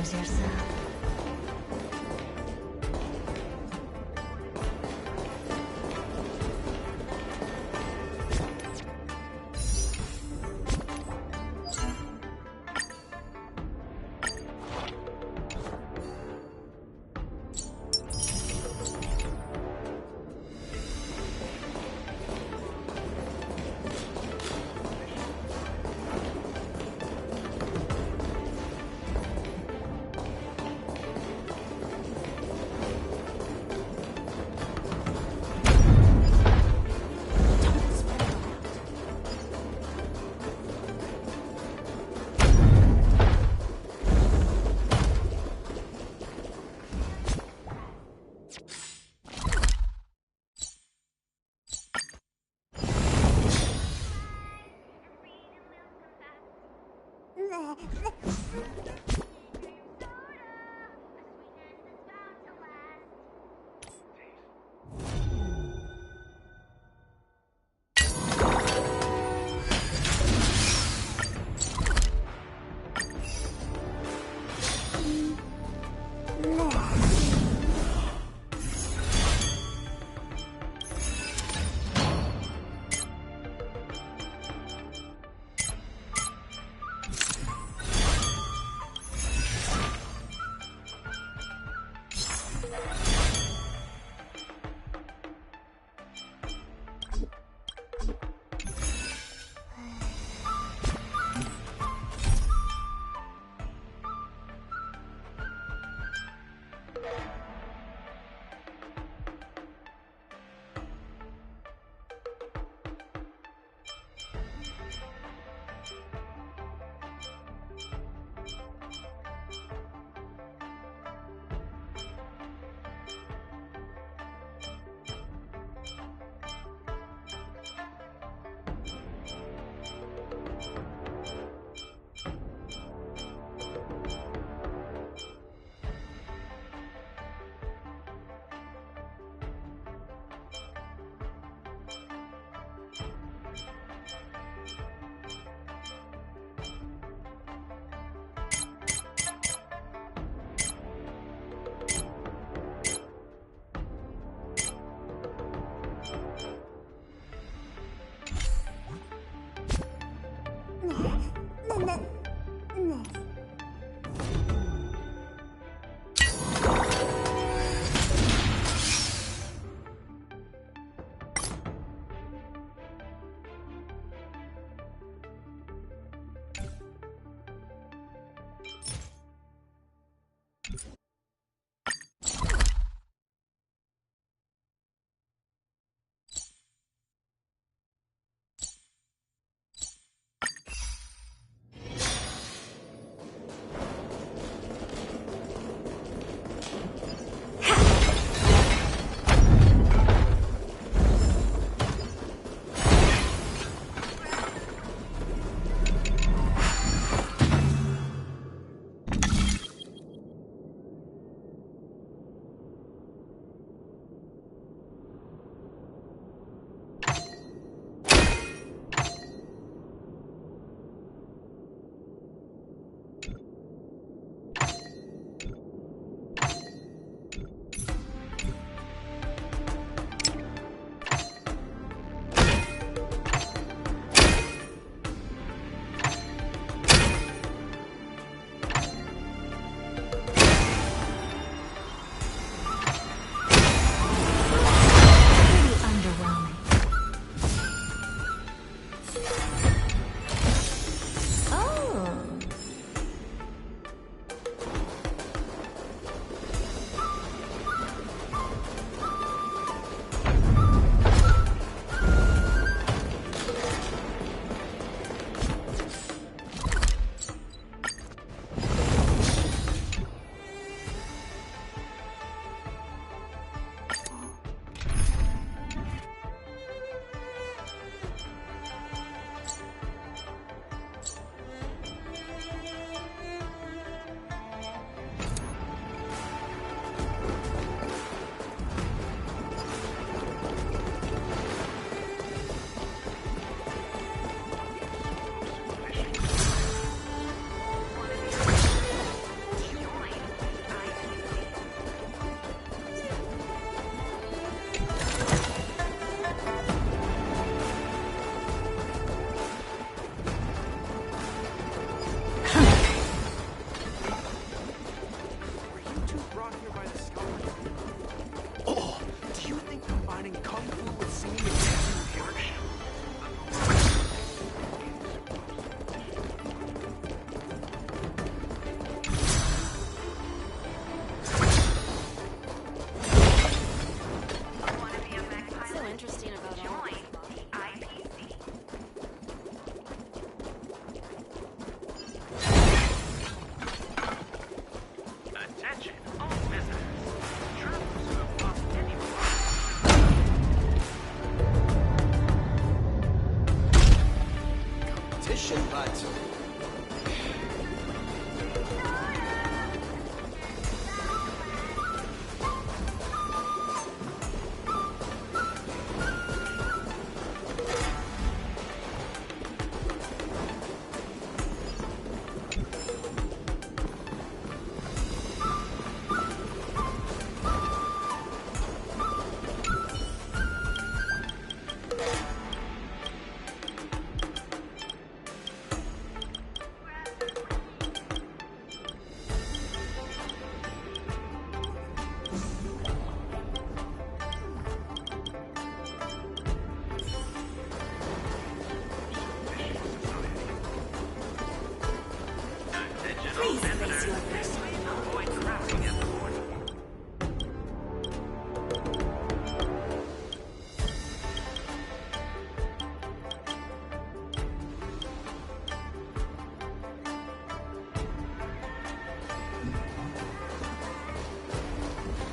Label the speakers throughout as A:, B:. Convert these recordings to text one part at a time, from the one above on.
A: Compose yourself.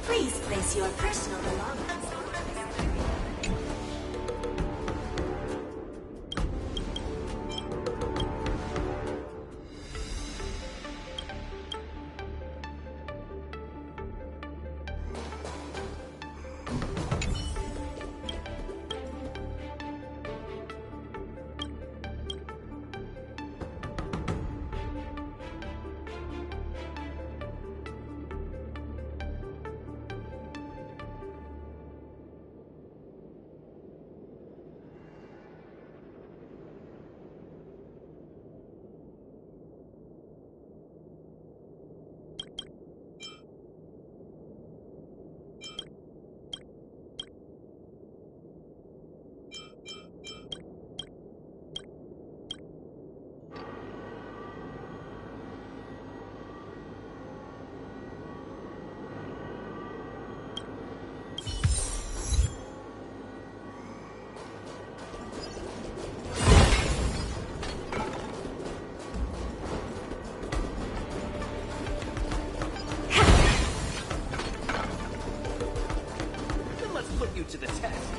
A: Please place your personal belongings.
B: To the test.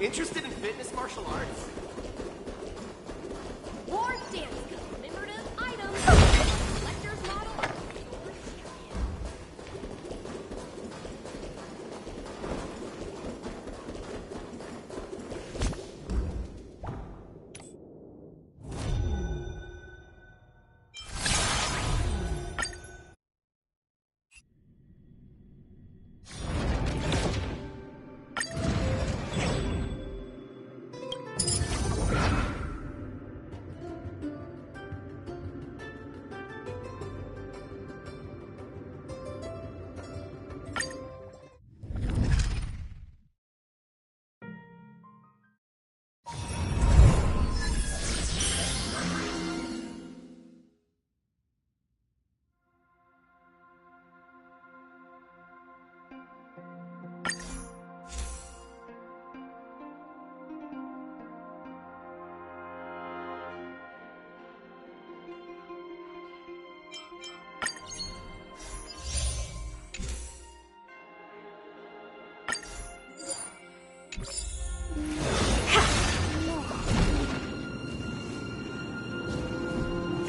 B: Interested in fitness martial arts?
C: War dance commemorative items. Collector's model.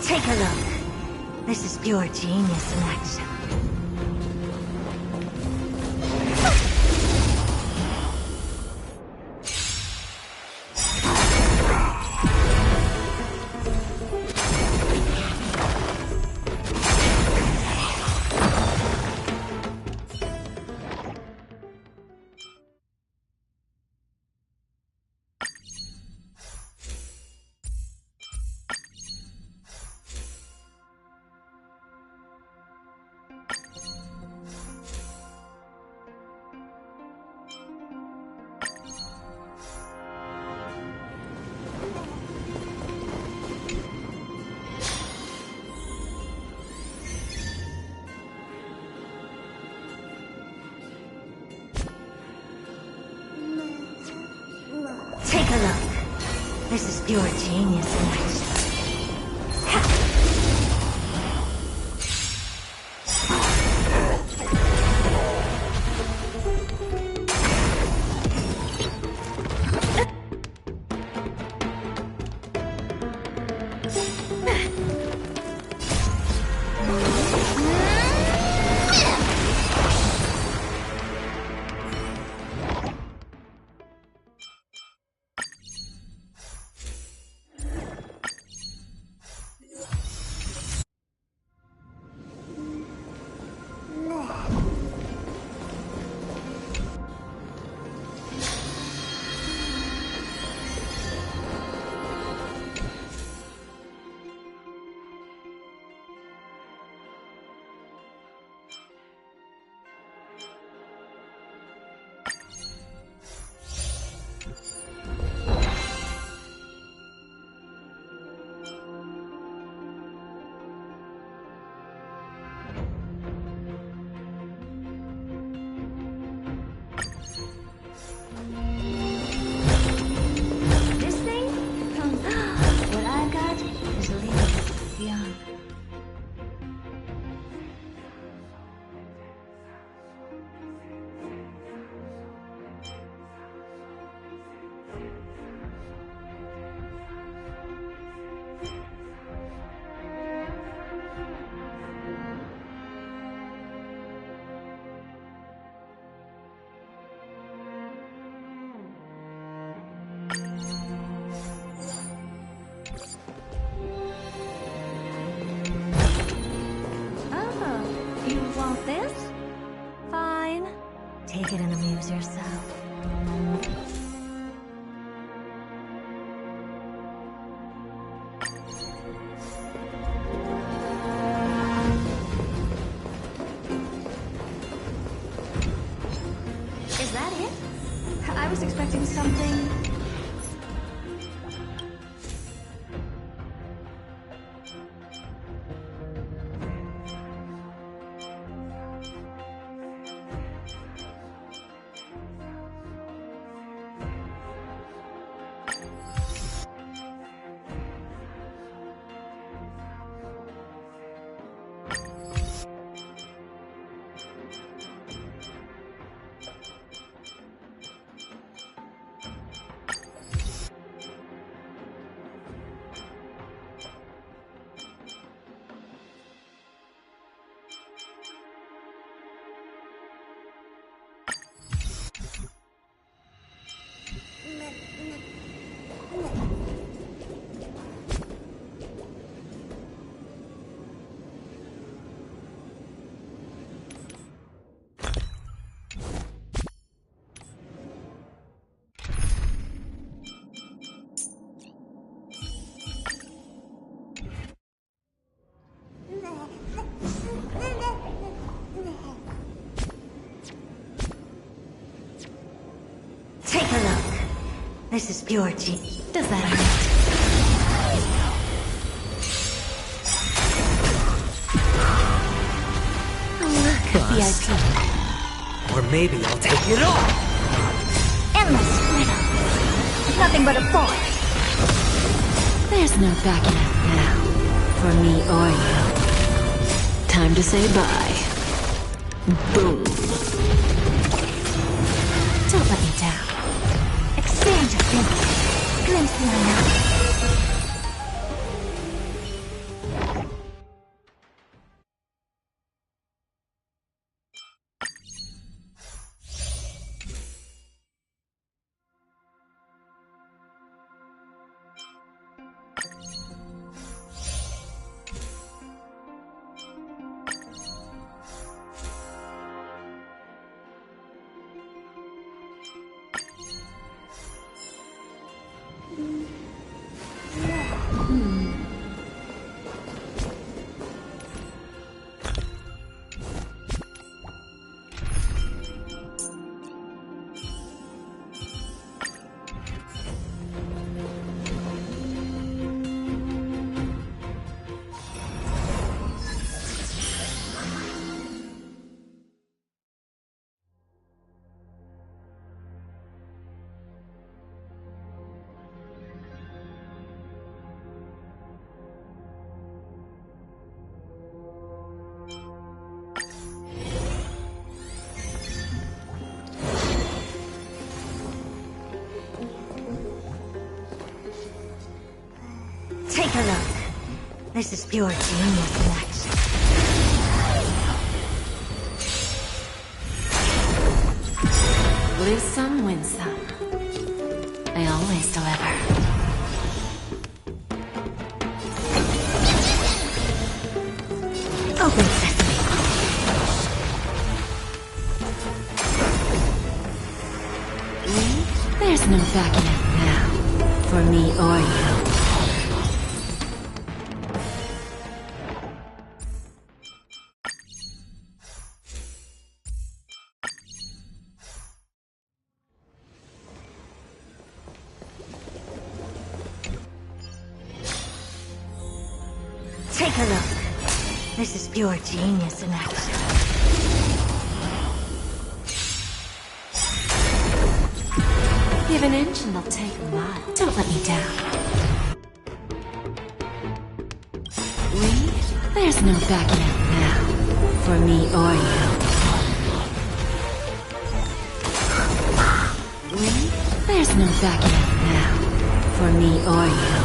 A: Take a look. This is pure genius in action. Take a look. This is pure genius in action. Take it and amuse yourself.
C: Is that it? I was expecting something...
A: This is pure genius.
C: Does that hurt? Look,
D: Bust.
C: VIP.
D: Or maybe I'll take it all!
A: Endless riddle. Nothing but a void.
C: There's no backing out now. For me or you. Time to say bye. Boom. Don't let me down.
A: Expand your thinking. Glimpse the unknown. Take a look. This is pure genius in action.
C: Lose some, win some. I always deliver.
A: Open sesame.
C: There's no backing out now. For me or you.
A: Take a look. This is pure genius in action.
C: Give an inch and they'll take a mile. Don't let me down. There's no backing out now. For me or you. There's no backing out now. For me or you.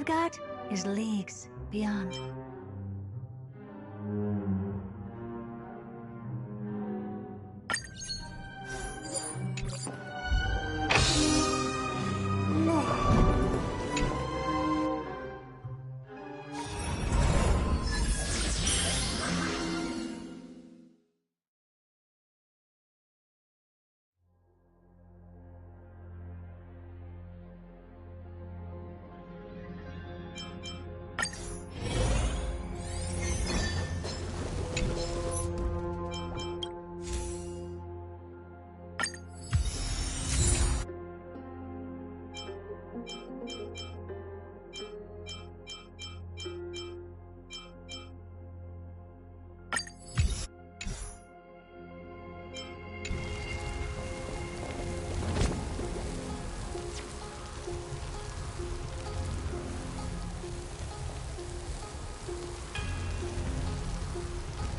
A: got is leagues beyond.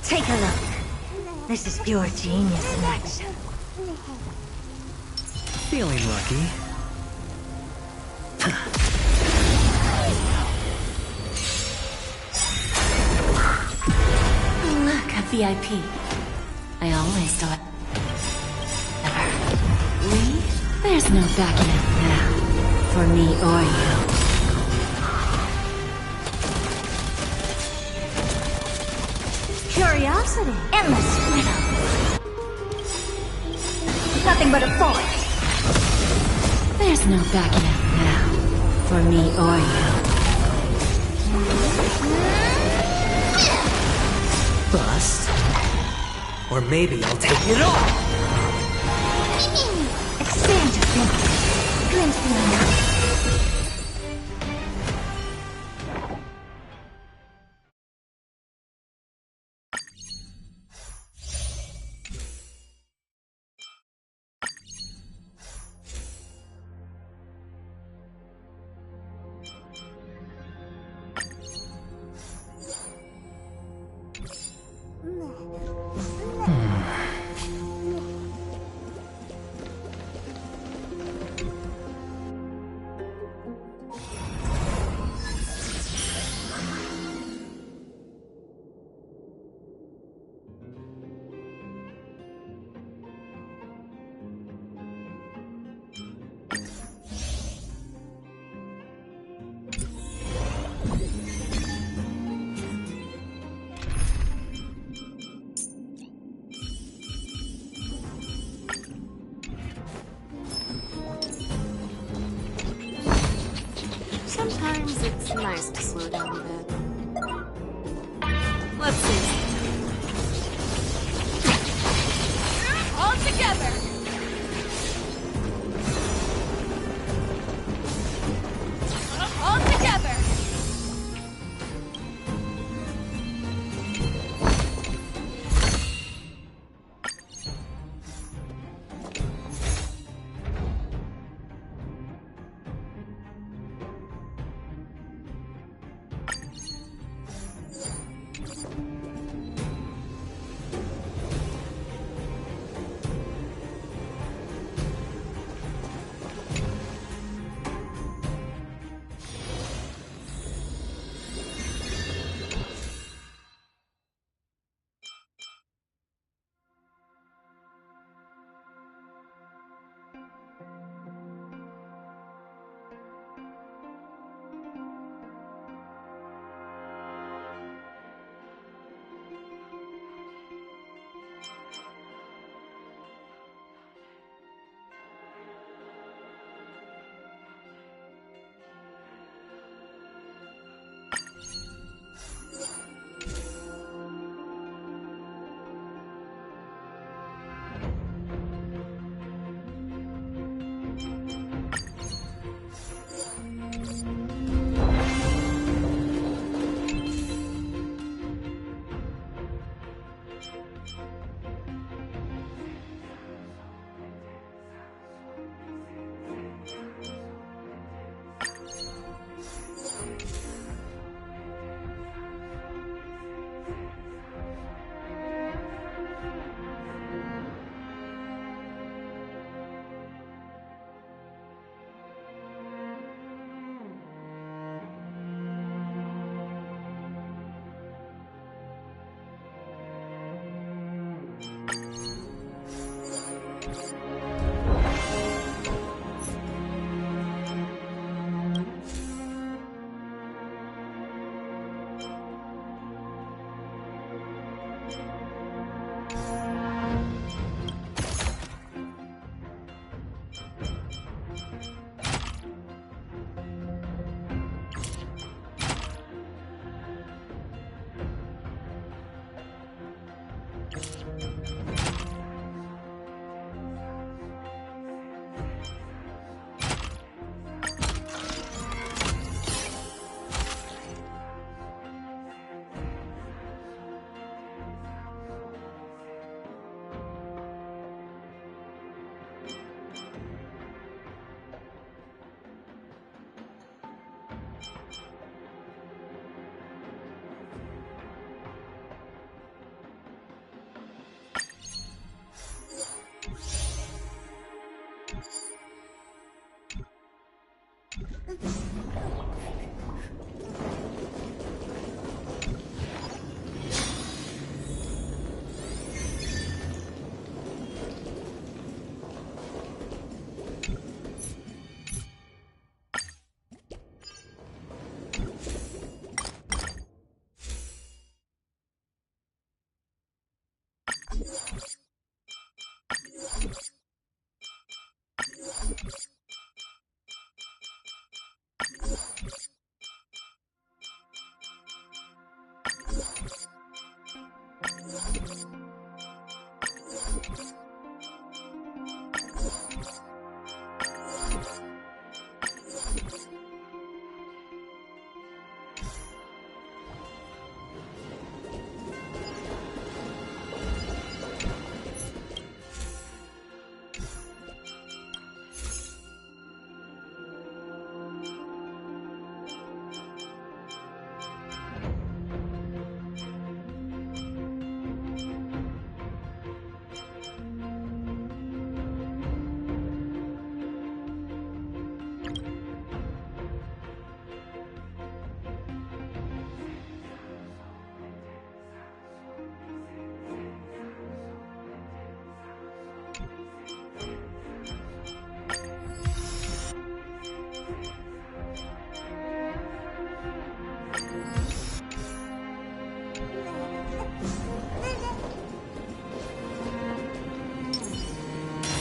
A: Take a look. This is pure genius in action.
D: Feeling lucky.
C: Look, a VIP. I always do it. Never. We? There's no backing out now. For me or you.
A: Curiosity. Endless riddle. Nothing but a force.
C: There's no backing out now. For me or you.
D: Bust. Or maybe I'll take it all.
A: Expand your thinking. Glimpse beyond.
C: Sometimes it's nice to slow down a bit. Let's see.
B: All together! All together!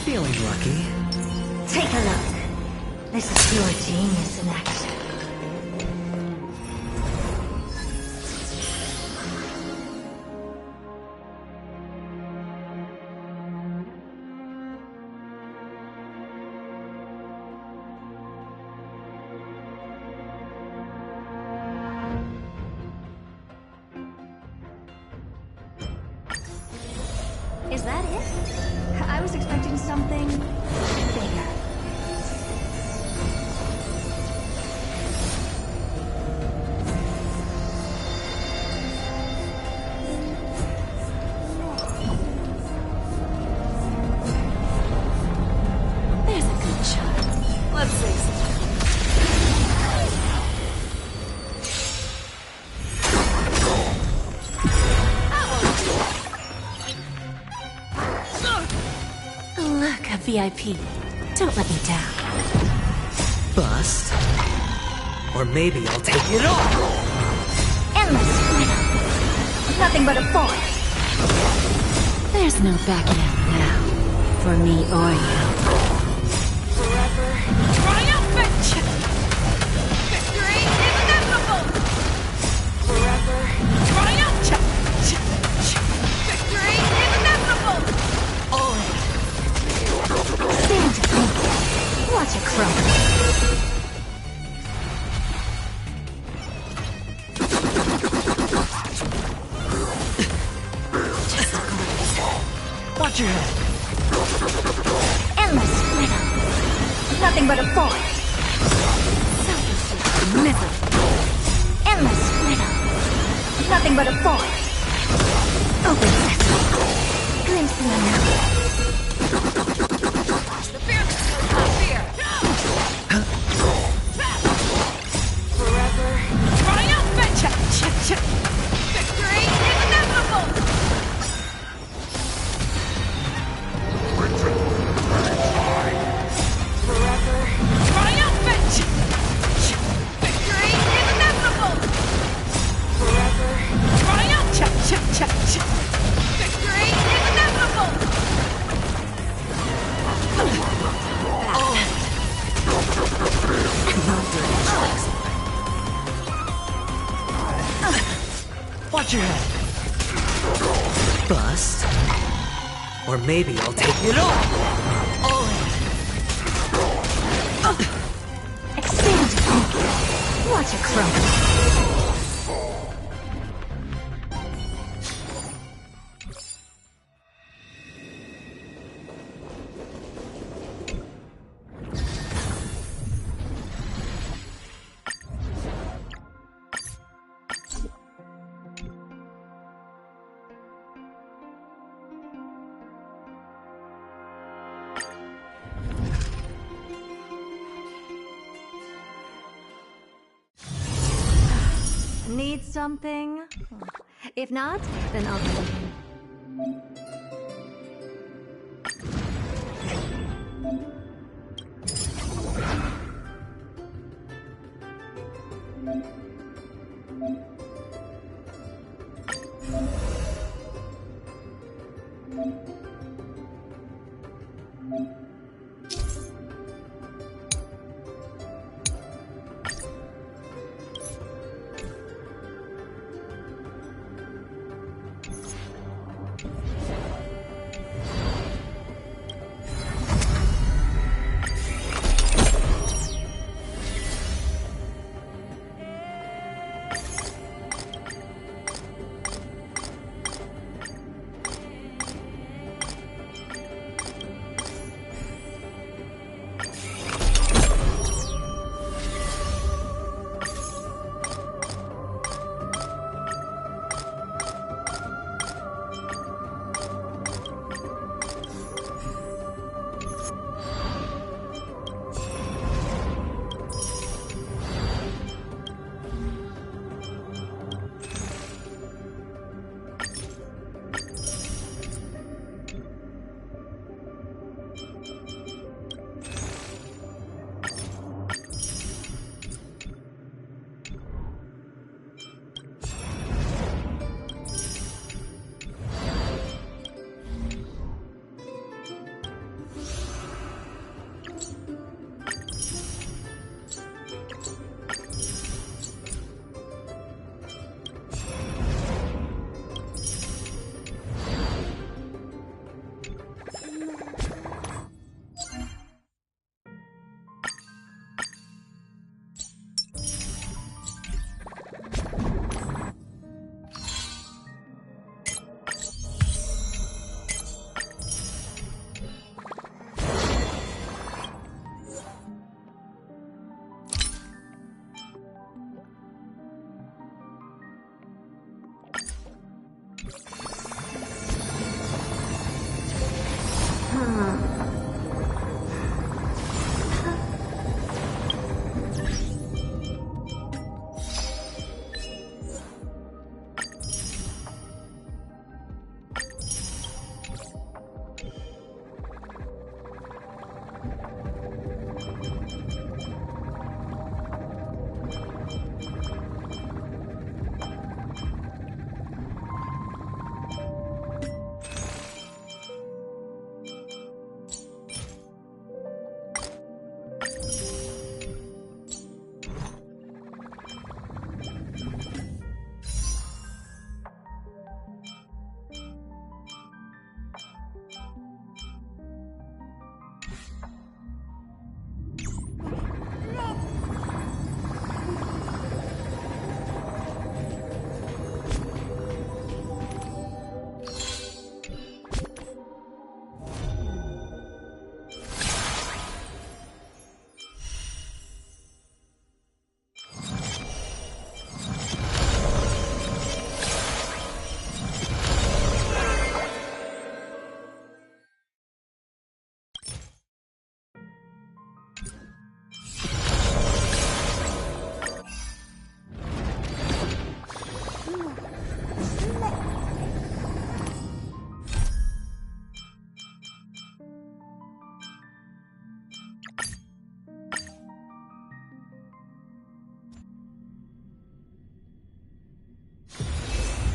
D: Feeling lucky.
A: Take a look. This is pure genius in action. Is that it? I was expecting something bigger.
C: There's a good shot. Let's face it. Look, a VIP. Don't let me down.
D: Bust. Or maybe I'll take it all!
A: Endless freedom. Nothing but a force.
C: There's no backing out now. For me or you.
B: Forever triumphant! Victory is inevitable! Forever triumphant! Victory is inevitable!
A: Stand to think. Watch it crumble.
D: Watch your head.
A: Endless freedom. Nothing but a force.
C: Selfishly miserable.
A: Endless freedom. Nothing but a force. Open sesame. Glimpse the unknown.
B: The fearless knows not fear! Forever triumphant! Victory is inevitable! Forever triumphant! Victory is inevitable! Forever triumphant! Victory is inevitable!
D: Watch your head. Bust. Or maybe I'll take it all!
A: Expand. Watch it crumble. Need something? If not, then I'll be looking.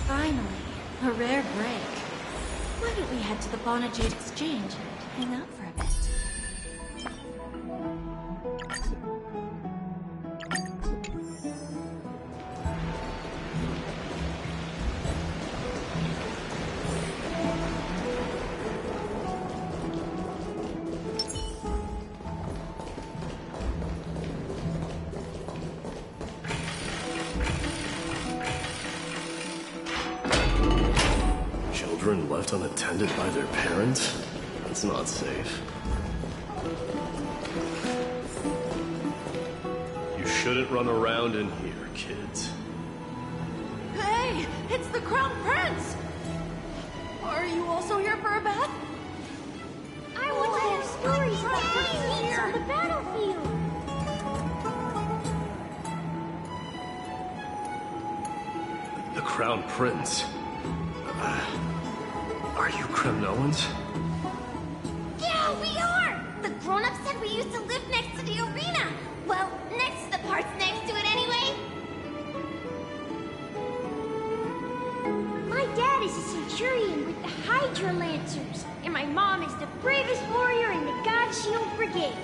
C: Finally, a rare break. Why don't we head to the Bonajade Exchange and hang out for a bit?
E: children left unattended by their parents? That's not safe. You shouldn't run around in here, kids.
B: Hey, it's the Crown Prince! Are you also here for a bath?
F: I want to hear stories about princes on the battlefield.
E: The Crown Prince? Are you Kremnoans?
F: Yeah, we are! The grown-ups said we used to live next to the arena. Well, next to the parts next to it anyway. My dad is a centurion with the Hydra Lancers, and my mom is the bravest warrior in the God Shield Brigade.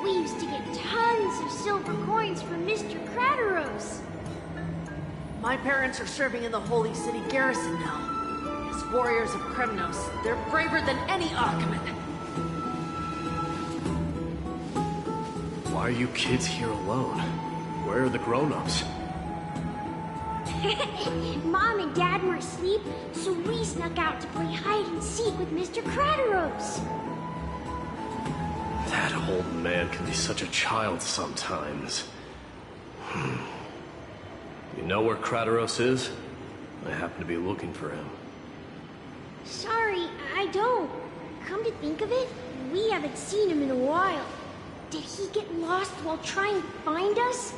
F: We used to get tons of silver coins from Mr. Crateros.
B: My parents are serving in the Holy City garrison now. As warriors of Kremnos, they're braver than any Achaemen.
E: Why are you kids here alone? Where are the grown-ups?
F: Mom and Dad were asleep, so we snuck out to play hide and seek with Mr. Crateros.
E: That old man can be such a child sometimes. You know where Crateros is? I happen to be looking for him.
F: Sorry, I don't. Come to think of it, we haven't seen him in a while. Did he get lost while trying to find us?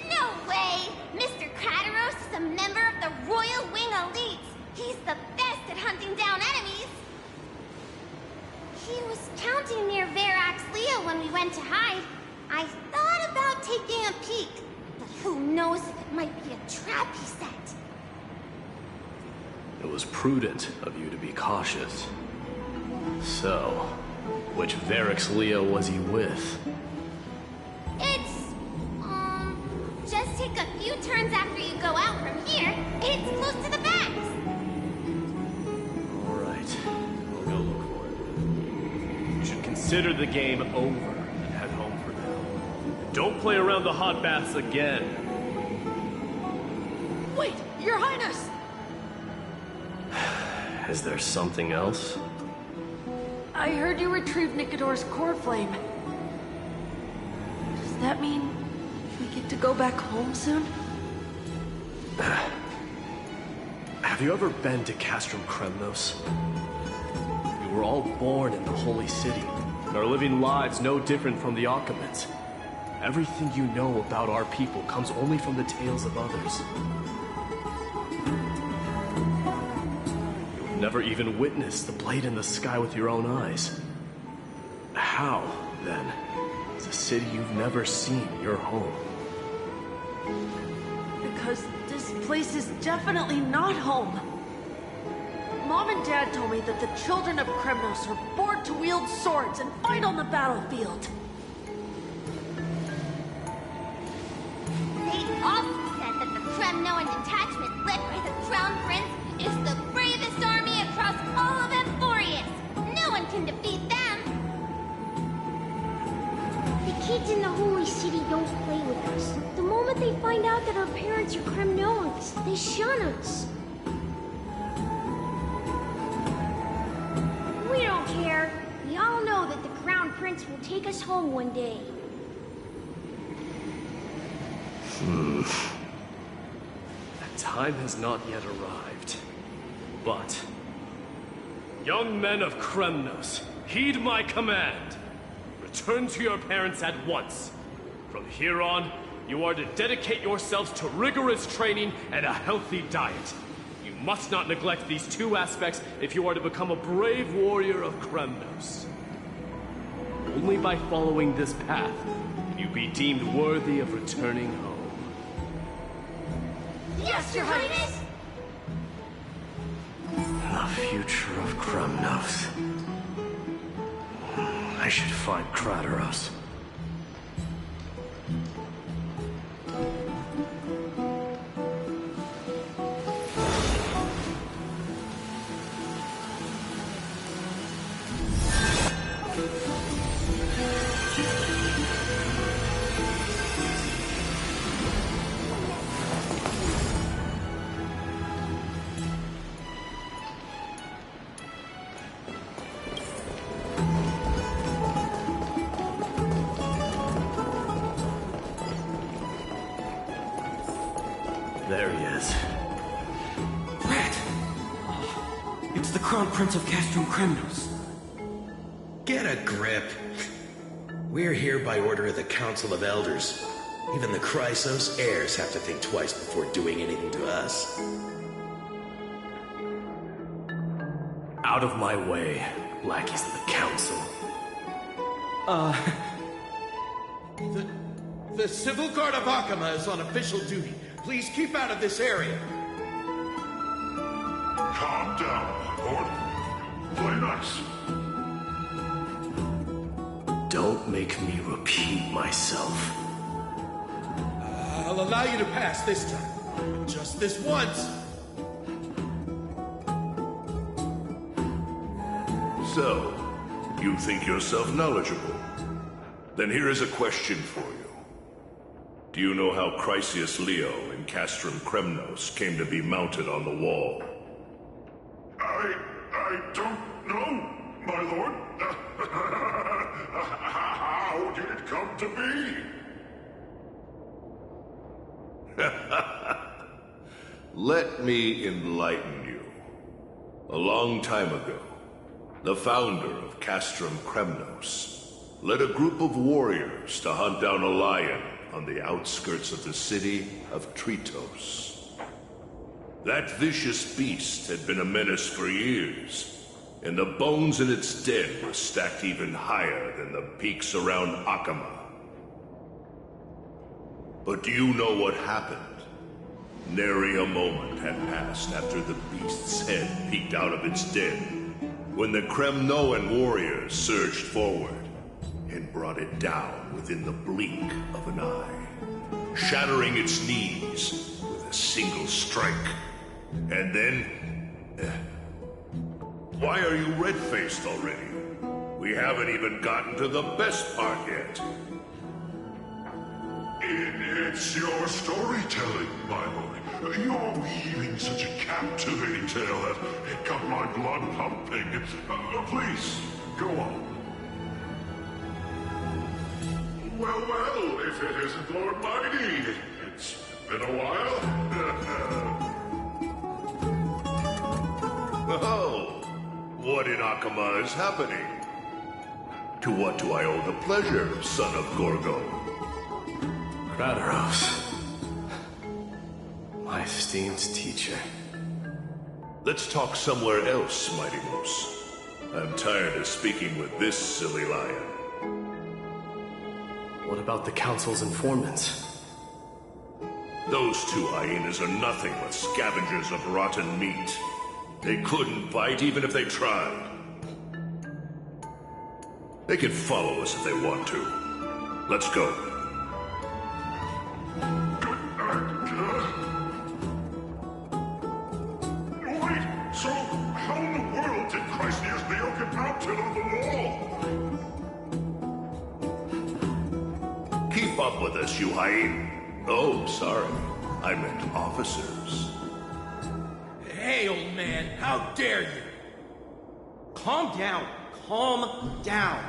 F: No way! Mr. Crateros is a member of the Royal Wing Elites. He's the best at hunting down enemies. He was counting near Verax Leo when we went to hide. I thought about taking a peek, but who knows if it might be a trap he set.
E: It was prudent of you to be cautious. So, which Verax Leo was he with?
F: It's, just take a few turns after you go out from here. It's close to the backs.
E: Alright, I'll go look for it. You should consider the game over and head home for now. Don't play around the hot baths again.
B: Wait, Your Highness!
E: Is there something else?
B: I heard you retrieved Nicodor's core flame. Does that mean we get to go back home soon?
E: Have you ever been to Castrum Kremnos? We were all born in the Holy City, and are living lives no different from the Achaemens. Everything you know about our people comes only from the tales of others. You've never even witnessed the blade in the sky with your own eyes. How, then, is a city you've never seen your home?
B: Because this place is definitely not home. Mom and Dad told me that the children of Kremnos are born to wield swords and fight on the battlefield.
F: They also said that the Kremnoan detachment led by the Crown Prince is the bravest army across all of Emphorius. No one can defeat them. The kids in the Holy City don't play with us. The moment they find out that our parents are Kremnoans, they shun us. We don't care. We all know that the Crown Prince will take us home one day.
E: That time has not yet arrived. But, young men of Kremnos, heed my command. Return to your parents at once. From here on, you are to dedicate yourselves to rigorous training and a healthy diet. You must not neglect these two aspects if you are to become a brave warrior of Kremnos. Only by following this path can you be deemed worthy of returning home.
F: Yes, Your Highness!
E: The future of Kremnos. I should find Crateros.
G: as the Crown Prince of Castrum Kremnos.
H: Get a grip. We're here by order of the Council of Elders. Even the Chrysos heirs have to think twice before doing anything to us.
E: Out of my way, lackeys of the Council.
H: The Civil Guard of Akama is on official duty. Please keep out of this area.
I: Calm down, my lord. Play nice.
E: Don't make me repeat myself.
H: I'll allow you to pass this time. Just this once.
I: So, you think yourself knowledgeable? Then here is a question for you. Do you know how Chrysius Leo in Castrum Kremnos came to be mounted on the wall? I don't know, my lord. How did it come to be? Let me enlighten you. A long time ago, the founder of Castrum Kremnos led a group of warriors to hunt down a lion on the outskirts of the city of Tritos. That vicious beast had been a menace for years, and the bones in its den were stacked even higher than the peaks around Akama. But do you know what happened? Nary a moment had passed after the beast's head peeked out of its den, when the Kremnoan warriors surged forward and brought it down within the blink of an eye, shattering its knees with a single strike. And then... why are you red-faced already? We haven't even gotten to the best part yet. It's your storytelling, my lord. You're weaving such a captivating tale that it got my blood pumping. Please, go on. Well, if it isn't Lord Mighty, it's been a while. Oh, what in Akama is happening? To what do I owe the pleasure, son of Gorgo?
E: Kratos. My esteemed teacher.
I: Let's talk somewhere else, Mighty Moose. I'm tired of speaking with this silly lion.
E: What about the Council's informants?
I: Those two hyenas are nothing but scavengers of rotten meat. They couldn't bite even if they tried. They can follow us if they want to. Let's go. Wait, so how in the world did Chrysius Leo get mounted on the wall? Keep up with us, you hyena. Oh, sorry. I meant officers.
G: Hey, old man, how dare you? Calm down. Calm down.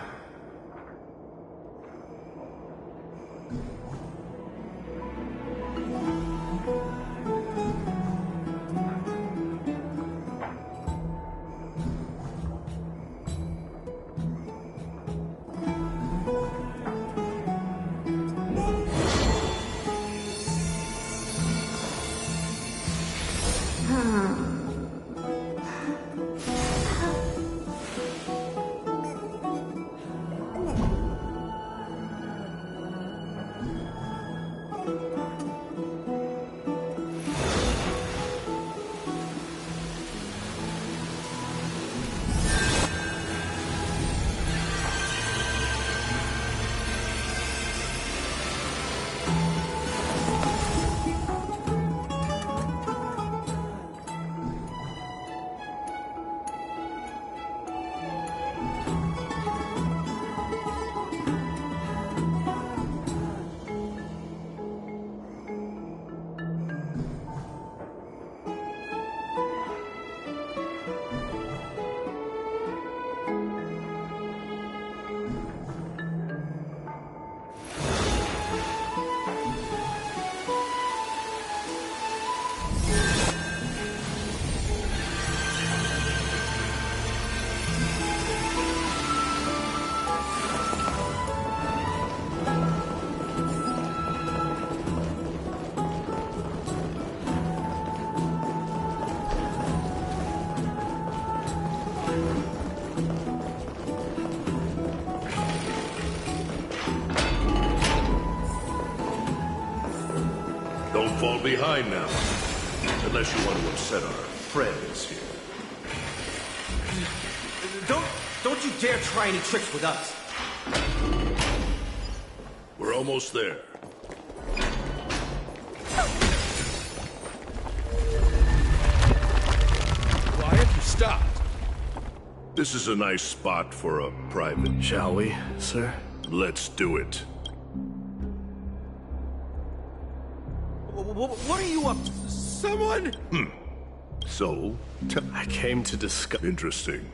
I: behind now. Unless you want to upset our friends here.
G: Don't you dare try any tricks with us.
I: We're almost there.
E: Why have you stopped?
I: This is a nice spot for a private.
E: Shall we, sir?
I: Let's do it.
G: What are you up to? Someone?
I: So,
E: I came to discuss...
I: Interesting.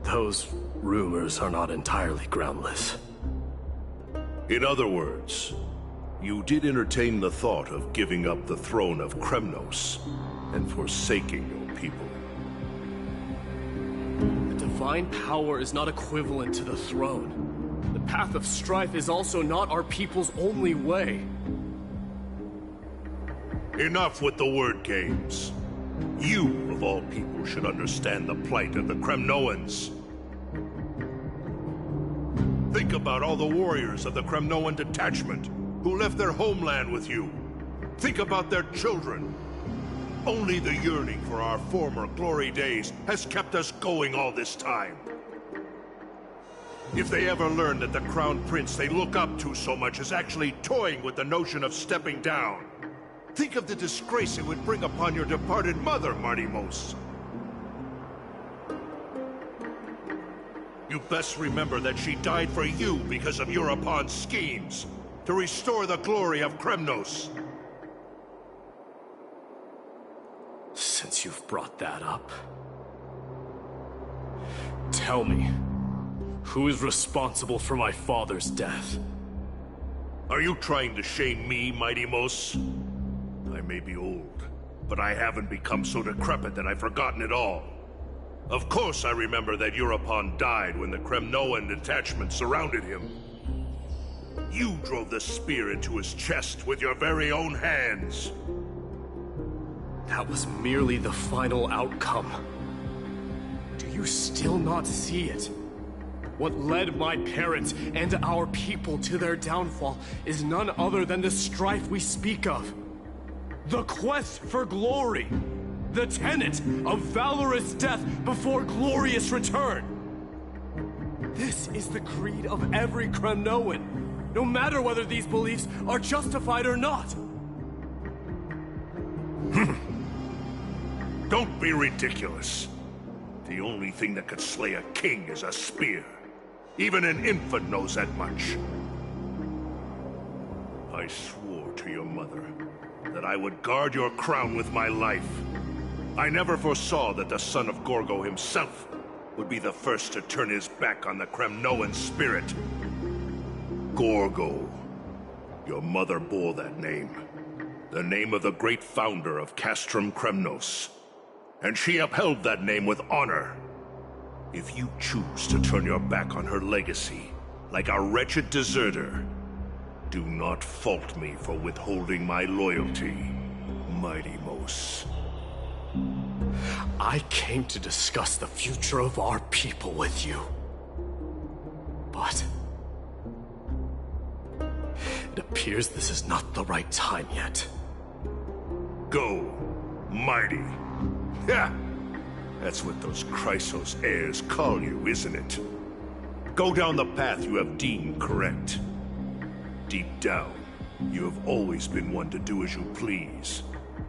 E: Those rumors are not entirely groundless.
I: In other words, you did entertain the thought of giving up the throne of Kremnos and forsaking your people.
E: The divine power is not equivalent to the throne. The path of strife is also not our people's only way.
I: Enough with the word games. You, of all people, should understand the plight of the Kremnoans. Think about all the warriors of the Kremnoan detachment who left their homeland with you. Think about their children. Only the yearning for our former glory days has kept us going all this time. If they ever learn that the Crown Prince they look up to so much is actually toying with the notion of stepping down, think of the disgrace it would bring upon your departed mother, Martimos. You best remember that she died for you because of Europon's schemes, to restore the glory of Kremnos.
E: Since you've brought that up, tell me, who is responsible for my father's death?
I: Are you trying to shame me, Martimos? I may be old, but I haven't become so decrepit that I've forgotten it all. Of course I remember that Europon died when the Kremnoan detachment surrounded him. You drove the spear into his chest with your very own hands.
E: That was merely the final outcome. Do you still not see it? What led my parents and our people to their downfall is none other than the strife we speak of. The quest for glory. The tenet of valorous death before glorious return. This is the creed of every Kremnoan, no matter whether these beliefs are justified or not.
I: Don't be ridiculous. The only thing that could slay a king is a spear. Even an infant knows that much. I swore to your mother that I would guard your crown with my life. I never foresaw that the son of Gorgo himself would be the first to turn his back on the Kremnoan spirit. Gorgo. Your mother bore that name. The name of the great founder of Castrum Kremnos. And she upheld that name with honor. If you choose to turn your back on her legacy, like a wretched deserter, do not fault me for withholding my loyalty, Martimos.
E: I came to discuss the future of our people with you. But it appears this is not the right time yet.
I: Go, mighty. Yeah, that's what those Chrysos heirs call you, isn't it? Go down the path you have deemed correct. Deep down, you have always been one to do as you please.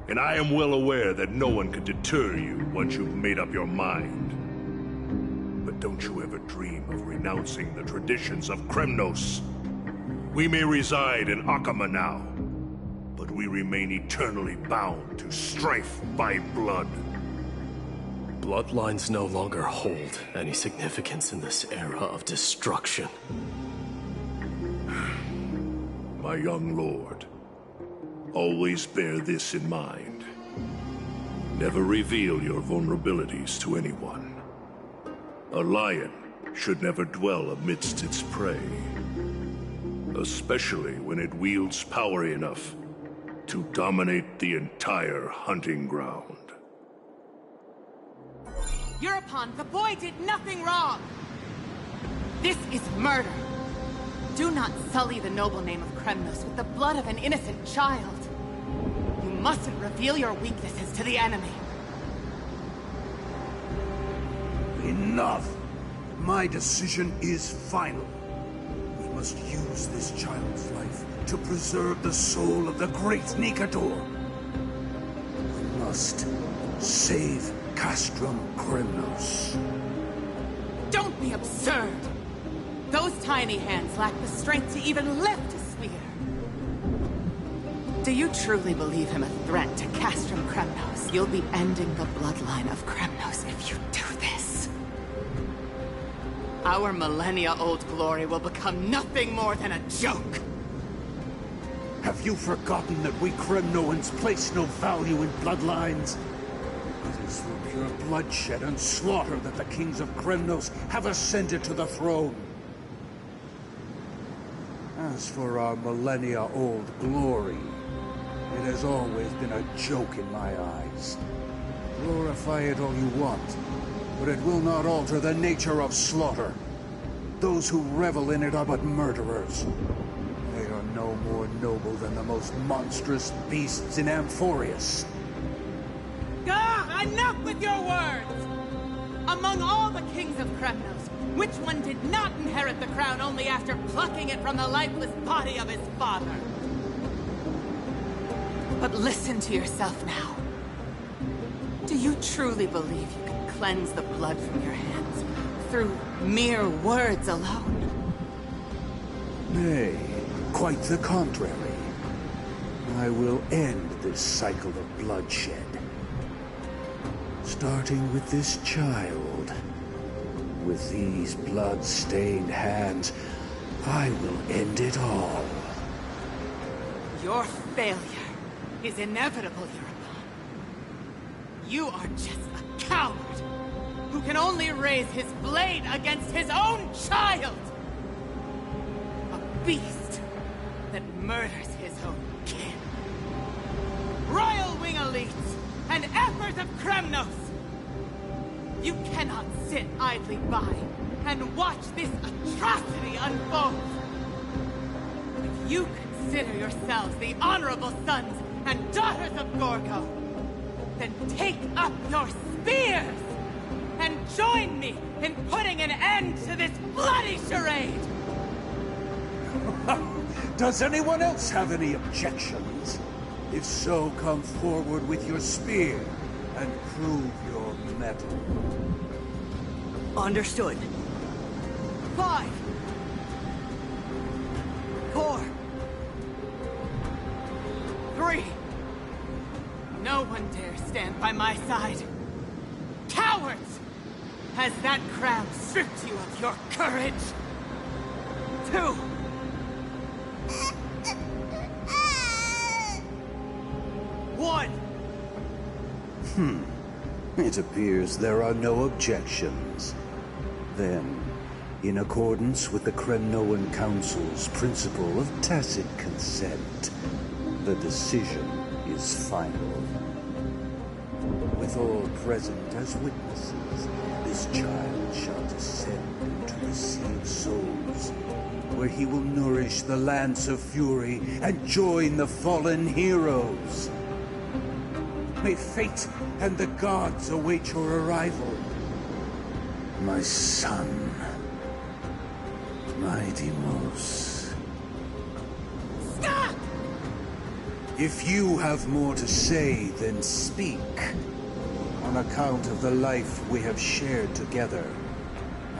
I: And I am well aware that no one can deter you once you've made up your mind. But don't you ever dream of renouncing the traditions of Kremnos. We may reside in Akama now, but we remain eternally bound to strife by blood.
E: Bloodlines no longer hold any significance in this era of destruction.
I: My young lord, always bear this in mind. Never reveal your vulnerabilities to anyone. A lion should never dwell amidst its prey, especially when it wields power enough to dominate the entire hunting ground.
J: Europon, the boy did nothing wrong! This is murder! Do not sully the noble name of Kremnos with the blood of an innocent child. You mustn't reveal your weaknesses to the enemy.
K: Enough! My decision is final. We must use this child's life to preserve the soul of the great Nikador. We must save Castrum Kremnos.
J: Don't be absurd! Those tiny hands lack the strength to even lift a spear. Do you truly believe him a threat to Castrum Kremnos? You'll be ending the bloodline of Kremnos if you do this. Our millennia-old glory will become nothing more than a joke.
K: Have you forgotten that we Kremnoans place no value in bloodlines? It is through pure bloodshed and slaughter that the kings of Kremnos have ascended to the throne. As for our millennia-old glory, it has always been a joke in my eyes. Glorify it all you want, but it will not alter the nature of slaughter. Those who revel in it are but murderers. They are no more noble than the most monstrous beasts in Amphorius.
J: Ah, enough with your words! Among all the kings of Kremnos, which one did not inherit the crown only after plucking it from the lifeless body of his father? But listen to yourself now. Do you truly believe you can cleanse the blood from your hands through mere words alone?
K: Nay, quite the contrary. I will end this cycle of bloodshed. Starting with this child. With these blood-stained hands, I will end it all.
J: Your failure is inevitable, Europe. You are just a coward who can only raise his blade against his own child! A beast that murders his own kin. Royal Wing Elites and Emperors of Kremnos! You cannot sit idly by and watch this atrocity unfold. If you consider yourselves the honorable sons and daughters of Gorgo, then take up your spears and join me in putting an end to this bloody charade!
K: Does anyone else have any objections? If so, come forward with your spear and prove your mettle.
D: Understood.
J: 5, 4, 3. No one dare stand by my side. Cowards! Has that crown stripped you of your courage? 2. 1.
K: It appears there are no objections. Then, in accordance with the Kremnoan Council's principle of tacit consent, the decision is final. With all present as witnesses, this child shall descend into the Sea of Souls, where he will nourish the Lance of Fury and join the fallen heroes. May fate and the gods await your arrival. My son, my Deimos.
J: Stop!
K: If you have more to say, then speak. On account of the life we have shared together,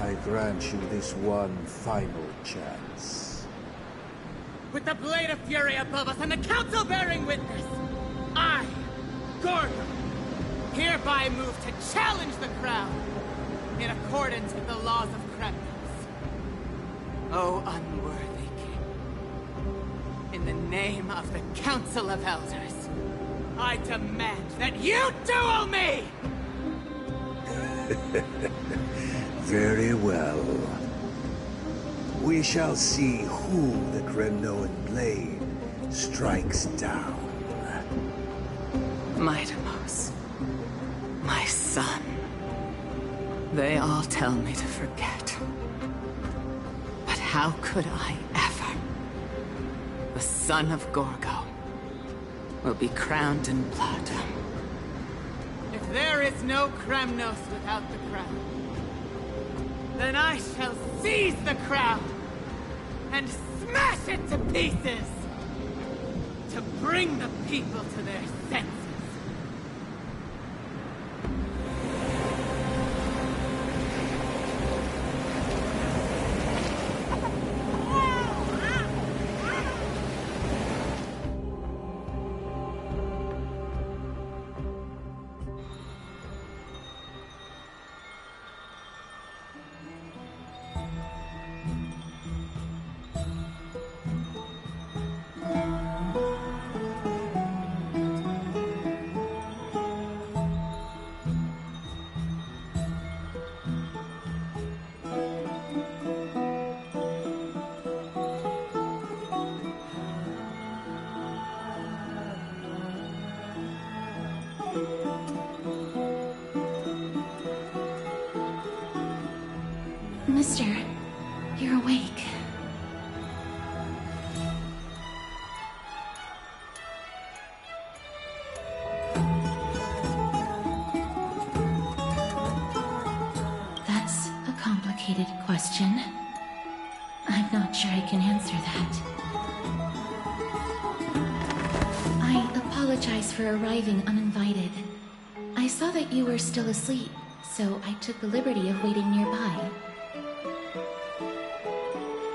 K: I grant you this one final chance.
J: With the Blade of Fury above us and the Council bearing witness, I, Gorgo, hereby move to challenge the crown in accordance with the laws of Kremnos. O unworthy king, in the name of the Council of Elders, I demand that you duel me!
K: Very well. We shall see who the Kremnoan blade strikes down.
J: My Deimos, my son. They all tell me to forget. But how could I ever? the son of Gorgo, will be crowned in blood. If there is no Kremnos without the crown, then I shall seize the crown and smash it to pieces to bring the people to their senses.
C: Mister, you're awake. That's a complicated question. I'm not sure I can answer that. I apologize for arriving uninvited. I saw that you were still asleep, so I took the liberty of waiting nearby.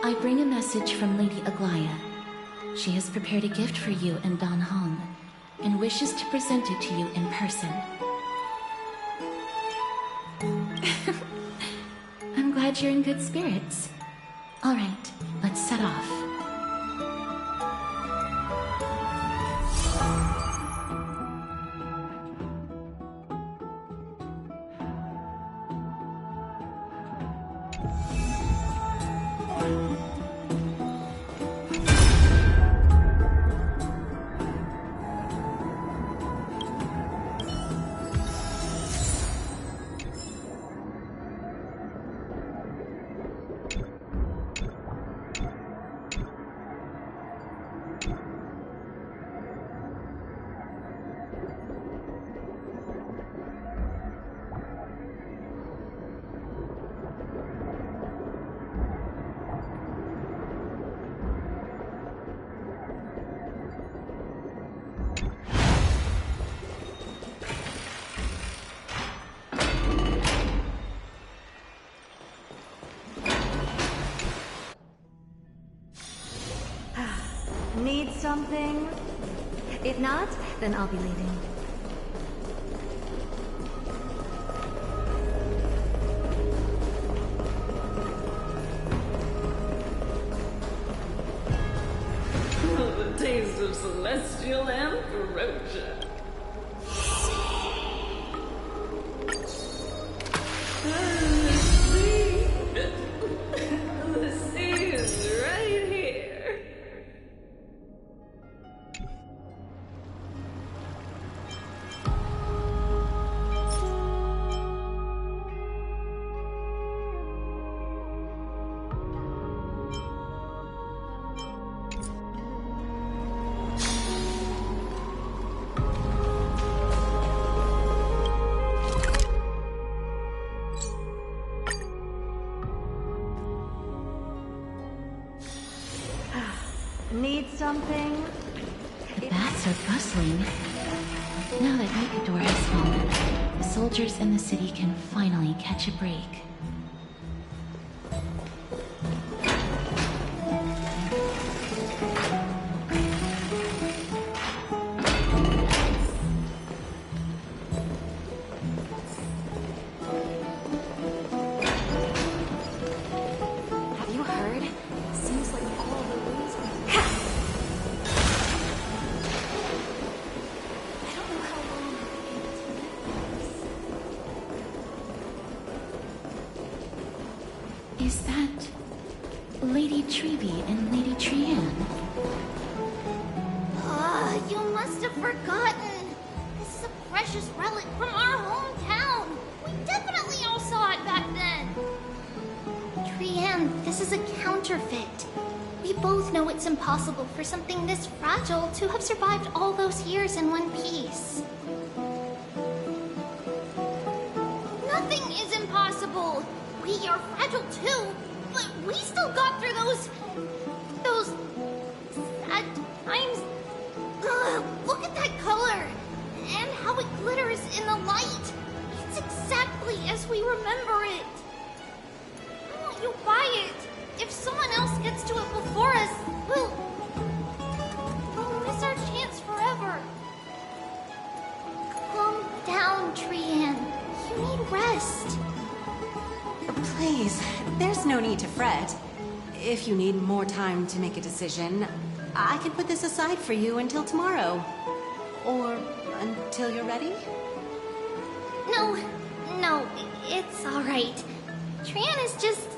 C: I bring a message from Lady Aglaya. She has prepared a gift for you and Dan Hong, and wishes to present it to you in person. I'm glad you're in good spirits. All right, let's set off.
A: Need something? If not, then I'll be leaving.
L: The taste of celestial ambrosia. The sea is right here.
A: Need something?
C: The bats are bustling. Now that Nikador has fallen, the soldiers in the city can finally catch a break.
A: Have you heard? Seems like all the winds. I don't know how long I'll be able to live like this.
C: Is that Lady Treby and Lady Trianne?
F: Ah, you must have forgotten. This is a precious relic from our hometown. We definitely all saw it back then. Trianne, this is a counterfeit.
M: We both know it's impossible for something this fragile to have survived all those years in one piece. Nothing is impossible! We are fragile too, but we still got through those sad times. Ugh, look at that color! And how it glitters in the light! It's exactly as we remember it! I want you buy it! If someone else gets to it before us, we'll miss our chance forever. Calm down, Trian. You need rest.
N: Please, there's no need to fret. If you need more time to make a decision, I can put this aside for you until tomorrow. Or until you're ready?
M: No, it's alright. Trian is just...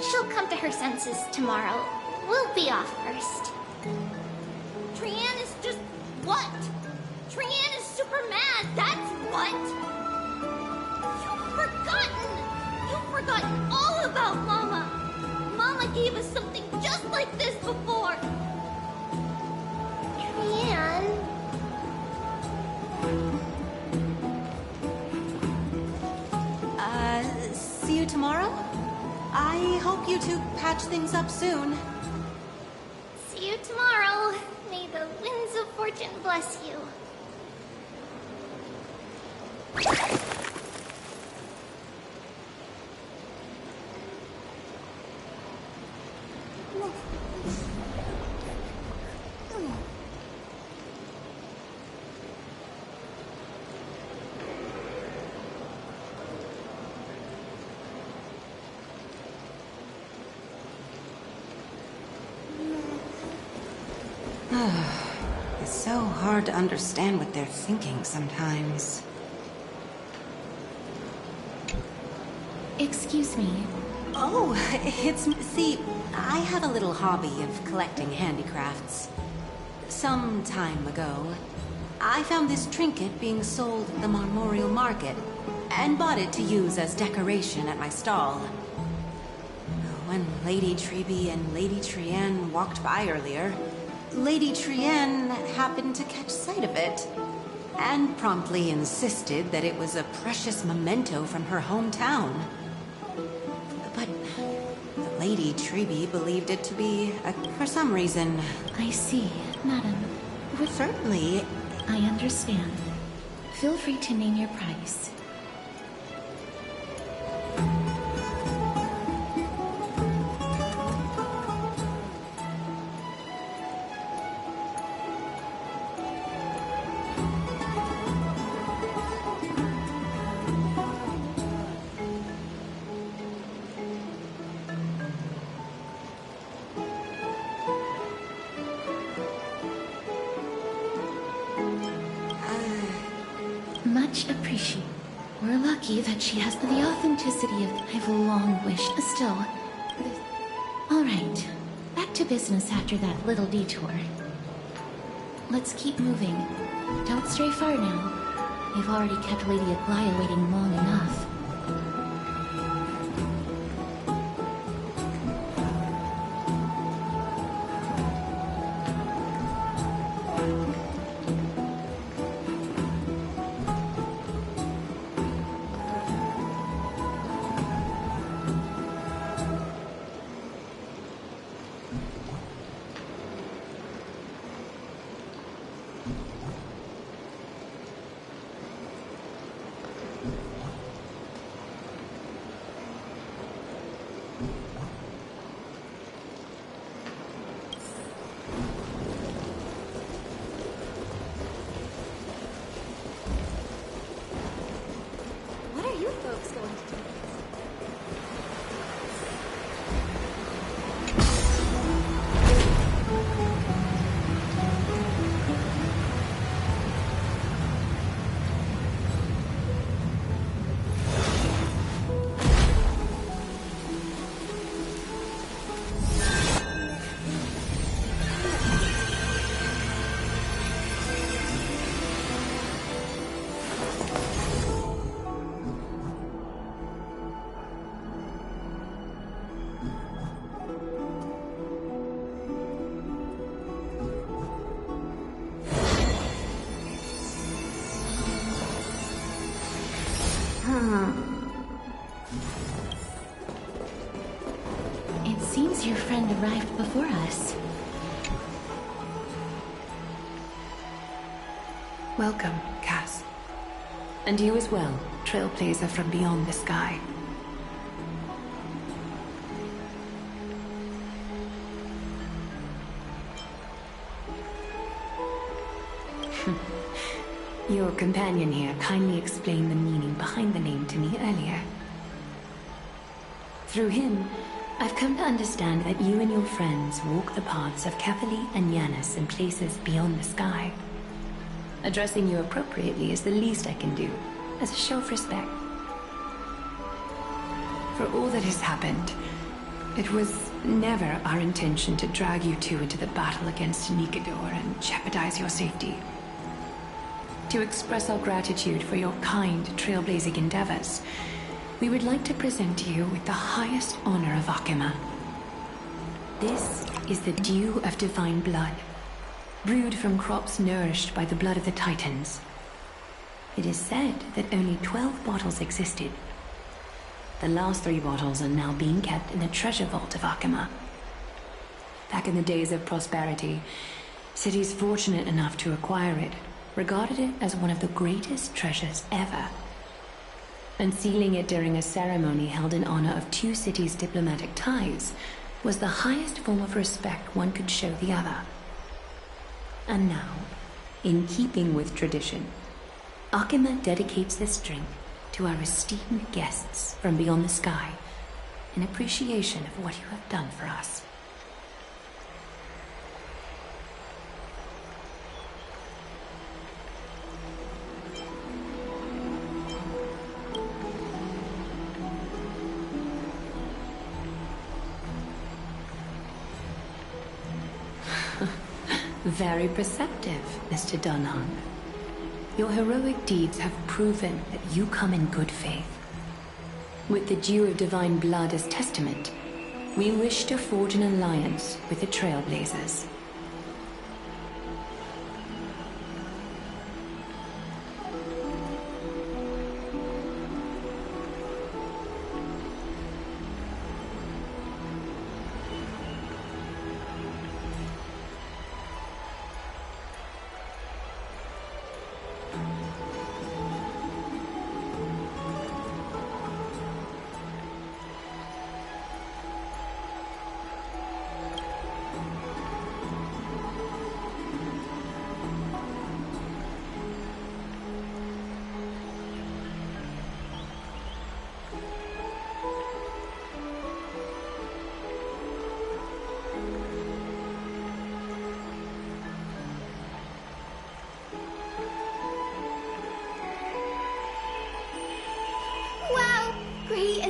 M: She'll come to her senses tomorrow. We'll be off first. Trian is just... what? Trian is super mad, that's what! You've forgotten all about Mama! Mama gave us something just like this before! Trian...
N: See you tomorrow? I hope you two patch things up soon.
M: See you tomorrow. May the winds of fortune bless you.
N: It's so hard to understand what they're thinking sometimes.
C: Excuse me.
N: Oh, see, I have a little hobby of collecting handicrafts. Some time ago, I found this trinket being sold at the Memorial Market, and bought it to use as decoration at my stall. When Lady Treby and Lady Trian walked by earlier, Lady Trian happened to catch sight of it, and promptly insisted that it was a precious memento from her hometown. But Lady Treby believed it to be, for some reason...
C: I see, madam.
N: Certainly.
C: I understand. Feel free to name your price. Much appreciated. We're lucky that she has the authenticity of I've long wished. Still, all right. Back to business after that little detour. Let's keep moving. Don't stray far now. We've already kept Lady Aglaya waiting long enough. It seems your friend arrived before us.
O: Welcome, Cass. And you as well, trailblazer from beyond the sky. Your companion here kindly explained the meaning behind the name to me earlier. Through him, I've come to understand that you and your friends walk the paths of Kefali and Yanis in places beyond the sky. Addressing you appropriately is the least I can do, as a show of respect. For all that has happened, it was never our intention to drag you two into the battle against Nikador and jeopardize your safety. To express our gratitude for your kind, trailblazing endeavors, we would like to present you with the highest honor of Akima. This is the dew of divine blood, brewed from crops nourished by the blood of the Titans. It is said that only 12 bottles existed. The last 3 bottles are now being kept in the treasure vault of Akima. Back in the days of prosperity, cities fortunate enough to acquire it regarded it as one of the greatest treasures ever. Unsealing it during a ceremony held in honor of 2 cities' diplomatic ties was the highest form of respect one could show the other. And now, in keeping with tradition, Akima dedicates this drink to our esteemed guests from beyond the sky in appreciation of what you have done for us. Very perceptive, Mr. Dunham. Your heroic deeds have proven that you come in good faith. With the dew of divine blood as testament, we wish to forge an alliance with the Trailblazers.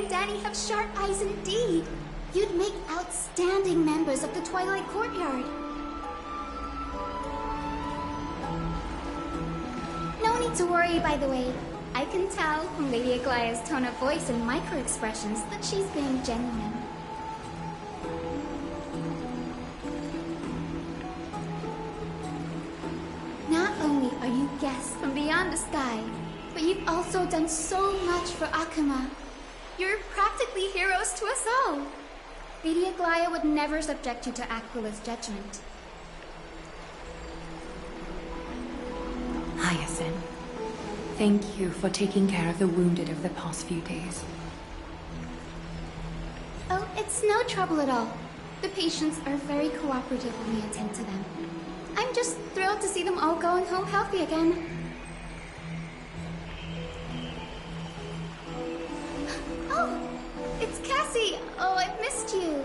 M: Danny have sharp eyes indeed. You'd make outstanding members of the Twilight Courtyard. No need to worry, by the way. I can tell from Lady Aglaya's tone of voice and micro-expressions that she's being genuine. Not only are you guests from beyond the sky, but you've also done so much for Akima. You're practically heroes to us all. Lady Aglaya would never subject you to Aquila's judgment.
O: Hyacinth, thank you for taking care of the wounded over the past few days.
M: Oh, it's no trouble at all. The patients are very cooperative when we attend to them. I'm just thrilled to see them all going home healthy again. Oh, it's Cassie. Oh, I've missed you.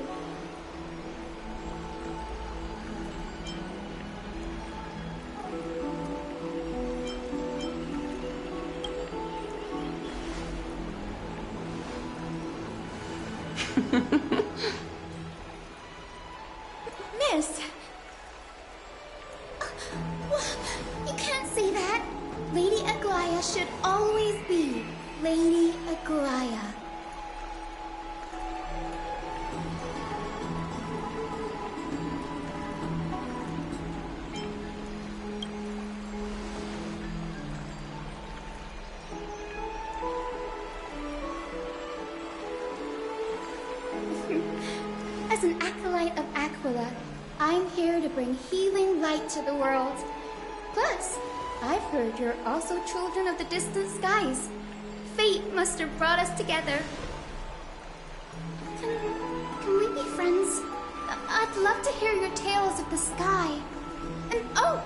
M: Miss! You can't say that. Lady Aglaya should always be Lady Aglaya. an acolyte of Aquila, I'm here to bring healing light to the world. Plus, I've heard you're also children of the distant skies. Fate must have brought us together. Can we be friends? I'd love to hear your tales of the sky. And oh,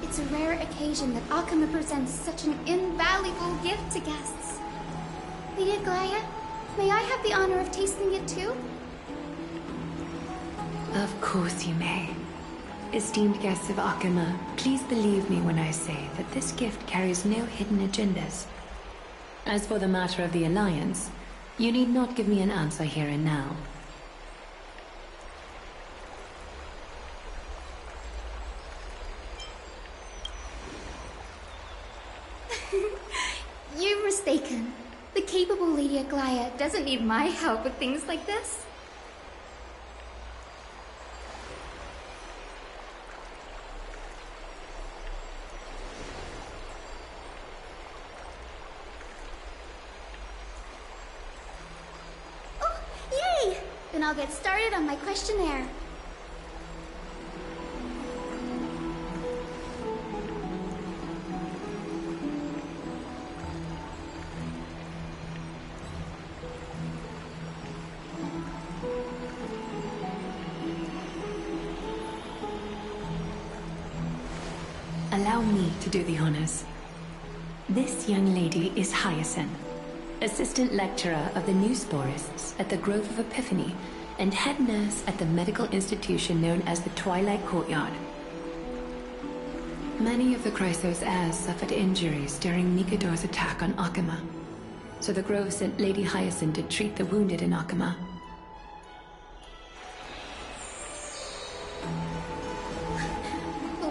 M: it's a rare occasion that Akama presents such an invaluable gift to guests. Lady Aglaya, may I have the honor of tasting it too?
O: Of course you may. Esteemed guests of Akama, please believe me when I say that this gift carries no hidden agendas. As for the matter of the Alliance, you need not give me an answer here and now.
M: You're mistaken. The capable Lady Aglaya doesn't need my help with things like this. Oh, yay! Then I'll get started on my questionnaire.
O: Allow me to do the honors. This young lady is Hyacinth, assistant lecturer of the new sporists at the Grove of Epiphany and head nurse at the medical institution known as the Twilight Courtyard. Many of the Chrysos heirs suffered injuries during Nikador's attack on Akama, so the Grove sent Lady Hyacinth to treat the wounded in Akama.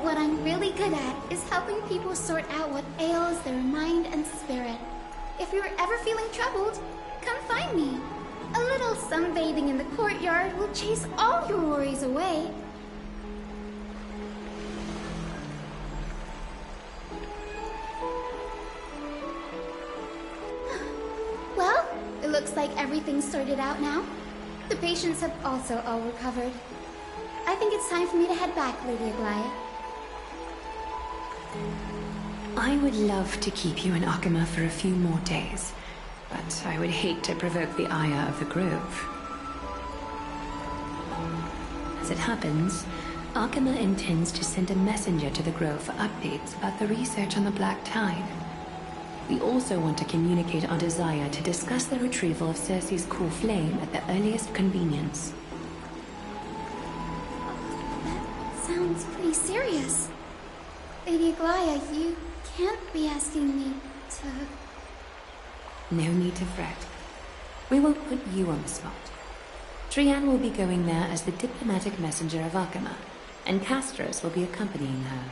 M: What I'm really good at is helping people sort out what ails their mind and spirit. If you're ever feeling troubled, come find me. A little sunbathing in the courtyard will chase all your worries away. Well, it looks like everything's sorted out now. The patients have also all recovered. I think it's time for me to head back, Lady Aglaya.
O: I would love to keep you in Akama for a few more days, but I would hate to provoke the ire of the Grove. As it happens, Akama intends to send a messenger to the Grove for updates about the research on the Black Tide. We also want to communicate our desire to discuss the retrieval of Circe's core flame at the earliest convenience.
M: That sounds pretty serious. Lady Aglaya, you can't be asking me to...
O: No need to fret. We won't put you on the spot. Trianne will be going there as the diplomatic messenger of Akama, and Castros will be accompanying her.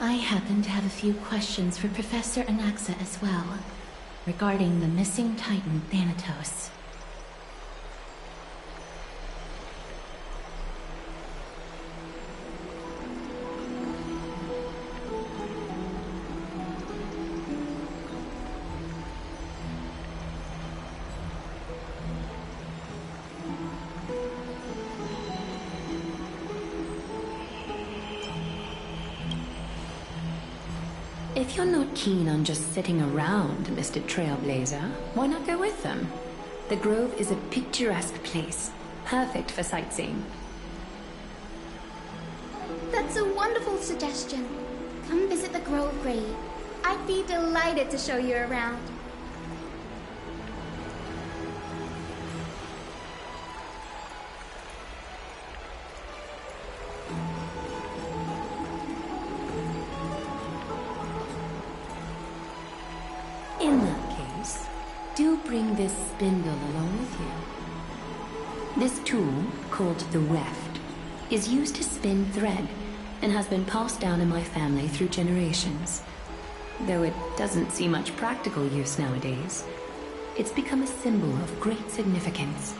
C: I happen to have a few questions for Professor Anaxa as well, regarding the missing Titan Thanatos.
O: If you're not keen on just sitting around, Mr. Trailblazer, why not go with them? The Grove is a picturesque place, perfect for sightseeing.
M: That's a wonderful suggestion. Come visit the Grove Grade. I'd be delighted to show you around.
O: In that case, do bring this spindle along with you. This tool, called the Weft, is used to spin thread and has been passed down in my family through generations. Though it doesn't see much practical use nowadays, it's become a symbol of great significance.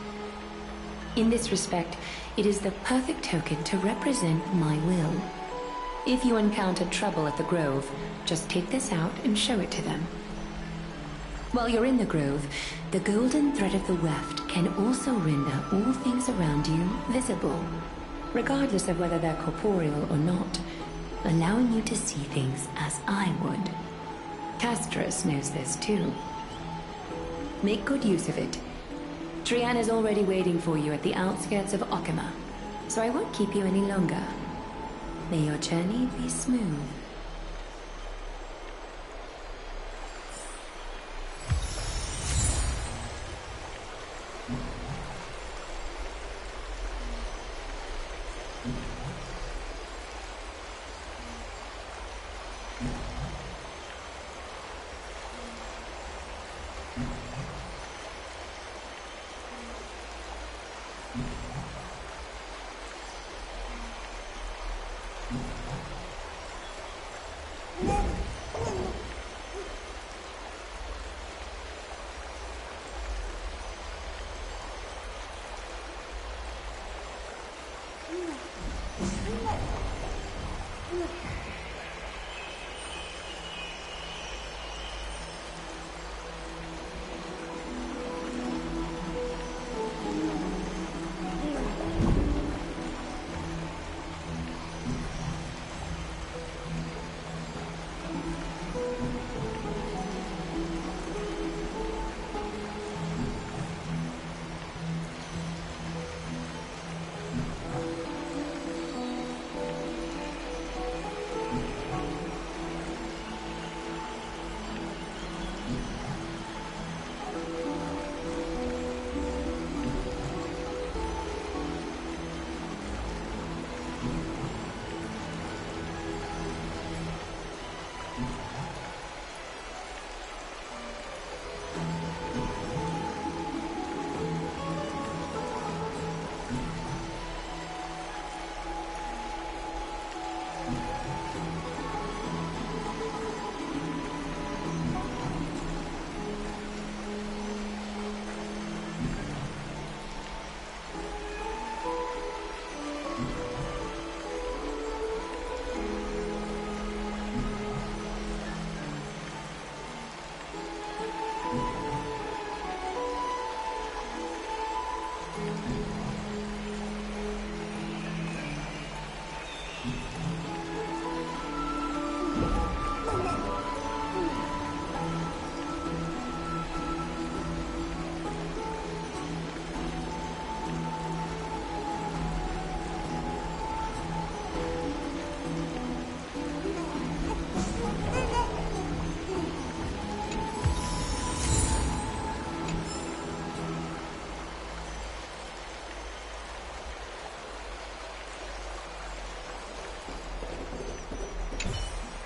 O: In this respect, it is the perfect token to represent my will. If you encounter trouble at the Grove, just take this out and show it to them. While you're in the grove, the golden thread of the weft can also render all things around you visible, regardless of whether they're corporeal or not, allowing you to see things as I would. Castras knows this too. Make good use of it. Trian is already waiting for you at the outskirts of Okima, so I won't keep you any longer. May your journey be smooth.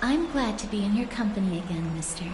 C: I'm glad to be in your company again, mister.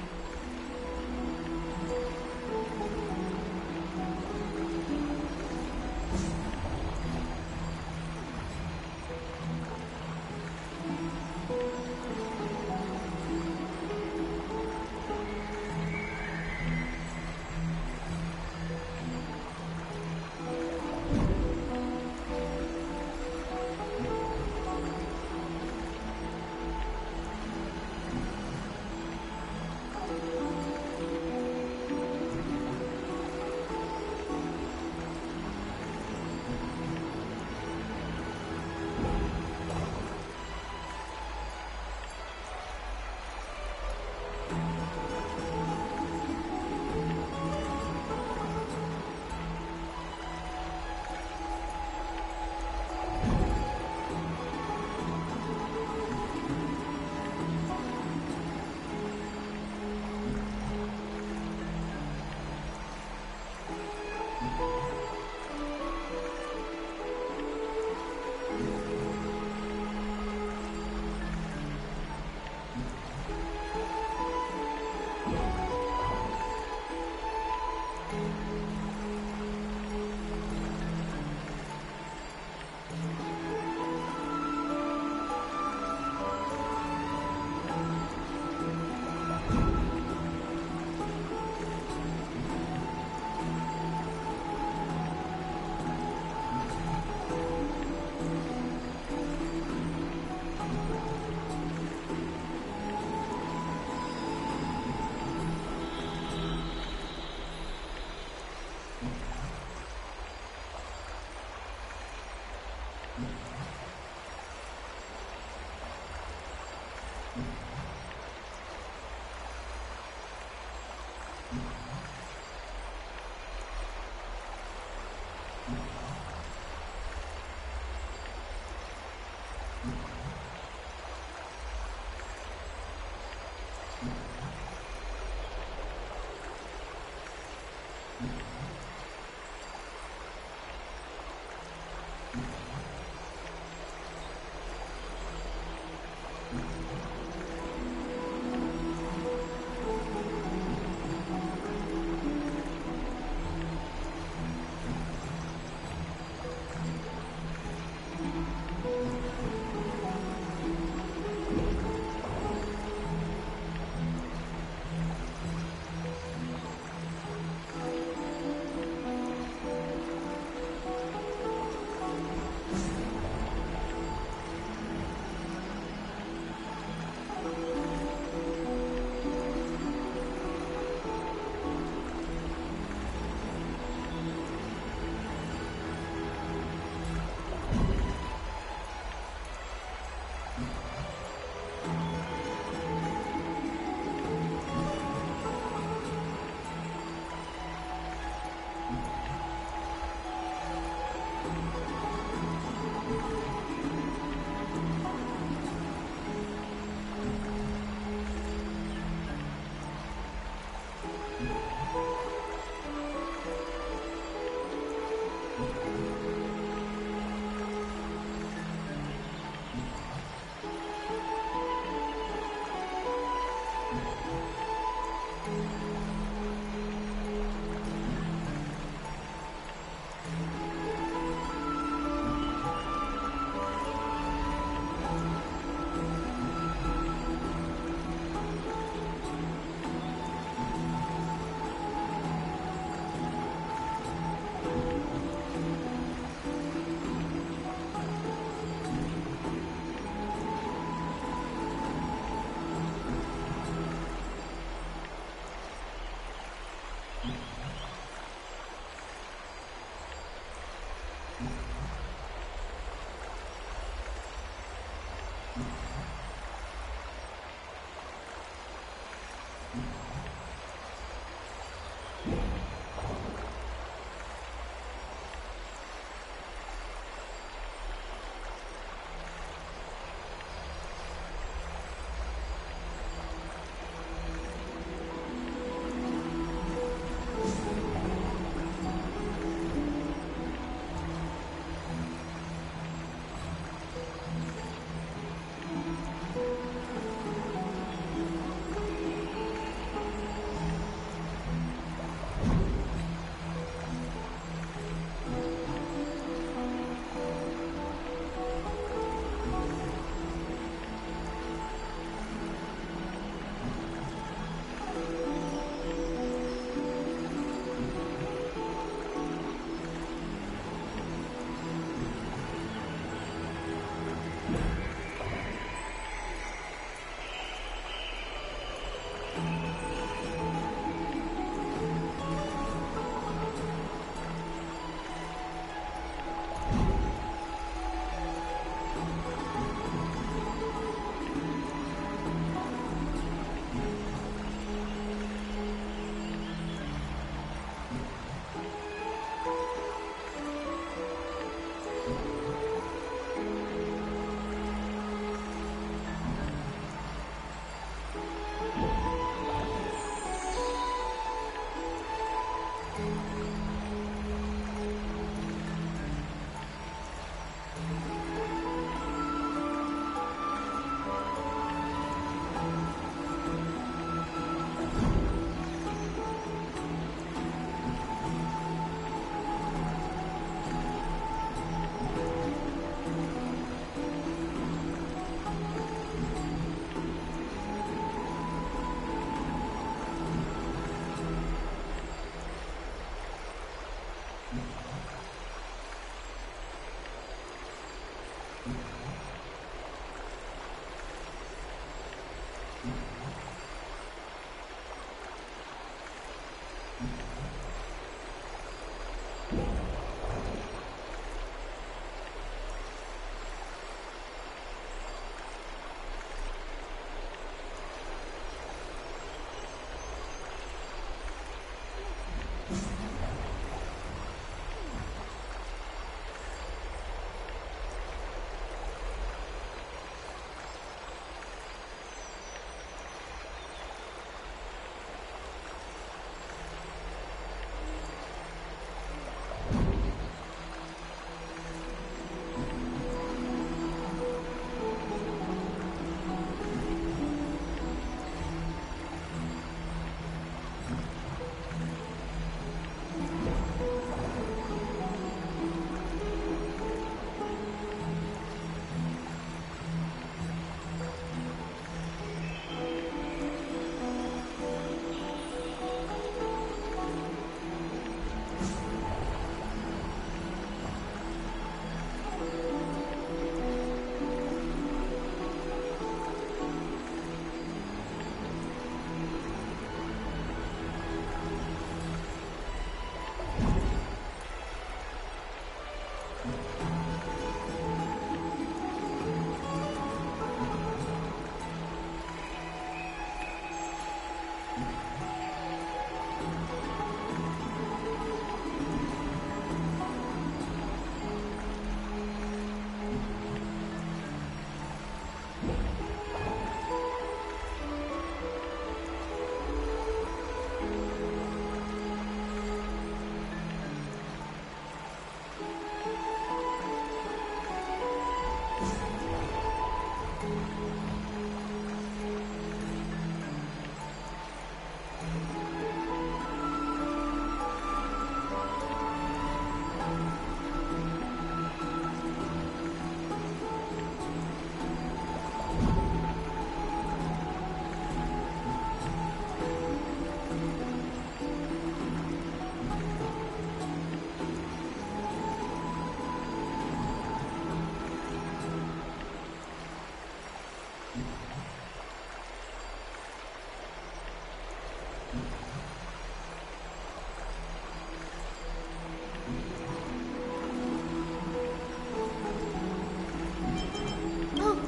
C: Oh,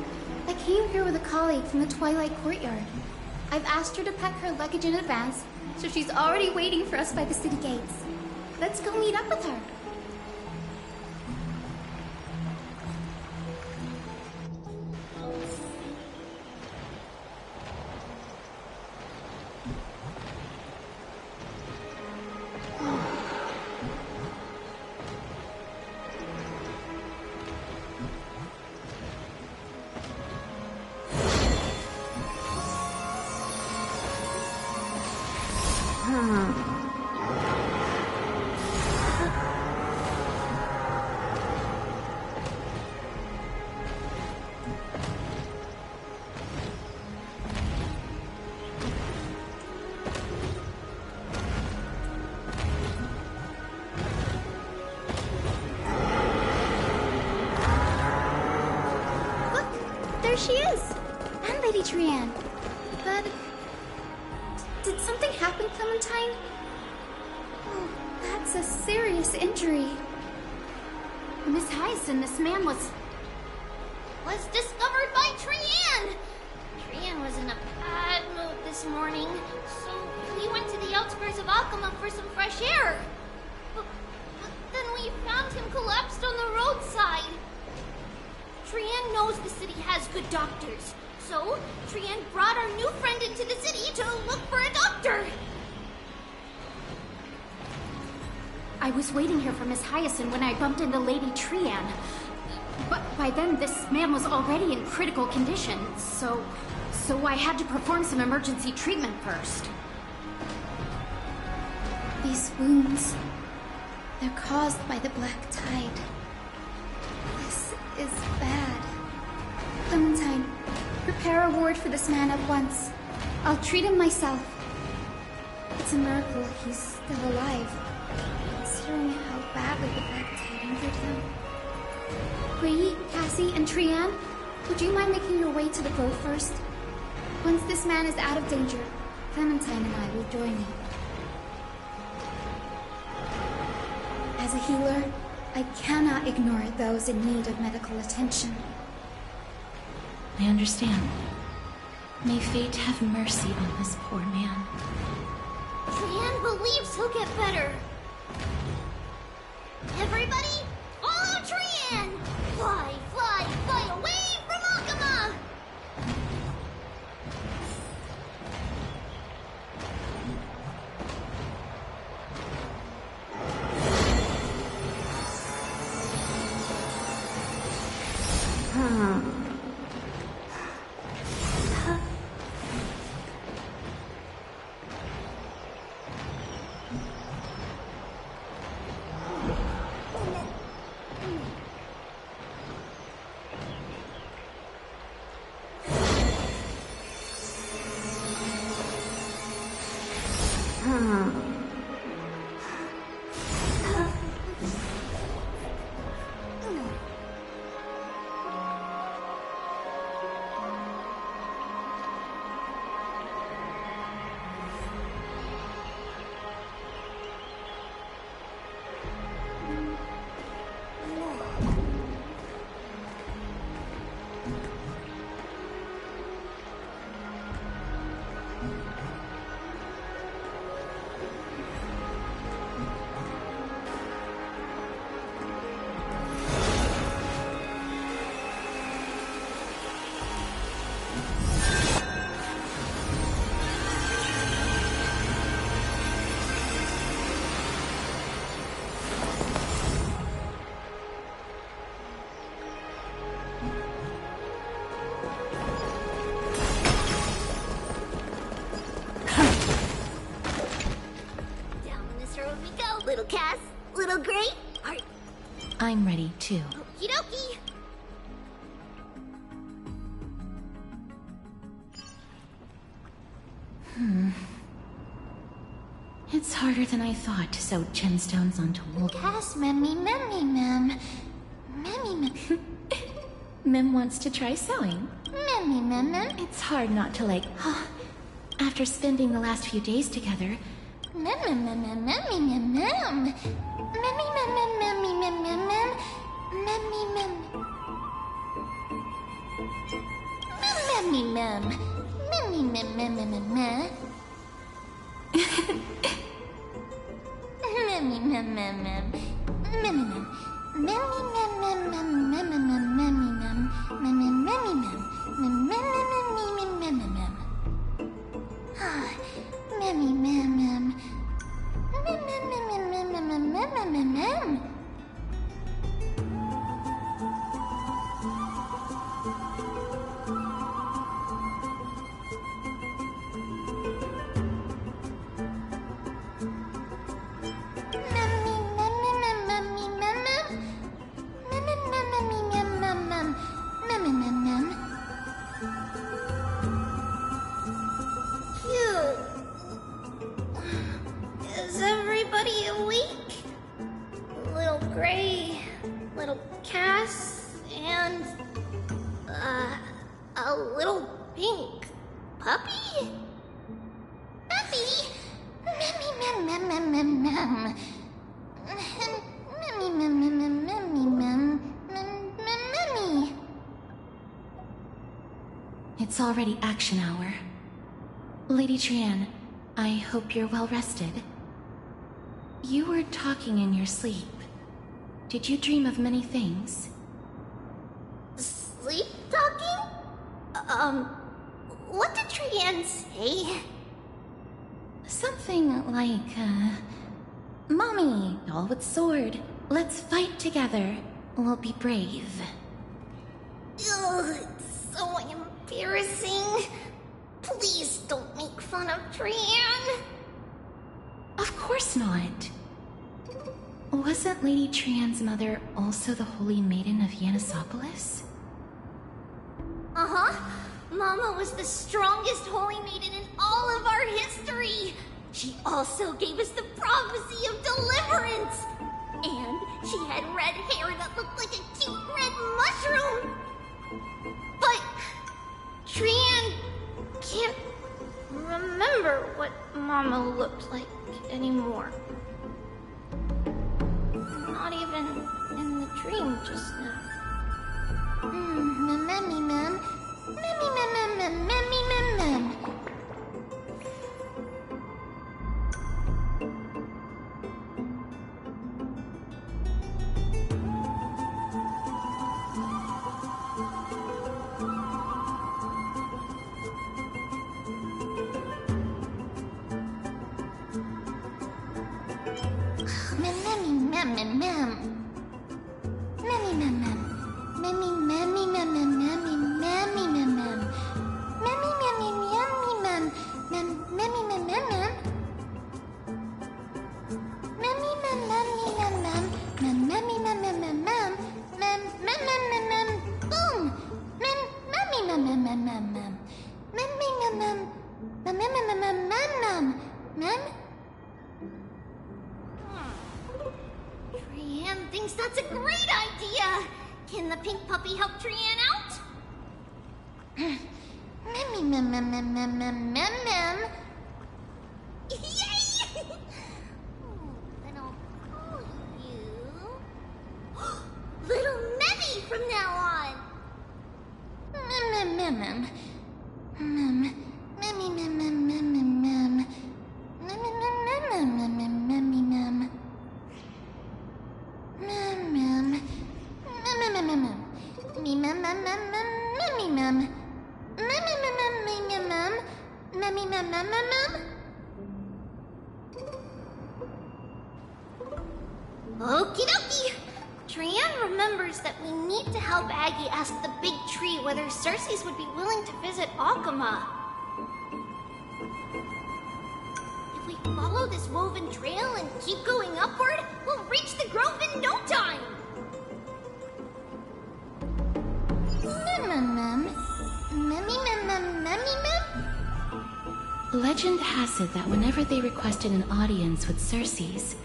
C: I came here with a colleague from the Twilight Courtyard. I've asked her to pack her luggage in advance, so she's already waiting for us by the city gates. Let's go meet up with her. There she is! And Lady Trianne. But... did something happen, Clementine? Oh, that's a serious injury. Miss Hyacinth, this man was
M: discovered by Trianne! Trianne was in a bad mood this morning, so we went to the outskirts of Akama for some fresh air. But then we found him collapsed on the roadside. Trianne knows the city has good doctors, so Trianne brought our new friend into the city to look for a doctor.
P: I was waiting here for Miss Hyacinth when I bumped into Lady Trianne. But by then, this man was already in critical condition, so I had to perform some emergency treatment first.
C: These wounds, they're caused by the Black Tide. This is bad. Clementine, prepare a ward for this man at once. I'll treat him myself. It's a miracle he's still alive, considering how badly the Black Tide injured him. Bree, Cassie, and Trianne, would you mind making your way to the boat first? Once this man is out of danger, Clementine and I will join you. As a healer, I cannot ignore those in need of medical attention.
O: I understand. May fate have mercy on this poor man.
M: Trianne believes he'll get better. Everybody, follow Trianne! Fly, fly, fly away from Akama! Little Cass, little Gray,
O: I'm ready too.
M: okie dokie.
O: It's harder than I thought to sew gemstones onto wool.
C: Cass, Memmy, Mem.
O: Mem wants to try sewing.
C: Mem.
O: It's hard not to like,
C: After spending the last few days together,
M: Is everybody awake? Little Gray, little Cass, and a little pink puppy? Puppy?
C: it's already action hour. Lady Trian, I hope you're well rested. You were talking in your sleep. Did you dream of many things?
M: Sleep talking? What did Trian say?
C: Something like, Mommy, doll with sword, let's fight together. We'll be brave.
M: Ugh, it's so embarrassing. Please don't make fun of Trian.
C: Of course not. Wasn't Lady Trian's mother also the Holy Maiden of Yanisopolis?
M: Uh-huh. Mama was the strongest Holy Maiden in all of our history. She also gave us the prophecy of deliverance. And she had red hair that looked like a cute red mushroom. But Trian can't remember what Mama looked like anymore. Not even in the dream just now. Trian thinks that's a great idea. Can the pink puppy help Trian out? Yay! Then I'll call you Little Memmy from now on. Okie dokie! Trian remembers that we need to help Aggie ask the big tree whether Cersei's would be willing to visit Alkema. If we follow this woven trail and keep going upward, we'll reach the grove in no time!
C: Legend has it that whenever they requested an audience with Cersei's,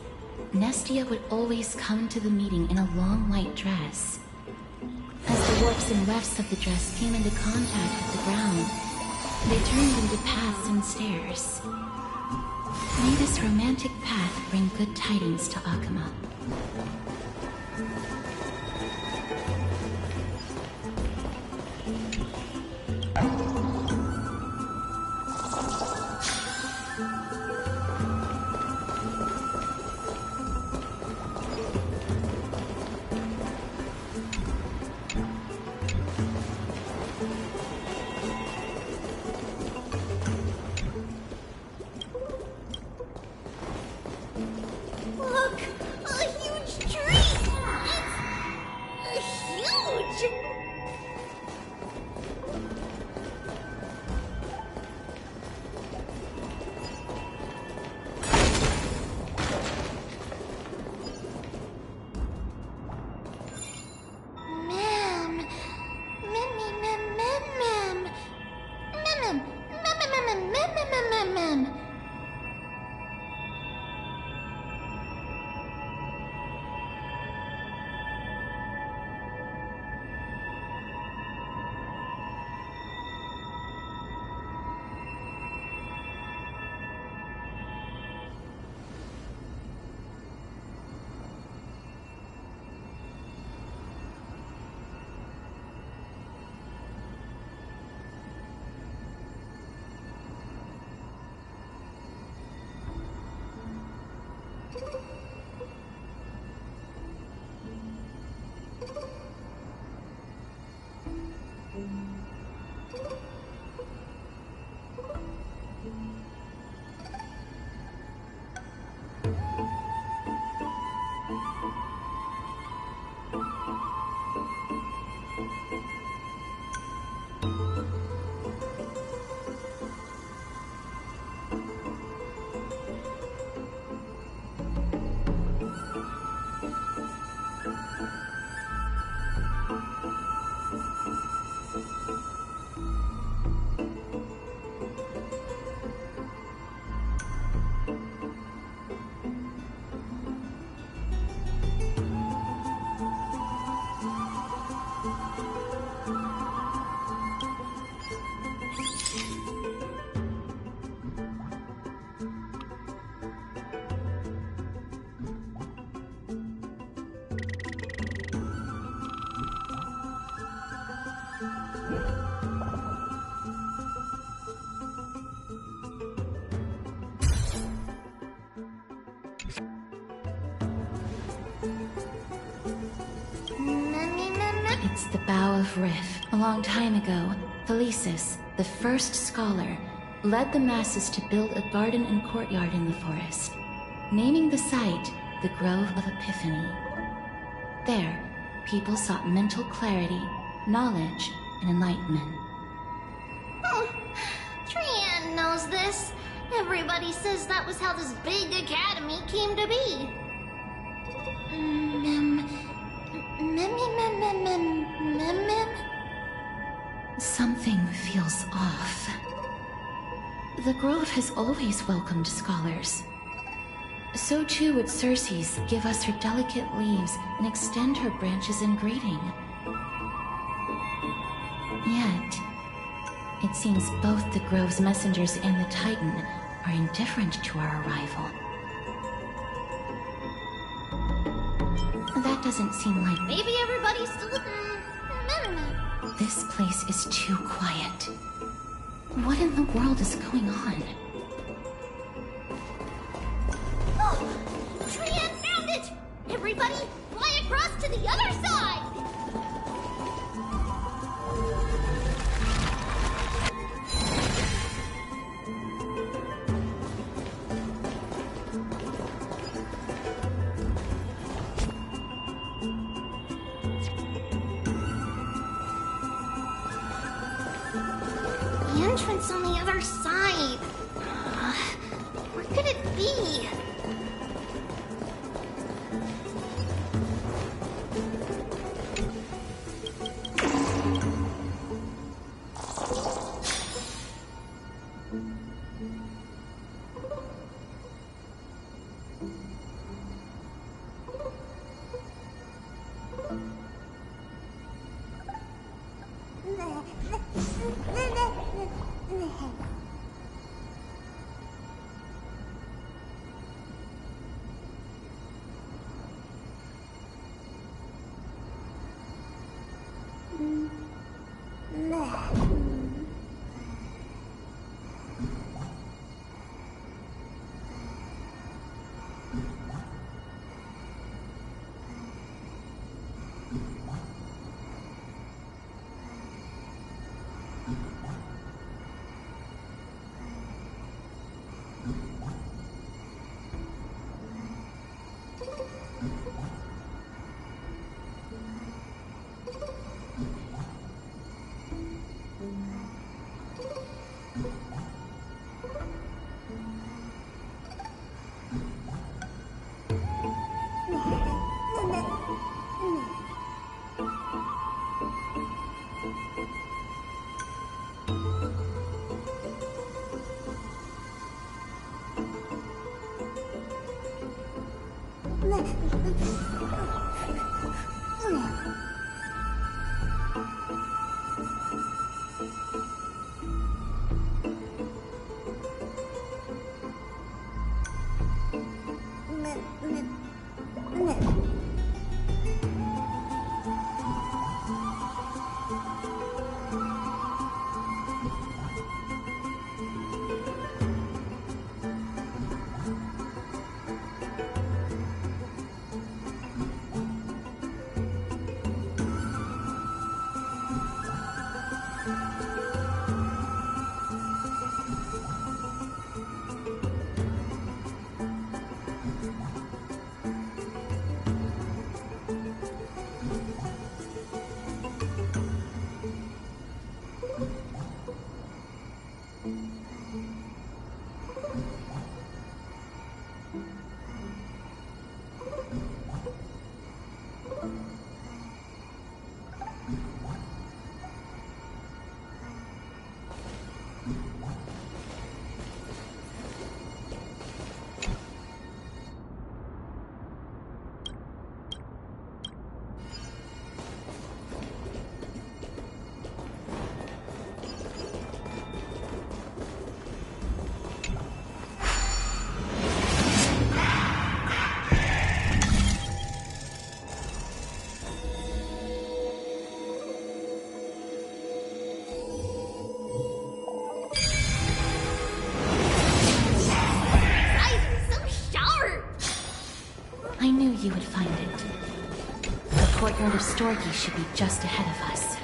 C: Nestia would always come to the meeting in a long white dress. As the warps and wefts of the dress came into contact with the ground, they turned into paths and downstairs. May this romantic path bring good tidings to Akuma.
M: Look! A huge tree! It's huge! Ma'am. Mem. Mem.
C: It's the Bough of Rif. A long time ago, Felicis, the first scholar, led the masses to build a garden and courtyard in the forest, naming the site the Grove of Epiphany. There, people sought mental clarity, knowledge, and enlightenment.
M: Trian knows this. Everybody says that was how this big academy came to be.
C: Something feels off. The Grove has always welcomed scholars. So too would Circe's give us her delicate leaves and extend her branches in greeting. Yet, it seems both the Grove's messengers and the Titan are indifferent to our arrival. That doesn't seem like...
M: Maybe everybody's still...
C: This place is too quiet. What in the world is going on?
M: Oh! Trian found it! Everybody, fly across to the other side! The entrance on the other side. Where could it be?
C: You would find it. The courtyard of Storky should be just ahead of us.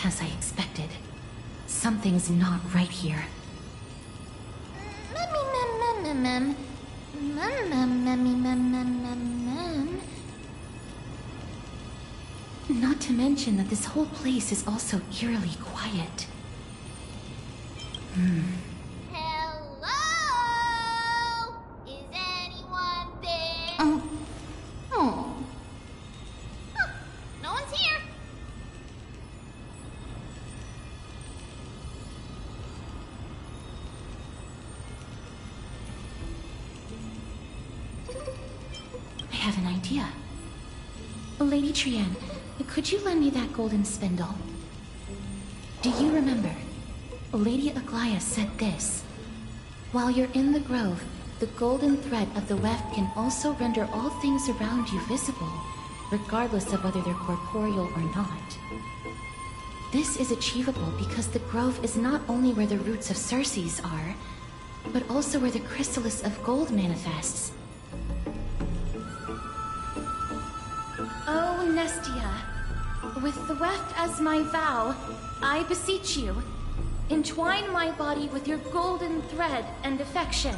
C: As I expected, something's not right here. Not to mention that this whole place is also eerily quiet.
M: Hello? Is anyone there?
C: Oh.
M: Huh, no one's here.
C: I have an idea. Lady Trienne, could you lend me that golden spindle? Do you remember? Lady Aglaia said this. While you're in the grove, the golden thread of the weft can also render all things around you visible, regardless of whether they're corporeal or not. This is achievable because the grove is not only where the roots of Circes are, but also where the chrysalis of gold manifests. Oh, Nestia, with the weft as my vow, I beseech you, entwine my body with your golden thread and affection.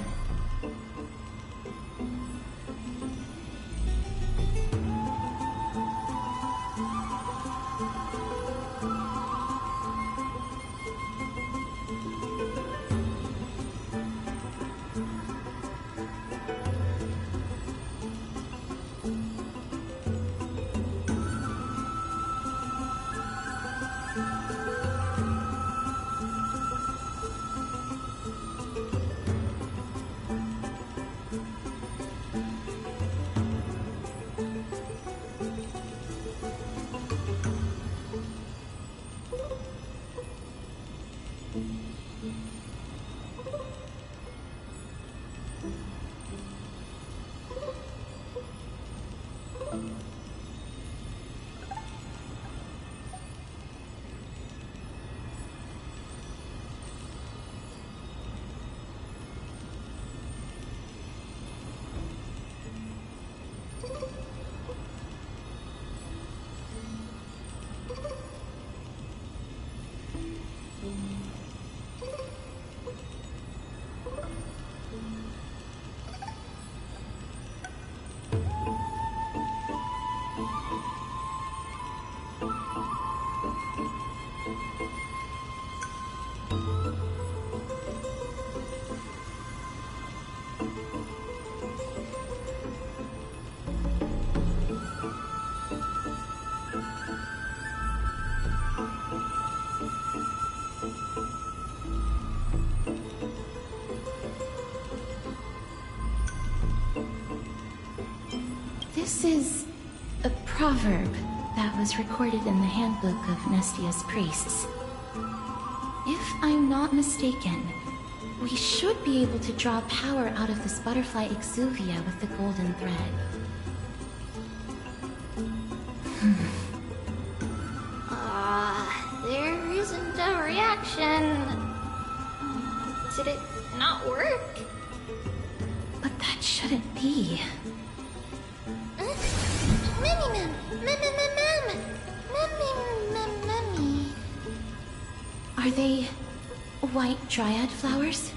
C: This is a proverb that was recorded in the handbook of Nestia's priests. If I'm not mistaken, we should be able to draw power out of this butterfly exuvia with the golden thread.
M: There isn't a reaction. Did it not work?
C: But that shouldn't be. Are they white dryad flowers?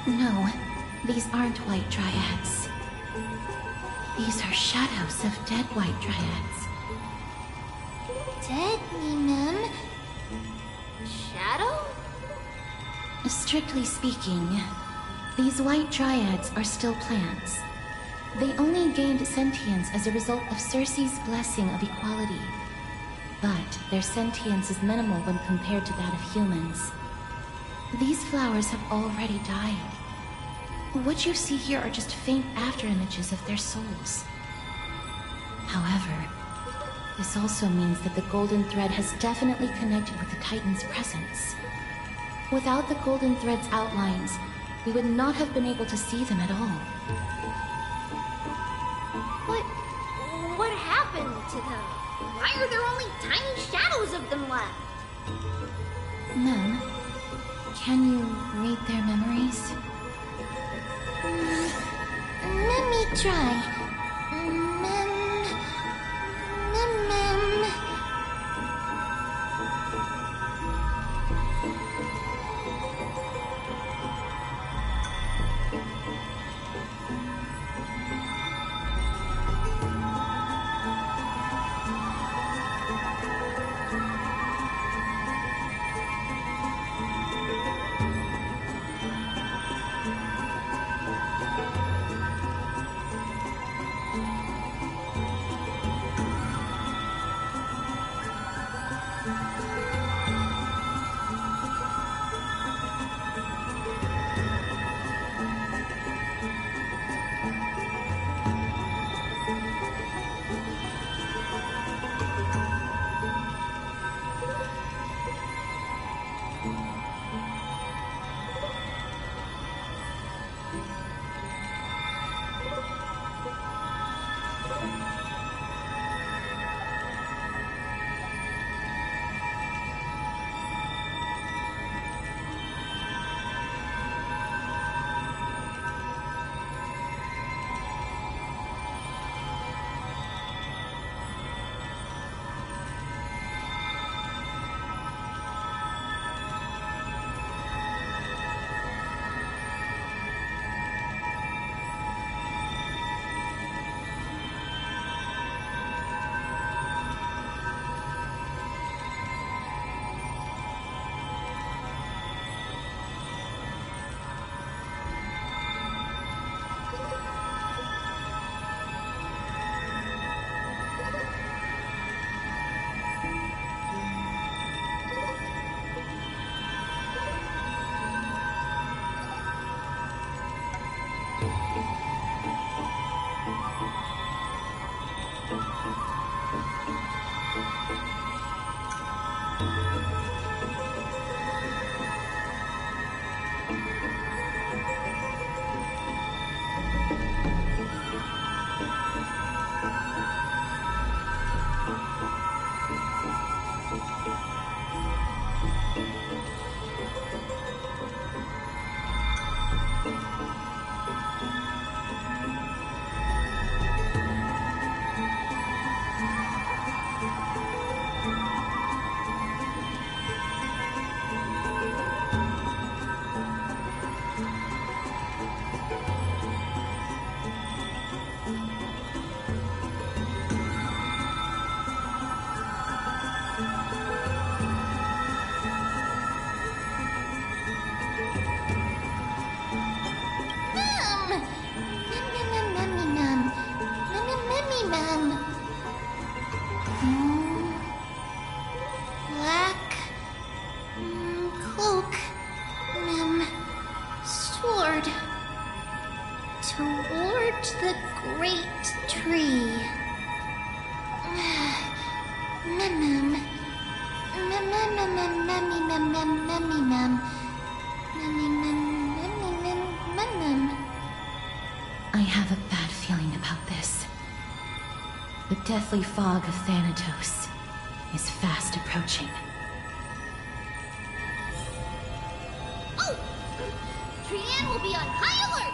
C: No, these aren't white dryads. These are shadows of dead white dryads.
M: Dead, Mim? Shadow?
C: Strictly speaking, these white dryads are still plants. They only gained sentience as a result of Circe's blessing of equality. But their sentience is minimal when compared to that of humans. These flowers have already died. What you see here are just faint afterimages of their souls. However, this also means that the golden thread has definitely connected with the Titan's presence. Without the golden thread's outlines, we would not have been able to see them at all.
M: What happened to them? Why are there only tiny shadows of them left?
C: Mem, can you read their memories?
M: Let me try.
C: I have a bad feeling about this. The deathly fog of Thanatos is fast approaching.
M: Oh! Trianne will be on high alert!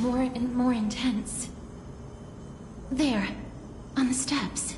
C: More and more intense. There, on the steps.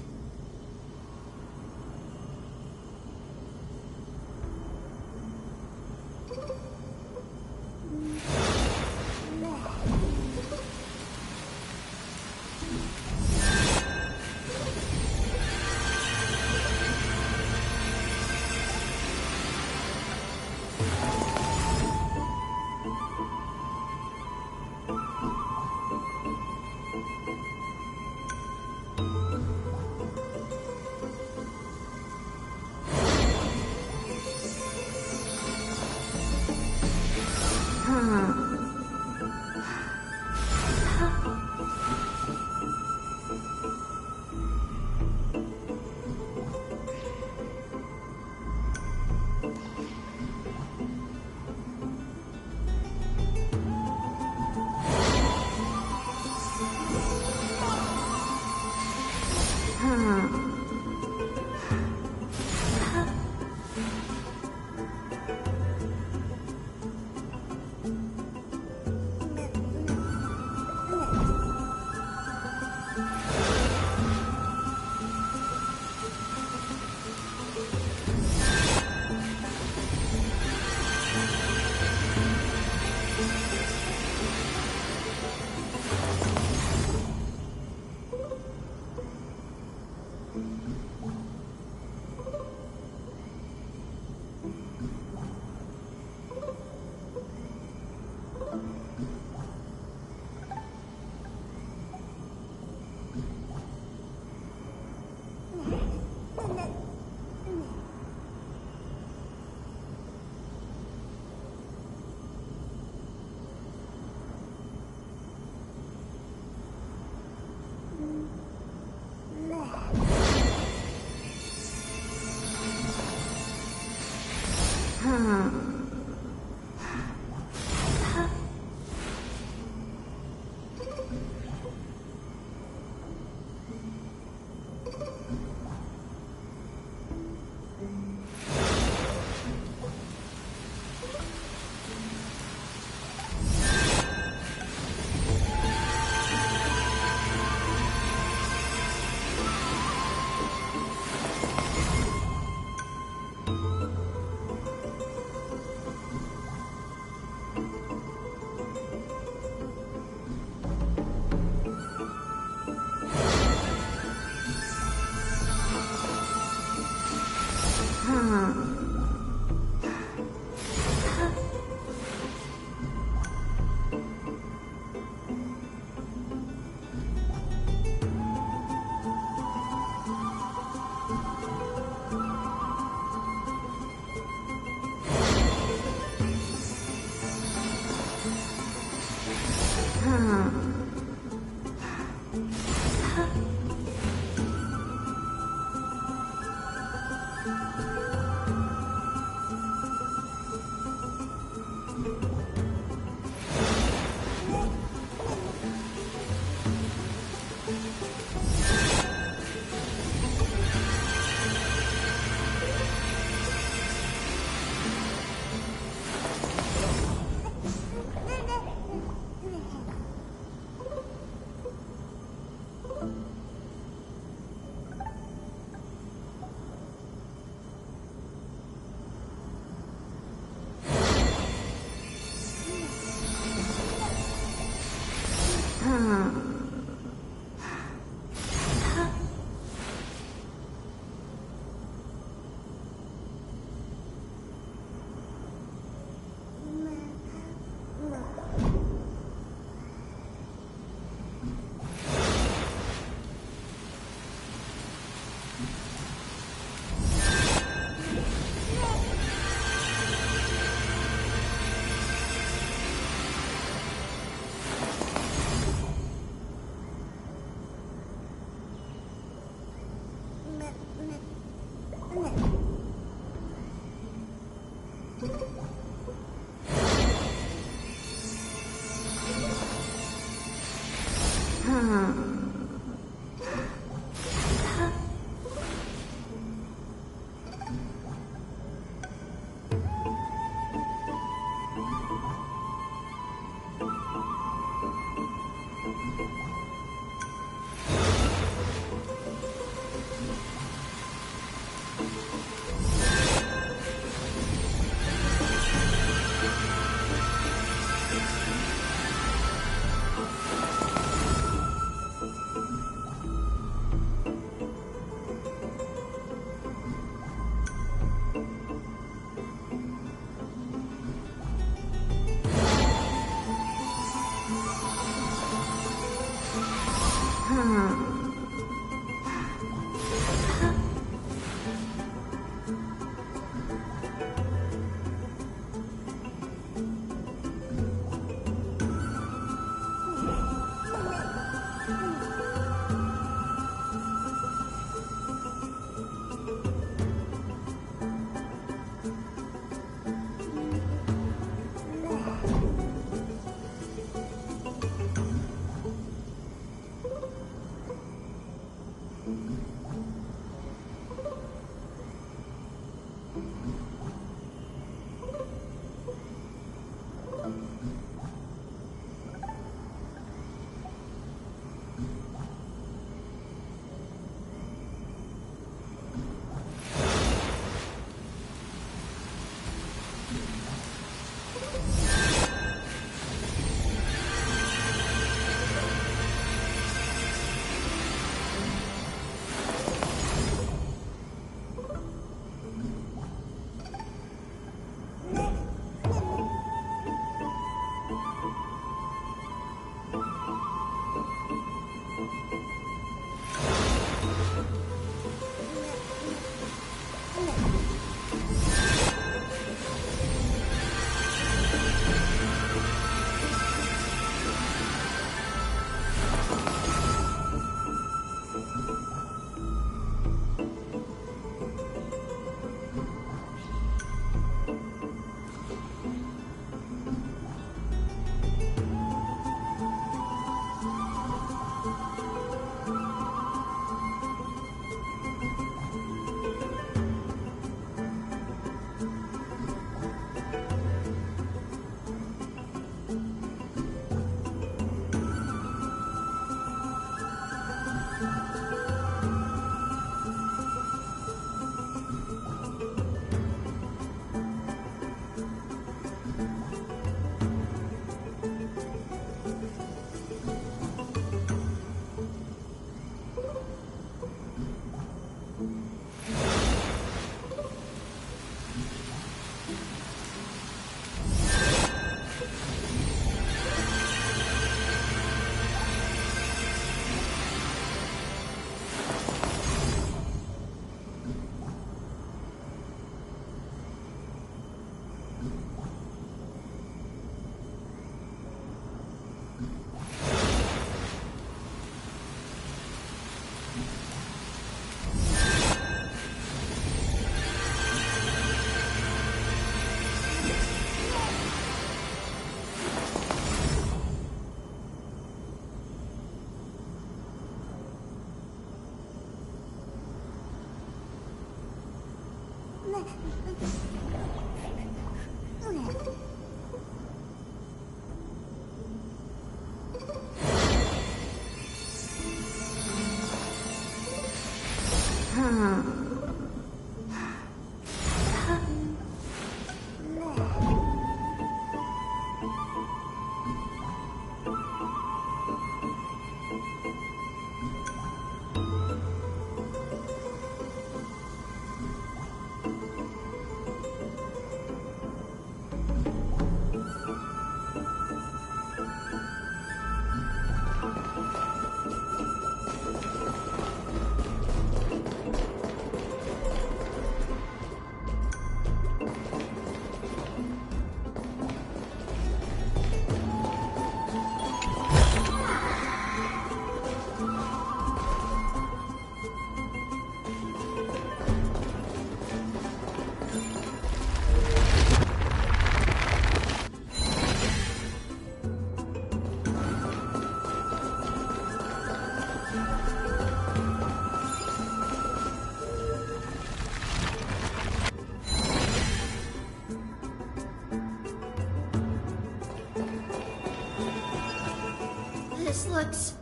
M: This looks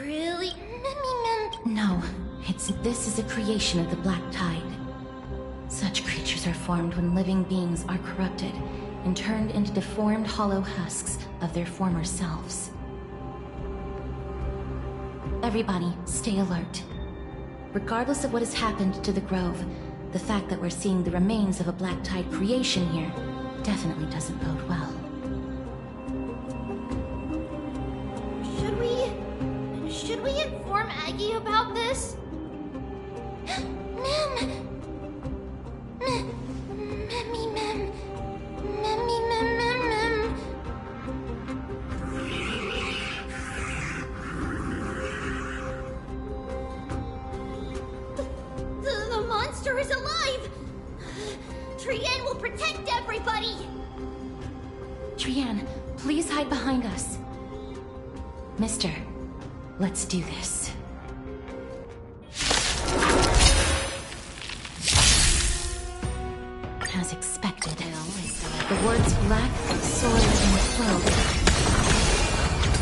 M: really...
C: No, this is a creation of the Black Tide. Such creatures are formed when living beings are corrupted and turned into deformed hollow husks of their former selves. Everybody, stay alert. Regardless of what has happened to the Grove, the fact that we're seeing the remains of a Black Tide creation here definitely doesn't bode well.
M: Should we inform Aggie about this? The monster is alive! Trienne will protect everybody!
C: Trienne, please hide behind us. Mister, let's do this. As expected, the words Black, Sword, and Flow.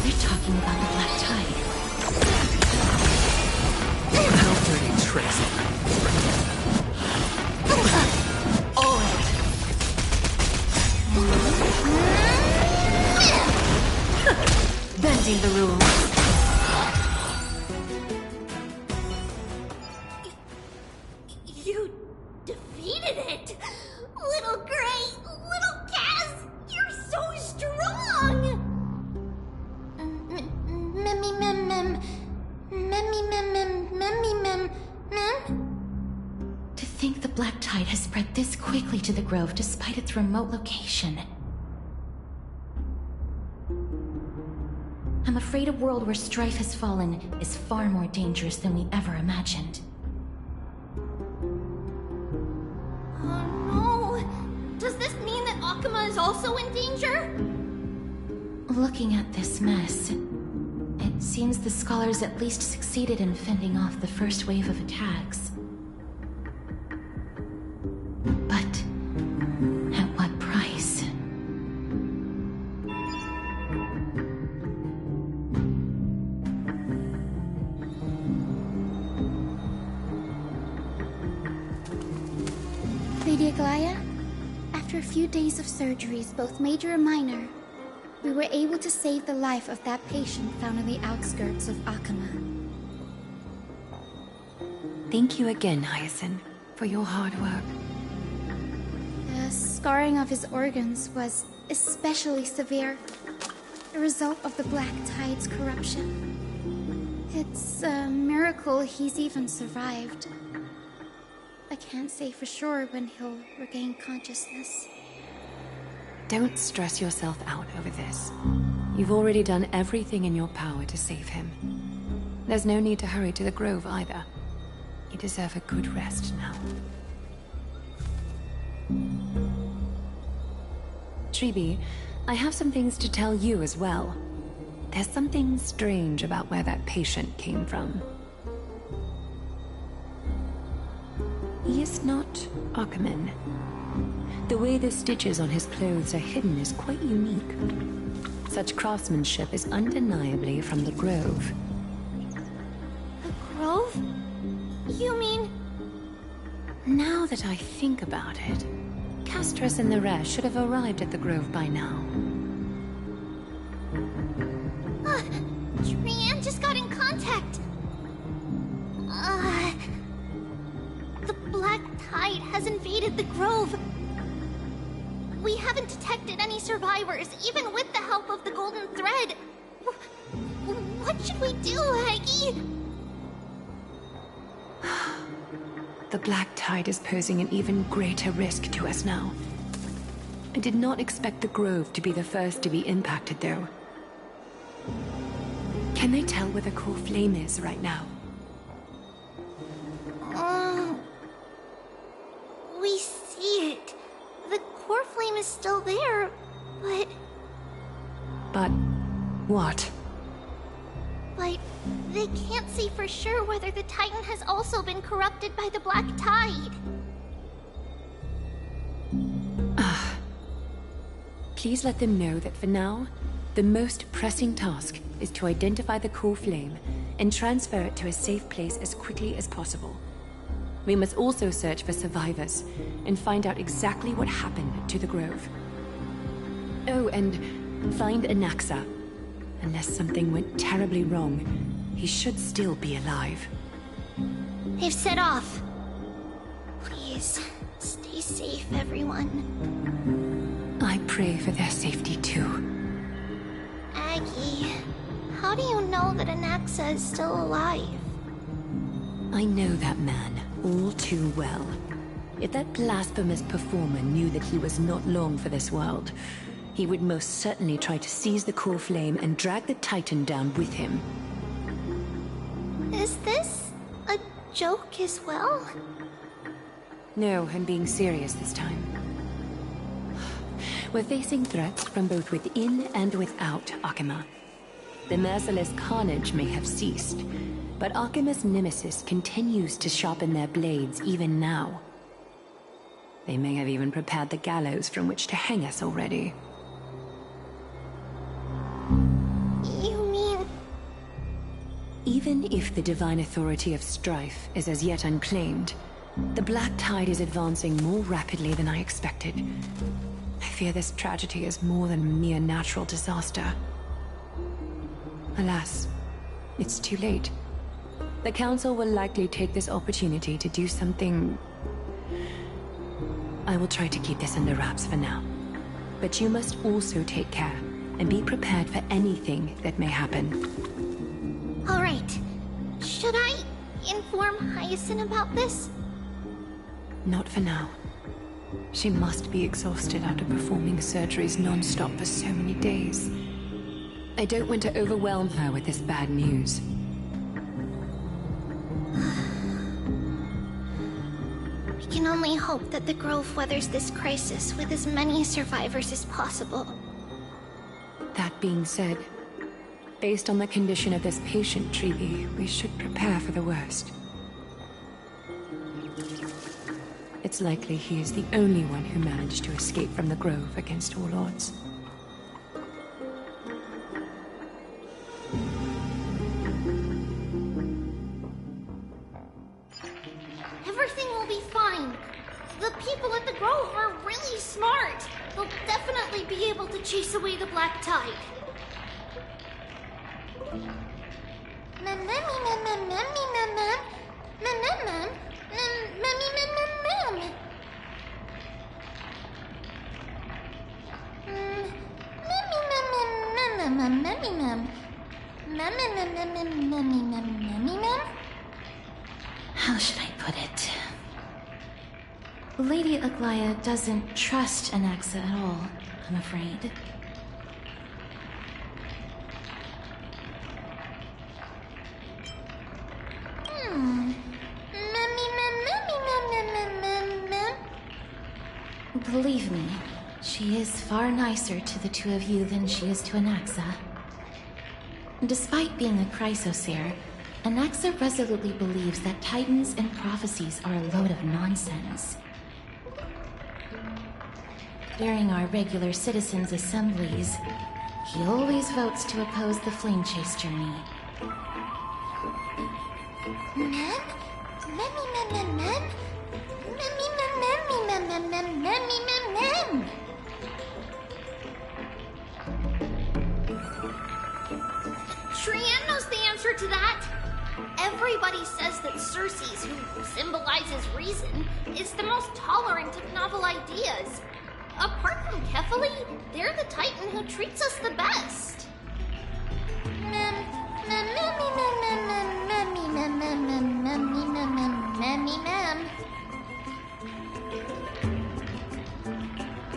C: They're talking about the Black Tide.
D: How dirty tricks.
N: Bending the rules.
M: You defeated it! Little Gray, little Cass, you're so strong!
C: To think the Black Tide has spread this quickly to the Grove despite its remote location. I'm afraid a world where strife has fallen is far more dangerous than we ever imagined.
M: Oh no! Does this mean that Akuma is also in danger?
C: Looking at this mess, it seems the scholars at least succeeded in fending off the first wave of attacks. But at what price?
Q: Lady Aglaya, after a few days of surgeries, both major and minor, we were able to save the life of that patient found on the outskirts of Akuma.
O: Thank you again, Hyacinth, for your hard work.
Q: The scarring of his organs was especially severe, a result of the Black Tide's corruption. It's a miracle he's even survived. I can't say for sure when he'll regain consciousness.
O: Don't stress yourself out over this. You've already done everything in your power to save him. There's no need to hurry to the Grove either. You deserve a good rest now. Tribi, I have some things to tell you as well. There's something strange about where that patient came from. He is not Ackerman. The way the stitches on his clothes are hidden is quite unique. Such craftsmanship is undeniably from the Grove.
M: The Grove? You mean...
O: Now that I think about it, Castras and the rest should have arrived at the Grove by now.
M: Trianne just got in contact. The Black Tide has invaded the Grove. We haven't detected any survivors, even with the help of the Golden Thread. What should we do, Aggie?
O: The Black Tide is posing an even greater risk to us now. I did not expect the Grove to be the first to be impacted, though. Can they tell where the core flame is right now?
M: We see it. The core flame is still there, but...
O: But... what?
M: But they can't see for sure whether the Titan has also been corrupted by the Black Tide.
O: Please let them know that for now, the most pressing task is to identify the core flame and transfer it to a safe place as quickly as possible. We must also search for survivors and find out exactly what happened to the Grove. Oh, and find Anaxa. Unless something went terribly wrong, he should still be alive.
M: They've set off. Please, stay safe, everyone.
O: I pray for their safety too.
M: Aggie, how do you know that Anaxa is still alive?
O: I know that man all too well. If that blasphemous performer knew that he was not long for this world, he would most certainly try to seize the core flame and drag the Titan down with him.
M: Is this a joke as well?
O: No, I'm being serious this time. We're facing threats from both within and without Akima. The merciless carnage may have ceased, but Akima's nemesis continues to sharpen their blades even now. They may have even prepared the gallows from which to hang us already.
M: You mean...
O: Even if the divine authority of strife is as yet unclaimed, the Black Tide is advancing more rapidly than I expected. I fear this tragedy is more than a mere natural disaster. Alas, it's too late. The Council will likely take this opportunity to do something... I will try to keep this under wraps for now. But you must also take care and be prepared for anything that may happen.
M: All right. Should I inform Hyacinth about this?
O: Not for now. She must be exhausted after performing surgeries non-stop for so many days. I don't want to overwhelm her with this bad news.
M: We can only hope that the Grove weathers this crisis with as many survivors as possible.
O: That being said, based on the condition of this patient, Treevee, we should prepare for the worst. It's likely he is the only one who managed to escape from the Grove against all odds.
M: Everything will be fine. The people at the Grove are really smart. They'll definitely be able to chase away the Black Tide.
P: How should I put it? Lady Aglaya doesn't trust Anaxa at all, I'm afraid. Believe me, she is far nicer to the two of you than she is to Anaxa. Despite being a Chrysoseer,
C: Anaxa resolutely believes that titans and prophecies are a load of nonsense. During our regular citizens' assemblies, he always votes to oppose the flame chase journey.
M: Mem? Memmy mem mem mem? Memmy mem memmy mem mem mem memmy mem mem! Trian knows the answer to that. Everybody says that Circes, who symbolizes reason, is the most tolerant of novel ideas. Apart from Kefali, they're the Titan who treats us the best. Mem, mem, memmy mem mem mem memmy mem mem mem memmy mem mem memmy mem.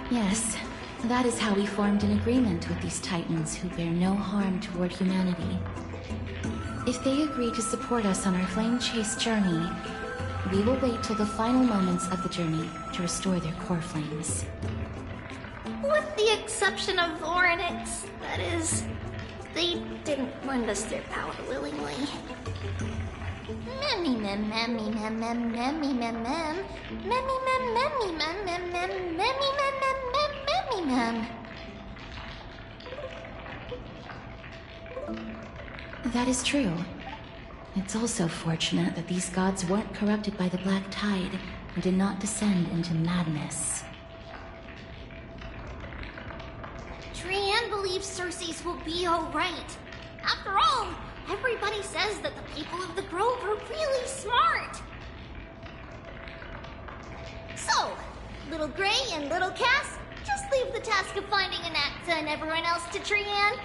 C: Yes, that is how we formed an agreement with these Titans who bear no harm toward humanity. If they agree to support us on our flame chase journey, we will wait till the final moments of the journey to restore their core flames.
M: With the exception of Oryx, that is, they didn't lend us their power willingly. Memmy mem memmy mem mem memmy mem mem memmy mem memmy mem mem mem memmy mem mem mem memmy mem.
C: That is true. It's also fortunate that these gods weren't corrupted by the Black Tide and did not descend into madness.
M: Trian believes Circes will be alright. After all, everybody says that the people of the Grove are really smart. So, Little Gray and Little Cass, just leave the task of finding Anaxa and everyone else to Trian.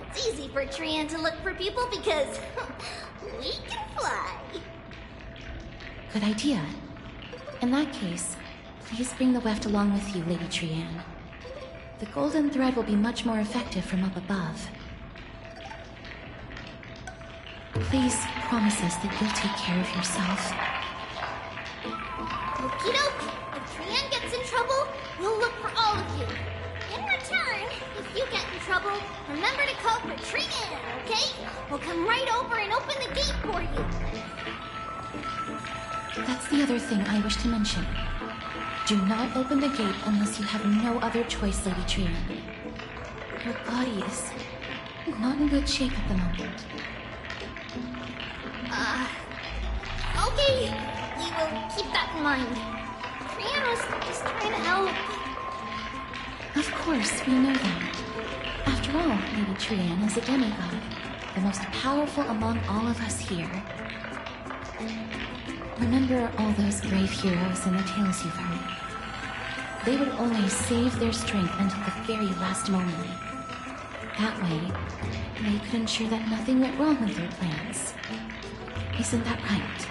M: It's easy for Trian to look for people because we can fly.
C: Good idea. In that case, please bring the weft along with you, Lady Trian. The golden thread will be much more effective from up above. Please promise us that you'll take care of yourself.
M: Okie doke. If Trian gets in trouble, we'll look for all of you. In return, if you get in trouble, remember to call for Trian, okay? We'll come right over and open the gate for you.
C: That's the other thing I wish to mention. Do not open the gate unless you have no other choice, Lady Trian. Your body is not in good shape at the moment.
M: Okay. We will keep that in mind. Trian was just trying to help.
C: Of course, we know that. After all, Lady Trian is a demigod, the most powerful among all of us here. Remember all those brave heroes in the tales you've heard. They would only save their strength until the very last moment. That way, they could ensure that nothing went wrong with their plans. Isn't that right?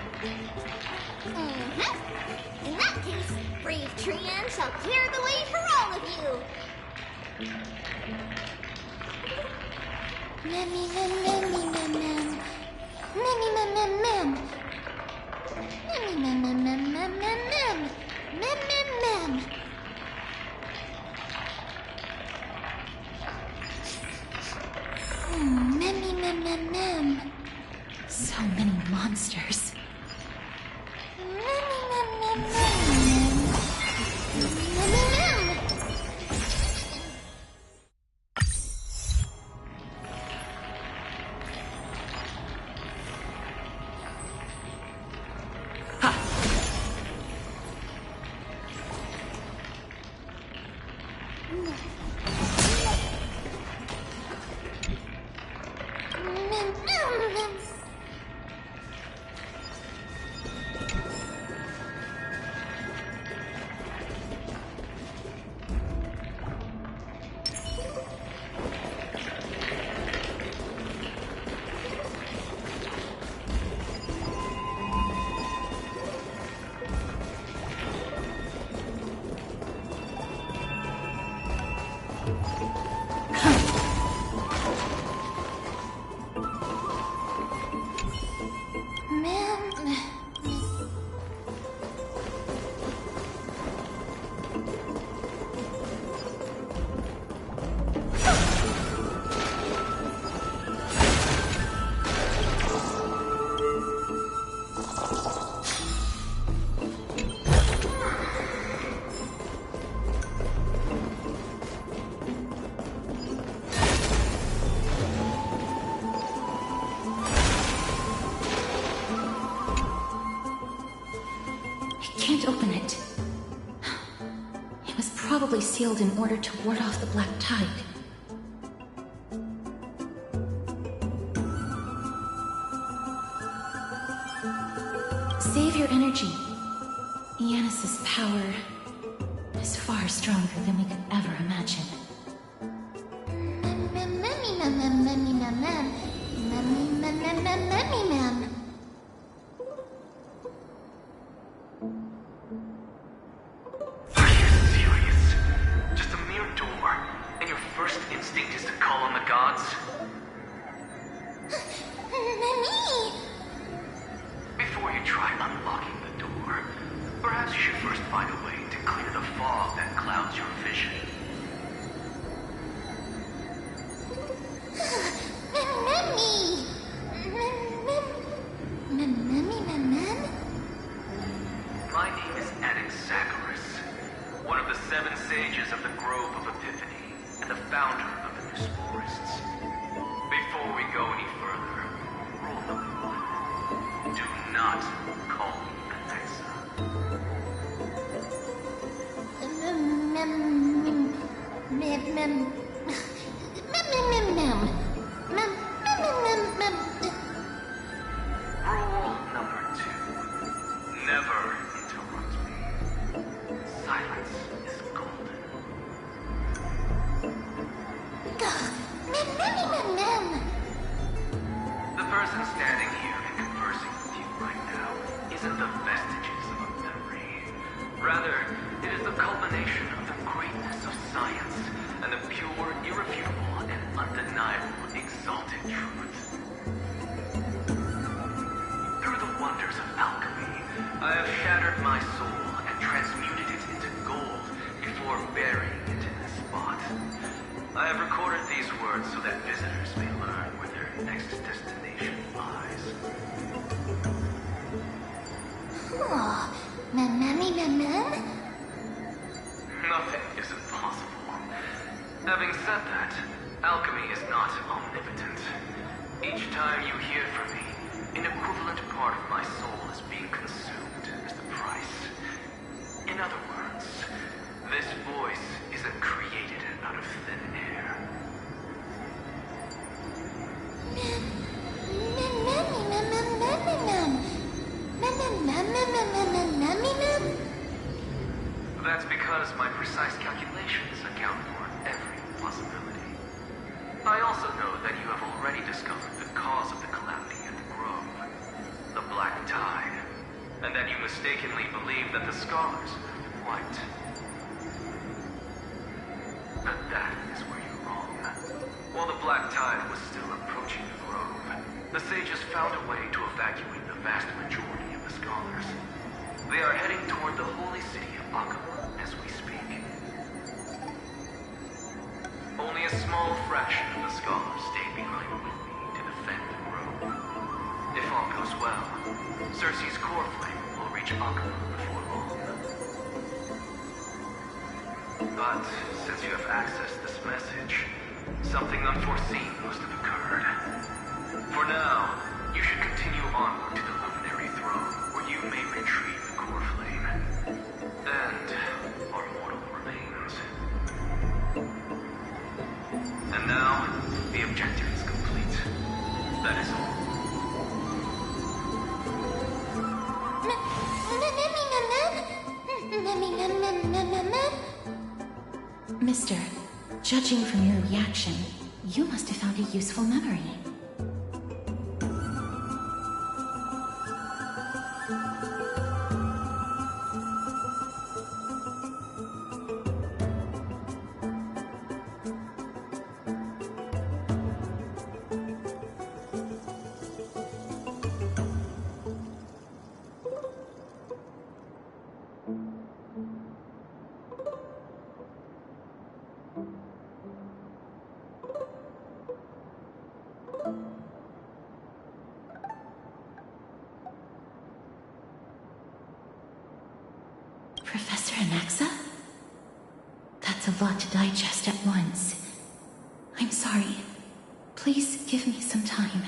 M: Mm-hmm. In that case, brave Trian shall clear the way for all of you. Memmy mem memmy mem mem. Memmy mem mem mem. Memmy mem mem mem mem mem mem. Mem mem mem. Memmy mem mem mem.
C: So many monsters.
M: Memmy mem mem mem mem. Memmy mem.
C: I can't open it. It was probably sealed in order to ward off the black tide. Save your energy. Yanis's power is far stronger than we could ever imagine.
R: Are you serious? Just a mere door, and your first instinct is to call on the gods? Before you try unlocking the door, perhaps you should first find a way to clear the fog that clouds your vision. My name is Anaxagoras, one of the 7 sages of the Grove of Epiphany, and the founder of the New Sporists. Before we go any further, rule number 1. Do not call me Alexa. Rule number 2. Never interrupt me. Silence is golden. The person standing here and conversing with you right now isn't the vestiges of a memory. Rather, it is the culmination of the greatness of science and the pure, irrefutable, and undeniable exalted truth. Through the wonders of alchemy, I have shattered my soul and transmuted it into gold before burying it in this spot. I have recorded these words so that visitors may learn where their next destination lies. Nothing is impossible. Having said that, alchemy is not omnipotent. Each time you hear from me, an equivalent part of my soul is being consumed as the price. In other words, this voice isn't created out of thin air. That's because my precise calculations account for every possibility. I also know that you have already discovered the cause of the calamity at the Grove, the Black Tide, and that you mistakenly believe that the scholars have been wiped. But that is where you're wrong. While the Black Tide was still approaching the Grove, the sages found a way to evacuate the vast majority of the scholars. They are heading toward the holy city of Akama as we speak. Only a small fraction of the scholars stayed behind with me to defend the Grove. If all goes well, Cersei's core flame will reach Akama before long. But since you have accessed this message, something unforeseen must have occurred. For now, you should continue onward to the Luminary Throne, where you may retrieve the core flame. And our mortal remains. And now, the objective is complete. That is all.
C: Mister, judging from your reaction, you must have found a useful memory. Professor Anaxa? That's a lot to digest at once. I'm sorry. Please give me some time.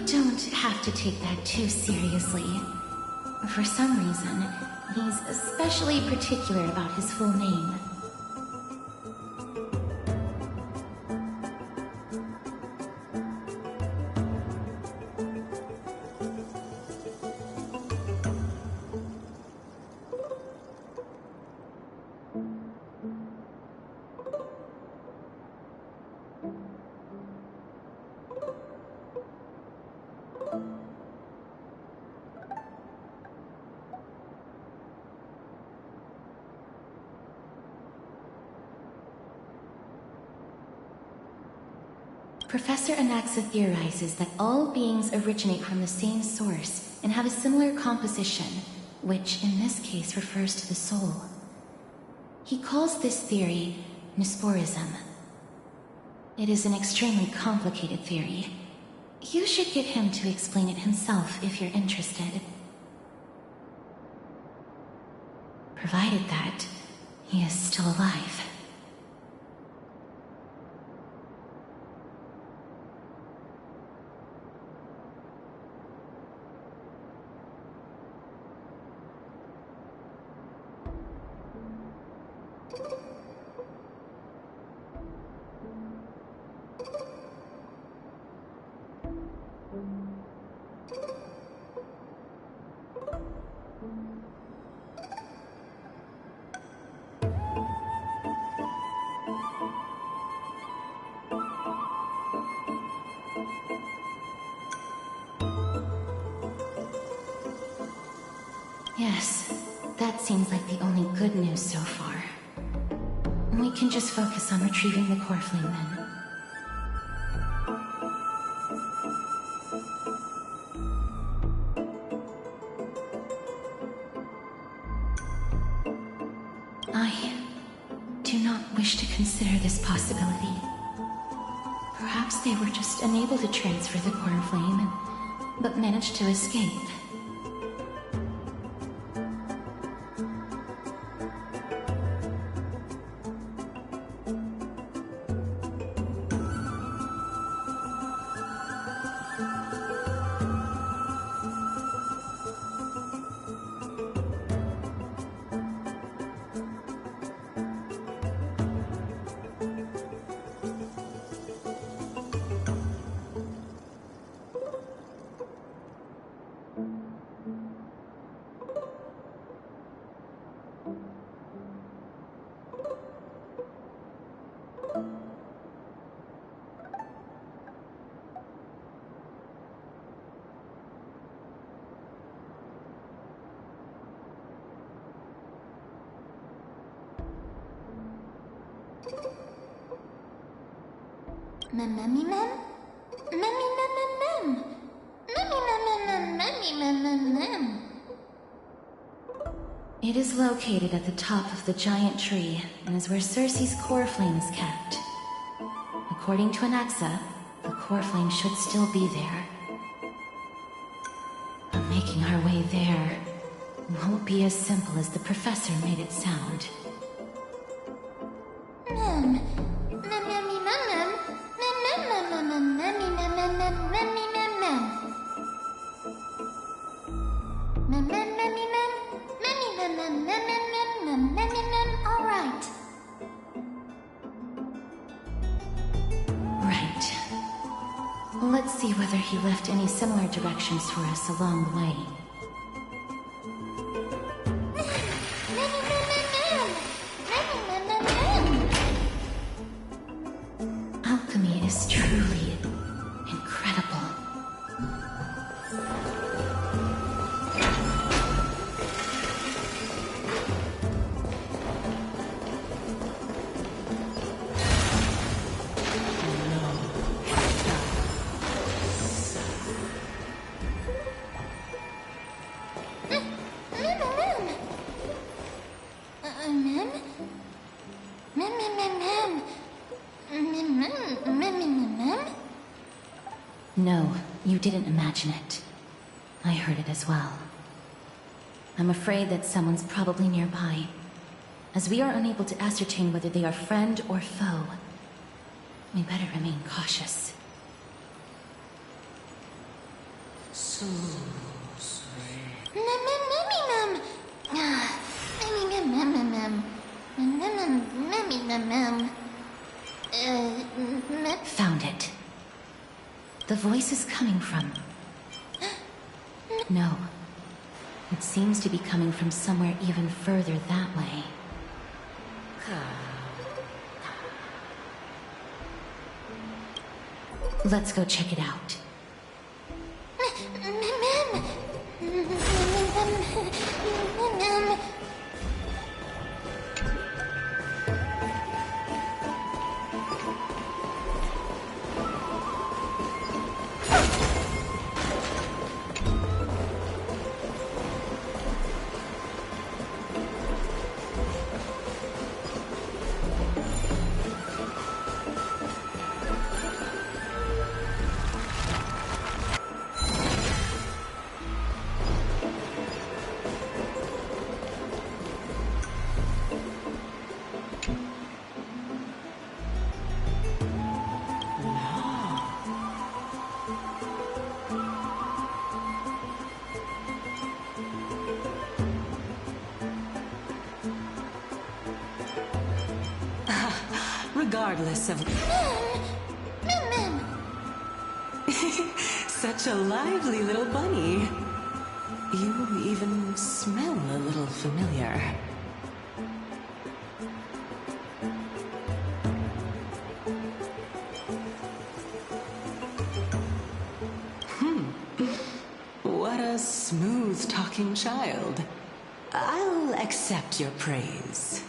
C: don't have to take that too seriously. For some reason, he's especially particular about his full name. Professor Anaxa theorizes that all beings originate from the same source and have a similar composition, which in this case refers to the soul. He calls this theory Nesporism. It is an extremely complicated theory. You should get him to explain it himself if you're interested. Provided that he is still alive. Yes, that seems like the only good news so far. We can just focus on retrieving the core flame then. I do not wish to consider this possibility. Perhaps they were just unable to transfer the core flame, but managed to escape. It is located at the top of the giant tree and is where Circe's core flame is kept. According to Anaxa, the core flame should still be there. But making our way there won't be as simple as the professor made it sound. Let's see whether he left any similar directions for us along the way. Alchemy is truly incredible. No, you didn't imagine it. I heard it as well. I'm afraid that someone's probably nearby, as we are unable to ascertain whether they are friend or foe. We better remain cautious.
N: So sweet.
C: Found it. The voice is coming from... No. It seems to be coming from somewhere even further that way. Let's go check it out.
N: Regardless of... Such a lively little bunny. You even smell a little familiar. What a smooth-talking child. I'll accept your praise.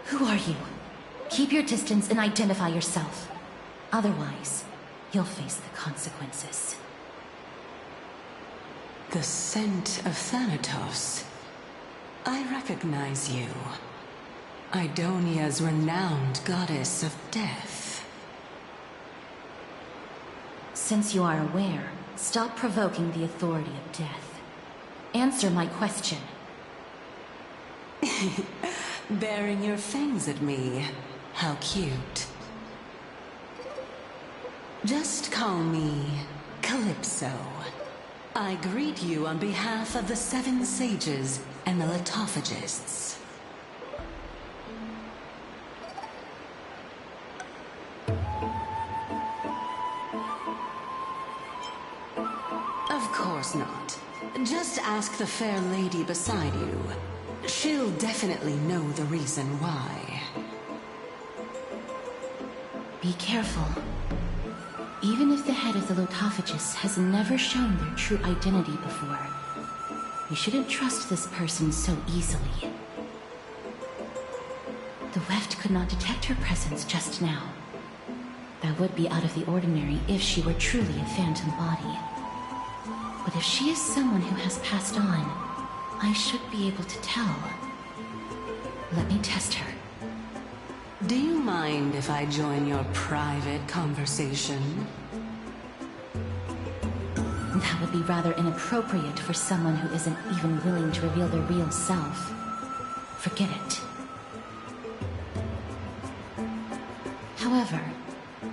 C: Who are you? Keep your distance and identify yourself. Otherwise, you'll face the consequences.
N: The scent of Thanatos. I recognize you. Idonia's renowned goddess of death.
C: Since you are aware, stop provoking the authority of death. Answer my question.
N: Baring your fangs at me. How cute. Just call me Calypso. I greet you on behalf of the 7 sages and the litophagists. Of course not. Just ask the fair lady beside you. She'll definitely know the reason why.
C: Be careful. Even if the head of the litophagists has never shown their true identity before, you shouldn't trust this person so easily. The Weft could not detect her presence just now. That would be out of the ordinary if she were truly a phantom body. But if she is someone who has passed on, I should be able to tell. Let me test her.
N: Do you mind if I join your private conversation?
C: That would be rather inappropriate for someone who isn't even willing to reveal their real self. Forget it. However,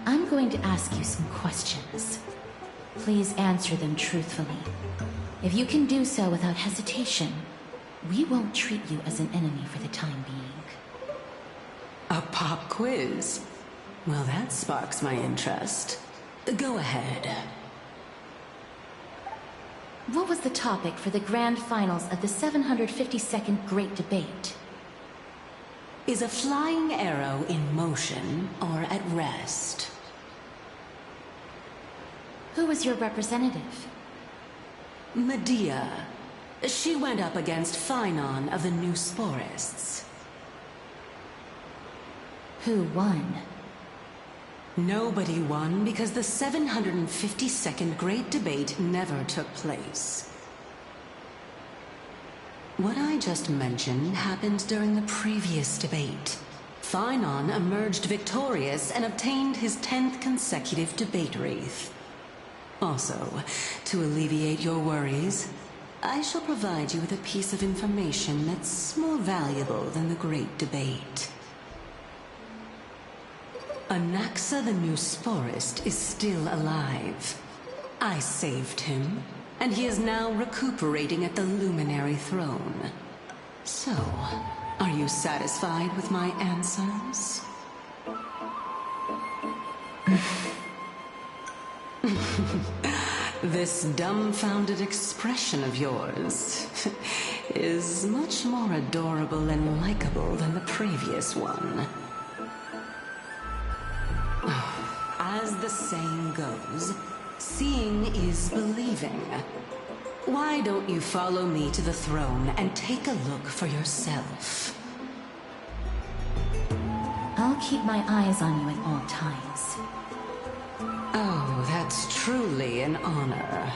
C: I'm going to ask you some questions. Please answer them truthfully. If you can do so without hesitation, we won't treat you as an enemy for the time being.
N: A pop quiz? Well, that sparks my interest. Go ahead.
C: What was the topic for the grand finals of the 752nd Great Debate?
N: Is a flying arrow in motion or at rest?
C: Who was your representative?
N: Medea. She went up against Phynon of the New Sporists.
C: Who won?
N: Nobody won because the 752nd Great Debate never took place. What I just mentioned happened during the previous debate. Phynon emerged victorious and obtained his 10th consecutive debate wreath. Also, to alleviate your worries, I shall provide you with a piece of information that's more valuable than the Great Debate. Anaxa the New Sporist is still alive. I saved him, and he is now recuperating at the Luminary Throne. So, are you satisfied with my answers? This dumbfounded expression of yours is much more adorable and likable than the previous one. As the saying goes, seeing is believing. Why don't you follow me to the throne and take a look for yourself?
C: I'll keep my eyes on you at all times.
N: Oh, that's truly an honor.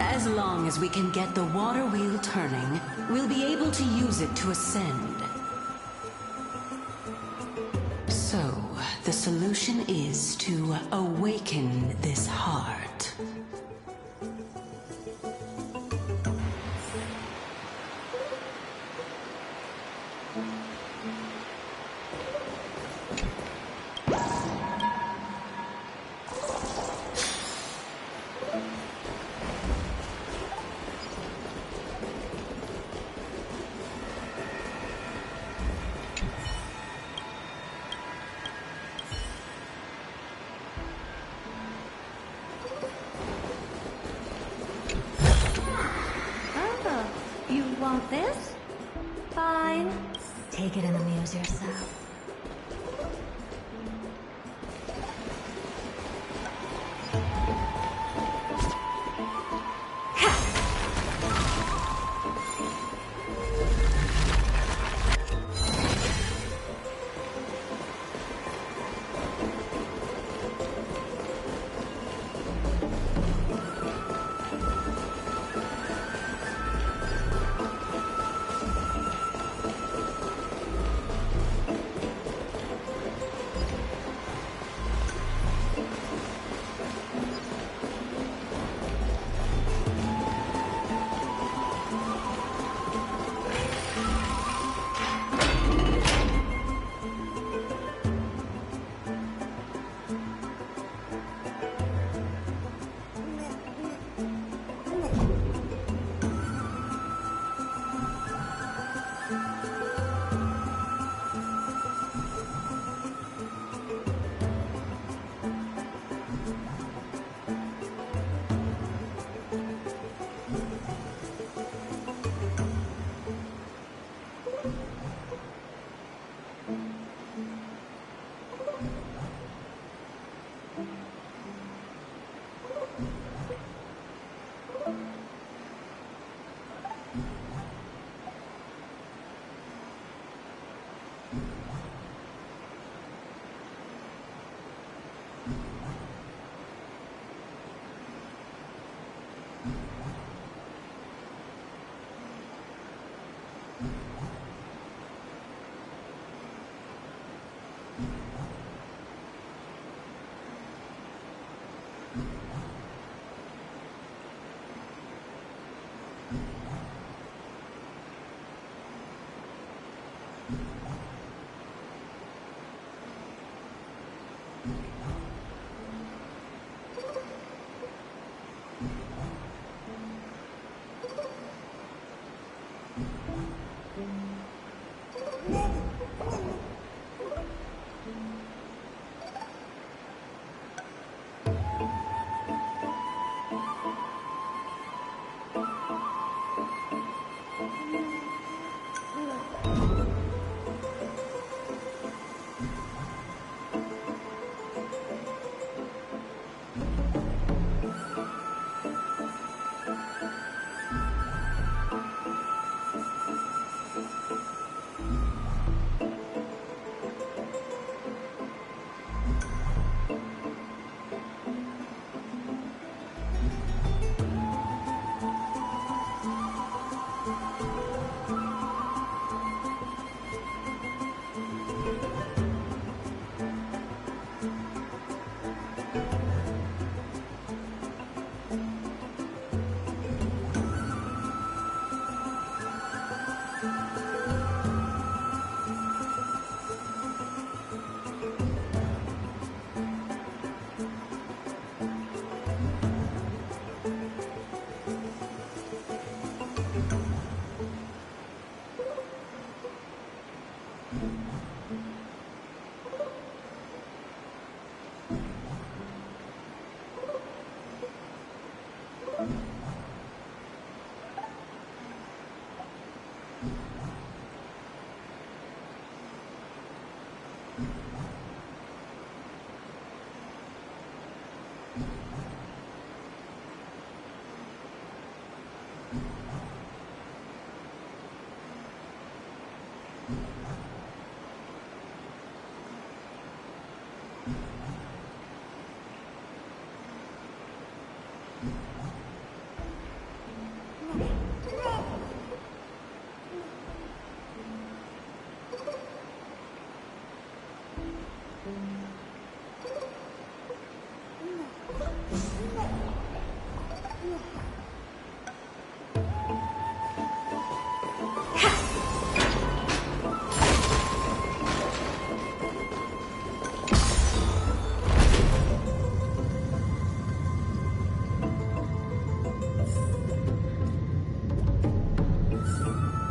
N: As long as we can get the water wheel turning, we'll be able to use it to ascend. So, the solution is to awaken this heart.
A: Want this? Fine. Take it and amuse yourself.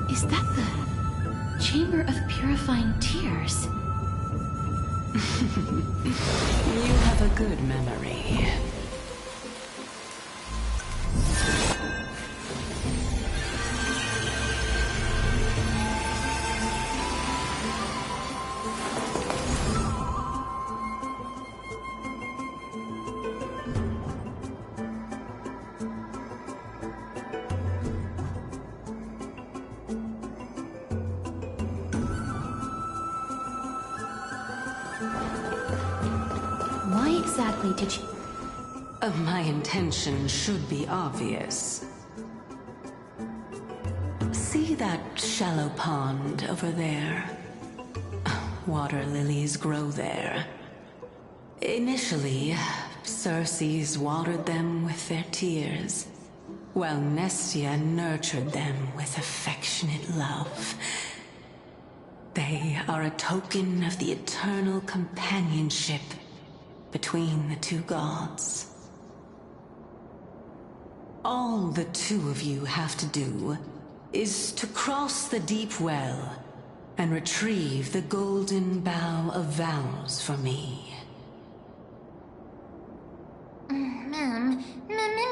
C: Is that the Chamber of Purifying Tears?
N: You have a good memory.
C: Why exactly did you...
N: My intention should be obvious. See that shallow pond over there? Water lilies grow there. Initially, Circes watered them with their tears, while Nestia nurtured them with affectionate love. They are a token of the eternal companionship between the two gods. All the two of you have to do is to cross the deep well and retrieve the golden bough of vows for me.
M: Ma'am. Ma'am?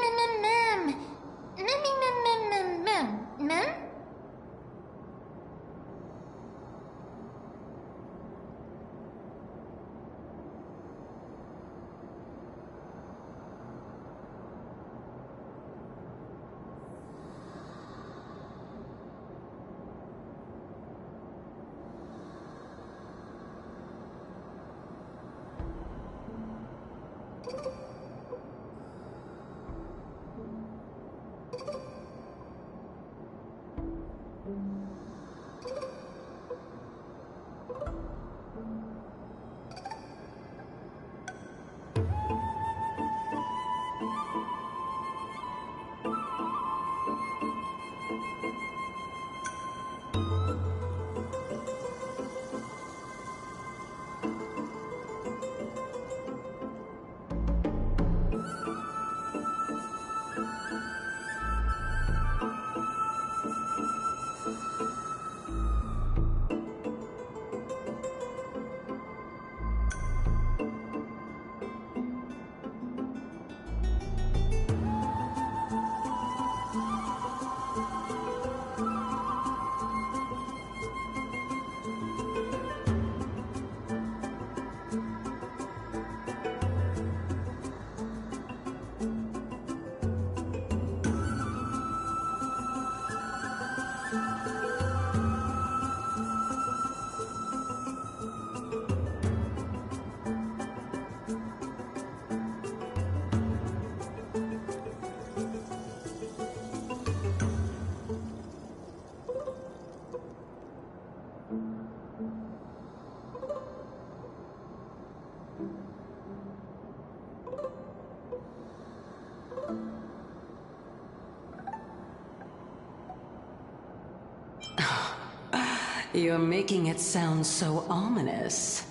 N: You're making it sound so ominous.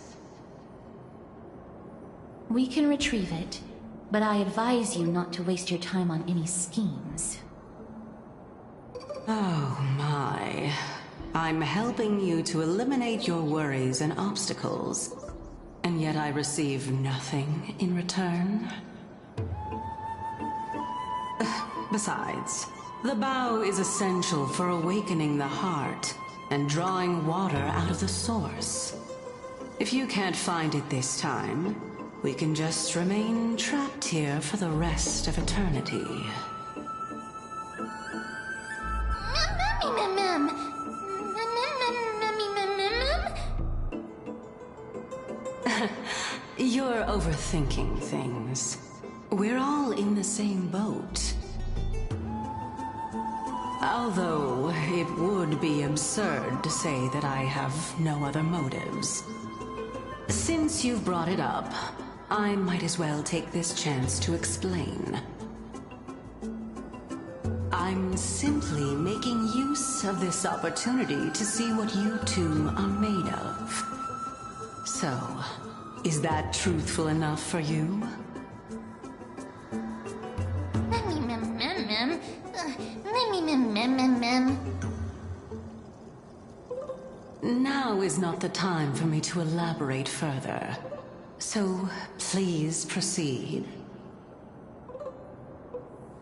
C: We can retrieve it, but I advise you not to waste your time on any schemes.
N: Oh my. I'm helping you to eliminate your worries and obstacles, and yet I receive nothing in return. Besides, the bow is essential for awakening the heart and drawing water out of the source. If you can't find it this time, we can just remain trapped here for the rest of eternity. You're overthinking things. We're all in the same boat. Although it would be absurd to say that I have no other motives. Since you've brought it up, I might as well take this chance to explain. I'm simply making use of this opportunity to see what you two are made of. So, is that truthful enough for you? Now is not the time for me to elaborate further. So, please proceed.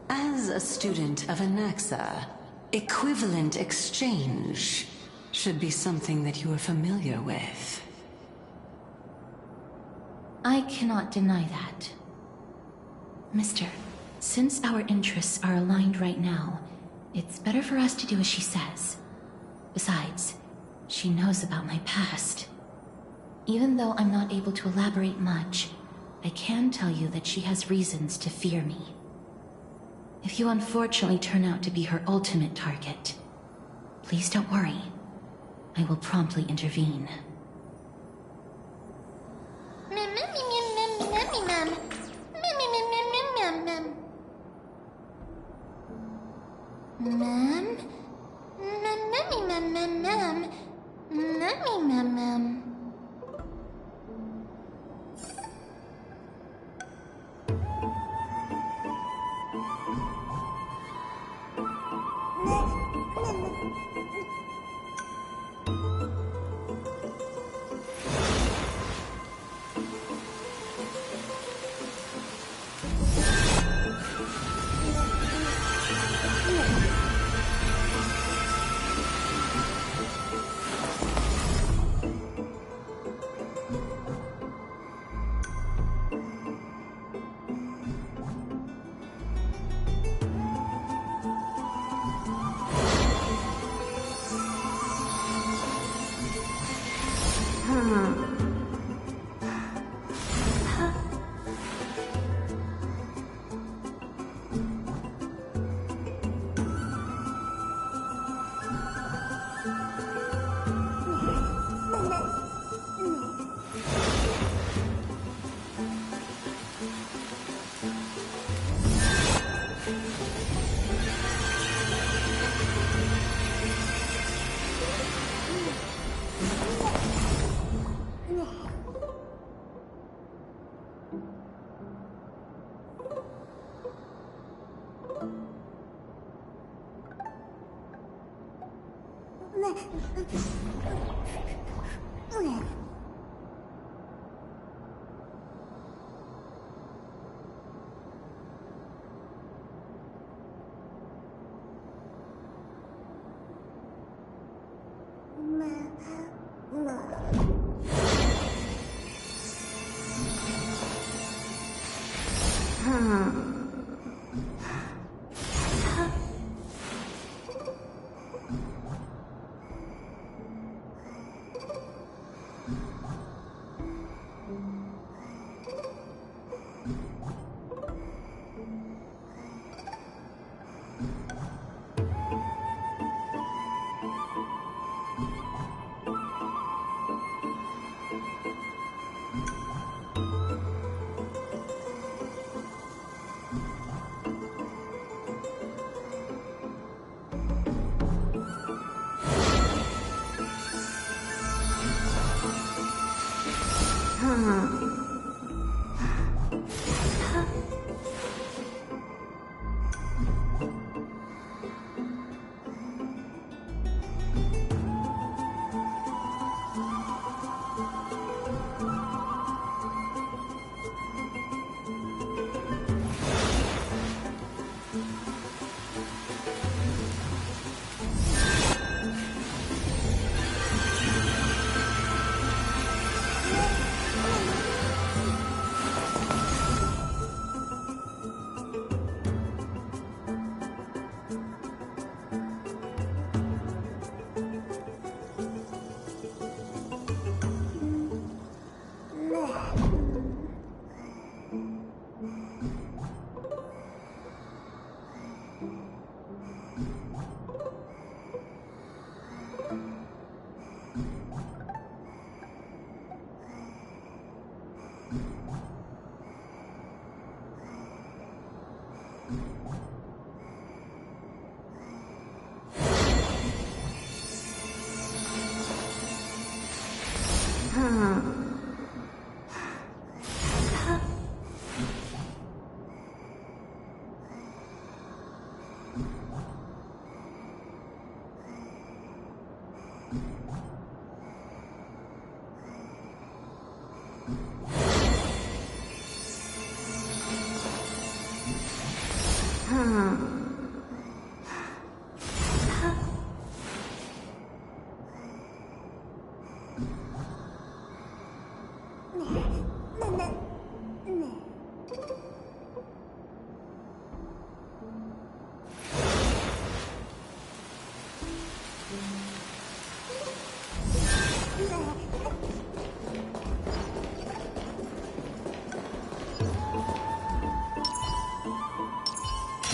N: As a student of Anaxa, equivalent exchange should be something that you are familiar with.
C: I cannot deny that. Mister, since our interests are aligned right now, it's better for us to do as she says. Besides, she knows about my past. Even though I'm not able to elaborate much, I can tell you that she has reasons to fear me. If you unfortunately turn out to be her ultimate target, please don't worry. I will promptly intervene.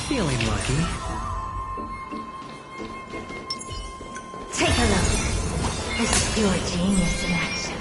D: Feeling lucky.
A: Take a look. This is pure genius in action.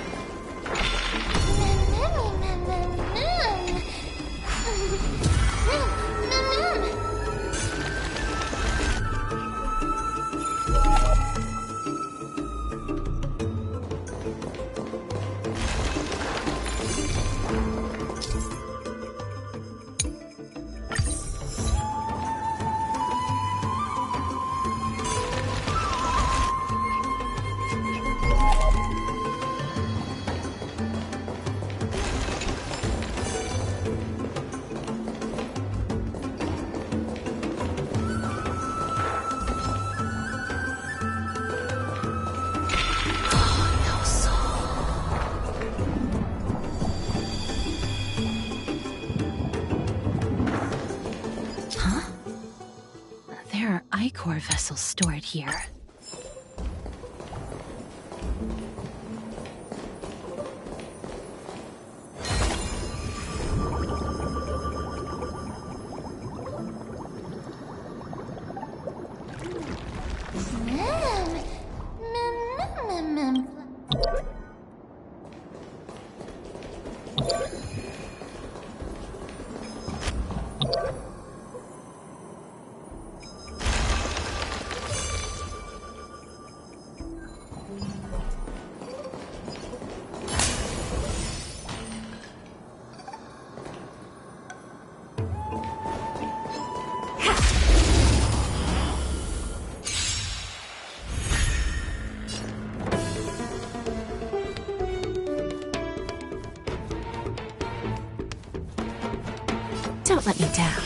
C: Core vessels stored here. Don't let me down.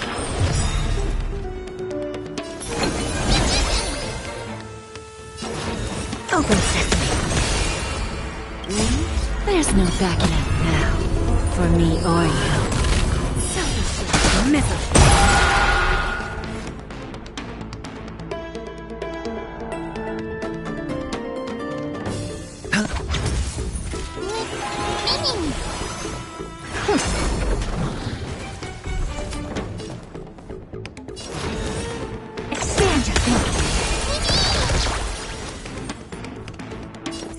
C: Open sesame. There's no backing out now, for me or you. Selfish miserable.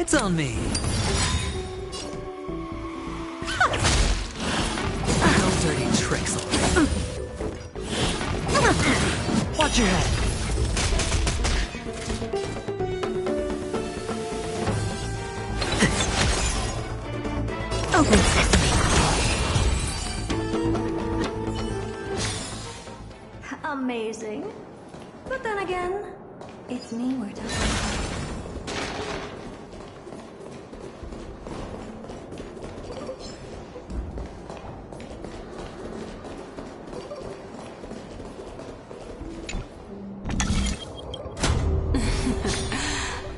D: It's on me. No dirty tricks. Watch your head.
A: Open sesame. Amazing. But then again, it's me we're talking about.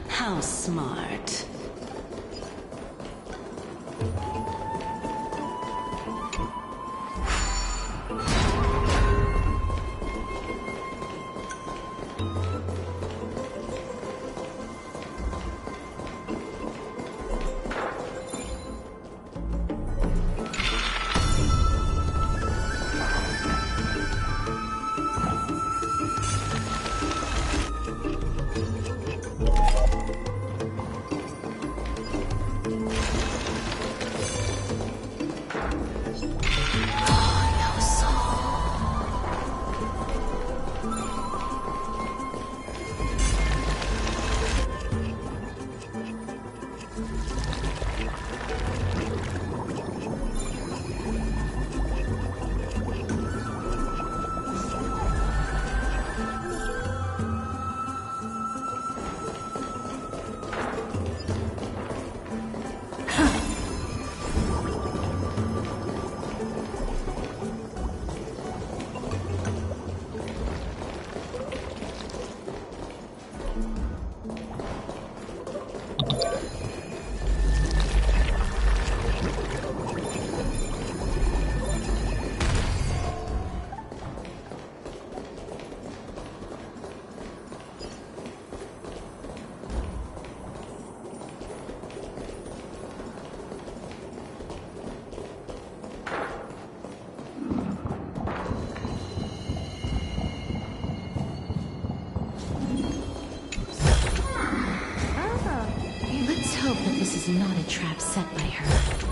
N: How smart.
C: not a trap set by her.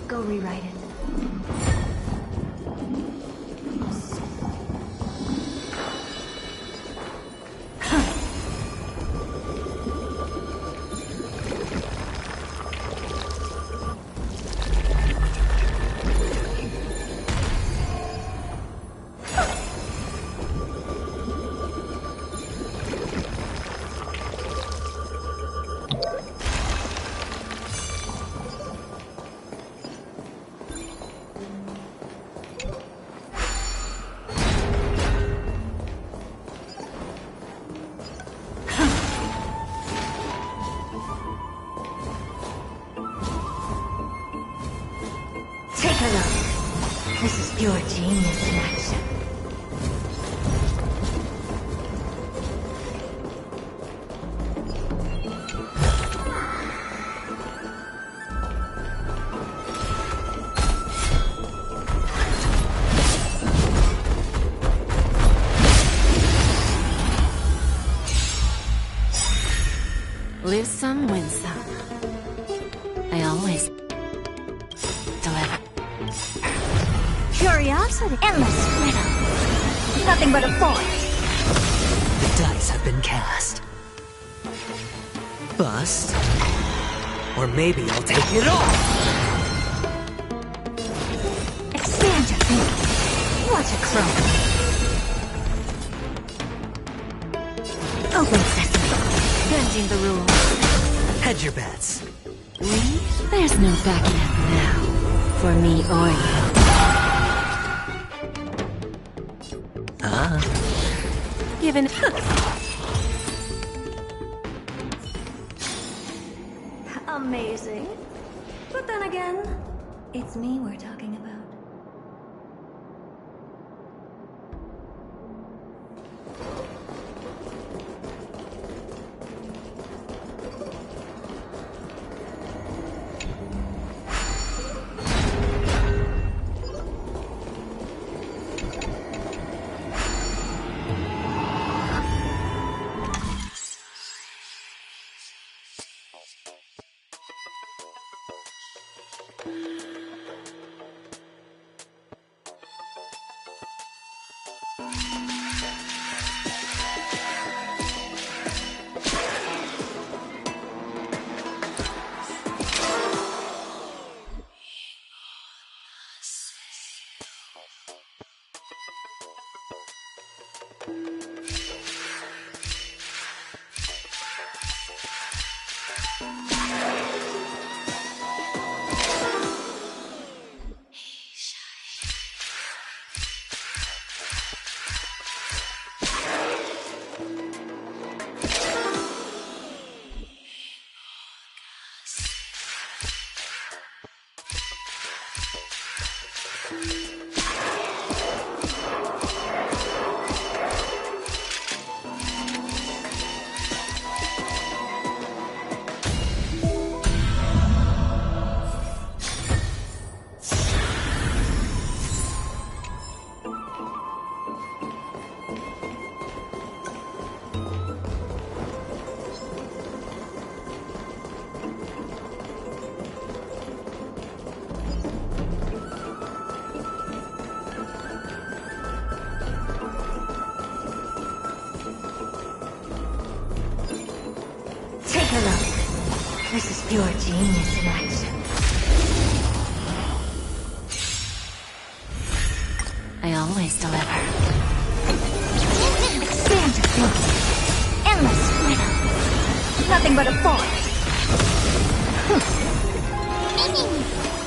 A: Go rewrite it. Take a look. This is pure genius in action.
N: Lose some, win some. I always deliver.
A: Curiosity. Endless riddle. Nothing but a force.
D: The dice have been cast. Bust. Or maybe I'll take it all.
A: Expand your thinking. Watch a crow. Open sesame.
N: Bending the rules.
D: Hedge your bets.
N: There's no backing out now. For me or you. Given.
A: Amazing. But then again, it's me we're talking about. Look, this is pure genius in action.
C: I always deliver.
A: Expand your thinking. Endless freedom. Nothing but a force.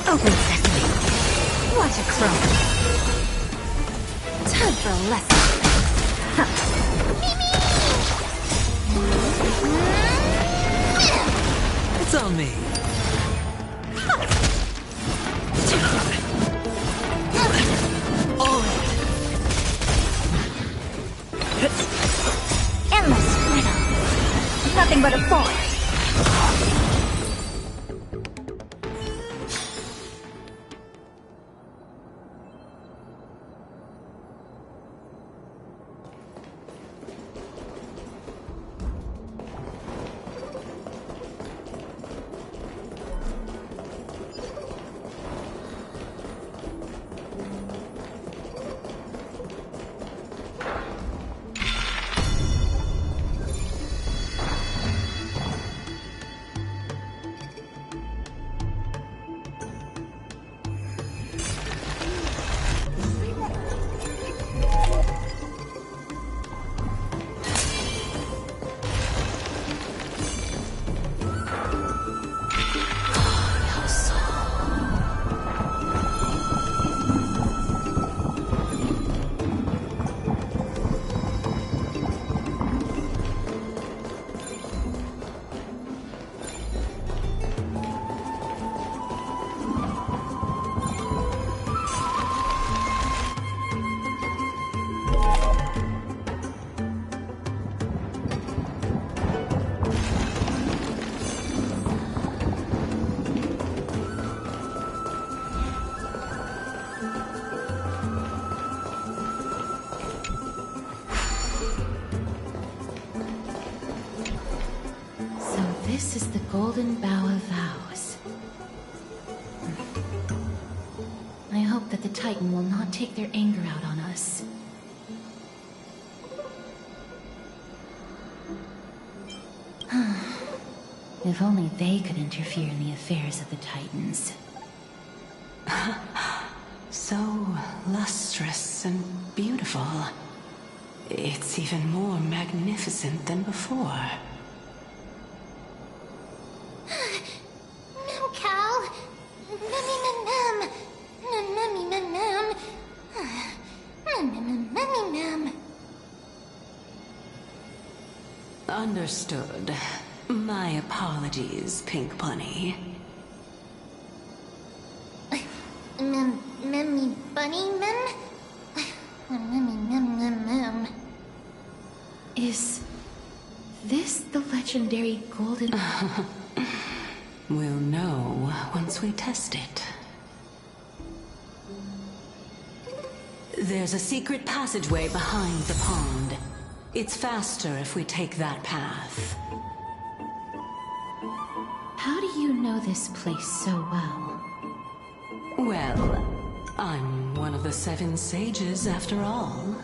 A: Open sesame. Watch it grow. Time for a lesson.
D: It's on me.
A: All in. Endless freedom. Nothing but a force.
C: This is the Golden Bough of Vows. I hope that the Titan will not take their anger out on us. If only they could interfere in the affairs of the Titans.
N: So lustrous and beautiful. It's even more magnificent than before. Understood. My apologies, Pink Bunny.
M: Memmy Bunny Mem? Mem.
C: Is this the legendary golden...
N: We'll know once we test it. There's a secret passageway behind the pond. It's faster if we take that path.
C: How do you know this place so well?
N: Well, I'm one of the 7 sages after all.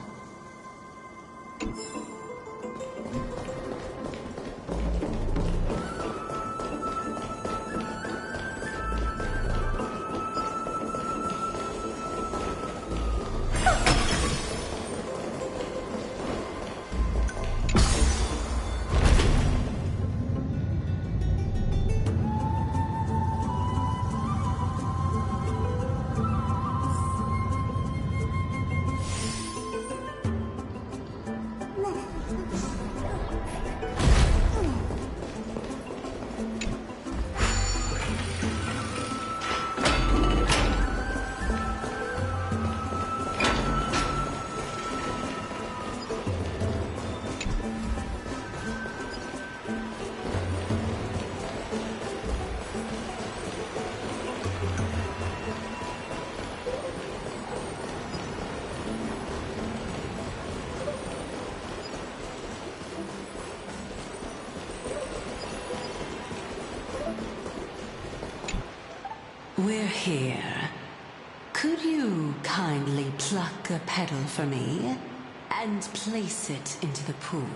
N: We're here. Could you kindly pluck a petal for me and place it into the pool?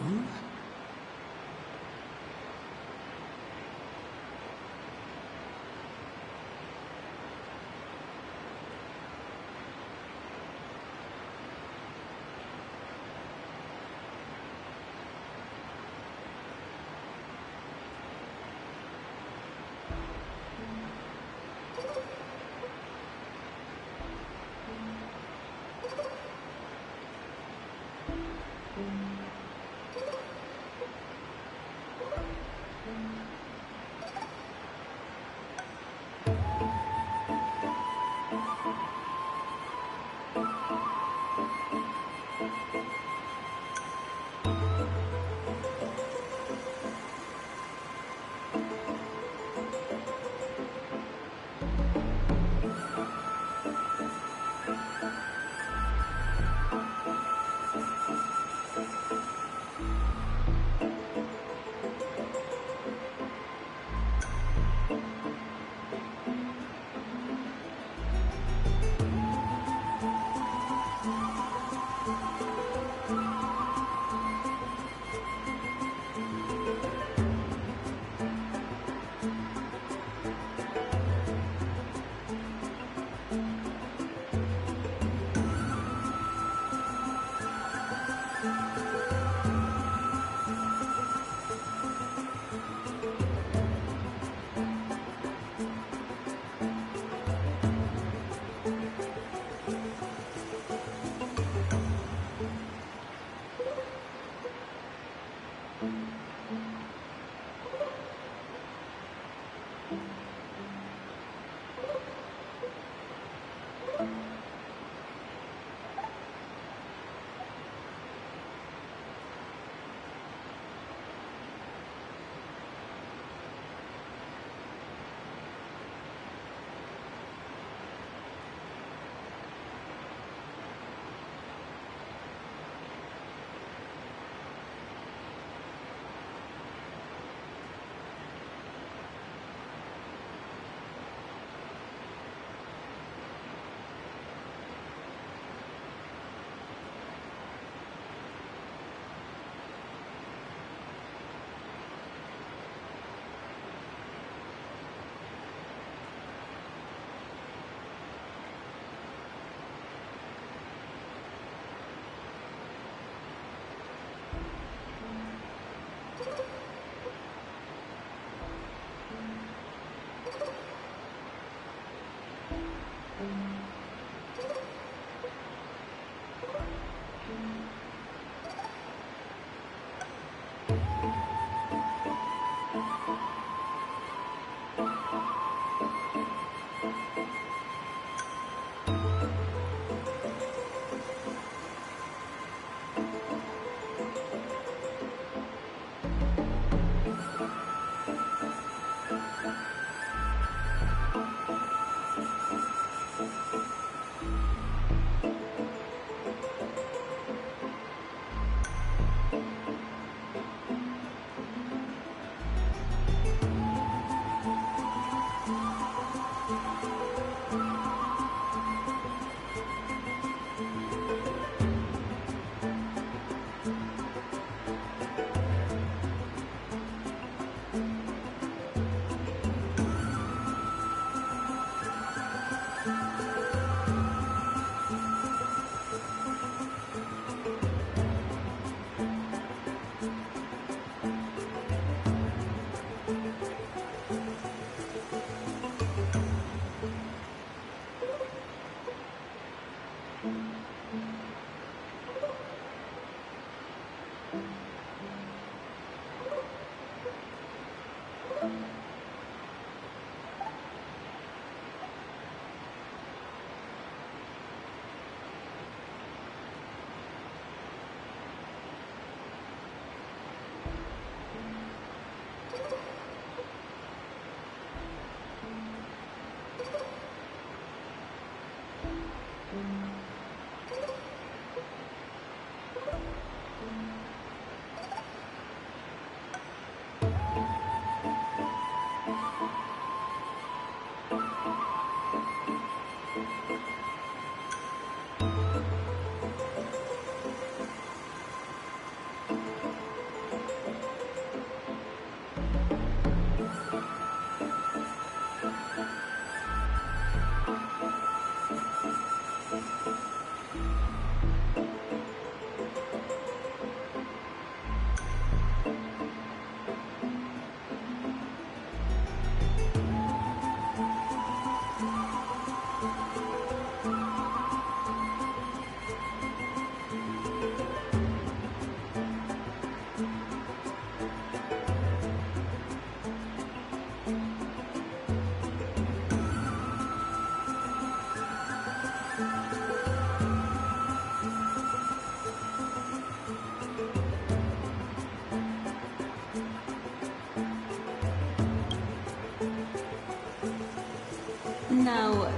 N: Now,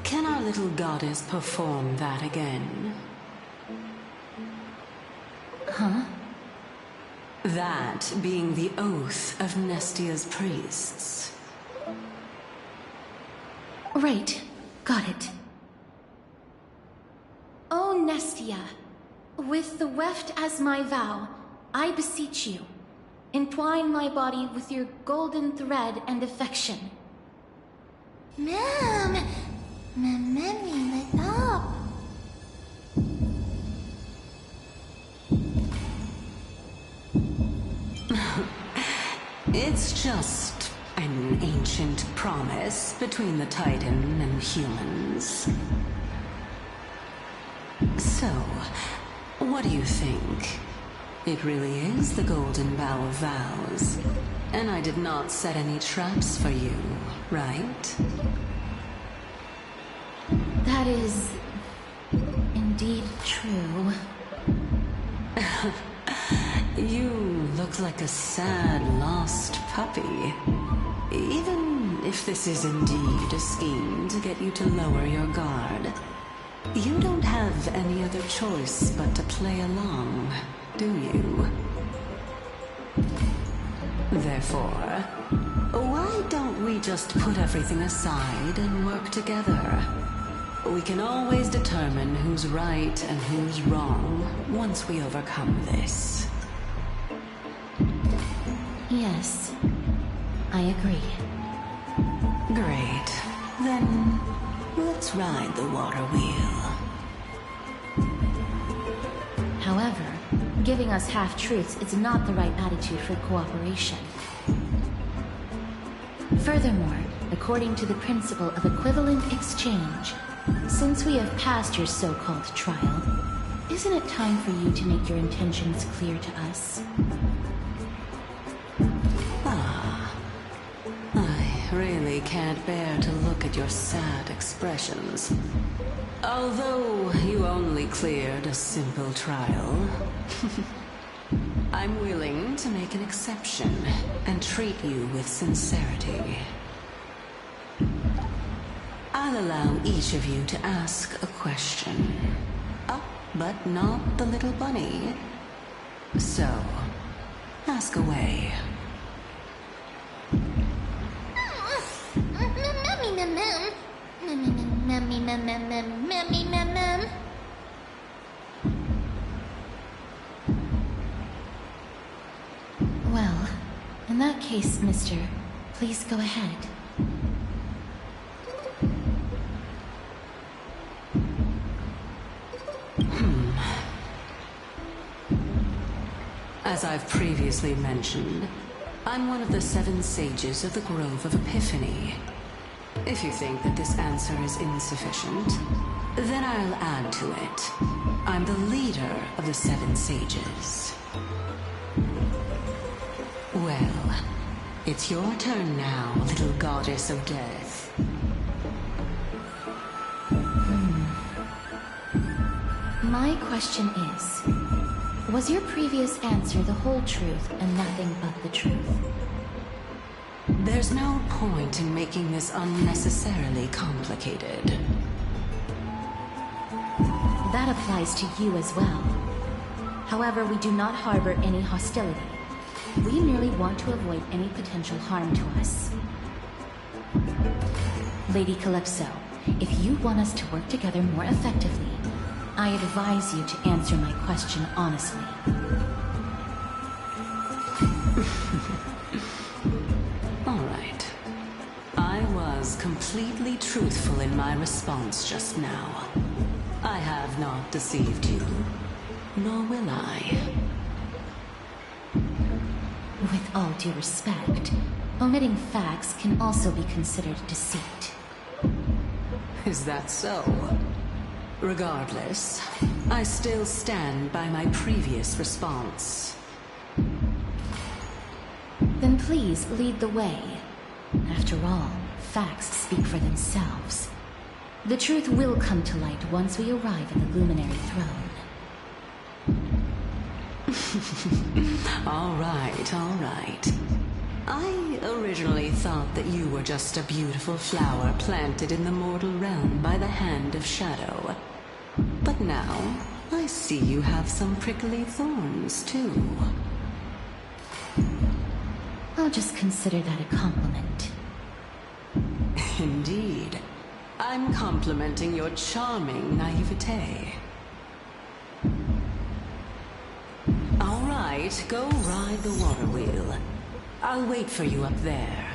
N: can our little goddess perform that again?
C: Huh?
N: That being the oath of Nestia's priests.
C: Right. Got it. O Nestia, with the weft as my vow, I beseech you, entwine my body with your golden thread and affection.
M: Ma'am! Ma'am, up.
N: It's just an ancient promise between the Titan and humans. So, what do you think? It really is the Golden Bough of Vows. And I did not set any traps for you, right?
C: That is indeed true.
N: You look like a sad, lost puppy. Even if this is indeed a scheme to get you to lower your guard, you don't have any other choice but to play along, do you? Therefore, why don't we just put everything aside and work together? We can always determine who's right and who's wrong once we overcome this.
C: Yes, I agree.
N: Great. Then, let's ride the water wheel.
C: However, giving us half-truths is not the right attitude for cooperation. Furthermore, according to the principle of equivalent exchange, since we have passed your so-called trial, isn't it time for you to make your intentions clear to us?
N: I really can't bear to look at your sad expressions. Although you only cleared a simple trial, I'm willing to make an exception and treat you with sincerity. I'll allow each of you to ask a question. But not the little bunny. So, ask away.
C: Well, in that case, mister, please go ahead.
N: As I've previously mentioned, I'm one of the 7 sages of the Grove of Epiphany. If you think that this answer is insufficient, then I'll add to it. I'm the leader of the 7 sages. Well, it's your turn now, little goddess of death.
C: My question is, was your previous answer the whole truth and nothing but the truth?
N: There's no point in making this unnecessarily complicated.
C: That applies to you as well. However, we do not harbor any hostility. We merely want to avoid any potential harm to us. Lady Calypso, if you want us to work together more effectively, I advise you to answer my question honestly.
N: All right. I was completely truthful in my response just now. I have not deceived you, nor will I.
C: With all due respect, omitting facts can also be considered deceit.
N: Is that so? Regardless, I still stand by my previous response.
C: Then please lead the way. After all, facts speak for themselves. The truth will come to light once we arrive at the Luminary Throne.
N: All right, all right. I originally thought that you were just a beautiful flower planted in the mortal realm by the hand of Shadow. But now, I see you have some prickly thorns, too.
C: I'll just consider that a compliment.
N: Indeed. I'm complimenting your charming naivete. All right, go ride the water wheel. I'll wait for you up there.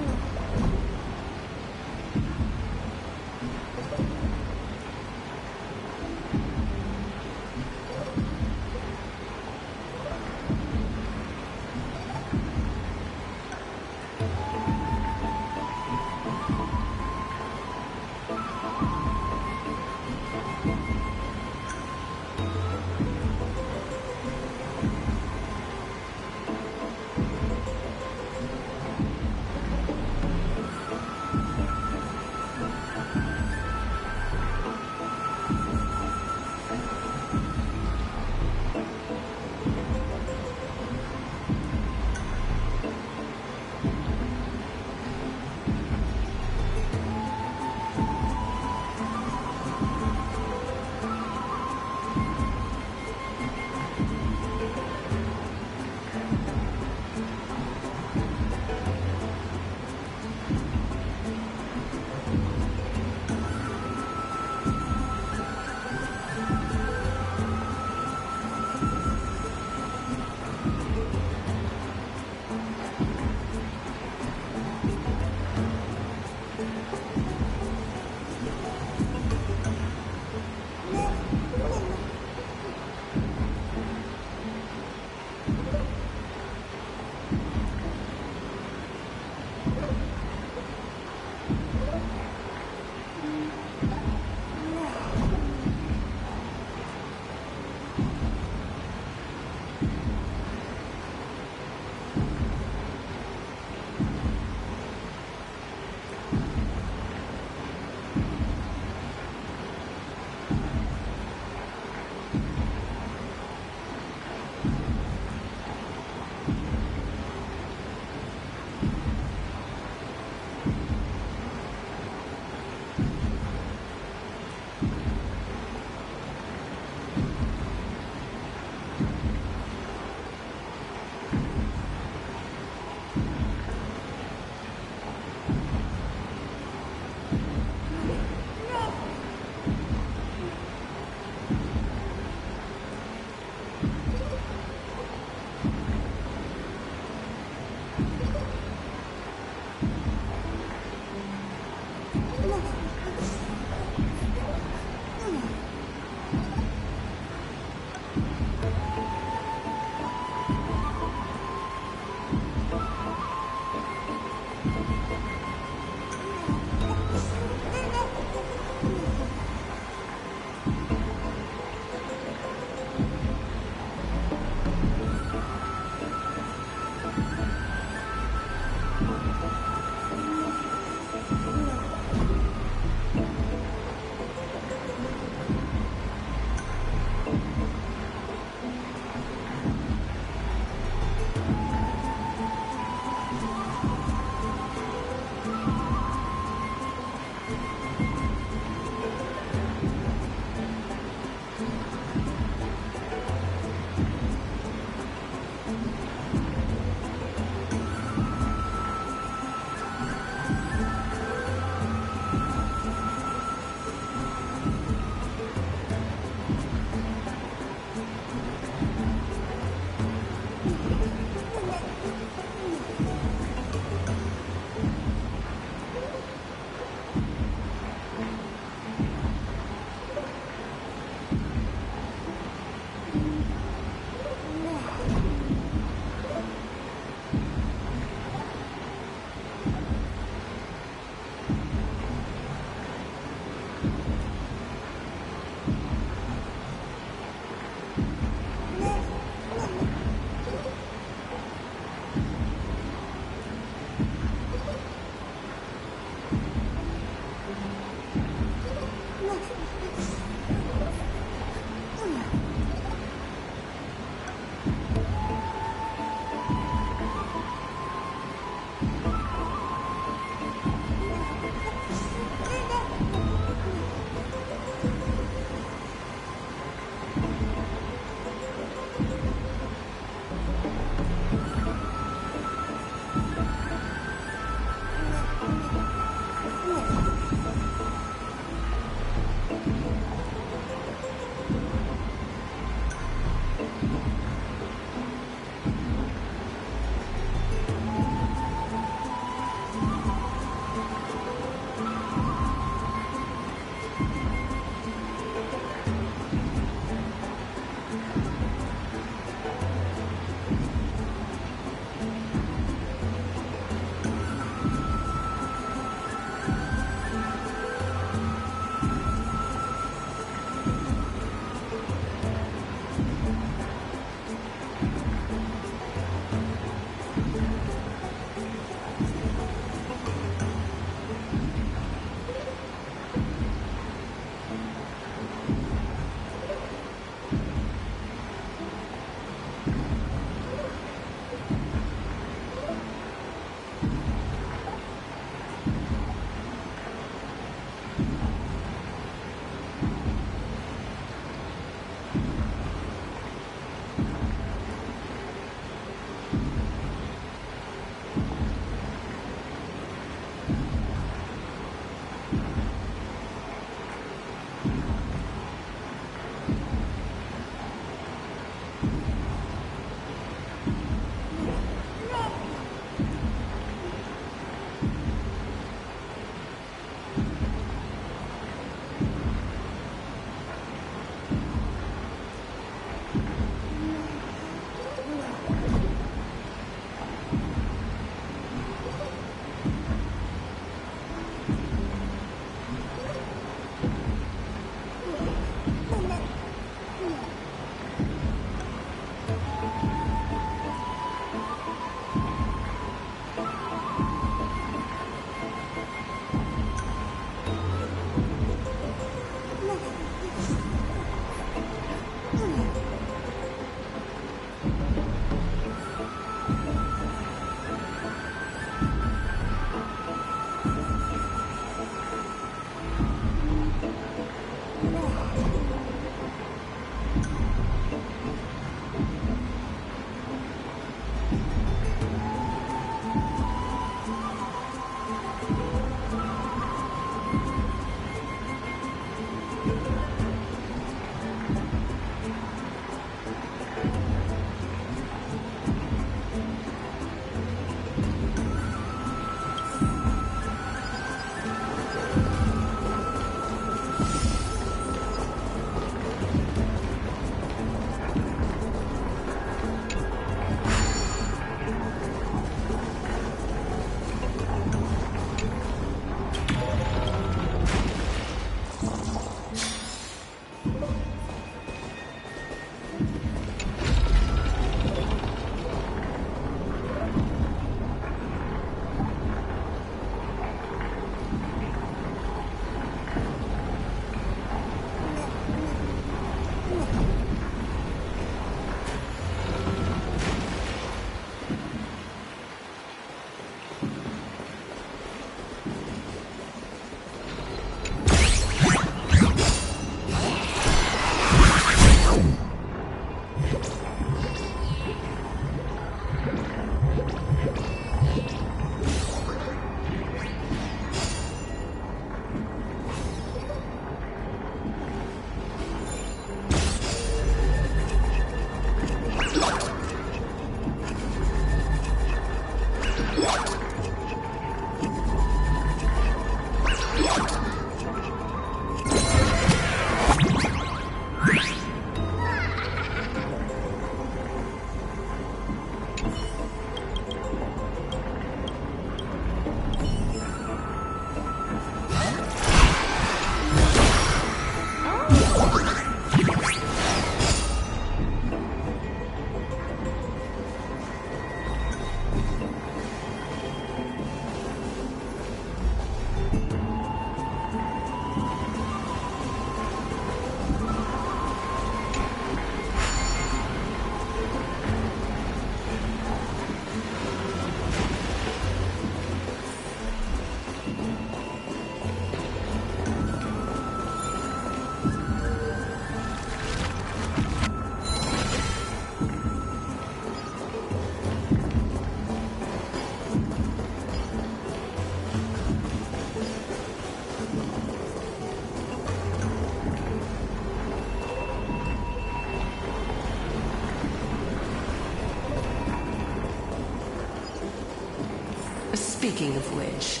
N: Speaking of which,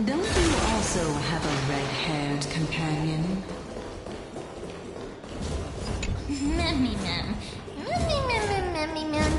N: don't you also have a red-haired companion?
M: Memmy mem. Memmy mem memmy mem.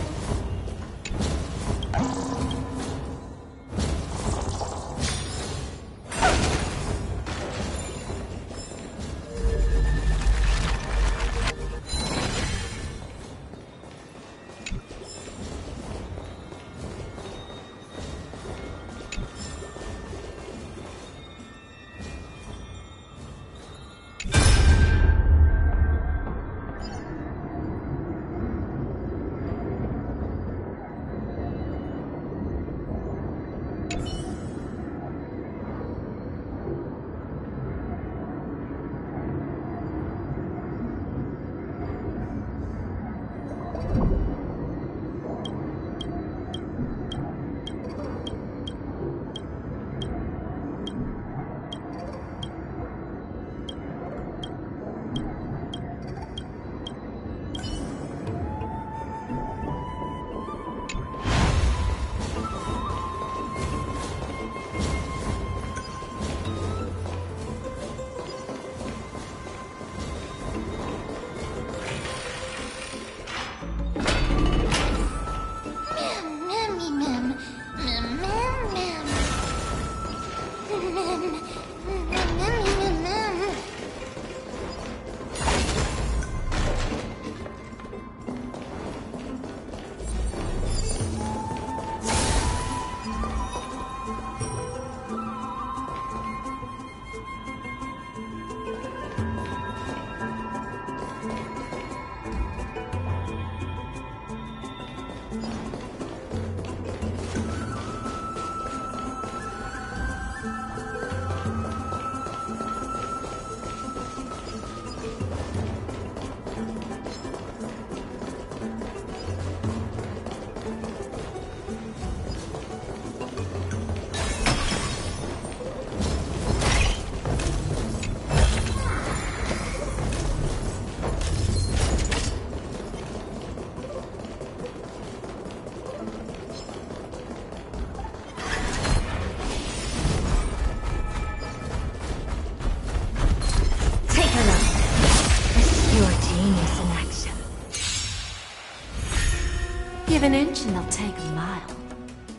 C: Give an inch and they'll take a mile.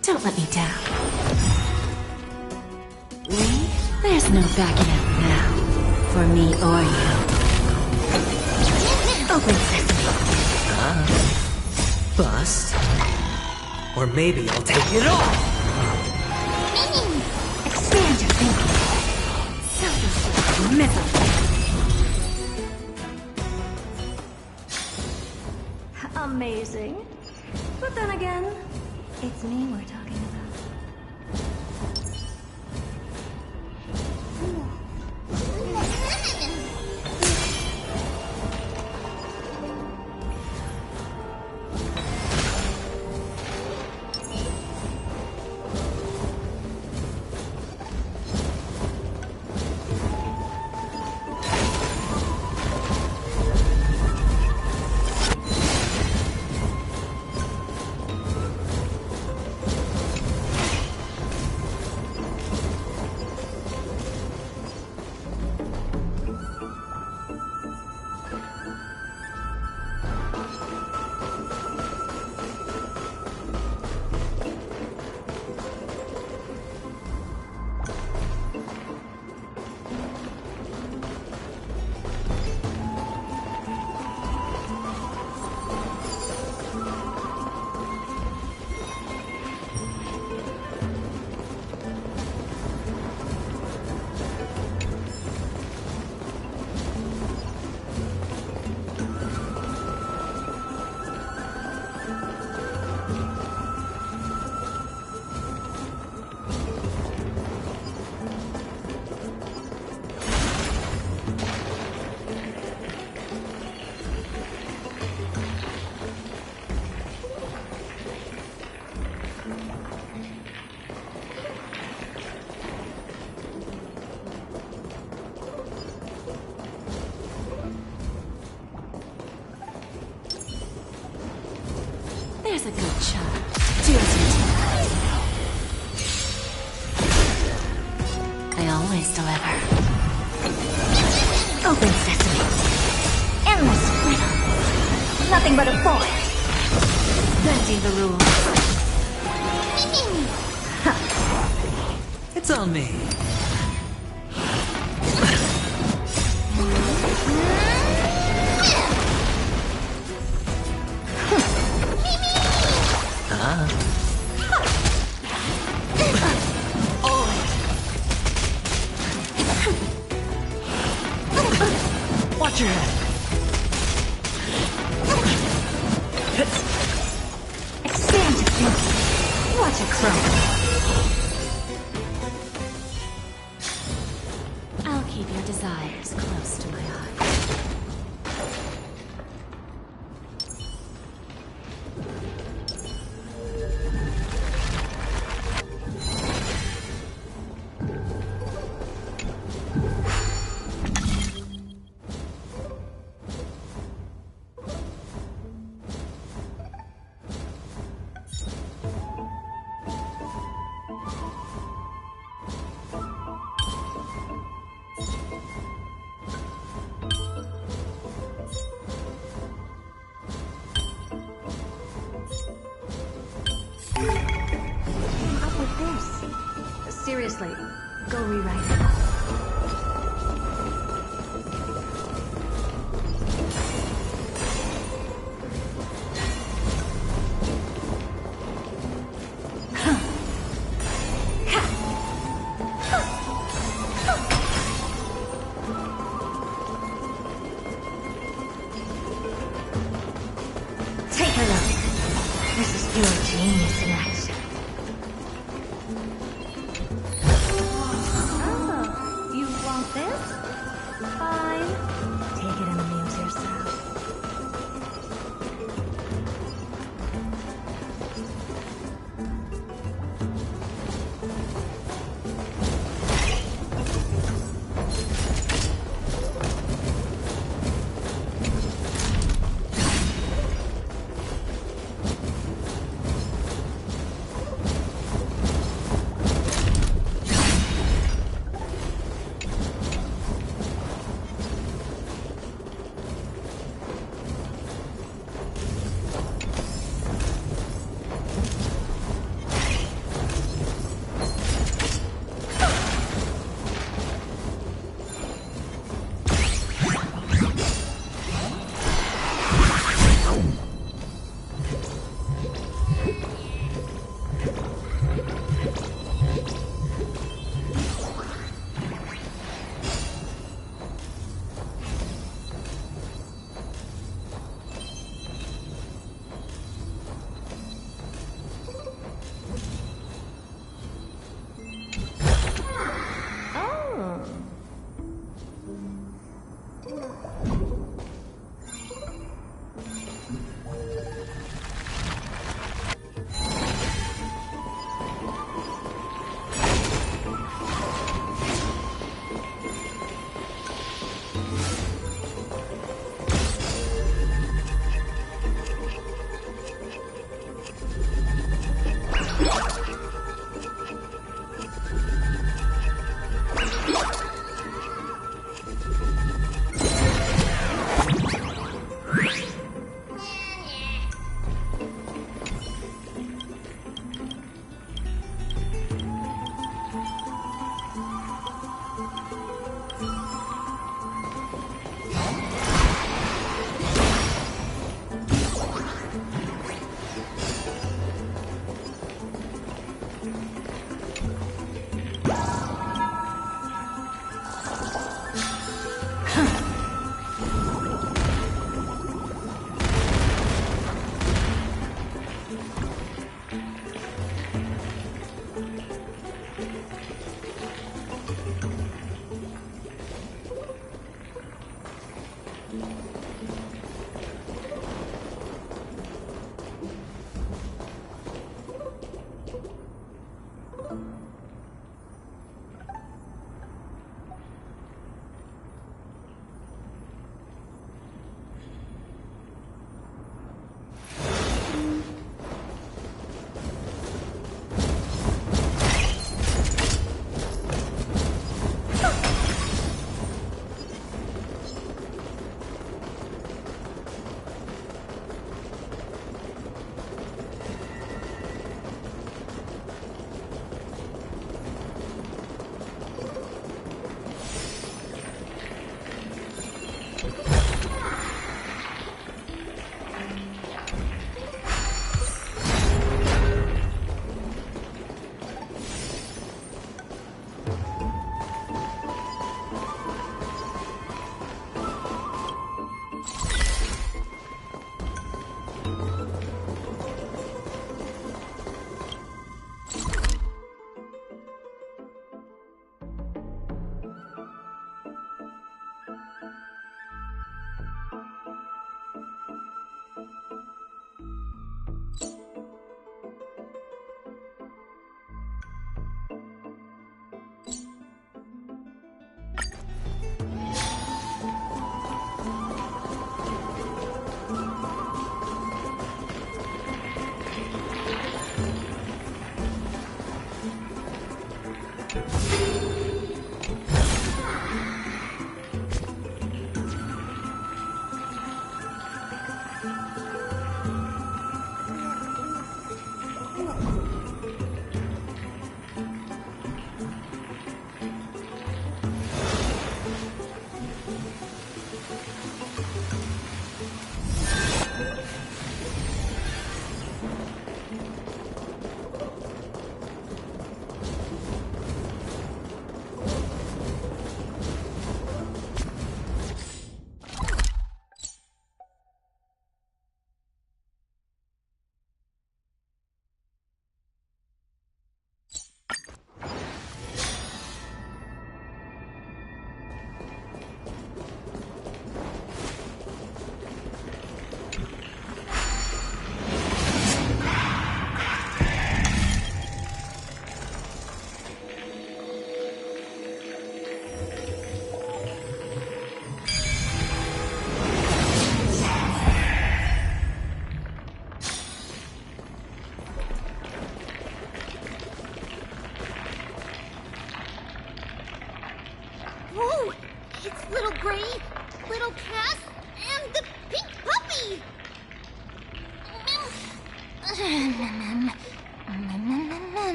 C: Don't let me down. Me? There's no backing out now. For me or you. Open sesame.
D: Bust. Or maybe I'll take it all!
C: Expand your thinking. Selfish miserable.
A: Amazing. But then again, it's me we're talking about.
C: There's a good child. Do as you're told. I always deliver.
A: Open sesame. Endless freedom. Nothing but a boy.
C: Bending the rules.
D: It's on me. Watch your head.
A: Expand your thinking. Watch it grow.
C: I'll keep your desires close to my heart.
A: Seriously, go rewrite it. Take a look. This is your genius in action. This? Fine. Take it and amuse yourself.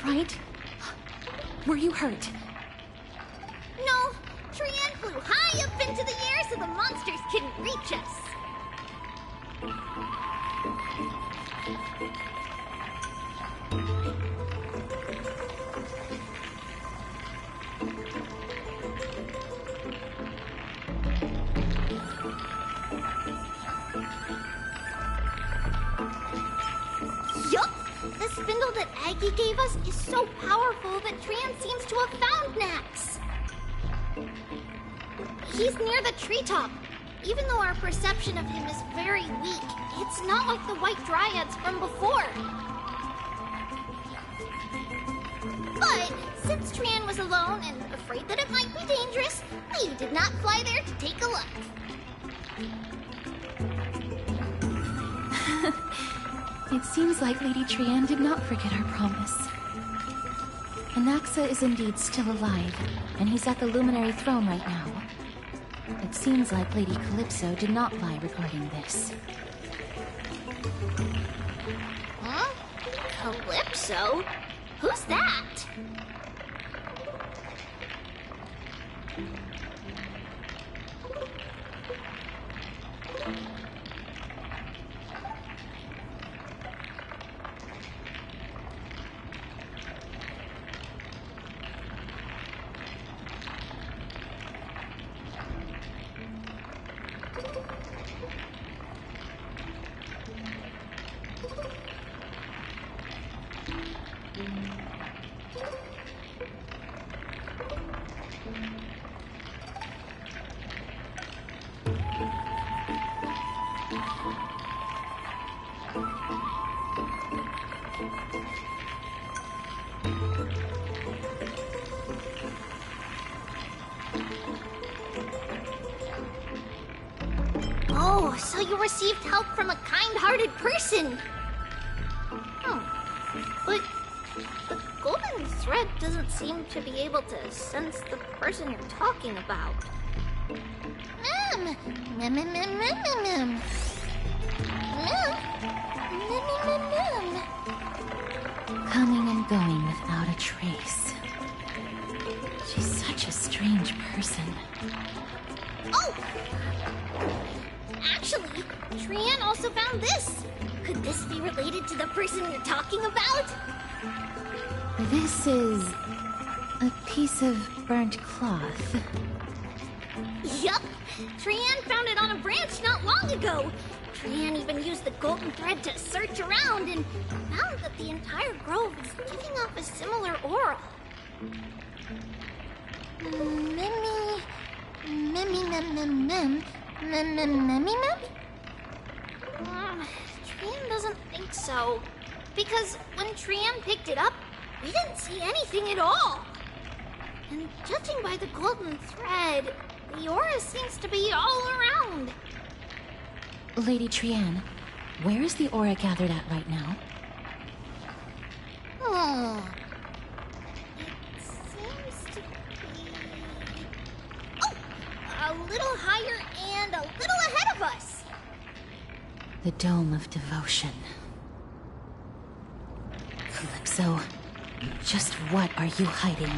C: right? Were you hurt?
M: No, Trian flew high up into the air so the monsters couldn't reach us. Yup! The spindle that Aggie gave us is so powerful that Trian seems to have found Nax. He's near the treetop. Even though our perception of him is very weak, it's not like the White Dryads from before. But since Trian was alone and afraid that it might be dangerous, we did not fly there to take a look.
C: It seems like Lady Trian did not forget our promise. Anaxa is indeed still alive, and he's at the Luminary Throne right now. It seems like Lady Calypso did not lie regarding this.
M: Huh? Calypso? Who's that? Oh, so you received help from a kind-hearted person. But the golden thread doesn't seem to be able to sense the person you're talking about.
C: Coming and going without a trace. She's such a strange person.
M: Oh! Actually, Trian also found this. Could this be related to the person you're talking about?
C: This is a piece of burnt cloth.
M: Yup! Trian found it on a branch not long ago. Trian even used the golden thread to search around and found that the entire grove is giving off a similar aura. Trian doesn't think so. Because when Trian picked it up, we didn't see anything at all. And judging by the golden thread, the aura seems to be all around.
C: Lady Trian, where is the aura gathered at right now?
M: It seems to be... Oh! A little higher and a little ahead of us.
C: The Dome of Devotion. Calypso, just what are you hiding?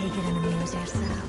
A: take it and amuse yourself.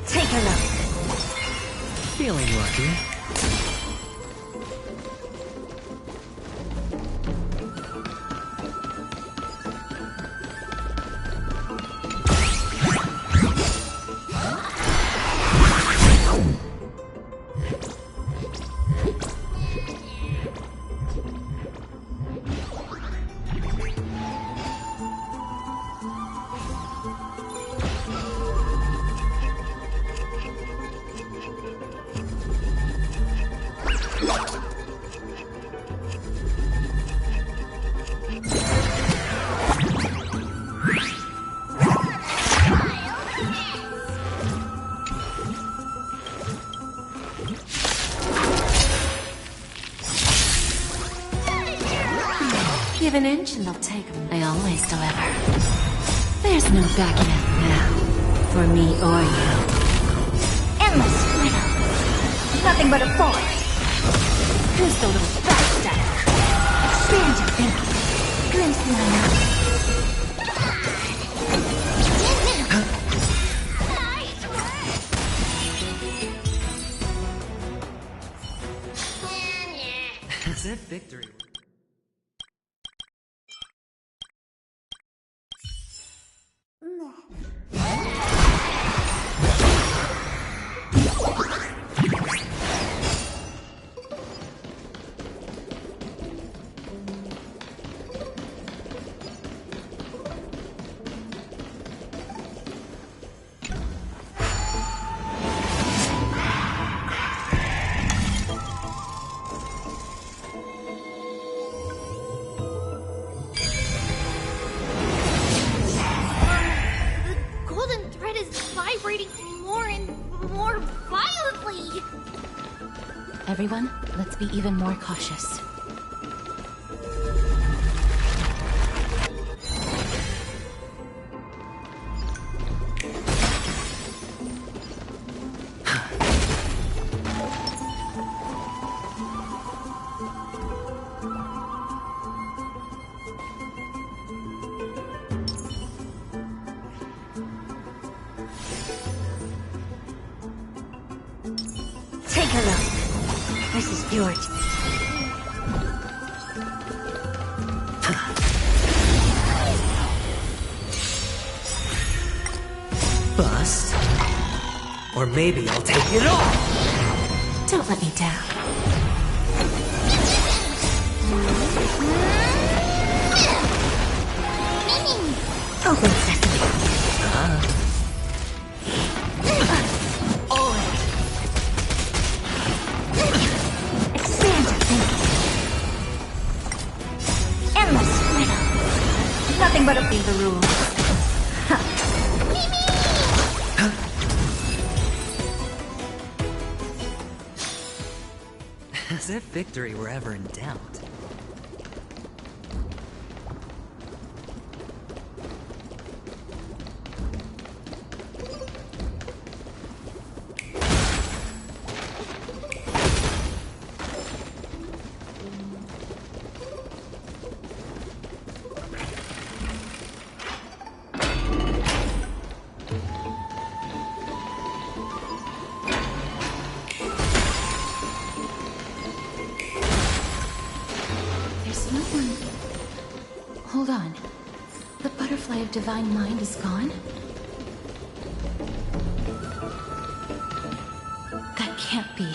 A: Take a look.
D: Feeling lucky.
N: Give an inch and they'll take them. I always deliver. There's no backing out now. For me or you.
A: Endless riddle. Nothing but a force.
N: Who's the little bastard?
A: Expand your thinking. Glimpse my eyes.
D: That's it, victory.
C: Everyone, let's be even more cautious.
A: Take a look. This is pure.
D: Bust. Or maybe I'll take it all.
C: Don't let me down.
A: Open sesame. Expand your thinking. but obey the rules.
D: As if victory were ever in doubt.
C: Hold on. The butterfly of divine mind is gone? That can't be.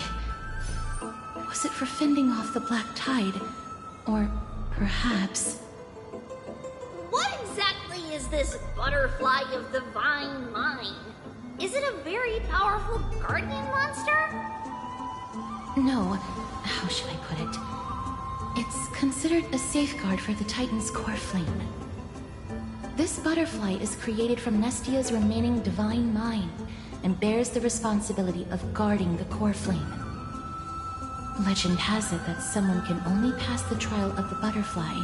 C: Was it for fending off the black tide? Or perhaps...
M: What exactly is this butterfly of divine mind? Is it a very powerful guardian monster?
C: No. How should I put it? It's considered a safeguard for the Titan's core flame. This butterfly is created from Nestia's remaining divine mind and bears the responsibility of guarding the core flame. Legend has it that someone can only pass the trial of the butterfly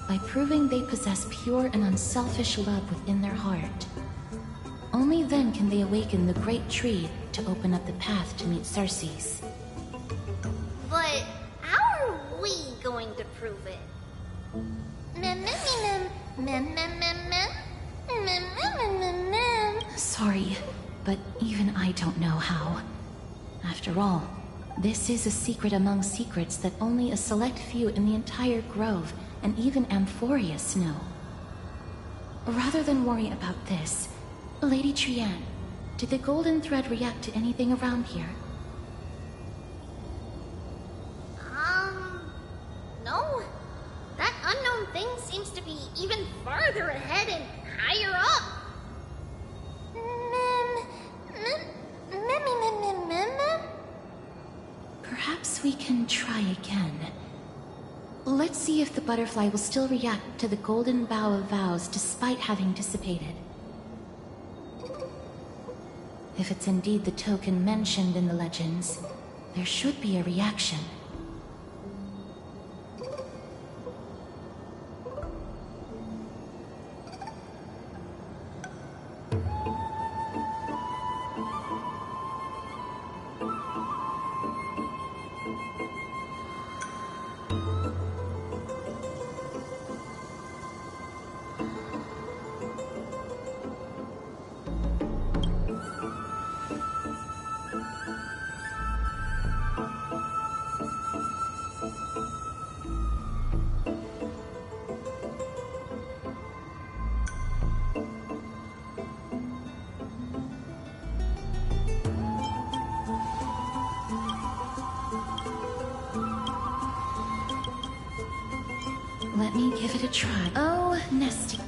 C: by proving they possess pure and unselfish love within their heart. Only then can they awaken the great tree to open up the path to meet Circes.
M: But how are we going to prove it?
C: Sorry, but even I don't know how. After all, this is a secret among secrets that only a select few in the entire grove and even Amphorius know. Rather than worry about this, Lady Trianne, did the golden thread react to anything around here?
M: No. That unknown thing seems to be even farther ahead and higher up.
C: Perhaps we can try again. Let's see if the butterfly will still react to the golden bough of vows despite having dissipated. If it's indeed the token mentioned in the legends, there should be a reaction. Let me give it a try. Oh, Nesty.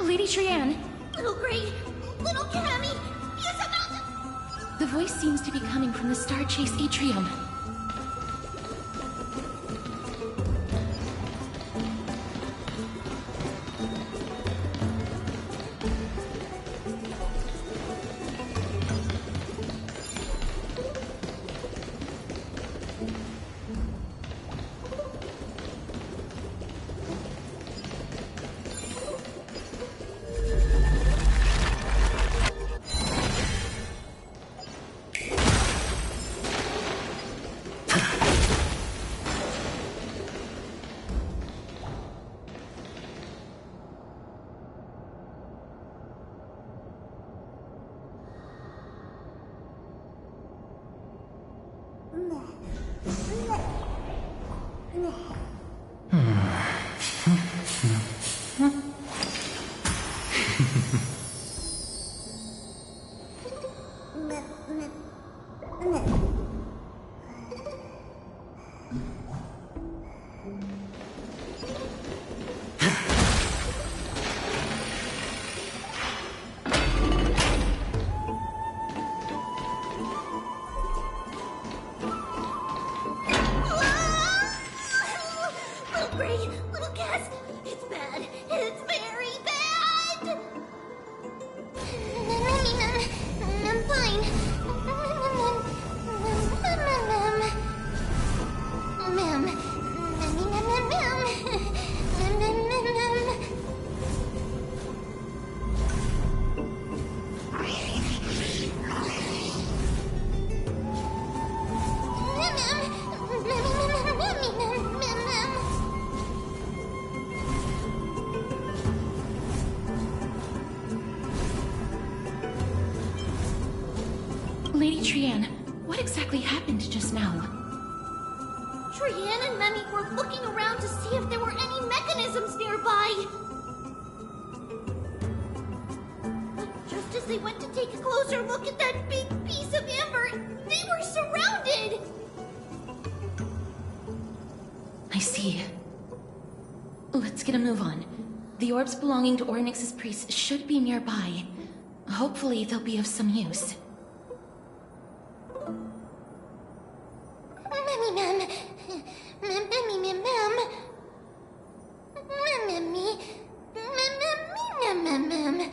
C: Lady Trianne!
M: Little Gray, little Cammy, he is about to...
C: The voice seems to be coming from the Star Chase atrium. Lady Trian, what exactly happened just now?
M: Trian and Memmy were looking around to see if there were any mechanisms nearby. But just as they went to take a closer look at that big piece of amber, they were surrounded!
C: I see. Let's get a move on. The orbs belonging to Ornyx's priests should be nearby. Hopefully they'll be of some use.
M: Memmy Mem. Memmy Mem Mem. Memmy. Mem Mem.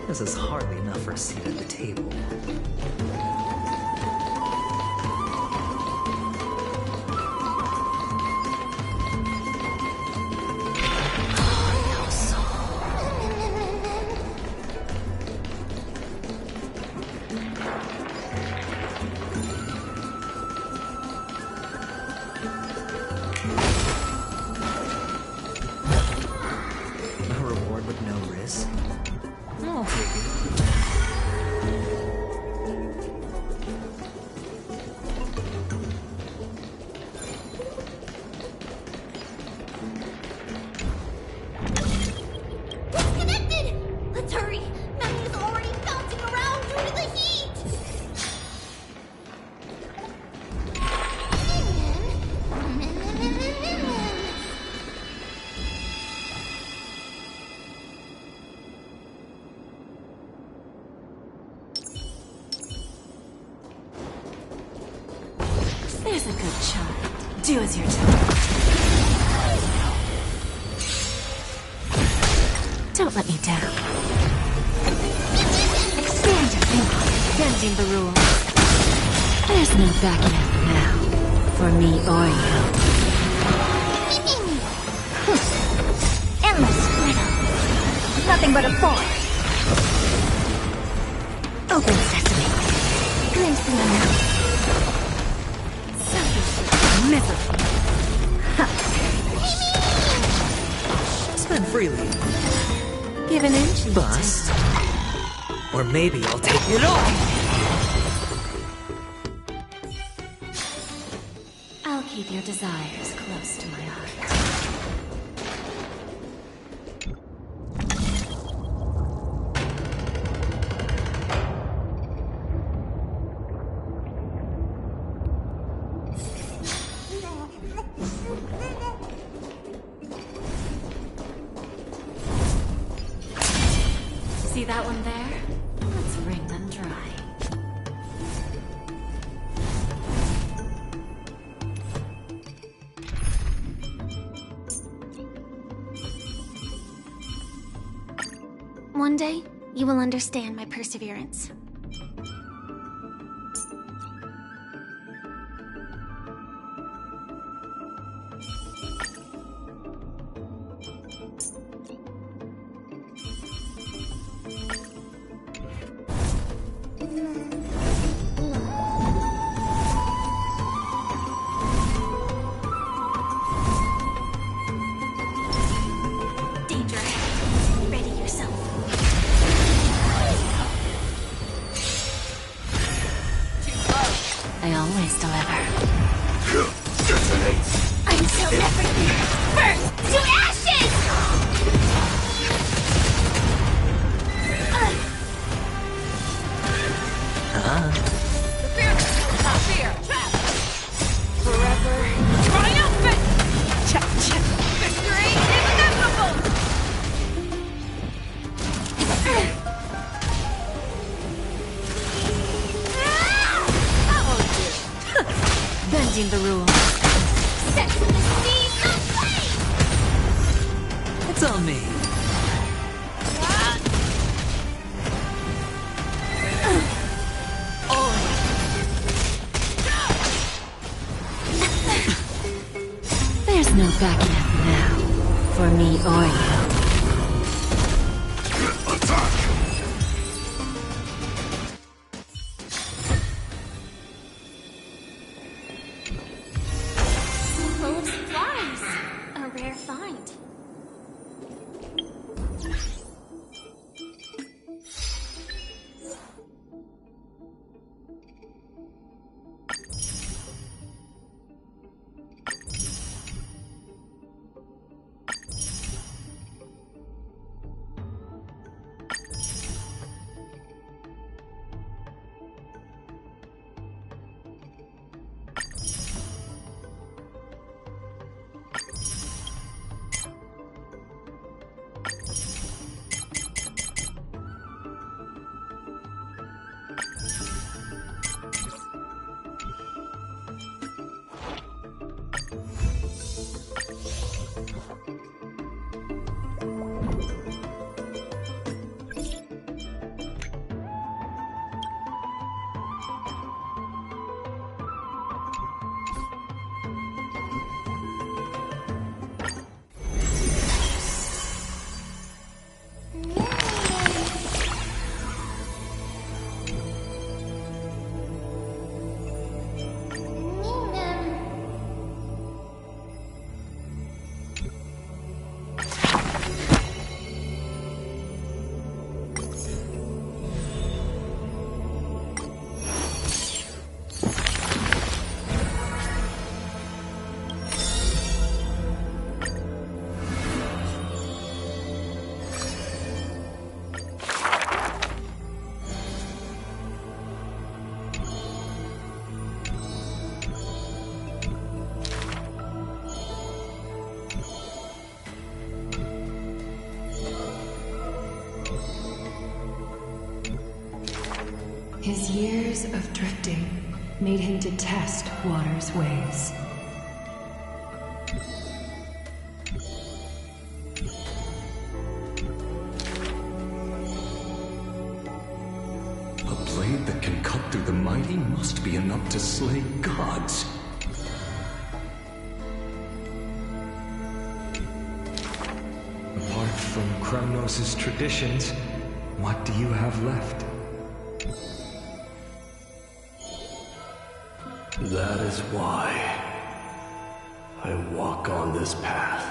D: This is hardly enough for a seat at the table. A reward with no risk? I'll take it.
M: Disconnected! Let's hurry! Maggie is already bouncing around due to the heat!
N: There's a good child. Do as you're told. Don't let me down. Expand your thinking, bending the rules. There's no backing out now, for me or you.
A: Endless riddle. Nothing but a force.
N: Open sesame.
A: Glimpse the unknown.
N: Miserable.
D: Spend freely.
N: Give an inch.
D: Bust. Or maybe I'll take it all.
N: I'll keep your desires close to my heart. See that one there? Let's wring them dry.
Q: One day, you will understand my perseverance.
M: Danger ahead. Ready yourself.
N: I always deliver.
M: Until everything burns to ashes!
B: Forever triumphant! Victory inevitable!
N: Bending the rules.
M: Set to the seas of flame!
D: It's on me.
N: There's no backing out now, for me or you.
I: Attack!
P: rare find.
O: His years of drifting made him detest water's ways.
S: A blade that can cut through the mighty must be enough to slay gods. Apart from Kremnos' traditions, what do you have left?
E: That is why I walk on this path.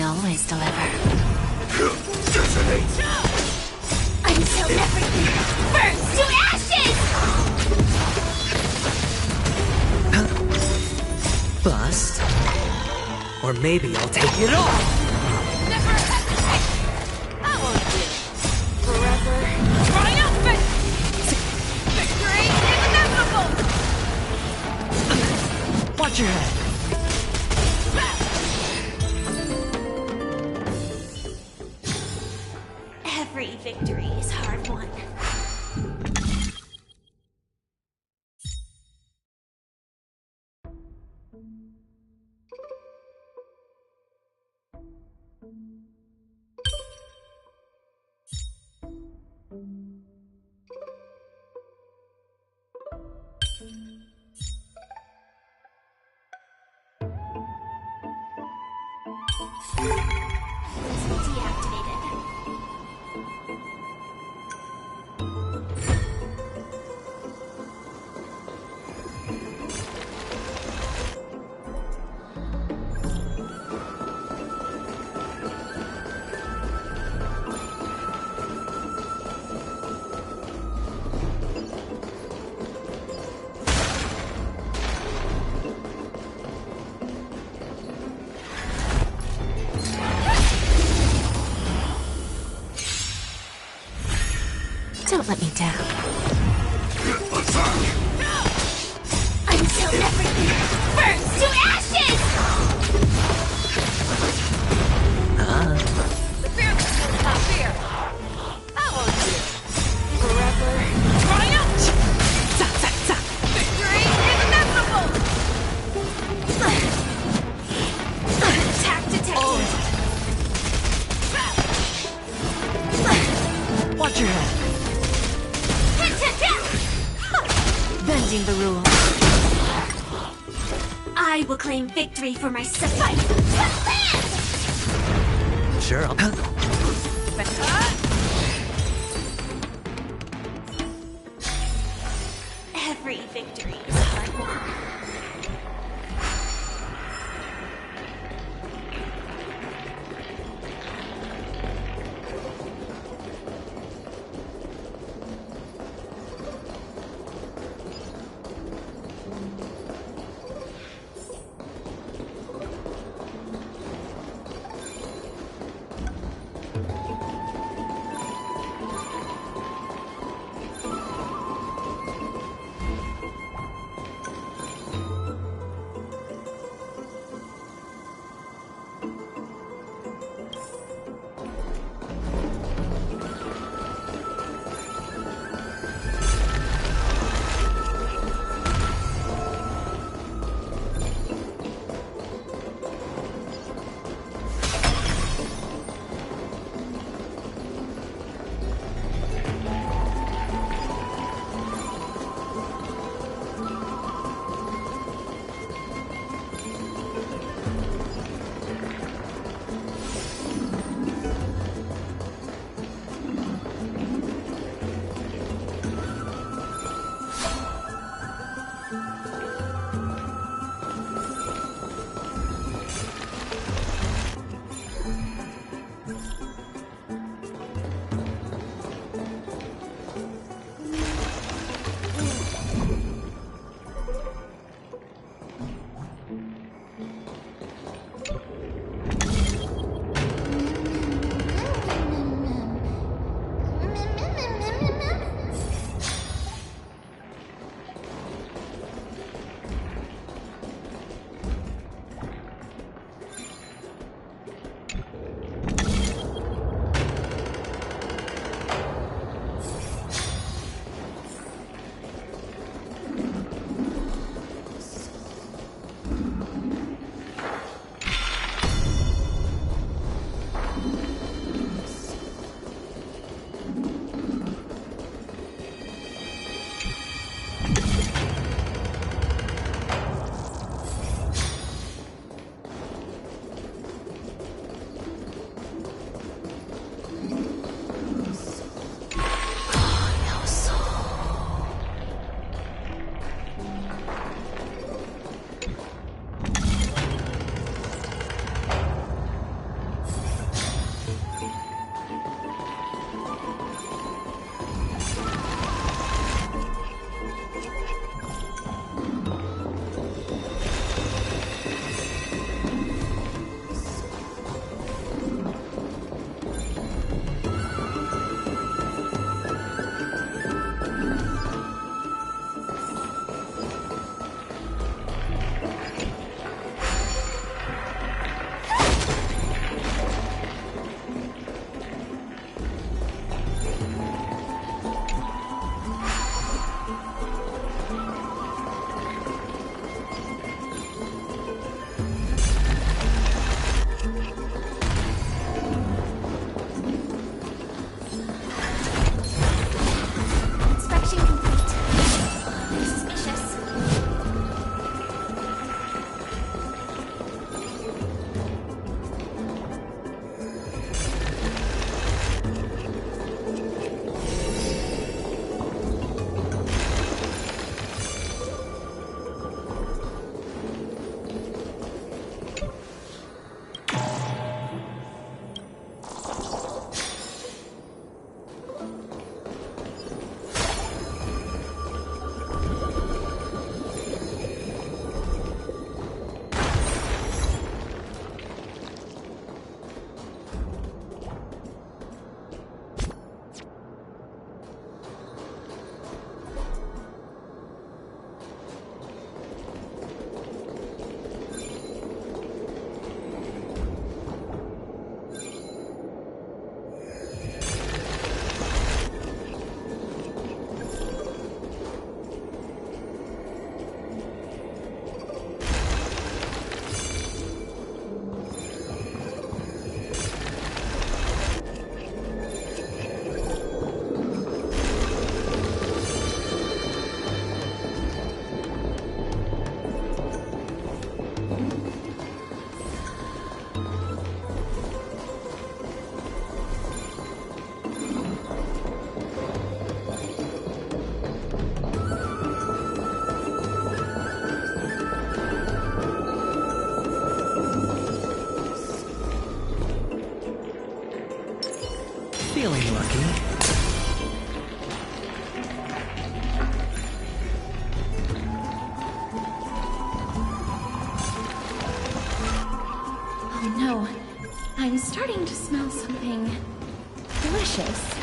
C: always deliver.
I: Detonate!
M: Until everything burns to ashes!
D: Bust? Or maybe I'll take it all!
B: Never hesitate! That won't do. Forever triumphant! Victory is inevitable!
D: Watch your head!
M: Every victory is hard won. Deactivated.
C: Don't let me down.
M: Until everything burns to ashes!
B: The fearless is not fear. That won't do. Forever triumph! Victory is inevitable!
M: Attack detected.
D: Watch your head!
C: Bending the rules.
M: I will claim victory for myself. Fight!
D: Sure, I'll...
M: Every victory is hard won.
D: Feeling lucky.
C: Oh no, I'm starting to smell something delicious.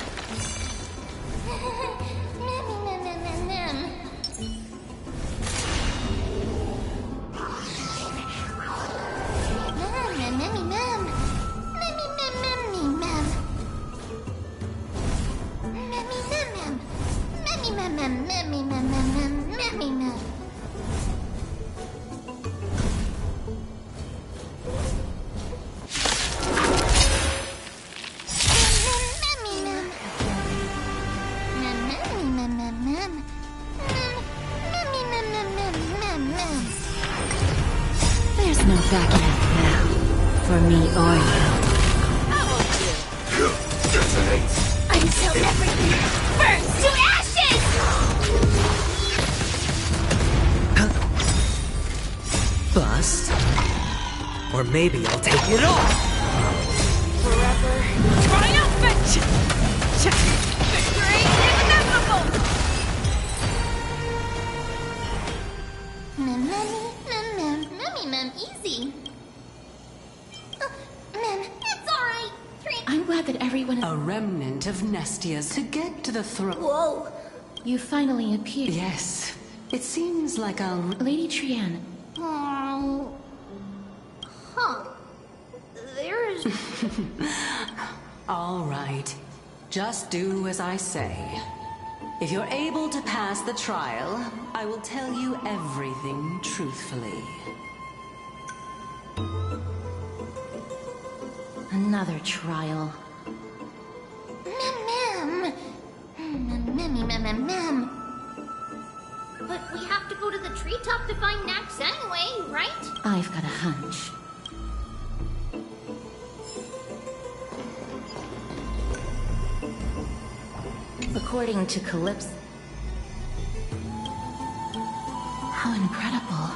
C: There's no backing out now, for me or you.
M: Until everything burns to ashes!
D: Bust. Or maybe I'll take it all.
M: Forever triumphant! Victory is inevitable! Easy. It's alright.
C: I'm glad that everyone is...
N: A remnant of Nestia's to get to the throne.
M: Whoa.
C: You finally appeared.
N: Yes. It seems like I'll...
C: Lady Trian.
M: Huh. There's...
N: All right. Just do as I say. If you're able to pass the trial, I will tell you everything truthfully.
C: Another trial.
M: But we have to go to the treetop to find Nax anyway, right?
C: I've got a hunch. According to Calypso... How incredible.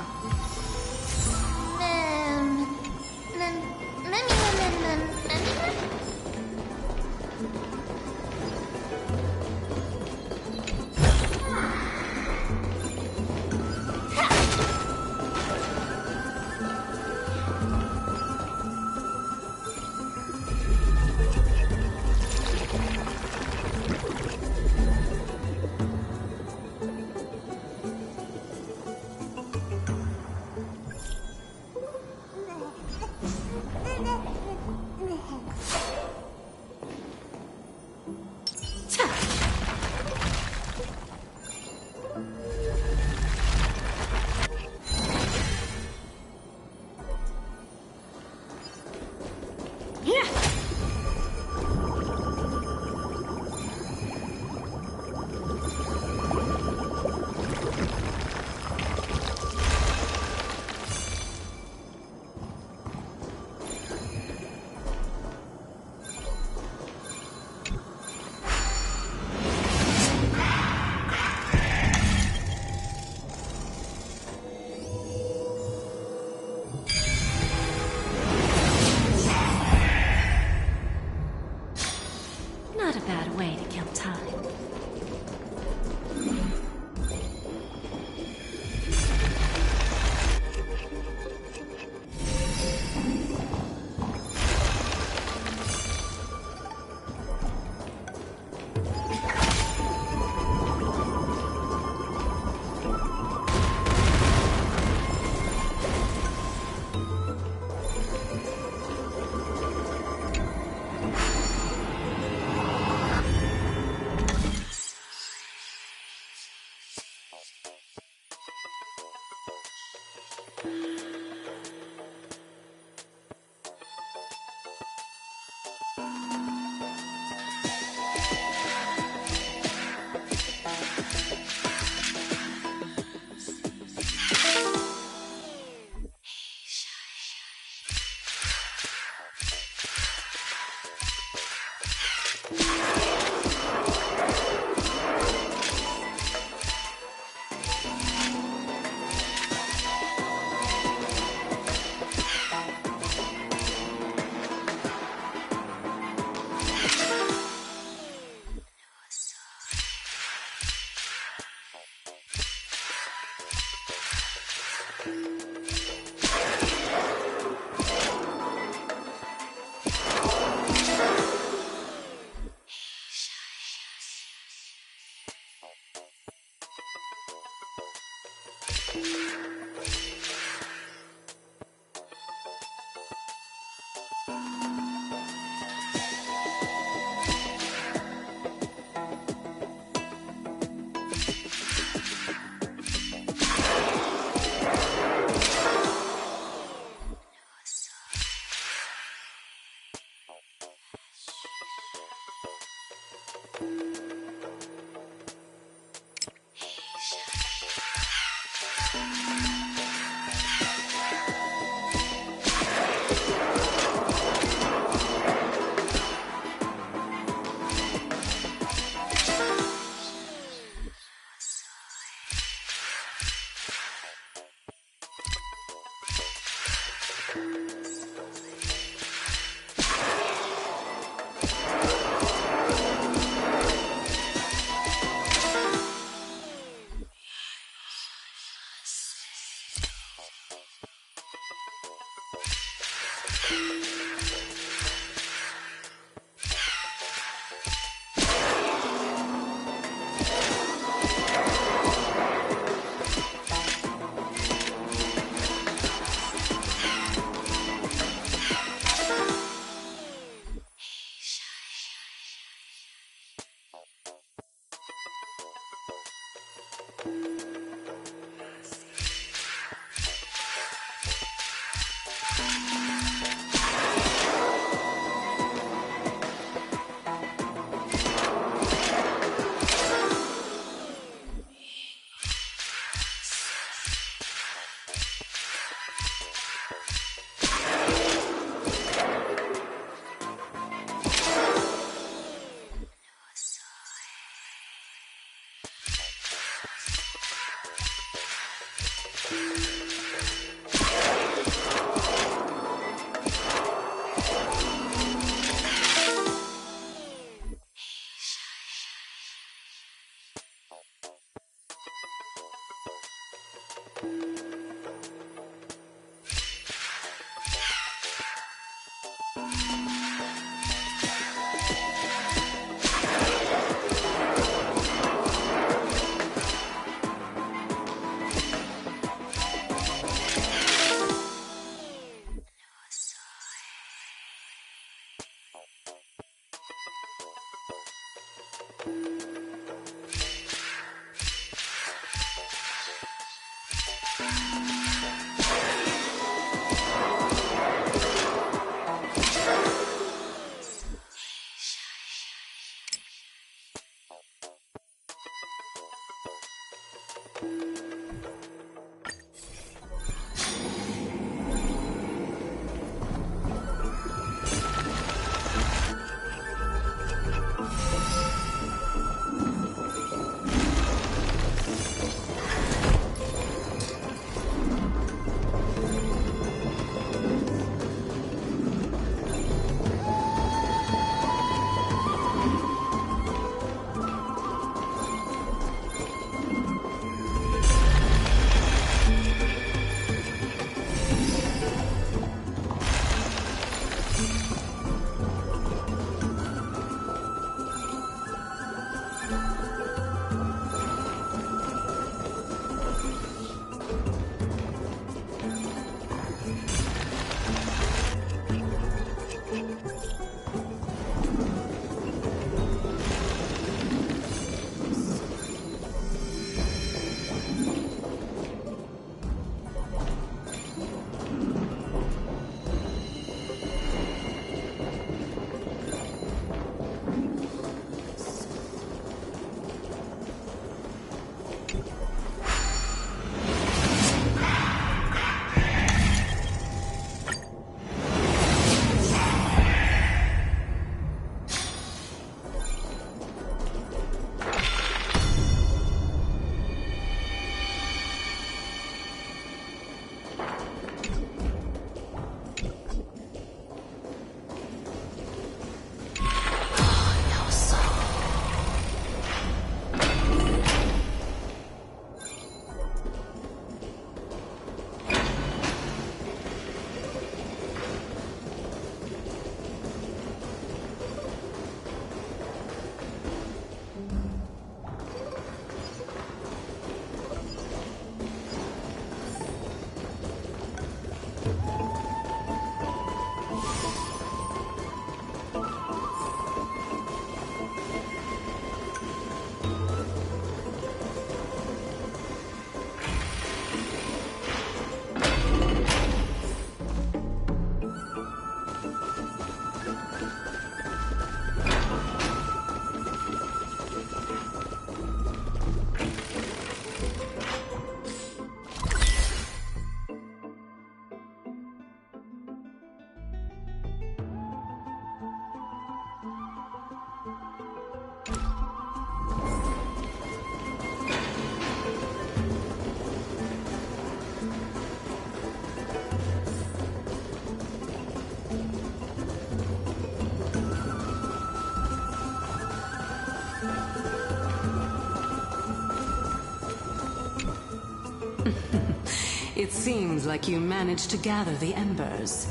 N: It seems like you managed to gather the embers.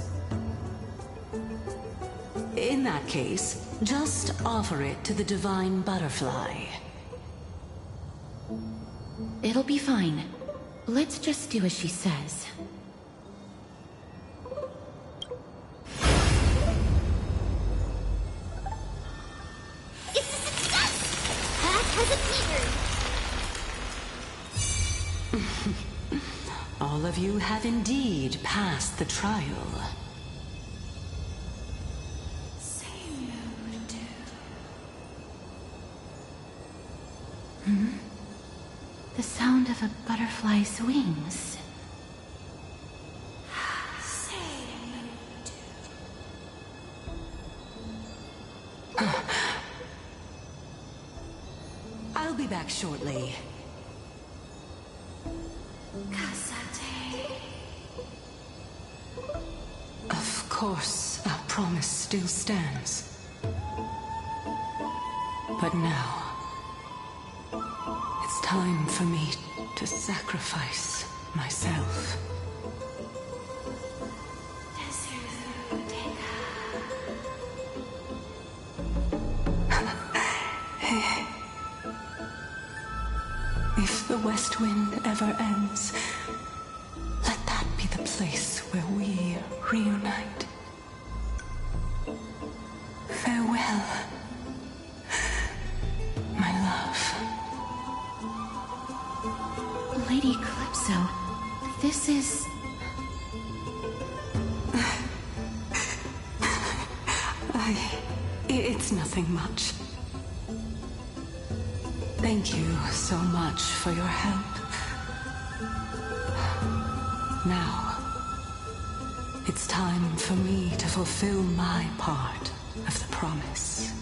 N: In that case, just offer it to the Divine Butterfly.
C: It'll be fine. Let's just do as she says.
M: It's a success! Path has appeared!
N: All of you have indeed passed the trial.
C: The sound of a butterfly's wings.
N: I'll be back shortly. Of course, our promise still stands. But now, it's time for me to sacrifice myself. If the West Wind ever ends, let that be the place where we reunite. Farewell, my love.
C: Lady Calypso, this is...
N: It's nothing much. Thank you so much for your help. Now, it's time for me to fulfill my part of the promise.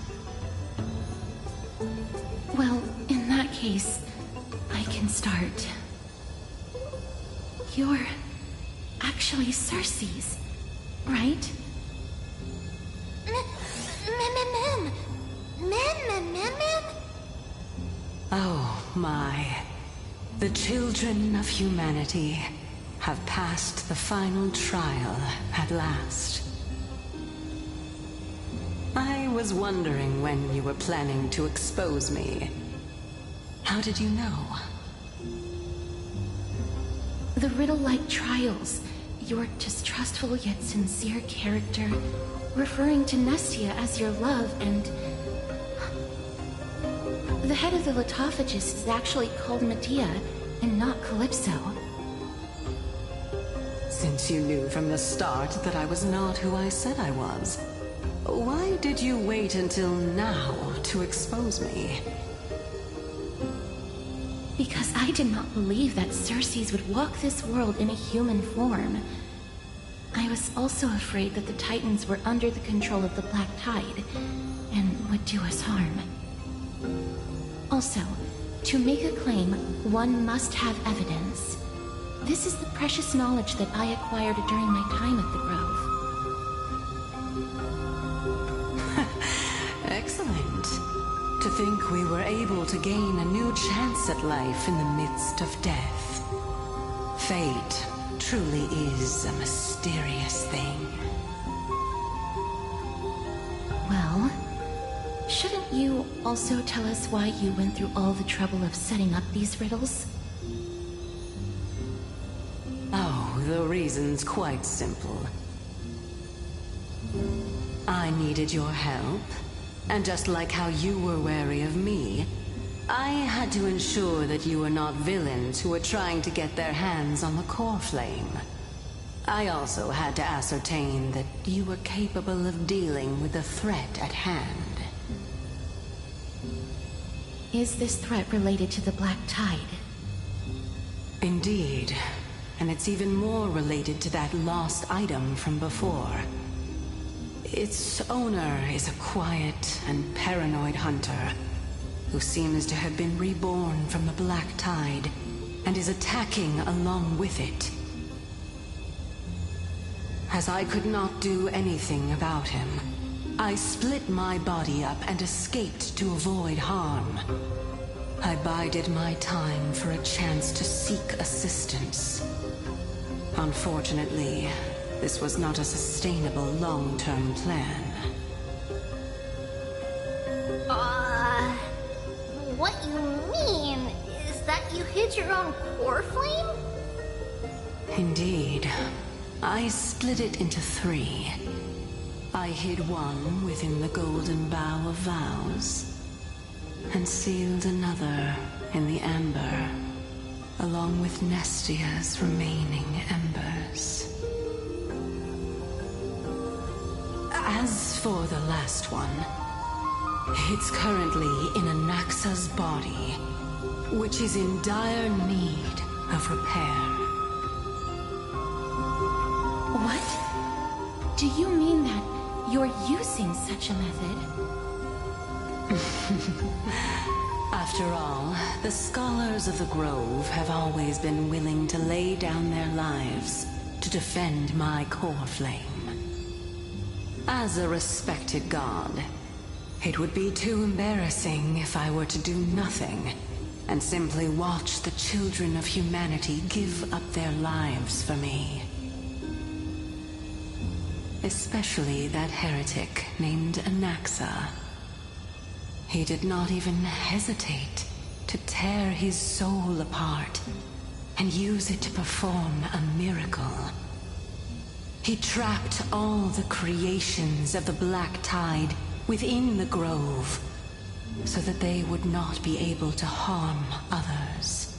C: Well, in that case, I can start. You're actually Cersei's, right?
N: Oh my. The children of humanity have passed the final trial at last. I was wondering when you were planning to expose me. How did you know?
C: The riddle-like trials, your distrustful yet sincere character, referring to Nestia as your love, and... The head of the Litophagists is actually called Medea, and not Calypso.
N: Since you knew from the start that I was not who I said I was, why did you wait until now to expose me?
C: Because I did not believe that Cersei's would walk this world in a human form. I was also afraid that the Titans were under the control of the Black Tide, and would do us harm. Also, to make a claim, one must have evidence. This is the precious knowledge that I acquired during my time at the Grove.
N: Excellent. To think we were able to gain a new chance at life in the midst of death. Fate truly is a mysterious thing.
C: Well, shouldn't you also tell us why you went through all the trouble of setting up these riddles?
N: Oh, the reason's quite simple. I needed your help, and just like how you were wary of me, I had to ensure that you were not villains who were trying to get their hands on the core flame. I also had to ascertain that you were capable of dealing with the threat at hand.
C: Is this threat related to the Black Tide?
N: Indeed. And it's even more related to that lost item from before. Its owner is a quiet and paranoid hunter who seems to have been reborn from the Black Tide and is attacking along with it. As I could not do anything about him, I split my body up and escaped to avoid harm. I bided my time for a chance to seek assistance. Unfortunately, this was not a sustainable long-term plan.
M: What you mean is that you hid your own core flame?
N: Indeed. I split it into 3. I hid one within the Golden Bough of Vows, and sealed another in the Amber, along with Nestia's remaining embers. As for the last one, it's currently in Anaxa's body, which is in dire need of repair.
C: What? Do you mean that you're using such a method?
N: After all, the scholars of the Grove have always been willing to lay down their lives to defend my core flame. As a respected god, it would be too embarrassing if I were to do nothing and simply watch the children of humanity give up their lives for me. Especially that heretic named Anaxa. He did not even hesitate to tear his soul apart and use it to perform a miracle. He trapped all the creations of the Black Tide within the Grove so that they would not be able to harm others.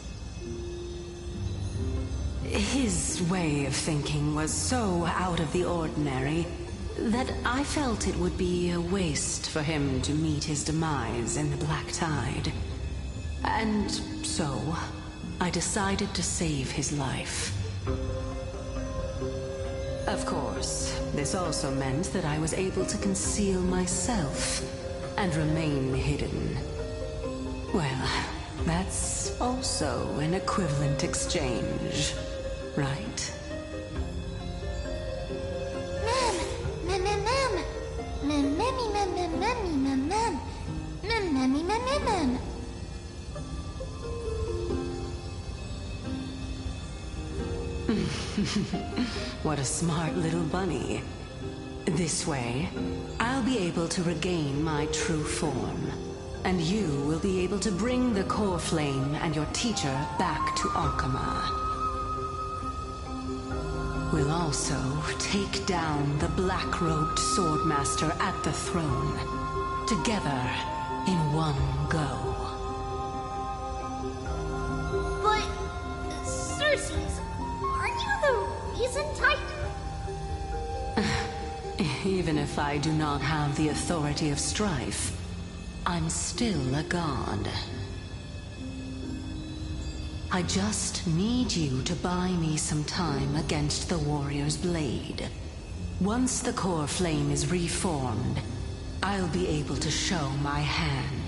N: His way of thinking was so out of the ordinary that I felt it would be a waste for him to meet his demise in the Black Tide. And so, I decided to save his life. Of course, this also meant that I was able to conceal myself and remain hidden. Well, that's also an equivalent exchange, right? What a smart little bunny. This way, I'll be able to regain my true form, and you will be able to bring the core flame and your teacher back to Alchema. We'll also take down the black-robed swordmaster at the throne, together in one go.
M: But, Circes, aren't you the reason Titan?
N: Even if I do not have the authority of strife, I'm still a god. I just need you to buy me some time against the warrior's blade. Once the core flame is reformed, I'll be able to show my hand.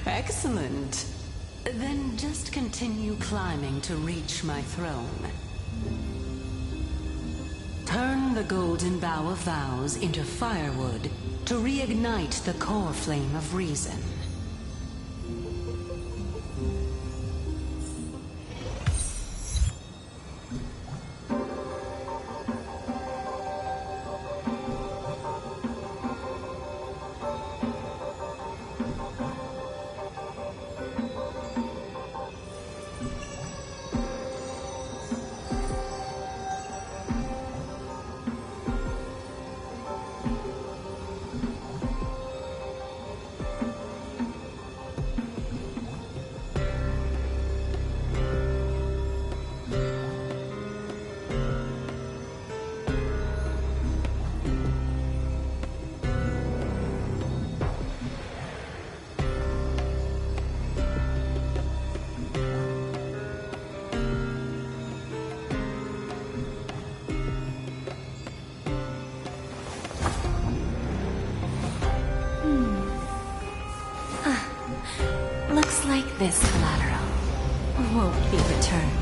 N: Excellent. Then just continue climbing to reach my throne. Turn the golden bough of vows into firewood to reignite the core flame of reason.
C: Looks like this collateral won't be returned.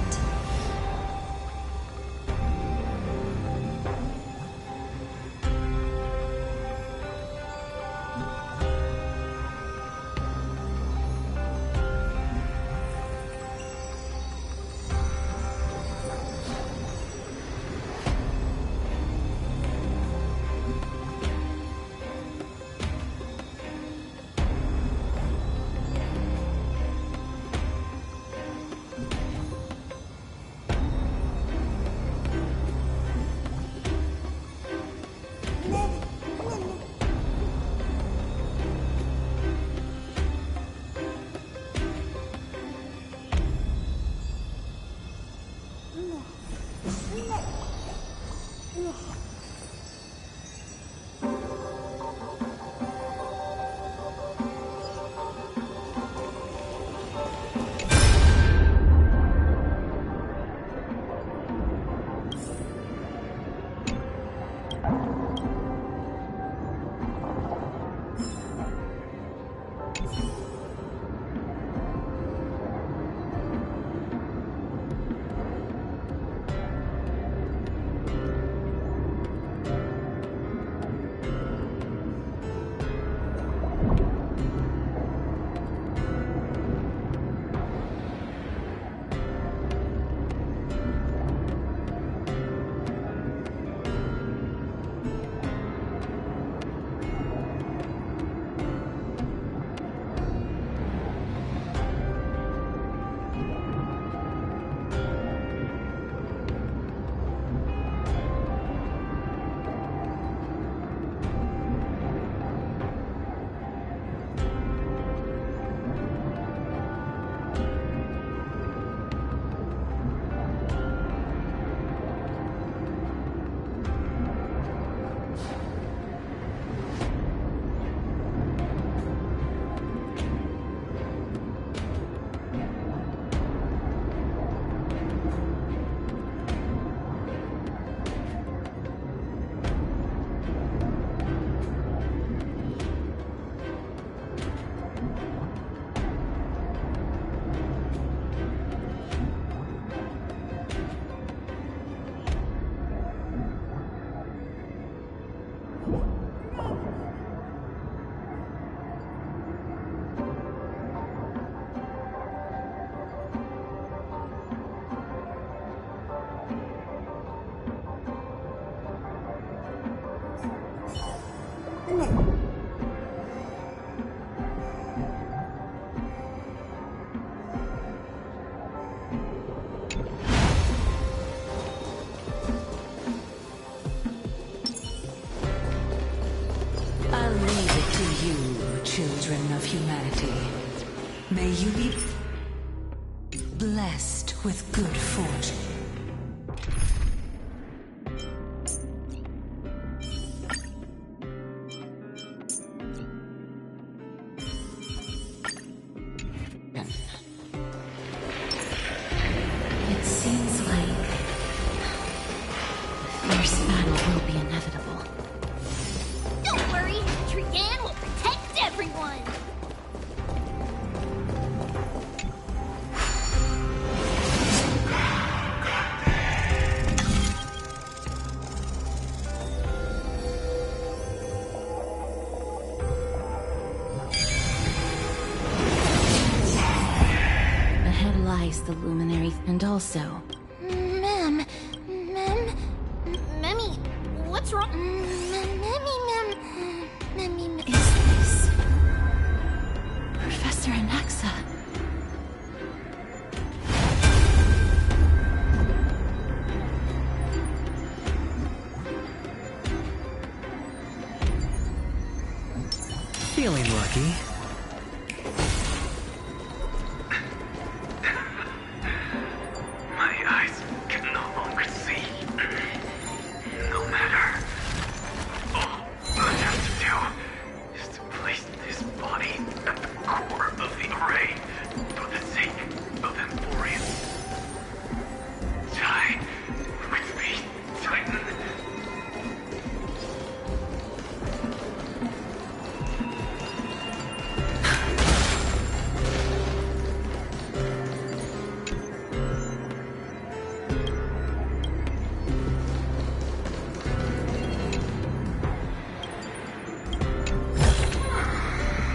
N: Children of humanity, may you be blessed with good fortune.
C: It seems like the fierce battle will be inevitable. the luminary, and also...
Q: Ma'am. Memmy, what's wrong? Memmy.
C: Is this... Professor Anaxa?
D: Feeling lucky.
R: My eyes can no longer see. No matter. All I have to do is to place this body at the core of the array for the sake of Emporium. Die with me, Titan.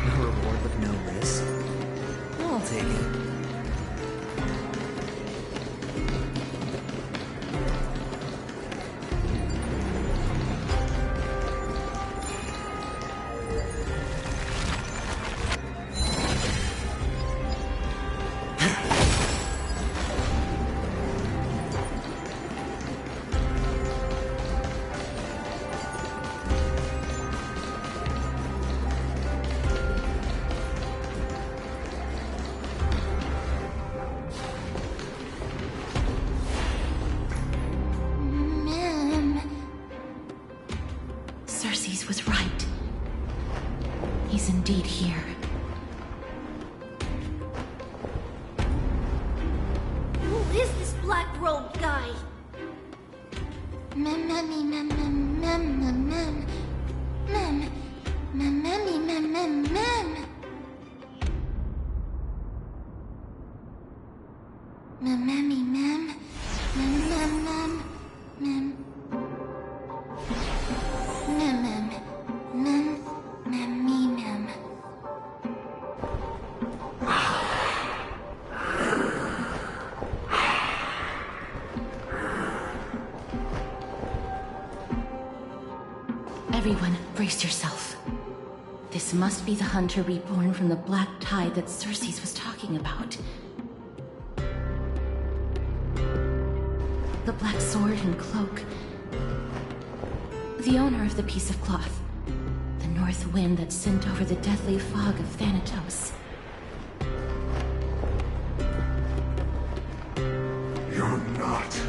D: No reward with no risk. I'll take it.
Q: Ma'am.
C: Cersei's was right. He's indeed here.
F: Who is this black-robed guy?
Q: Mem.
C: Everyone, brace yourself. This must be the hunter reborn from the black tide that Cersei's was talking about. The black sword and cloak. The owner of the piece of cloth. The north wind that sent over the deathly fog of Thanatos.
I: You're not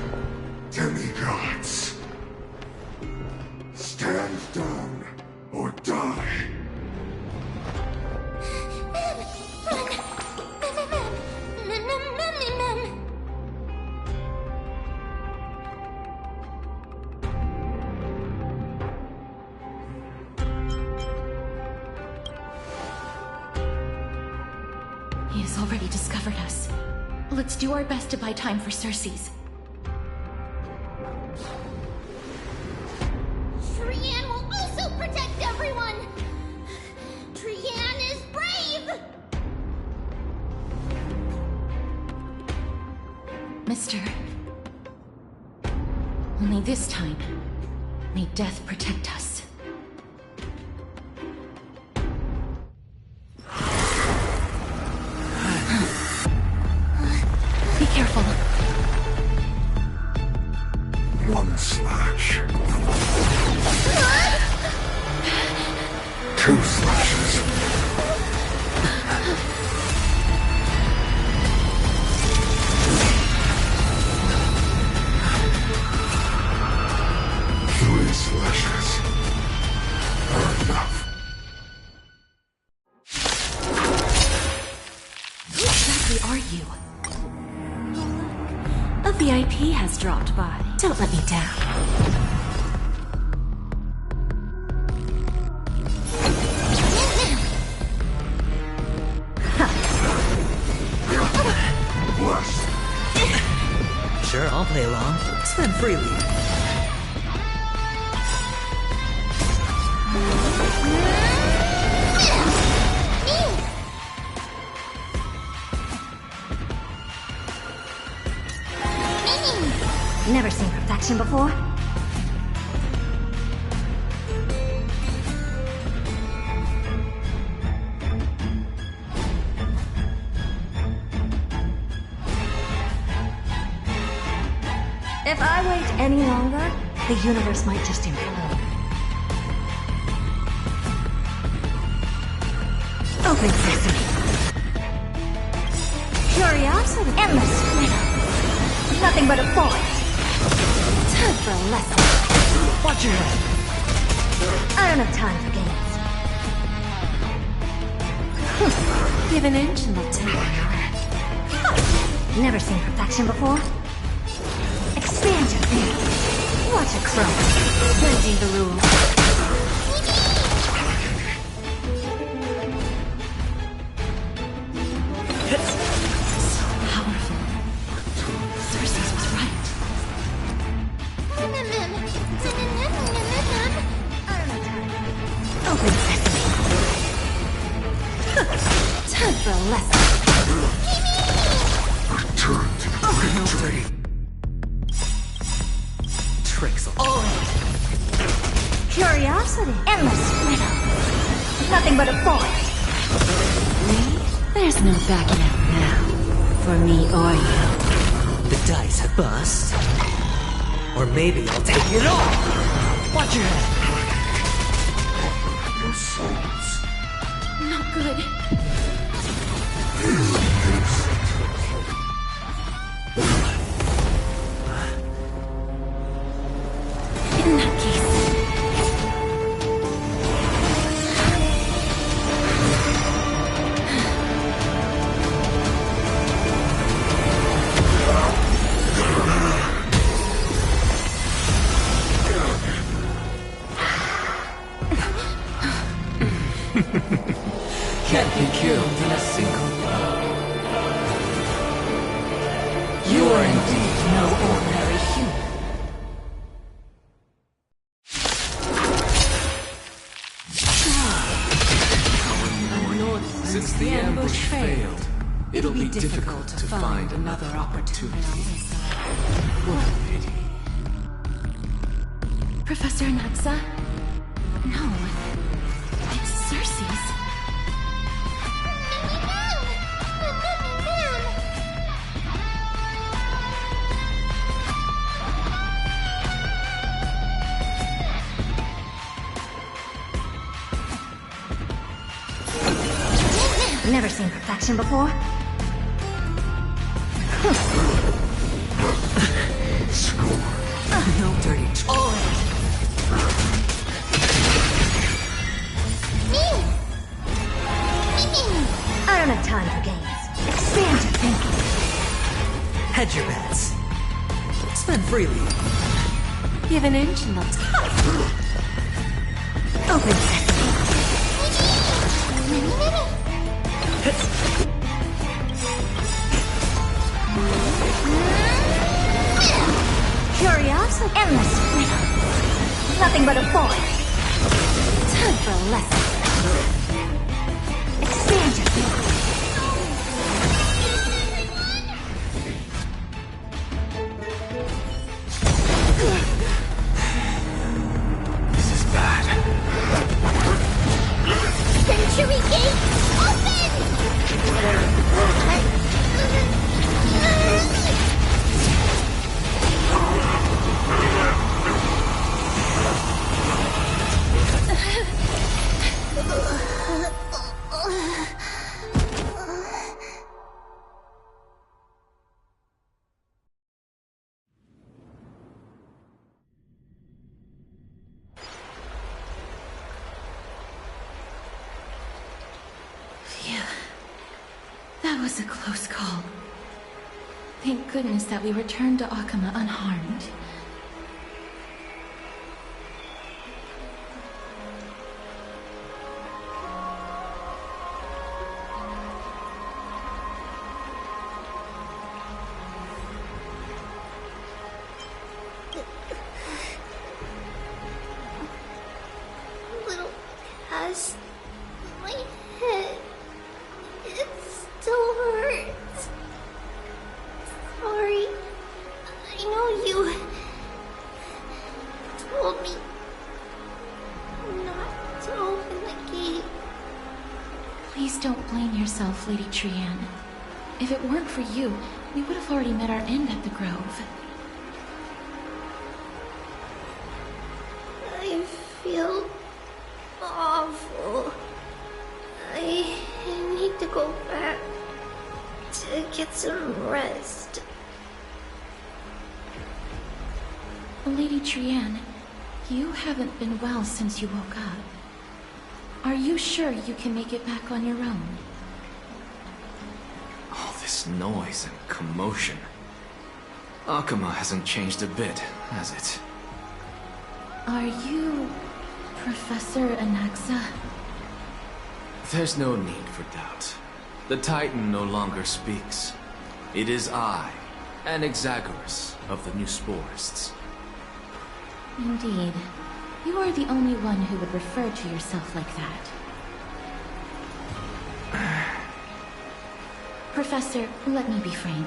I: demigods. Stand down or die.
C: He has already discovered us. Let's do our best to buy time for Cersei's.
M: Trian will also protect everyone! Trian is brave!
C: Mister. Only this time, may death protect us. Be careful.
I: One slash. Two slashes. Three slashes are enough.
C: Who exactly are you? A VIP has dropped by. Don't let me down.
D: Sure, I'll play along. Spend freely.
A: Never seen perfection before? If I wait any longer, the universe might just implode. Open sesame. Curiosity. Endless freedom. Nothing but a forest. Time for a lesson. Watch your head. I don't have time for games.
N: Give an inch and they'll take it.
A: Never seen perfection before? Expand your thinking. Watch it grow.
N: Bending the rules.
A: So powerful. Cersei was right. Open sesame. Time for a lesson.
S: Return to victory.
D: Tricks
A: All right. Curiosity. Endless freedom. Nothing but a forest.
N: There's no backing out now. For me or you.
D: The dice have bust. Or maybe I'll take it all. Watch your head.
S: Your souls.
P: Not good.
A: In that case.
D: Can't be killed in a single blow. You are indeed no ordinary human. Since the ambush failed, it'll be difficult to find another opportunity. What a pity.
P: Professor Naxa? No. It's Cersei's.
A: Never seen perfection before?
D: No dirty trick.
A: All right. I don't have time for games. Expand your thinking.
D: Hedge your bets. Spend freely.
N: Give an inch and they'll take it.
A: Open sesame. Curiosity. Endless freedom. Nothing but a forest. Time for a lesson. Expand your thinking.
S: This is bad.
F: Century Gate, open!
P: Phew. That was a close call. Thank goodness that we returned to Akama unharmed.
F: Little Cass, my head, it still hurts. Sorry. I know you
C: don't blame yourself, Lady Trian. If it weren't for you, we would have already met our end at the Grove.
M: I feel awful. I need to go back to get some rest.
C: Lady Trian, you haven't been well since you woke up. Are you sure you can make it back on your own?
S: All this noise and commotion. Akuma hasn't changed a bit, has it?
C: Are you Professor Anaxa?
S: There's no need for doubt. The Titan no longer speaks. It is I, Anaxagoras of the New Sporists.
C: Indeed. You are the only one who would refer to yourself like that. Professor, let me be frank.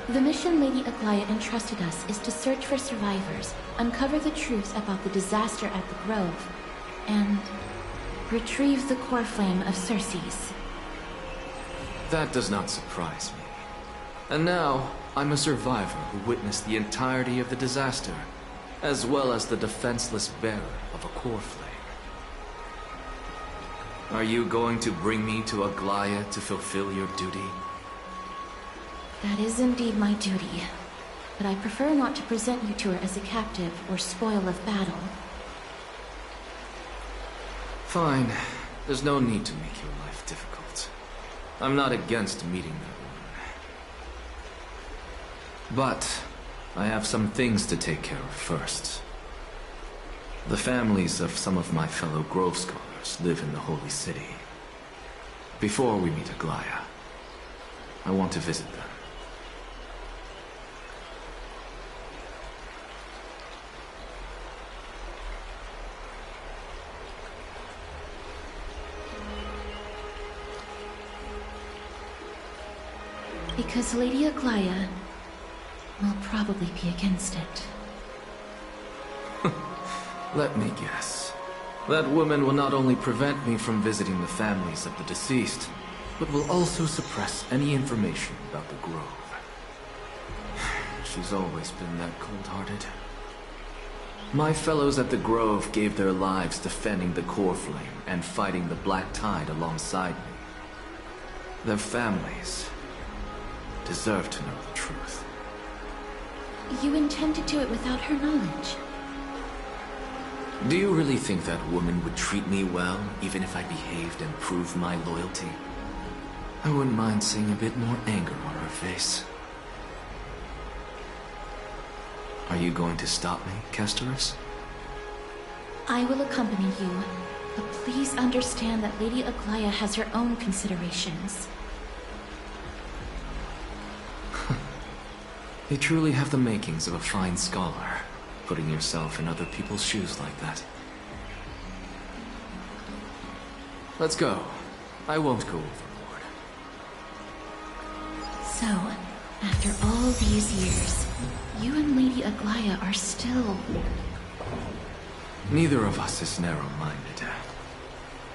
C: The mission Lady Aglaya entrusted us is to search for survivors, uncover the truth about the disaster at the Grove, and retrieve the core flame of Circe's.
S: That does not surprise me. And now, I'm a survivor who witnessed the entirety of the disaster, as well as the defenseless bearer of a core flame. Are you going to bring me to Aglaya to fulfill your duty?
C: That is indeed my duty, but I prefer not to present you to her as a captive or spoil of battle.
S: Fine. There's no need to make your life difficult. I'm not against meeting that woman. But I have some things to take care of first. The families of some of my fellow Grove scholars live in the Holy City. Before we meet Aglaya, I want to visit them.
C: Because Lady Aglaya will probably be against it.
S: Let me guess. That woman will not only prevent me from visiting the families of the deceased, but will also suppress any information about the Grove. She's always been that cold-hearted. My fellows at the Grove gave their lives defending the core flame and fighting the Black Tide alongside me. Their families deserve to know the truth.
C: You intend to do it without her knowledge?
S: Do you really think that woman would treat me well, even if I behaved and proved my loyalty? I wouldn't mind seeing a bit more anger on her face. Are you going to stop me, Castorus?
C: I will accompany you, but please understand that Lady Aglaya has her own considerations.
S: You truly have the makings of a fine scholar, putting yourself in other people's shoes like that. Let's go. I won't go overboard.
C: So, after all these years, you and Lady Aglaya are still...
S: Neither of us is narrow-minded.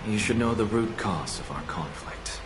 S: You should know the root cause of our conflict.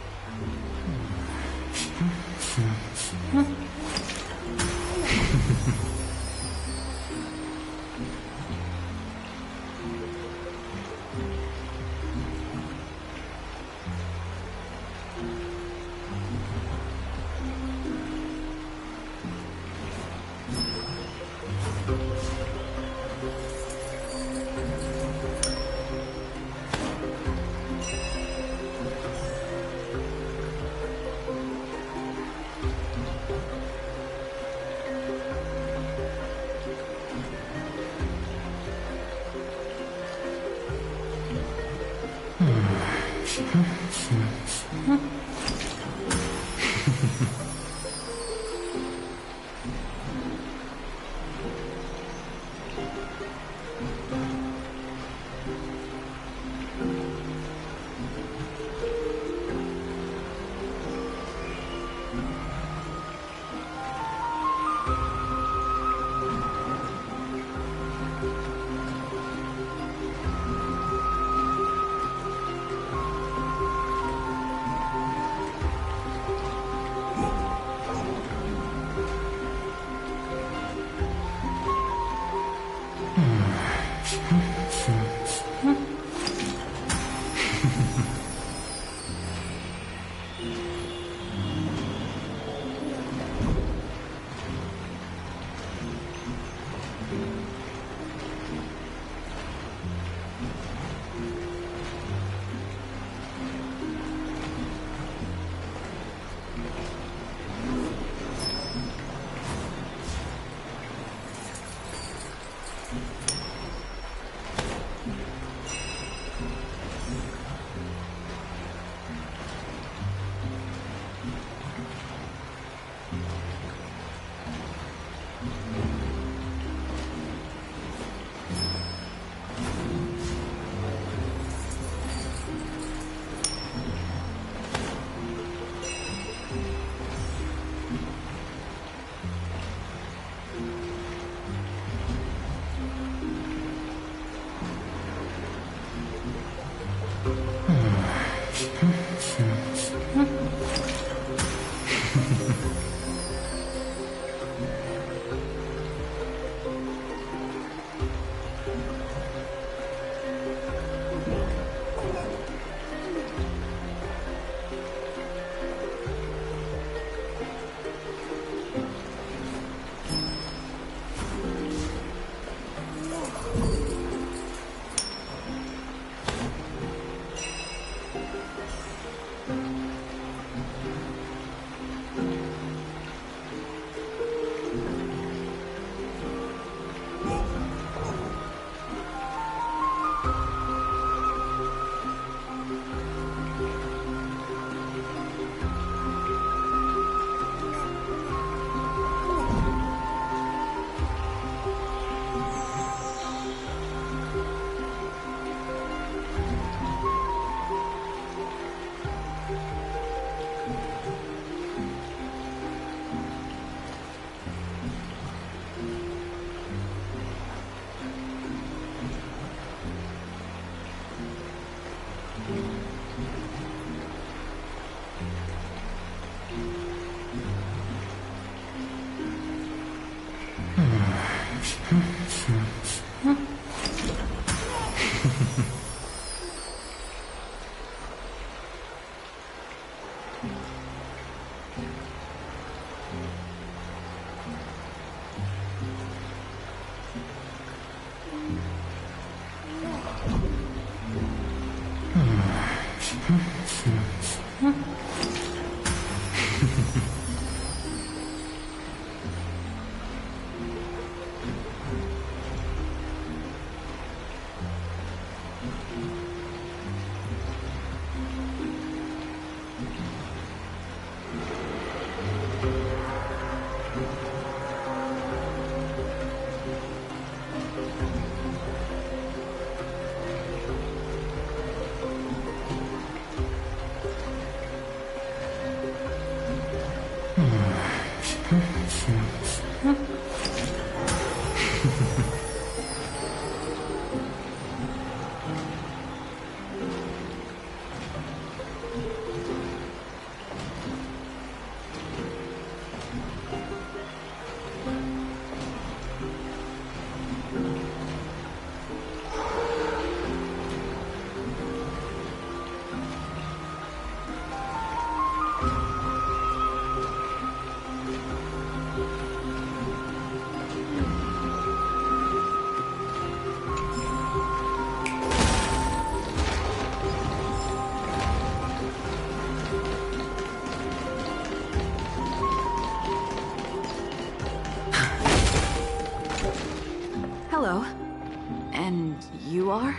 T: Hello. And you are?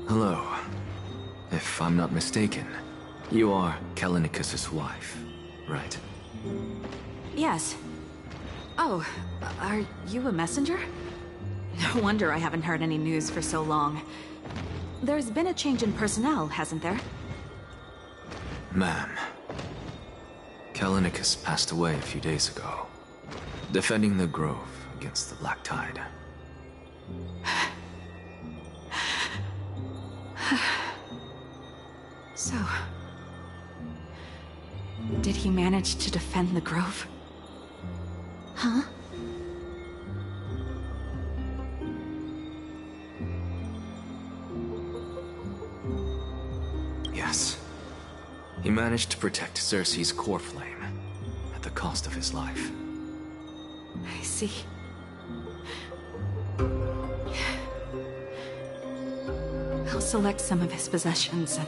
S: Hello. If I'm not mistaken, you are Kallinicus' wife, right?
T: Yes. Oh, are you a messenger? No wonder I haven't heard any news for so long. There's been a change in personnel, hasn't there?
S: Ma'am, Kallinicus passed away a few days ago, defending the Grove against the Black Tide.
T: So... did he manage to defend the Grove?
C: Huh?
S: Yes. He managed to protect Cersei's core flame at the cost of his life.
T: I see. I'll select some of his possessions and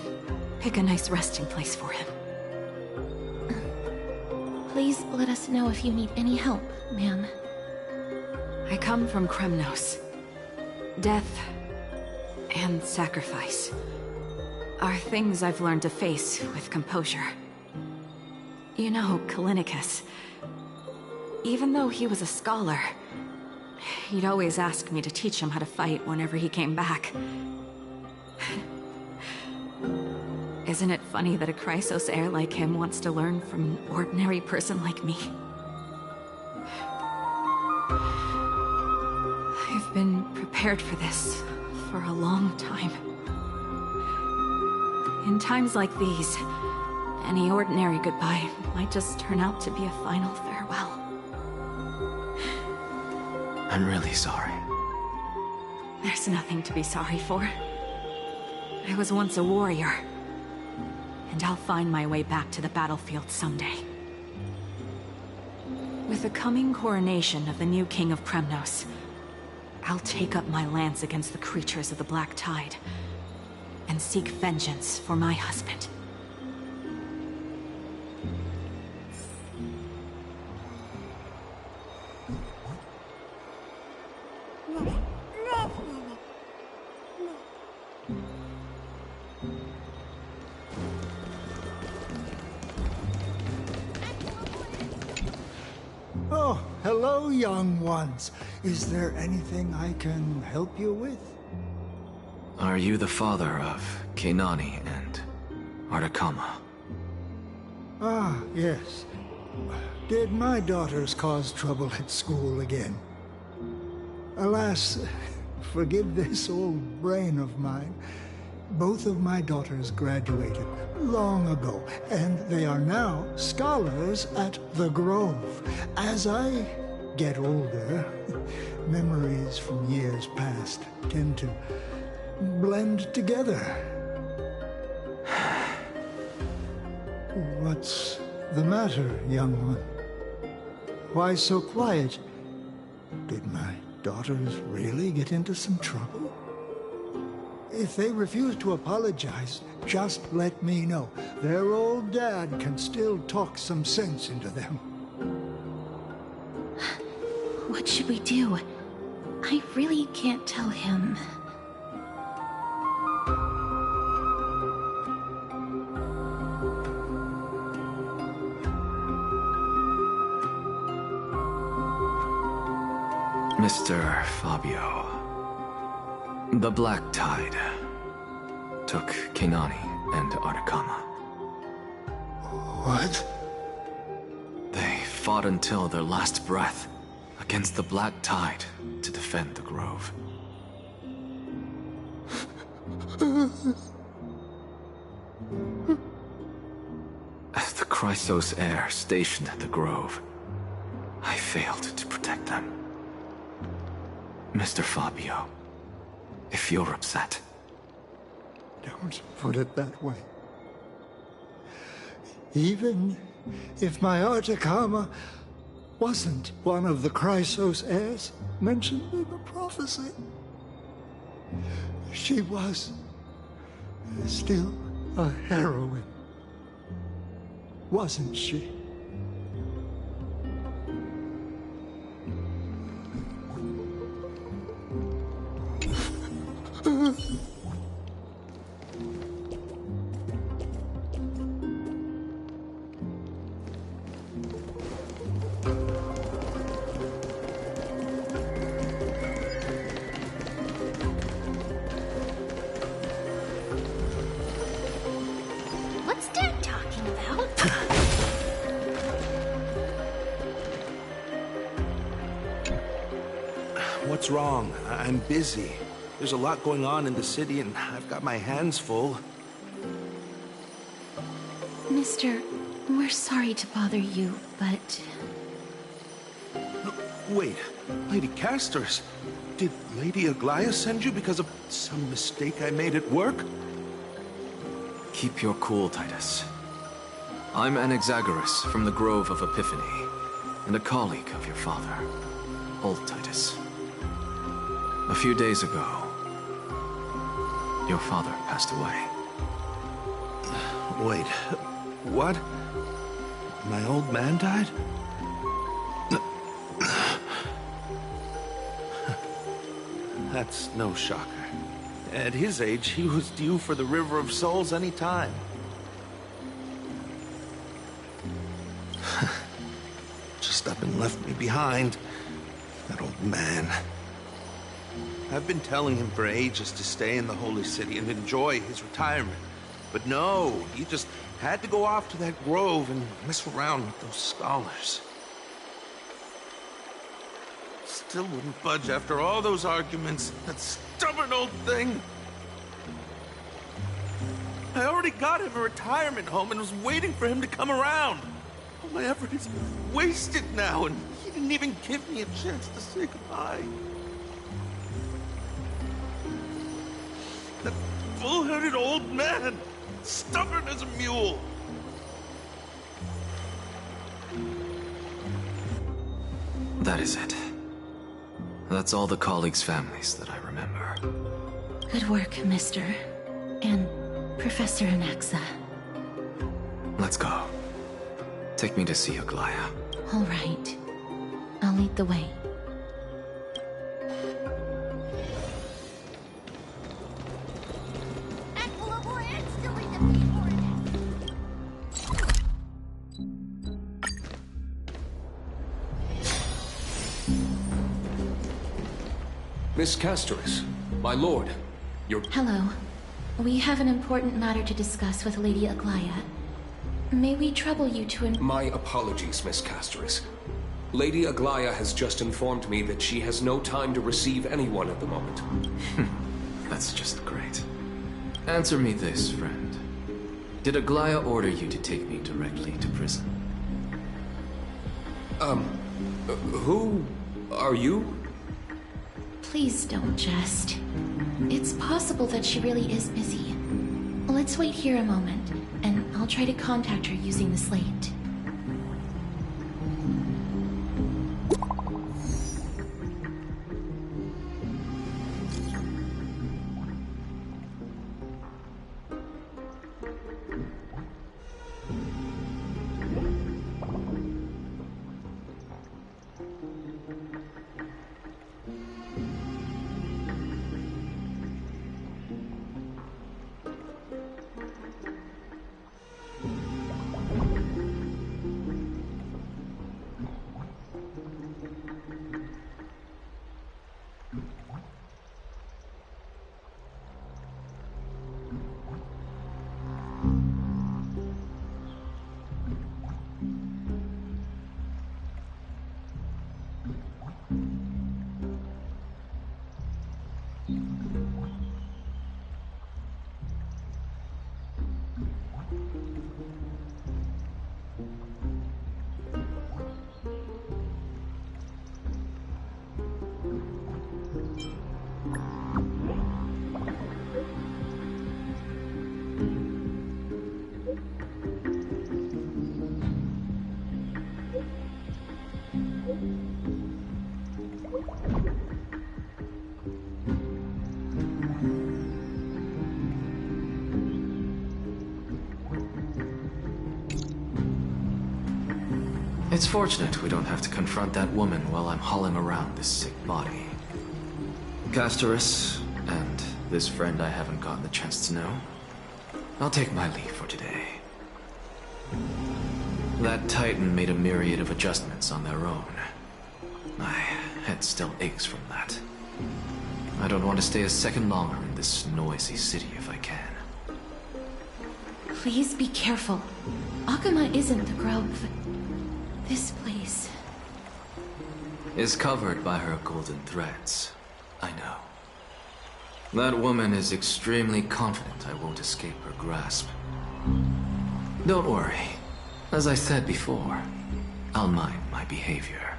T: pick a nice resting place for him.
C: Please let us know if you need any help, ma'am.
T: I come from Kremnos. Death and sacrifice are things I've learned to face with composure. You know, Kallinicus, even though he was a scholar, he'd always ask me to teach him how to fight whenever he came back. Isn't it funny that a Chrysos heir like him wants to learn from an ordinary person like me? I've been prepared for this for a long time. In times like these, any ordinary goodbye might just turn out to be a final farewell.
S: I'm really sorry.
T: There's nothing to be sorry for. I was once a warrior, and I'll find my way back to the battlefield someday. With the coming coronation of the new King of Kremnos, I'll take up my lance against the creatures of the Black Tide, and seek vengeance for my husband.
U: Oh, hello, young ones. Is there anything I can help you with?
S: Are you the father of Keinani and Artakama?
U: Ah, yes. Did my daughters cause trouble at school again? Alas, forgive this old brain of mine. Both of my daughters graduated long ago, and they are now scholars at the Grove. As I get older, memories from years past tend to blend together. What's the matter, young one? Why so quiet? Did my daughters really get into some trouble? If they refuse to apologize, just let me know. Their old dad can still talk some sense into them.
C: What should we do? I really can't tell him.
S: Mr. Fabio, the Black Tide took Keinani and Artakama.
U: What?
S: They fought until their last breath against the Black Tide to defend the Grove. As the Chrysos heir stationed at the Grove, I failed to protect them. Mr. Fabio, if you're upset...
U: Don't put it that way. Even if my Artakama wasn't one of the Chrysos heirs mentioned in the prophecy, she was still a heroine, wasn't she?
F: What's Dad talking about?
G: What's wrong? I'm busy. There's a lot going on in the city, and I've got my hands full.
C: Mister, we're sorry to bother you, but...
G: Wait, Lady Casters, did Lady Aglaia send you because of some mistake I made at work?
S: Keep your cool, Titus. I'm Anaxagoras from the Grove of Epiphany, and a colleague of your father, Old Titus. A few days ago, your father passed away.
G: Wait, what? My old man died? That's no shocker. At his age, he was due for the River of Souls any time. Just up and left me behind. That old man. I've been telling him for ages to stay in the Holy City and enjoy his retirement. But no, he just had to go off to that grove and mess around with those scholars. Still wouldn't budge after all those arguments. That stubborn old thing. I already got him a retirement home and was waiting for him to come around. All my effort is wasted now, and he didn't even give me a chance to say goodbye. That bull-headed old man, stubborn as a mule.
S: That is it. That's all the colleagues' families that I remember.
C: Good work, Mister. And Professor Anaxa.
S: Let's go. Take me to see Aglaya.
C: All right. I'll lead the way.
H: Miss Castoris, my lord, you're...
C: Hello. We have an important matter to discuss with Lady Aglaya. May we trouble you to
H: My apologies, Miss Castoris. Lady Aglaya has just informed me that she has no time to receive anyone at the moment.
S: That's just great. Answer me this, friend. Did Aglaya order you to take me directly to prison?
H: Who are you?
C: Please don't jest. It's possible that she really is busy. Let's wait here a moment, and I'll try to contact her using the slate.
S: It's fortunate we don't have to confront that woman while I'm hauling around this sick body. Castoris, and this friend I haven't gotten the chance to know, I'll take my leave for today. That Titan made a myriad of adjustments on their own. My head still aches from that. I don't want to stay a second longer in this noisy city if I can.
C: Please be careful. Akuma isn't the Grove. This place
S: is covered by her golden threads. I know. That woman is extremely confident I won't escape her grasp. Don't worry. As I said before, I'll mind my behavior.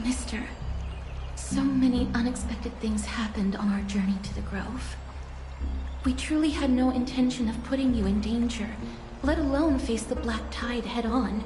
C: Mister, so many unexpected things happened on our journey to the Grove. We truly had no intention of putting you in danger, let alone face the Black Tide head-on.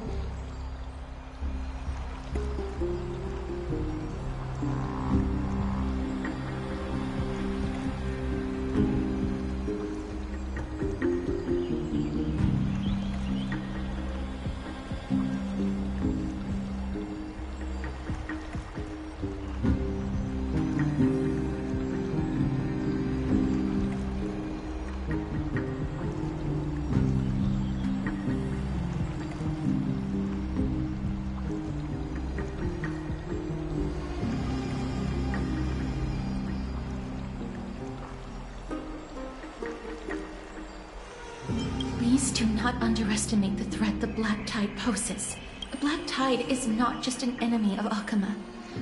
C: Please do not underestimate the threat the Black Tide poses. The Black Tide is not just an enemy of Akama,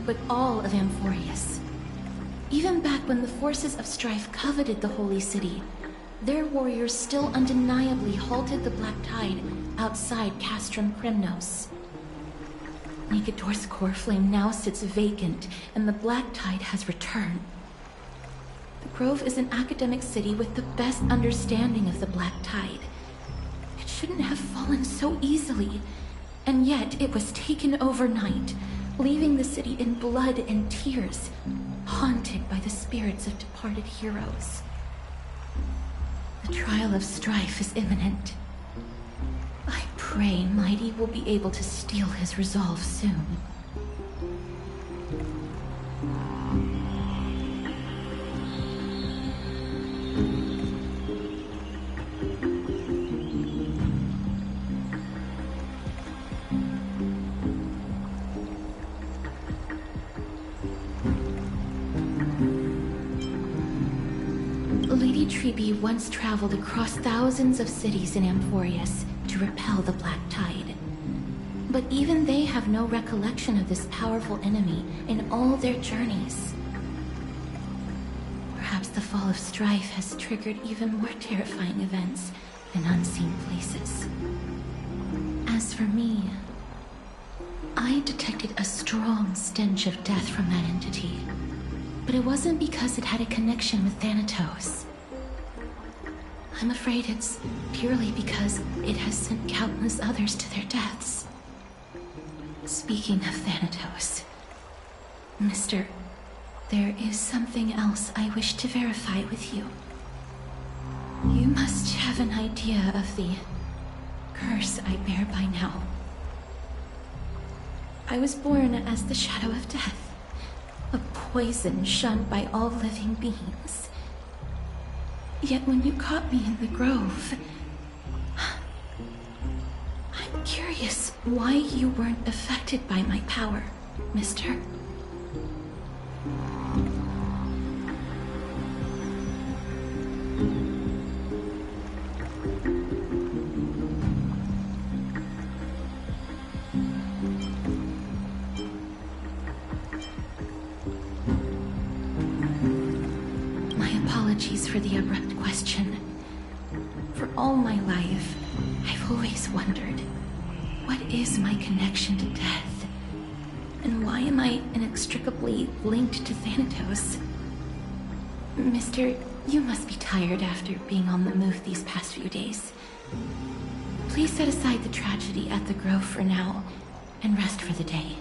C: but all of Amphorius. Even back when the forces of strife coveted the Holy City, their warriors still undeniably halted the Black Tide outside Castrum Kremnos. Nigador's core flame now sits vacant, and the Black Tide has returned. The Grove is an academic city with the best understanding of the Black Tide. It shouldn't have fallen so easily, and yet it was taken overnight, leaving the city in blood and tears, haunted by the spirits of departed heroes. The trial of strife is imminent. I pray Mighty will be able to steel his resolve soon. Lady Trebe once traveled across thousands of cities in Amphorius to repel the Black Tide. But even they have no recollection of this powerful enemy in all their journeys. Perhaps the fall of strife has triggered even more terrifying events in unseen places. As for me, I detected a strong stench of death from that entity. But it wasn't because it had a connection with Thanatos. I'm afraid it's purely because it has sent countless others to their deaths. Speaking of Thanatos, Mister, there is something else I wish to verify with you. You must have an idea of the curse I bear by now. I was born as the shadow of death, a poison shunned by all living beings. Yet when you caught me in the grove, I'm curious why you weren't affected by my power, Mister. Apologies for the abrupt question. For all my life, I've always wondered, what is my connection to death? And why am I inextricably linked to Thanatos? Mister, you must be tired after being on the move these past few days. Please set aside the tragedy at the Grove for now, and rest for the day.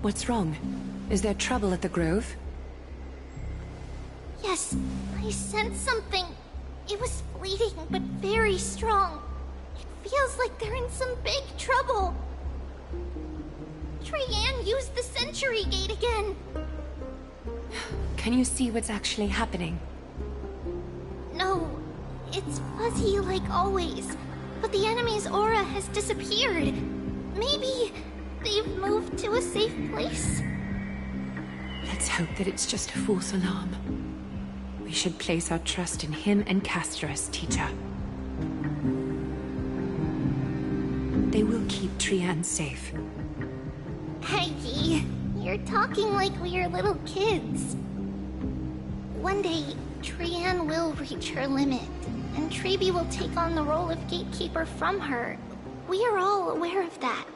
O: What's wrong? Is there trouble at the Grove?
M: Yes, I sensed something. It was fleeting, but very strong. It feels like they're in some big trouble. Trianne used the Century Gate again.
O: Can you see what's actually happening?
M: No, it's fuzzy like always. But the enemy's aura has disappeared. Maybe they've moved to a safe place?
O: Let's hope that it's just a false alarm. We should place our trust in him and Castorus, teacher. They will keep Trianne safe.
M: Peggy, you're talking like we are little kids. One day, Trianne will reach her limit, and Treeby will take on the role of gatekeeper from her. We are all aware of that.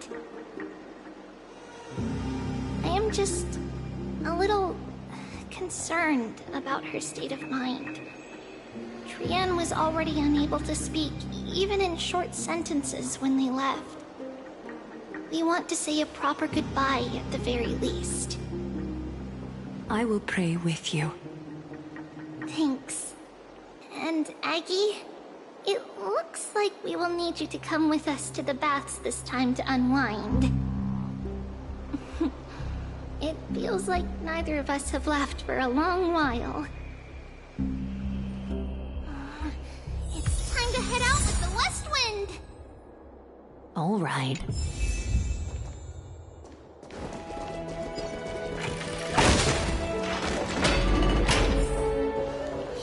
M: I am just a little concerned about her state of mind. Trianne was already unable to speak, even in short sentences when they left. We want to say a proper goodbye at the very least.
O: I will pray with you.
M: Thanks. And Aggie, it looks like we will need you to come with us to the baths this time to unwind. It feels like neither of us have laughed for a long while. It's time to head out with the west wind!
O: All right.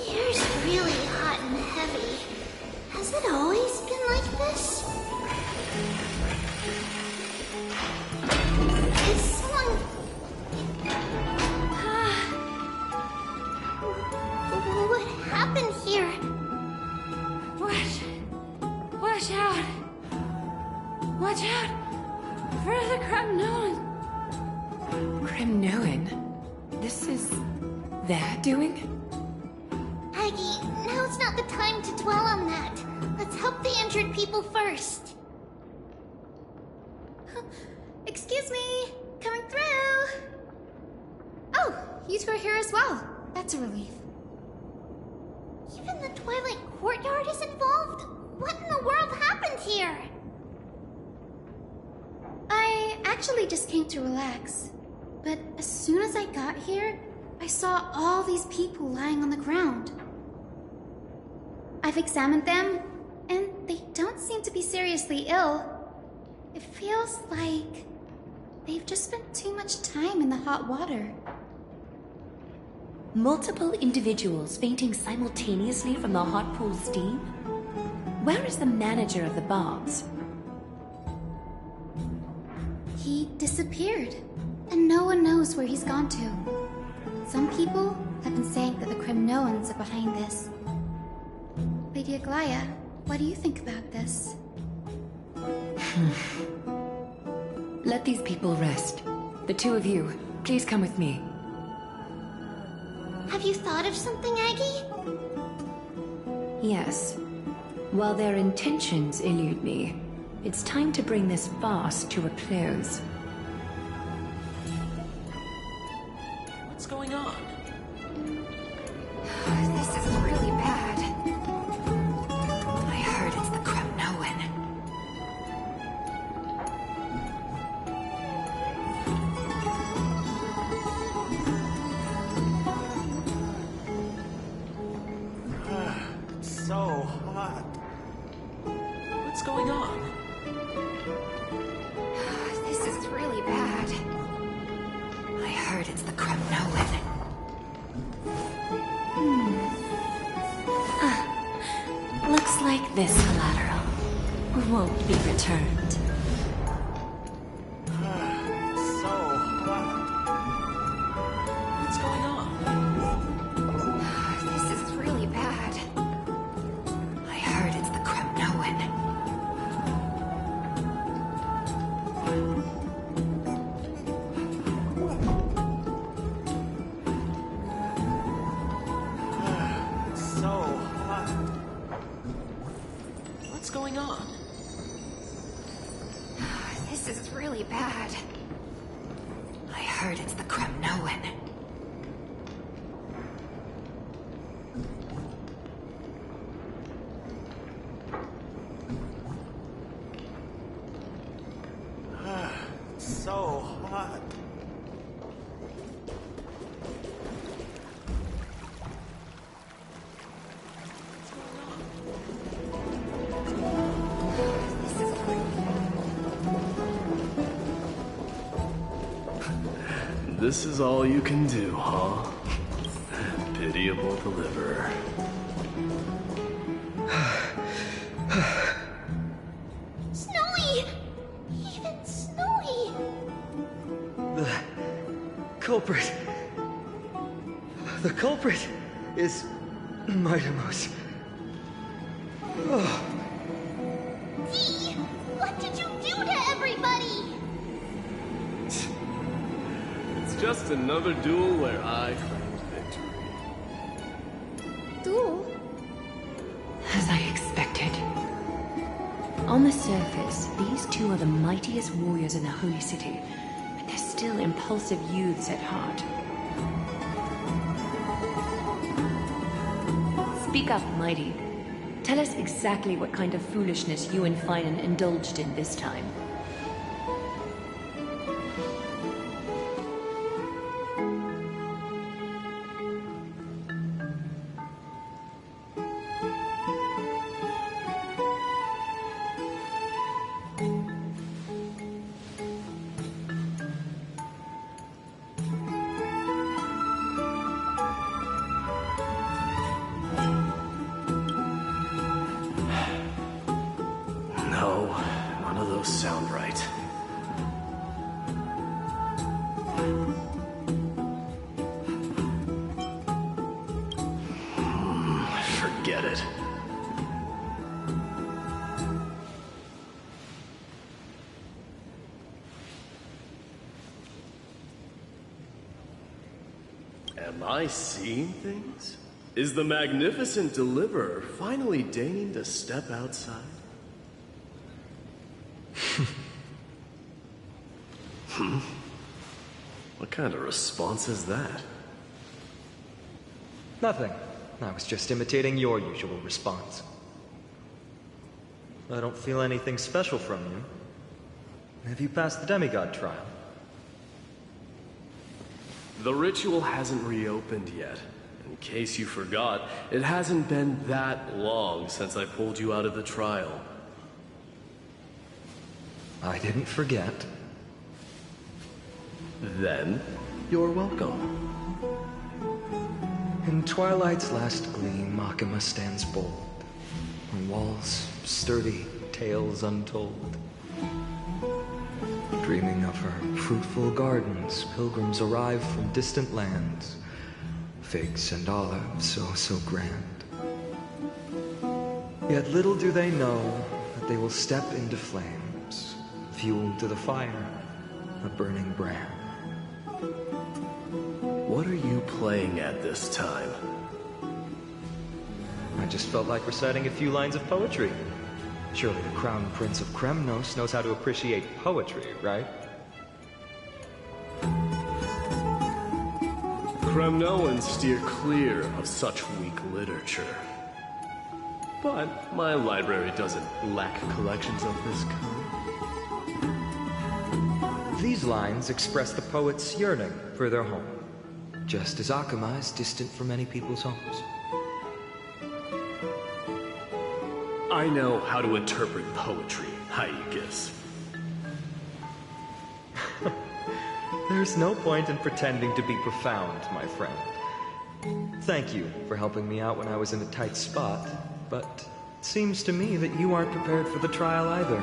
M: Here's really hot and heavy. Has it always been like this? Is someone... What happened here?
P: Watch out! Watch out for the Kremnoan!
O: Kremnoan? This is their doing?
M: Aggie, now's not the time to dwell on that. Let's help the injured people first.
Q: Excuse me! Coming through! Oh, you two are here as well. That's a relief.
M: Even the Twilight Courtyard is involved? What in the world happened here?
Q: I actually just came to relax. But as soon as I got here, I saw all these people lying on the ground. I've examined them, and they don't seem to be seriously ill. It feels like they've just spent too much time in the hot water.
K: Multiple individuals fainting simultaneously from the hot pool steam? Where is the manager of the baths?
Q: He disappeared, and no one knows where he's gone to. Some people have been saying that the Kremnoans are behind this. Lady Aglaya, what do you think about this?
O: Let these people rest. The two of you, please come with me.
M: Have you thought of something, Aggie?
O: Yes. While their intentions elude me, it's time to bring this farce to a close.
S: What's going on?
O: This is really bad. I heard it's the Kremnoan.
S: So hot. What's going on?
O: This is really bad. I heard it's the Kremnoan.
K: Looks like this collateral won't be returned.
S: So hot. What's going on?
O: This is really bad. I heard it's the Kremnoan.
S: So hot. What's going on?
O: This is really bad. I heard it's the Kremnoan.
G: So hot.
E: This is all you can do, huh? Pitiable deliverer.
M: Snowy! Even Snowy!
J: The culprit. The culprit is Mightimos. Oh.
M: Dee! What did you do to everybody?
E: It's just another duel where I claimed victory.
Q: Duel?
T: As I expected. On the surface, these two are the mightiest warriors in the Holy City, but they're still impulsive youths at heart. Speak up, Mighty. Tell us exactly what kind of foolishness you and Finan indulged in this time.
E: No, none of those sound right. Forget it. Am I seeing things? Is the magnificent deliverer finally deigning to step outside? What kind of response is that?
J: Nothing. I was just imitating your usual response. I don't feel anything special from you. Have you passed the demigod trial?
E: The ritual hasn't reopened yet. In case you forgot, it hasn't been that long since I pulled you out of the trial.
J: I didn't forget.
E: Then, you're welcome.
J: In twilight's last gleam, Makima stands bold. Her walls sturdy, tales untold. Dreaming of her fruitful gardens, pilgrims arrive from distant lands. Figs and olives, so grand. Yet little do they know that they will step into flames, fuel to the fire, a burning brand.
E: What are you playing at this time?
J: I just felt like reciting a few lines of poetry. Surely the Crown Prince of Kremnos knows how to appreciate poetry, right?
E: Kremnoans steer clear of such weak literature. But my library doesn't lack collections of this kind.
J: These lines express the poet's yearning for their home, just as Akama is distant from many people's homes.
E: I know how to interpret poetry, Hyugas.
J: There's no point in pretending to be profound, my friend. Thank you for helping me out when I was in a tight spot, but it seems to me that you aren't prepared for the trial either.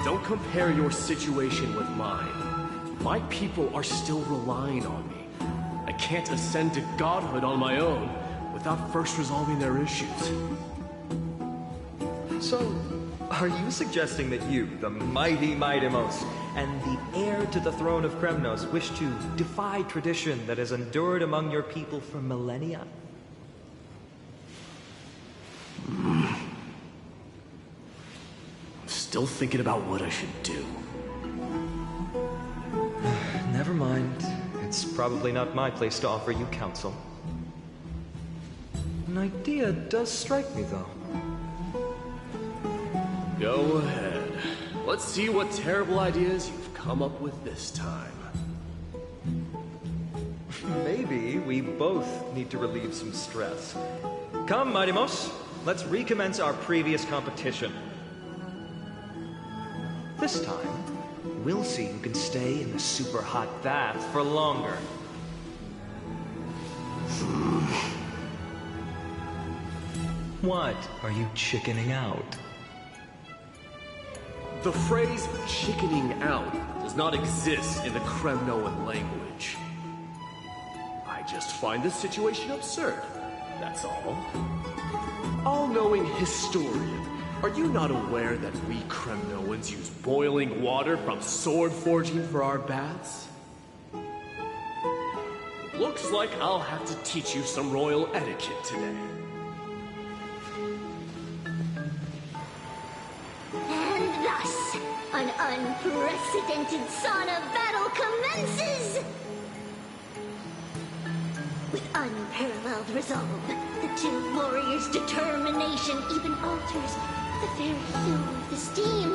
E: Don't compare your situation with mine. My people are still relying on me. I can't ascend to godhood on my own without first resolving their issues.
J: So, are you suggesting that you, the mighty Mightimos, and the heir to the throne of Kremnos, wish to defy tradition that has endured among your people for millennia?
E: I'm still thinking about what I should do.
J: It's probably not my place to offer you counsel. An idea does strike me, though.
E: Go ahead. Let's see what terrible ideas you've come up with this time.
J: Maybe we both need to relieve some stress. Come, Mighty-Mos, let's recommence our previous competition. This time, we'll see who can stay in the super hot bath for longer. What are you chickening out?
E: The phrase chickening out does not exist in the Kremnoan language. I just find this situation absurd, that's all. All-knowing historian, are you not aware that we Kremnoans use boiling water from sword forging for our baths? Looks like I'll have to teach you some royal etiquette today.
F: And thus, an unprecedented sauna battle commences! With unparalleled resolve, the two warriors' determination even alters the very hue of the steam.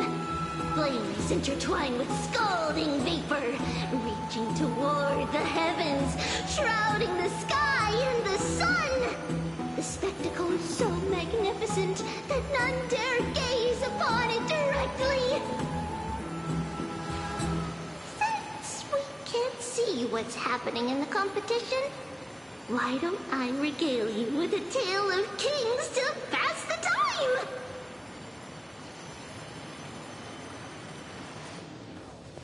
F: Flames intertwine with scalding vapor, reaching toward the heavens, shrouding the sky and the sun. The spectacle is so magnificent that none dare gaze upon it directly. Since we can't see what's happening in the competition, why don't I regale you with a tale of kings to pass the time?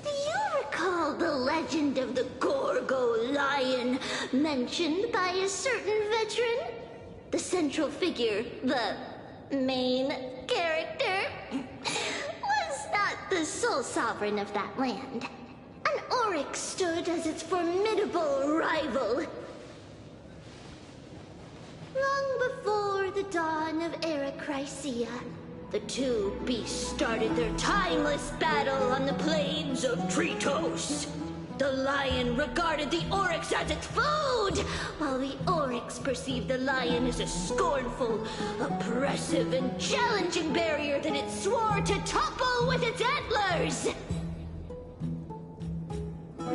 F: Do you recall the legend of the Gorgo lion mentioned by a certain veteran? The central figure, the main character, was not the sole sovereign of that land. An oryx stood as its formidable rival. Long before the dawn of Erechrysia, the two beasts started their timeless battle on the plains of Tritos. The lion regarded the oryx as its food, while the oryx perceived the lion as a scornful, oppressive, and challenging barrier that it swore to topple with its antlers.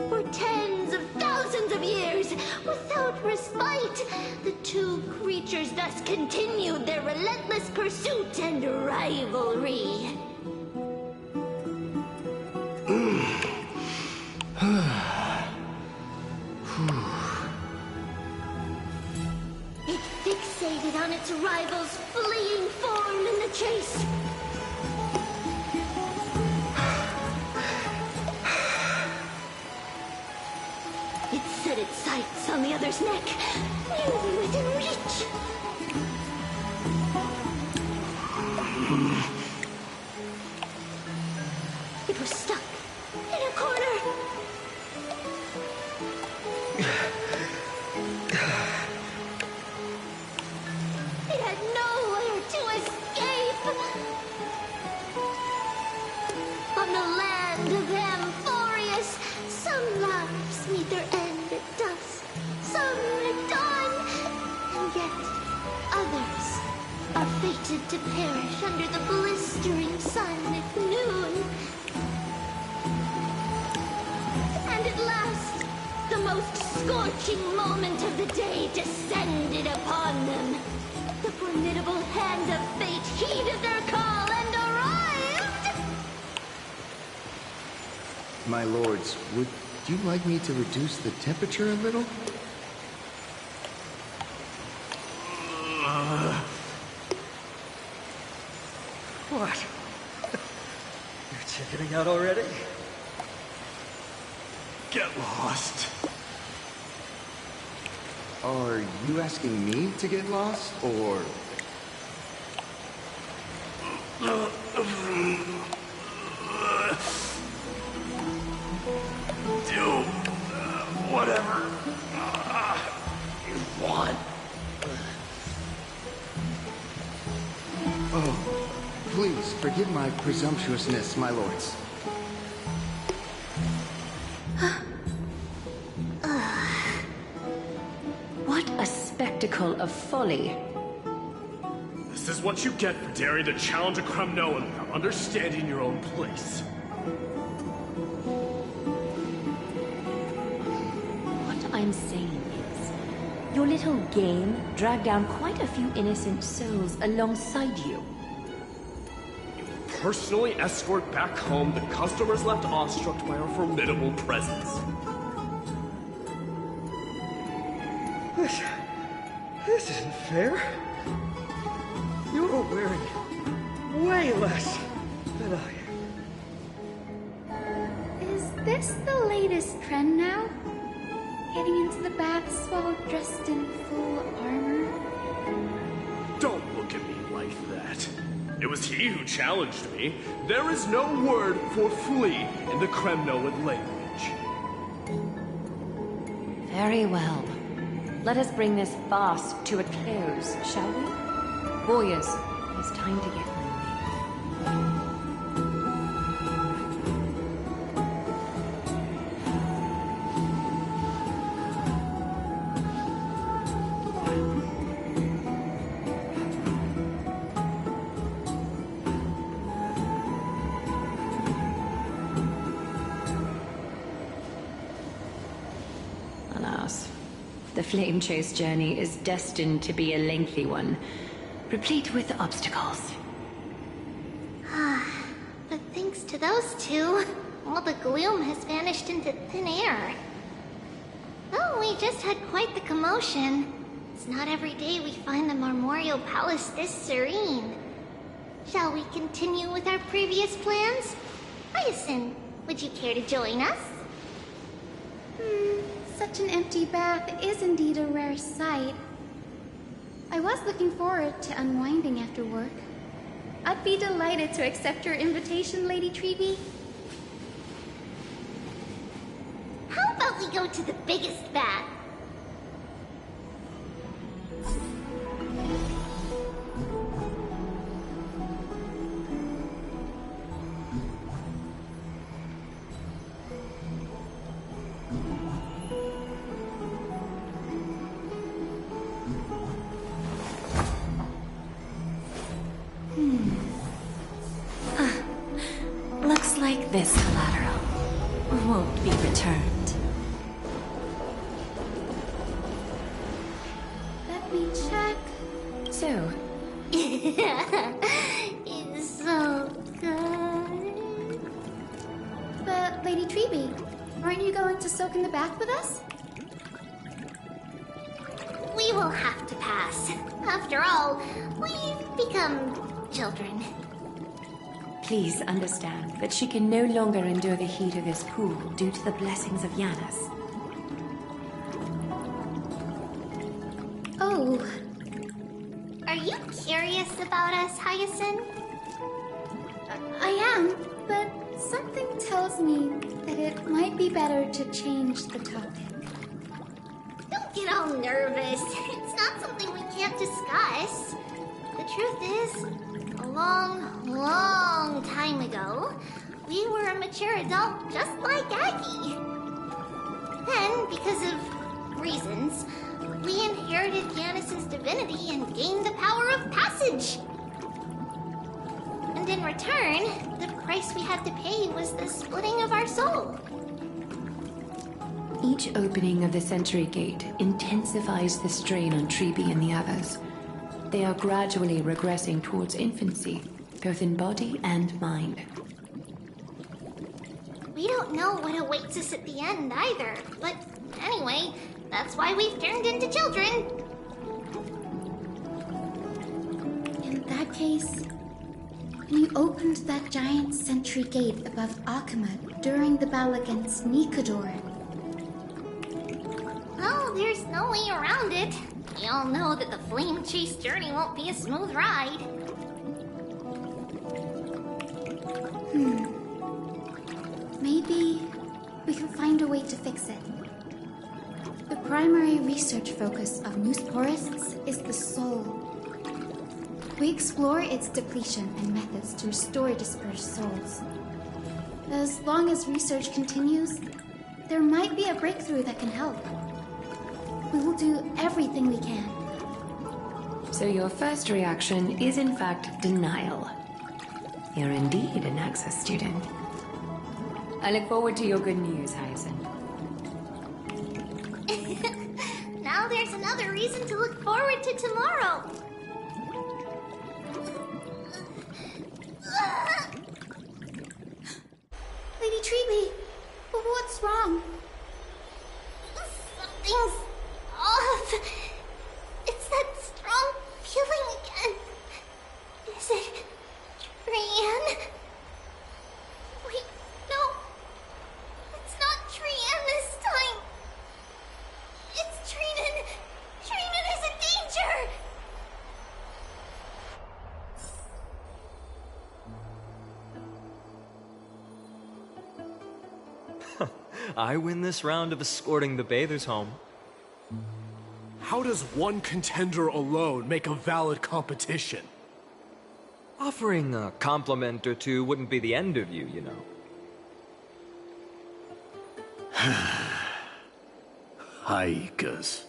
F: For tens of thousands of years, without respite, the two creatures thus continued their relentless pursuit and rivalry. It fixated on its rival's fleeing form in the chase. It set its sights on the other's neck, nearly within reach. It was stuck in a corner. It had nowhere to escape. On the land of Amphorius, some lives meet their end at dusk, some at dawn, and yet others are fated to perish under the blistering sun at noon. And at last, the most scorching moment of the day descended upon them. The formidable hand of fate heeded their call and arrived!
G: My lords, would you like me to reduce the temperature a little?
J: What? You're chickening out already?
E: Get lost.
G: Are you asking me to get lost, or...
E: Do whatever you want.
G: Oh, please forgive my presumptuousness, my lords.
K: What a spectacle of folly.
E: This is what you get for daring to challenge a Kremnoan without understanding your own place.
K: What I'm saying is, your little game dragged down quite a few innocent souls alongside you.
E: Personally escort back home the customers left awestruck by our formidable presence.
J: This isn't fair. You're wearing way less than I am.
Q: Is this the latest trend now? Getting into the baths while dressed in full armor?
E: Don't look at me like that. It was he who challenged me. There is no word for flee in the Kremnoan language.
K: Very well. Let us bring this farce to a close, shall we? Warriors, it's time to get moving. Alas, the flame chase journey is destined to be a lengthy one, replete with obstacles.
M: But thanks to those two, all the gloom has vanished into thin air. Oh, we just had quite the commotion. It's not every day we find the Marmoreal Palace this serene. Shall we continue with our previous plans? Hyacinth, would you care to join us?
Q: Such an empty bath is indeed a rare sight. I was looking forward to unwinding after work. I'd be delighted to accept your invitation, Lady Treeby.
M: How about we go to the biggest bath?
K: Looks like this collateral won't be returned.
Q: Let me check.
K: So,
M: It's so good.
Q: But, Lady Treeby, aren't you going to soak in the bath with us?
M: We will have to pass. After all, we've become children.
K: please understand that she can no longer endure the heat of this pool due to the blessings of Yanis.
Q: Oh.
M: Are you curious about us, Hyacinth?
Q: I am, but something tells me that it might be better to change the topic.
M: Don't get all nervous. It's not something we can't discuss. The truth is, a long time ago, we were a mature adult just like Aggie. Then, because of reasons, we inherited Yanis's divinity and gained the power of passage. And in return, the price we had to pay was the splitting of our soul.
K: Each opening of the Century Gate intensifies the strain on Treeby and the others. They are gradually regressing towards infancy, both in body and mind.
M: We don't know what awaits us at the end either, but anyway, that's why we've turned into children.
Q: In that case, when you opened that giant Sentry Gate above Akama during the battle against Nikador,
M: Well, there's no way around it. We all know that the flame chase journey won't be a smooth ride.
Q: Maybe we can find a way to fix it. The primary research focus of moose forests is the soul. We explore its depletion and methods to restore dispersed souls. As long as research continues, there might be a breakthrough that can help. We will do everything we can.
O: So your first reaction is in fact denial. You're indeed an Access student. I look forward to your good news, Hyacinth.
F: Now there's another reason to look forward to tomorrow.
Q: Lady Treeby, what's wrong?
F: Something's off. It's that strong feeling again. Is it Trian? Wait, no. It's not Trian this time. It's Trinan. Trinan is in danger.
J: I win this round of escorting the bathers home.
E: How does one contender alone make a valid competition?
J: Offering a compliment or two wouldn't be the end of you, you know.
E: Haikas.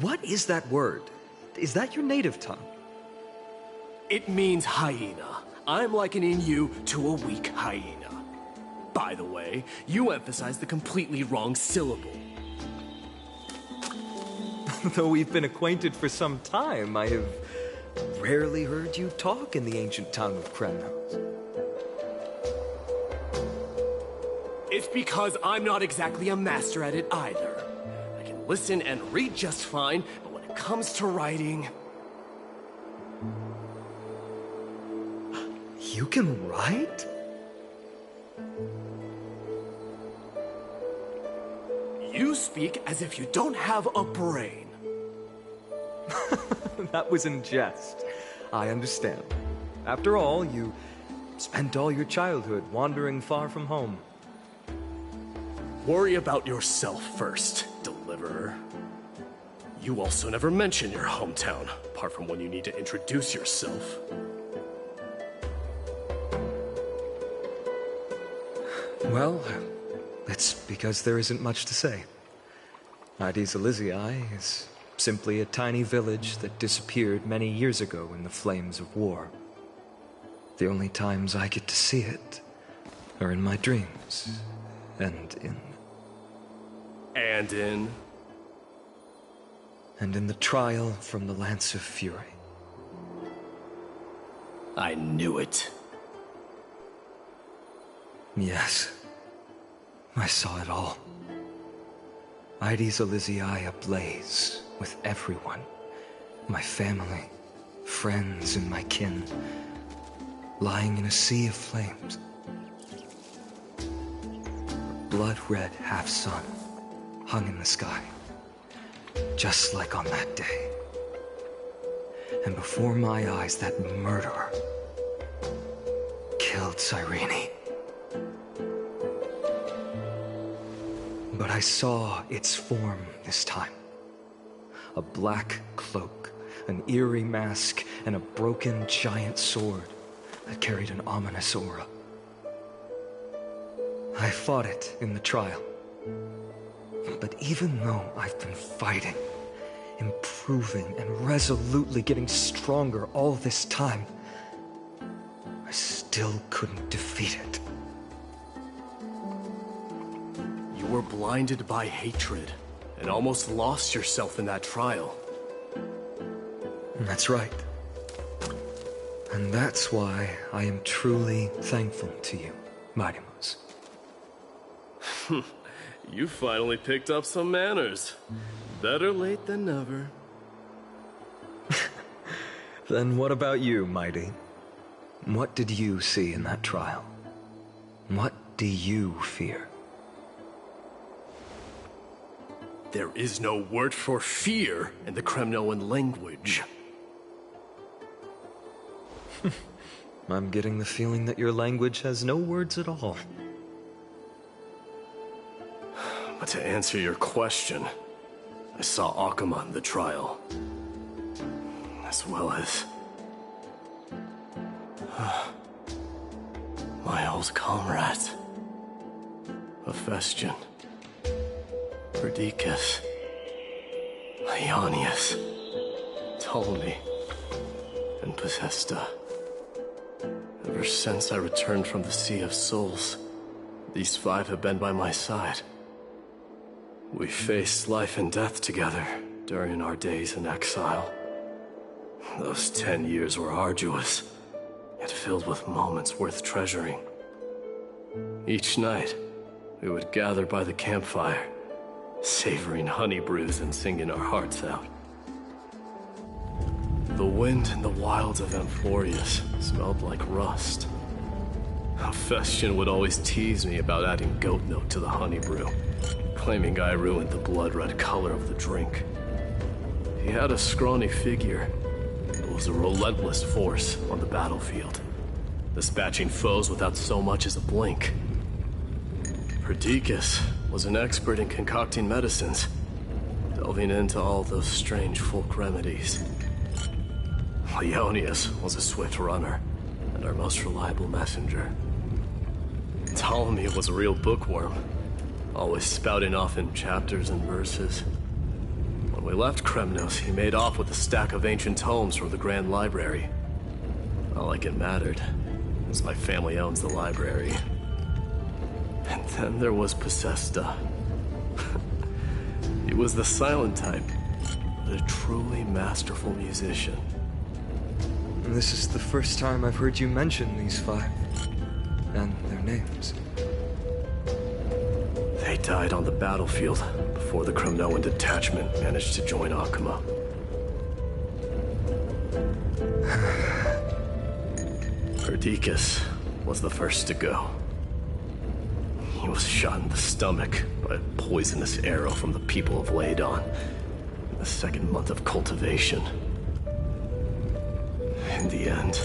J: What is that word? Is that your native tongue?
E: It means hyena. I'm likening you to a weak hyena. By the way, you emphasized the completely wrong syllable.
J: Though we've been acquainted for some time, I have rarely heard you talk in the ancient tongue of Kremnos.
E: It's because I'm not exactly a master at it either. I can listen and read just fine, but when it comes to writing...
J: You can write?
E: You speak as if you don't have a brain.
J: That was in jest. I understand. After all, you spent all your childhood wandering far from home.
E: Worry about yourself first, Deliverer. You also never mention your hometown, apart from when you need to introduce yourself.
J: Well, it's because there isn't much to say. Aedes Elysiae is simply a tiny village that disappeared many years ago in the flames of war. The only times I get to see it are in my dreams, and in the trial from the Lance of Fury.
E: I knew it.
J: Yes, I saw it all. Aedes Elysiae ablaze with everyone. My family, friends, and my kin, lying in a sea of flames. A blood-red half-sun hung in the sky, just like on that day. And before my eyes, that murderer killed Cyrene. But I saw its form this time. A black cloak, an eerie mask, and a broken giant sword that carried an ominous aura. I fought it in the trial. But even though I've been fighting, improving, and resolutely getting stronger all this time, I still couldn't defeat it.
E: You were blinded by hatred, and almost lost yourself in that trial.
J: That's right. And that's why I am truly thankful to you, Mighty Moose.
E: You finally picked up some manners. Better late than never.
J: Then what about you, Mighty? What did you see in that trial? What do you fear?
E: There is no word for fear in the Kremnoan language.
J: I'm getting the feeling that your language has no words at all.
E: But to answer your question, I saw Akuma in the trial. As well as... my old comrade, Hephaestion. Perdiccas, Ionius, Ptolemy, and Possesta. Ever since I returned from the Sea of Souls, these 5 have been by my side. We faced life and death together during our days in exile. Those 10 years were arduous, yet filled with moments worth treasuring. Each night, we would gather by the campfire, savoring honey brews and singing our hearts out. The wind in the wilds of Amphorius smelled like rust. Hephaestion would always tease me about adding goat milk to the honey brew, claiming I ruined the blood-red color of the drink. He had a scrawny figure, but was a relentless force on the battlefield, dispatching foes without so much as a blink. Perdiccas was an expert in concocting medicines, delving into all those strange folk remedies. Leonius was a swift runner, and our most reliable messenger. Ptolemy was a real bookworm, always spouting off in chapters and verses. When we left Kremnos, he made off with a stack of ancient tomes from the Grand Library. Not like it mattered, as my family owns the library. And then there was Possesta. He was the silent type, but a truly masterful musician.
J: This is the first time I've heard you mention these 5, and their names.
E: They died on the battlefield before the Kremnoan detachment managed to join Akuma. Perdiccas was the first to go. He was shot in the stomach by a poisonous arrow from the people of Ladon in the 2nd month of cultivation. In the end,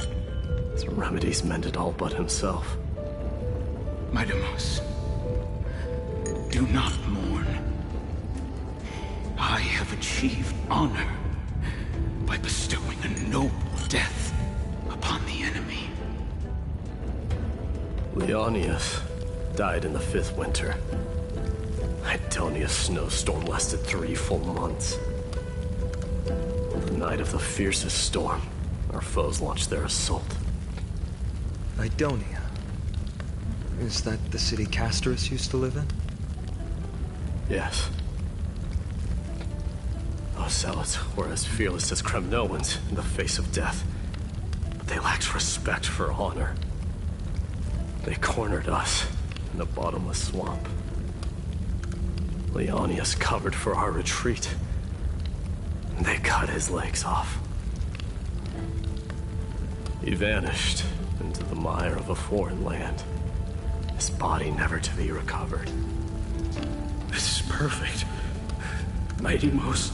E: his remedies mended all but himself.
L: Midamos, do not mourn. I have achieved honor by bestowing a noble death upon the enemy.
E: Leonius died in the 5th winter. Idonia's snowstorm lasted 3 full months. On the night of the fiercest storm, our foes launched their assault.
J: Idonia. Is that the city Castorus used to live in?
E: Yes. Those zealots were as fearless as Kremnoans in the face of death, but they lacked respect for honor. They cornered us in a bottomless swamp. Leonius covered for our retreat, and they cut his legs off. He vanished into the mire of a foreign land, his body never to be recovered.
L: This is perfect. Mighty Most,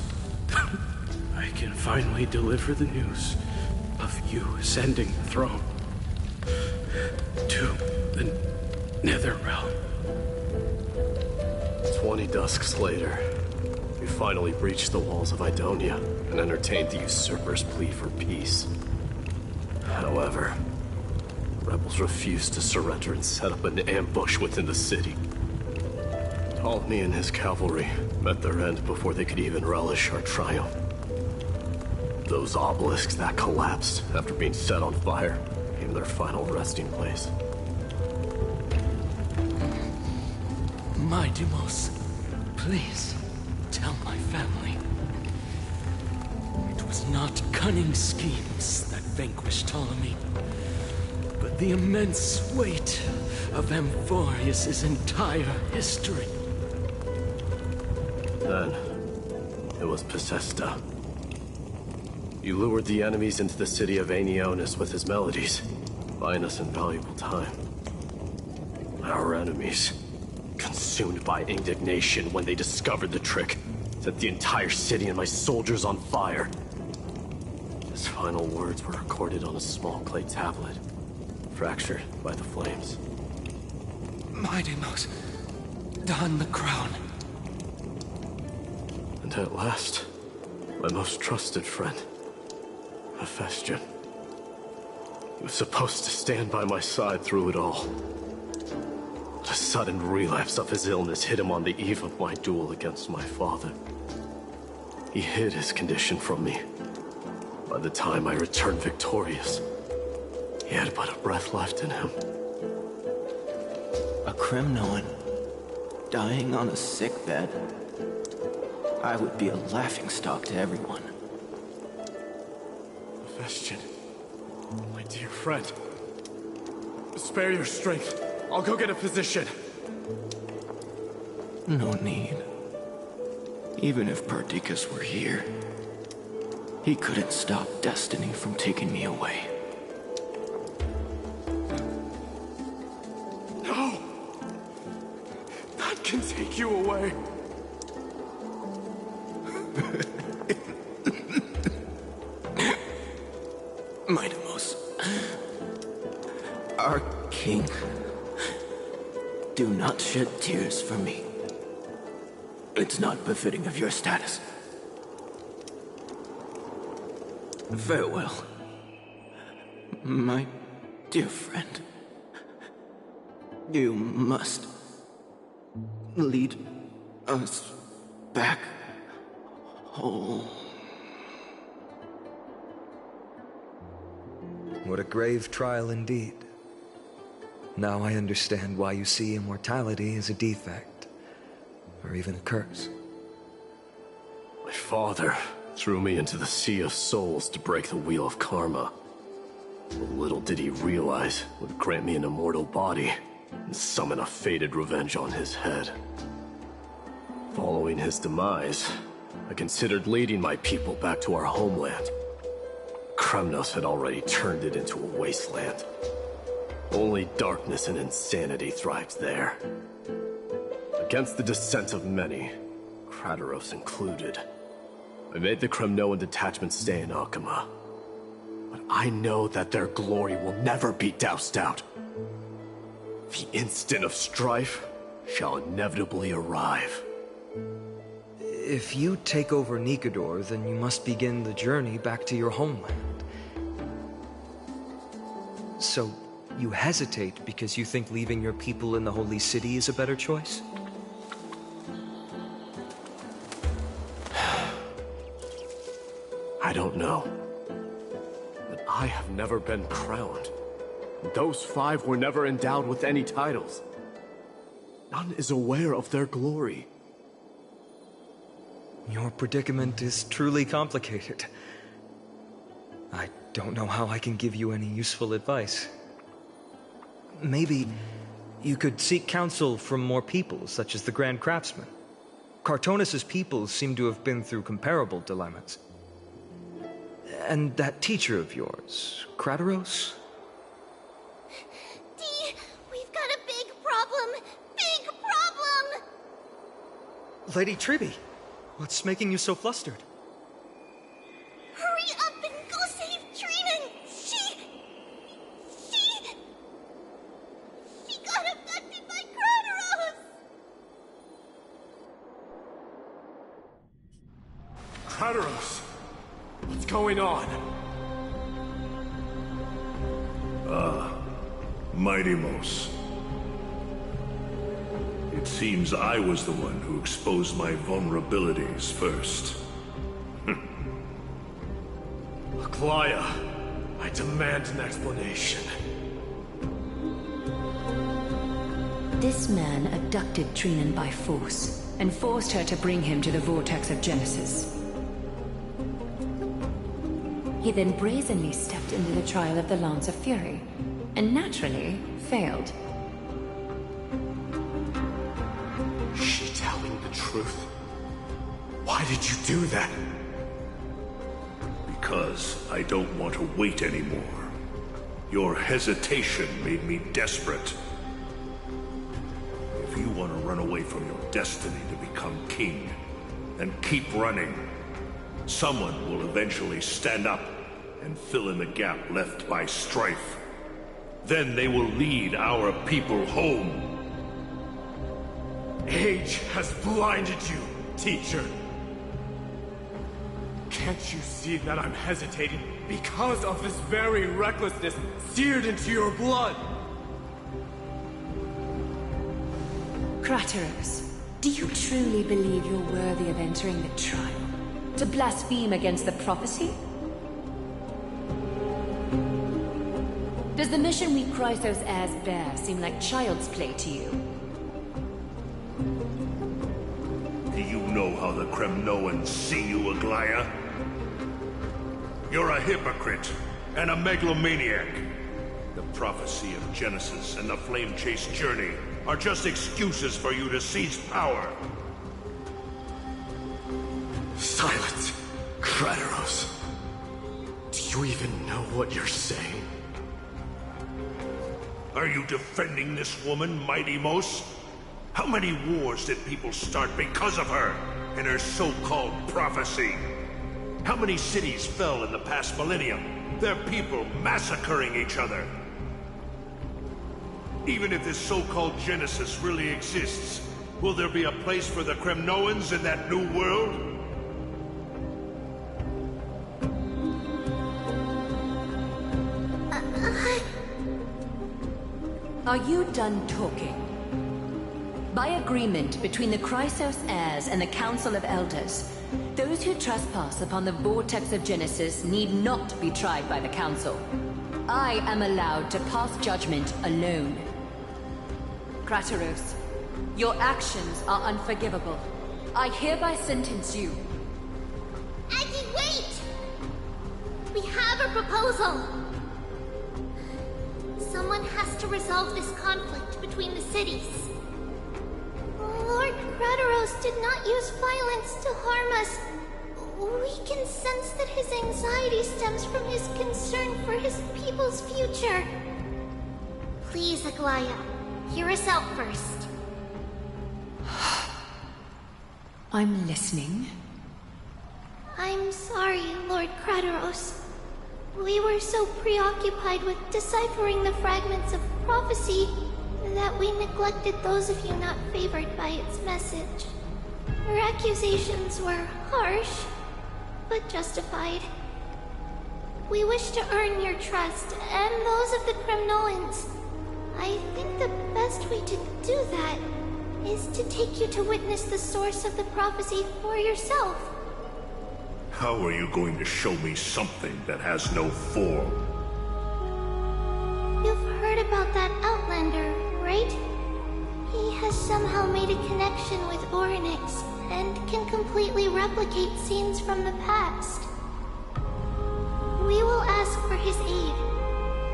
L: I can finally deliver the news of you ascending the throne to the Netherrealm.
E: 20 dusks later, we finally breached the walls of Idonia and entertained the usurper's plea for peace. However, rebels refused to surrender and set up an ambush within the city. Ptolemy and his cavalry met their end before they could even relish our triumph. Those obelisks that collapsed after being set on fire became their final resting place.
L: Midamos, please tell my family. It was not cunning schemes that vanquished Ptolemy, but the immense weight of Amphorius' entire history.
E: Then, it was Possesta. He lured the enemies into the city of Aenionis with his melodies, buying us invaluable time. Our enemies, consumed by indignation when they discovered the trick, set the entire city and my soldiers on fire. His final words were recorded on a small clay tablet, fractured by the flames.
L: Midamos, don the crown.
E: And at last, my most trusted friend, Hephaestion. He was supposed to stand by my side through it all. A sudden relapse of his illness hit him on the eve of my duel against my father. He hid his condition from me. By the time I returned victorious, he had but a breath left in him.
B: A Kremnoan dying on a sickbed. I would be a laughingstock to everyone.
E: Vestian, my dear friend, spare your strength. I'll go get a physician.
B: No need. Even if Perdiccas were here, he couldn't stop destiny from taking me away.
E: No! That can take you away.
B: Mightimos, our king, do not shed tears for me. It's not befitting of your status. Farewell, my dear friend. You must lead us back home.
J: What a grave trial indeed. Now I understand why you see immortality as a defect, or even a curse.
E: My father threw me into the sea of souls to break the wheel of karma. But little did he realize it would grant me an immortal body and summon a fated revenge on his head. Following his demise, I considered leading my people back to our homeland. Kremnos had already turned it into a wasteland. Only darkness and insanity thrived there. Against the dissent of many, Krateros included, I made the Kremnoan detachment stay in Akama. But I know that their glory will never be doused out. The instant of strife shall inevitably arrive.
J: If you take over Nikedor, then you must begin the journey back to your homeland. So, you hesitate because you think leaving your people in the Holy City is a better choice?
E: I don't know. But I have never been crowned. Those 5 were never endowed with any titles. None is aware of their glory.
J: Your predicament is truly complicated. I don't know how I can give you any useful advice. Maybe you could seek counsel from more peoples, such as the Grand Craftsman. Cartonis' peoples seem to have been through comparable dilemmas. And that teacher of yours, Krateros?
M: Dee, we've got a big problem! Big problem!
J: Lady Tribby, what's making you so flustered?
M: Hurry up and go save Trinan! She got abducted by Krateros!
E: Krateros! What's going on?
I: Mightimos. It seems I was the one who exposed my vulnerabilities first.
E: Aglaya, I demand an explanation.
K: This man abducted Trinan by force and forced her to bring him to the vortex of Genesis. He then brazenly stepped into the trial of the Lance of Fury, and naturally failed.
E: Is she telling the truth? Why did you do that?
I: Because I don't want to wait anymore. Your hesitation made me desperate. If you want to run away from your destiny to become king, then keep running. Someone will eventually stand up and fill in the gap left by strife. Then they will lead our people home.
E: Age has blinded you, teacher. Can't you see that I'm hesitating because of this very recklessness seared into your blood?
K: Crateros, do you truly believe you're worthy of entering the trial? To blaspheme against the prophecy? Does the mission we Chrysos heirs bear seem like child's play to you?
I: Do you know how the Kremnoans see you, Aglaya? You're a hypocrite and a megalomaniac. The prophecy of Genesis and the Flame Chase journey are just excuses for you to seize power.
L: Silence, Crateros. Do you even know what you're saying?
I: Are you defending this woman, Mighty Mos? How many wars did people start because of her and her so-called prophecy? How many cities fell in the past millennium? Their people massacring each other. Even if this so-called Genesis really exists, will there be a place for the Kremnoans in that new world?
K: Are you done talking? By agreement between the Chrysos heirs and the Council of Elders, those who trespass upon the vortex of Genesis need not be tried by the Council. I am allowed to pass judgment alone. Crateros, your actions are unforgivable. I hereby sentence you.
M: Aggie, wait! We have a proposal! Someone has to resolve this conflict between the cities. Lord Crateros did not use violence to harm us. We can sense that his anxiety stems from his concern for his people's future. Please, Aglaya, hear us out first.
K: I'm listening.
M: I'm sorry, Lord Crateros. We were so preoccupied with deciphering the fragments of prophecy that we neglected those of you not favored by its message. Her accusations were harsh, but justified. We wish to earn your trust, and those of the Kremnoans. I think the best way to do that is to take you to witness the source of the prophecy for yourself.
I: How are you going to show me something that has no form?
M: You've heard about that Outlander, right? He has somehow made a connection with Orynyx and can completely replicate scenes from the past. We will ask for his aid.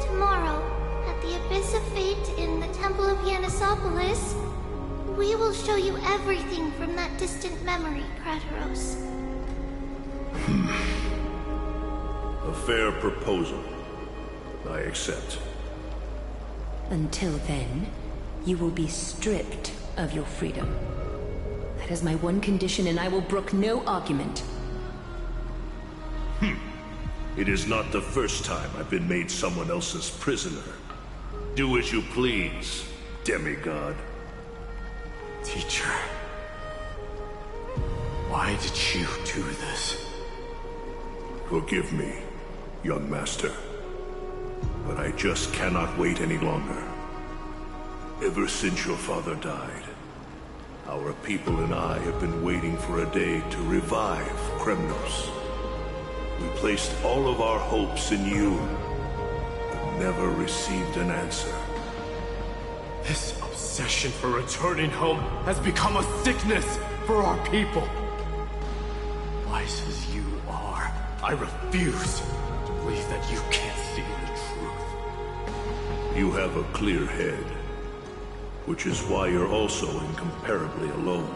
M: Tomorrow, at the Abyss of Fate in the Temple of Yanisopolis, we will show you everything from that distant memory, Crateros.
I: A fair proposal. I accept.
K: Until then, you will be stripped of your freedom. That is my one condition, and I will brook no argument.
I: It is not the first time I've been made someone else's prisoner. Do as you please, demigod.
L: Teacher, why did you do this?
I: Forgive me, young master. But I just cannot wait any longer. Ever since your father died, our people and I have been waiting for a day to revive Kremnos. We placed all of our hopes in you, but never received an answer.
L: This obsession for returning home has become a sickness for our people. Wise as you are, I refuse to believe that you can't see the truth.
I: You have a clear head, which is why you're also incomparably alone.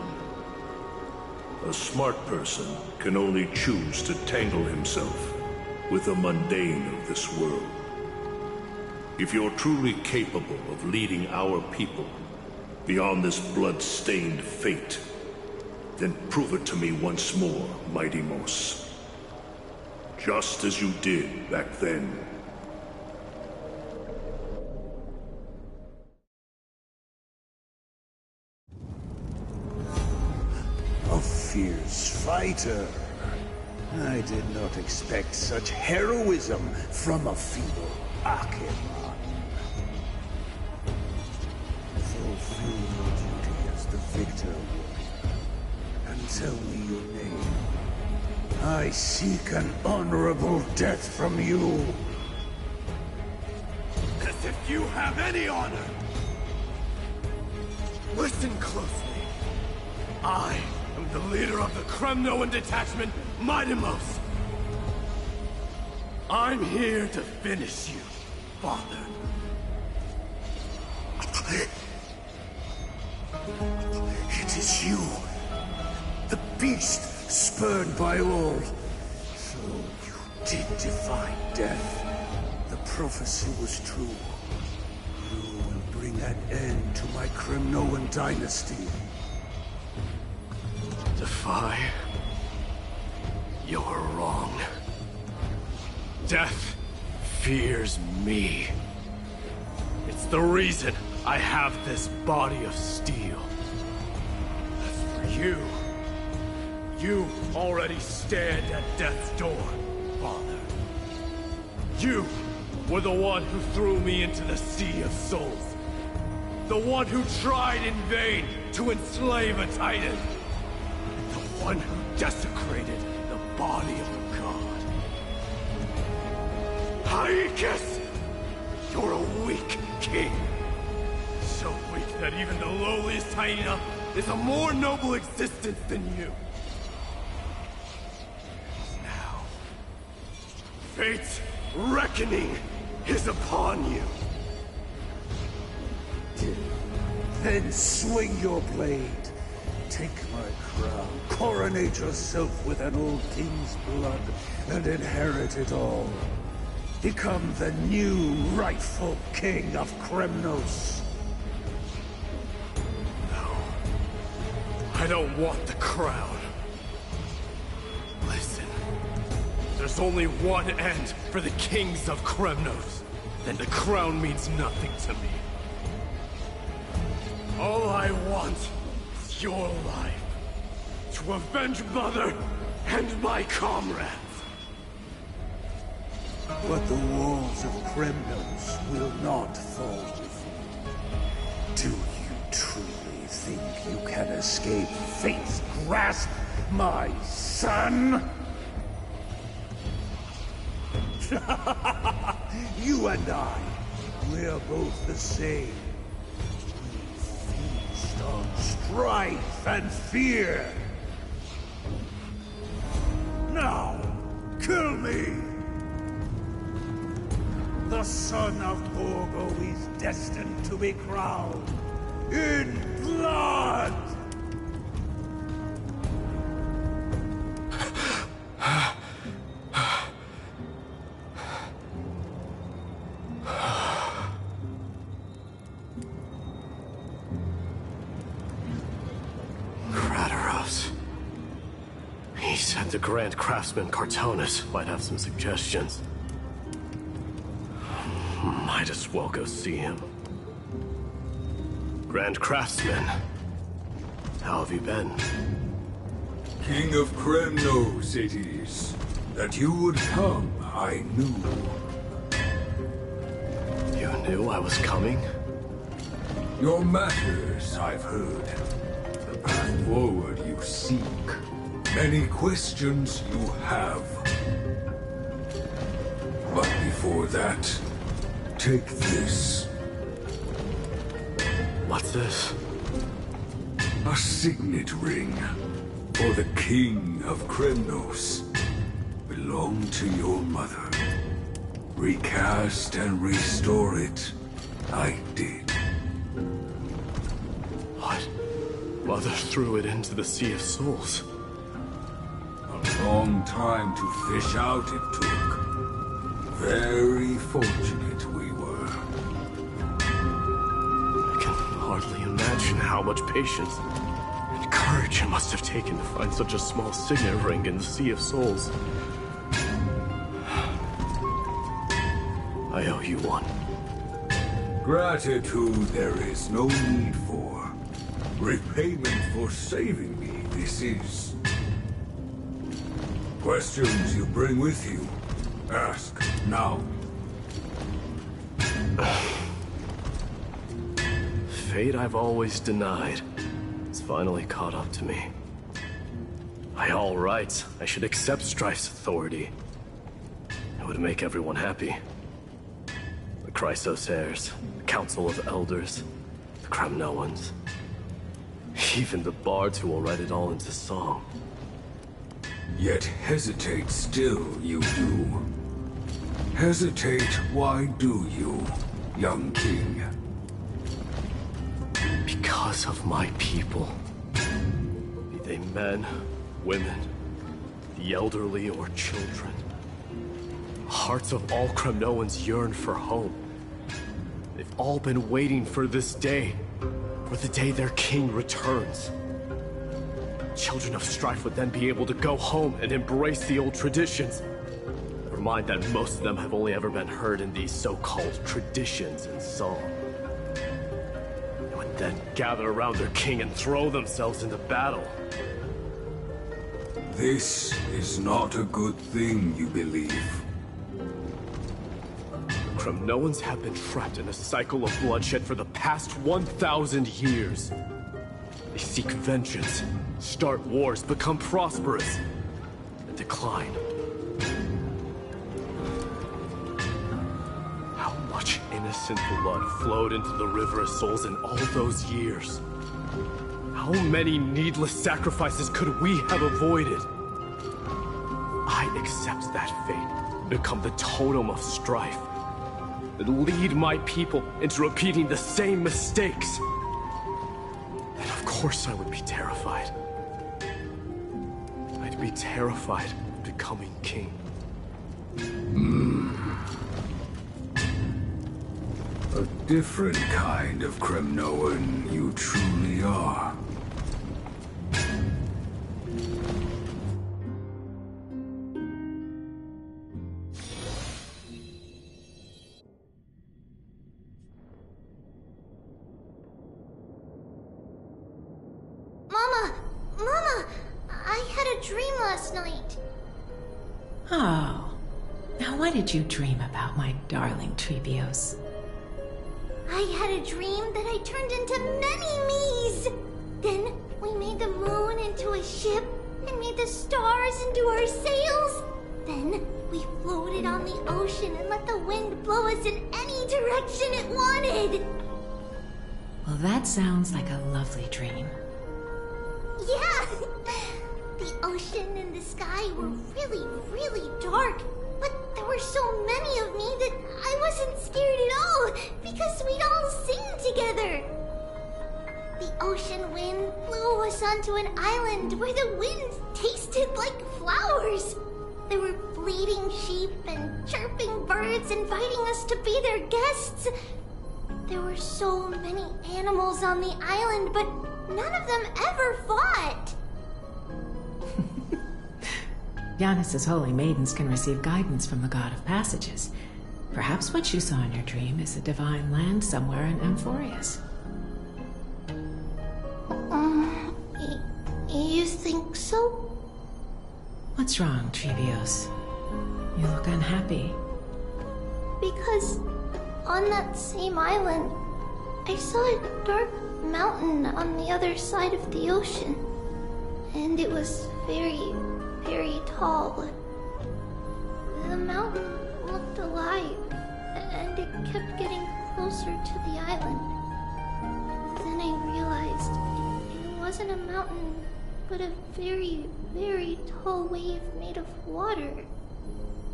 I: A smart person can only choose to tangle himself with the mundane of this world. If you're truly capable of leading our people beyond this blood-stained fate, then prove it to me once more, Mighty Mos. Just as you did back then.
R: A fierce fighter. I did not expect such heroism from a feeble Acheron. Fulfill your duty as the victor, and tell me your name. I seek an honorable death from you.
L: As if you have any honor! Listen closely. I am the leader of the Kremnoan detachment, Midimos. I'm here to finish you, Father.
R: It is you, the beast spurned by all. So you did defy death. The prophecy was true. You will bring an end to my Kremnoan dynasty.
L: Defy? You're wrong. Death fears me. It's the reason I have this body of steel. As for you, you already stand at death's door, Father. You were the one who threw me into the Sea of Souls. The one who tried in vain to enslave a Titan. The one who desecrated the body of a god. Haikis! You're a weak king. So weak that even the lowliest hyena is a more noble existence than you. Now, fate's reckoning is upon you.
R: Then swing your blade. Take my crown. Coronate yourself with an old king's blood and inherit it all. Become the new rightful king of Kremnos.
L: No. I don't want the crown. Listen. There's only one end for the kings of Kremnos. Then the crown means nothing to me. All I want is your life. To avenge Mother and my comrades.
R: But the walls of Kremnos will not fall with you. Do you truly think you can escape fate's grasp, my son? You and I, we're both the same. We feast on strife and fear. Now, kill me! The son of Borgo is destined to be crowned in blood!
L: Kratos. He said the Grand Craftsman Cartonus might have some suggestions. Might as well go see him. Grand Craftsman, how have you been?
D: King of Kremnos it is. That you would come, I knew.
L: You knew I was coming?
D: Your matters, I've heard. The path forward you seek. Many questions you have. But before that, take this.
L: What's this?
D: A signet ring for the King of Kremnos. Belonged to your mother. Recast and restore it. I did.
L: What? Mother threw it into the Sea of Souls.
D: A long time to fish out it took. Very fortunate we were.
L: I can hardly imagine how much patience and courage it must have taken to find such a small signet ring in the Sea of Souls. I owe you one.
D: Gratitude there is no need for. Repayment for saving me, this is. Questions you bring with you, ask now.
L: Fate I've always denied.
E: It's finally caught up to me. By all rights, I should accept Strife's authority. It would make everyone happy. The Chrysos heirs, the Council of Elders, the Kremnoans. Even the bards who will write it all into song.
D: Yet hesitate still, you do. Hesitate, why do you, young king?
E: Because of my people. Be they men, women, the elderly, or children. Hearts of all Kremnoans yearn for home. They've all been waiting for this day. For the day their king returns. Children of Strife would then be able to go home and embrace the old traditions. Never mind that most of them have only ever been heard in these so-called traditions in song. They would then gather around their king and throw themselves into battle.
D: This is not a good thing, you believe.
E: Kremnoans have been trapped in a cycle of bloodshed for the past 1,000 years. They seek vengeance, start wars, become prosperous, and decline. How much innocent blood flowed into the River of Souls in all those years? How many needless sacrifices could we have avoided? I accept that fate, become the totem of strife, and lead my people into repeating the same mistakes. Then of course I would be terrified. I'd be terrified of becoming king.
D: A different kind of Kremnoan you truly are.
M: Mama, I had a dream last night.
O: Oh. Now what did you dream about, my darling Trebios?
M: I had a dream that I turned into many me's. Then we made the moon into a ship and made the stars into our sails. Then we floated on the ocean and let the wind blow us in any direction it wanted.
O: Well, that sounds like a lovely dream.
M: Yeah! The ocean and the sky were really, really dark. But there were so many of me that I wasn't scared at all, because we'd all sing together. The ocean wind blew us onto an island where the wind tasted like flowers. There were bleating sheep and chirping birds inviting us to be their guests. There were so many animals on the island, but none of them ever fought.
O: Giannis's holy maidens can receive guidance from the God of Passages. Perhaps what you saw in your dream is a divine land somewhere in Amphorius.
M: You think so?
O: What's wrong, Trebios? You look unhappy.
M: Because on that same island, I saw a dark mountain on the other side of the ocean. And it was very, very tall. The mountain looked alive, and it kept getting closer to the island. Then I realized it wasn't a mountain, but a very, very tall wave made of water.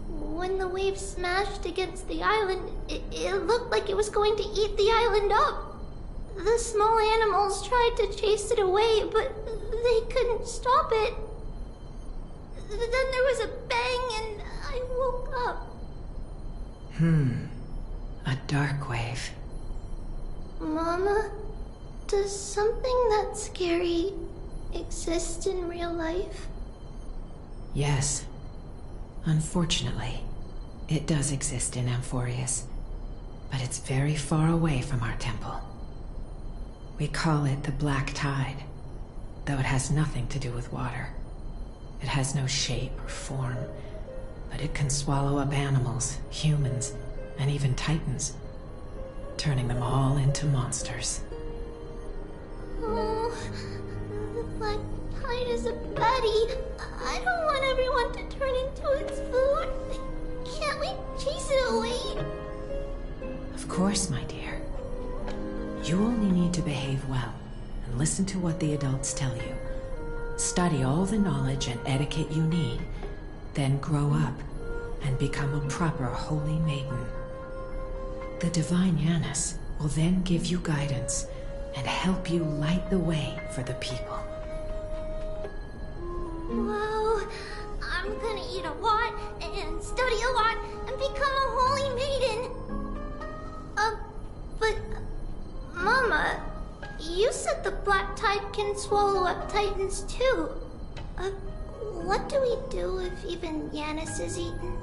M: When the wave smashed against the island, it looked like it was going to eat the island up. The small animals tried to chase it away, but they couldn't stop it. Then there was a bang and I woke up.
O: A dark wave.
M: Mama, does something that scary exist in real life?
O: Yes. Unfortunately, it does exist in Amphorius, but it's very far away from our temple. We call it the Black Tide, though it has nothing to do with water. It has no shape or form, but it can swallow up animals, humans, and even titans, turning them all into monsters.
M: Oh, black tide is a baddie. I don't want everyone to turn into its food. Can't we chase it away?
N: Of course, my dear. You only need to behave well and listen to what the adults tell you. Study all the knowledge and etiquette you need, then grow up and become a proper holy maiden. The divine Yanis will then give you guidance and help you light the way for the people.
M: Wow, I'm gonna eat a lot and study a lot and become a holy maiden. But Mama, you said the black tide can swallow up titans too. What do we do if even Yanis is eaten?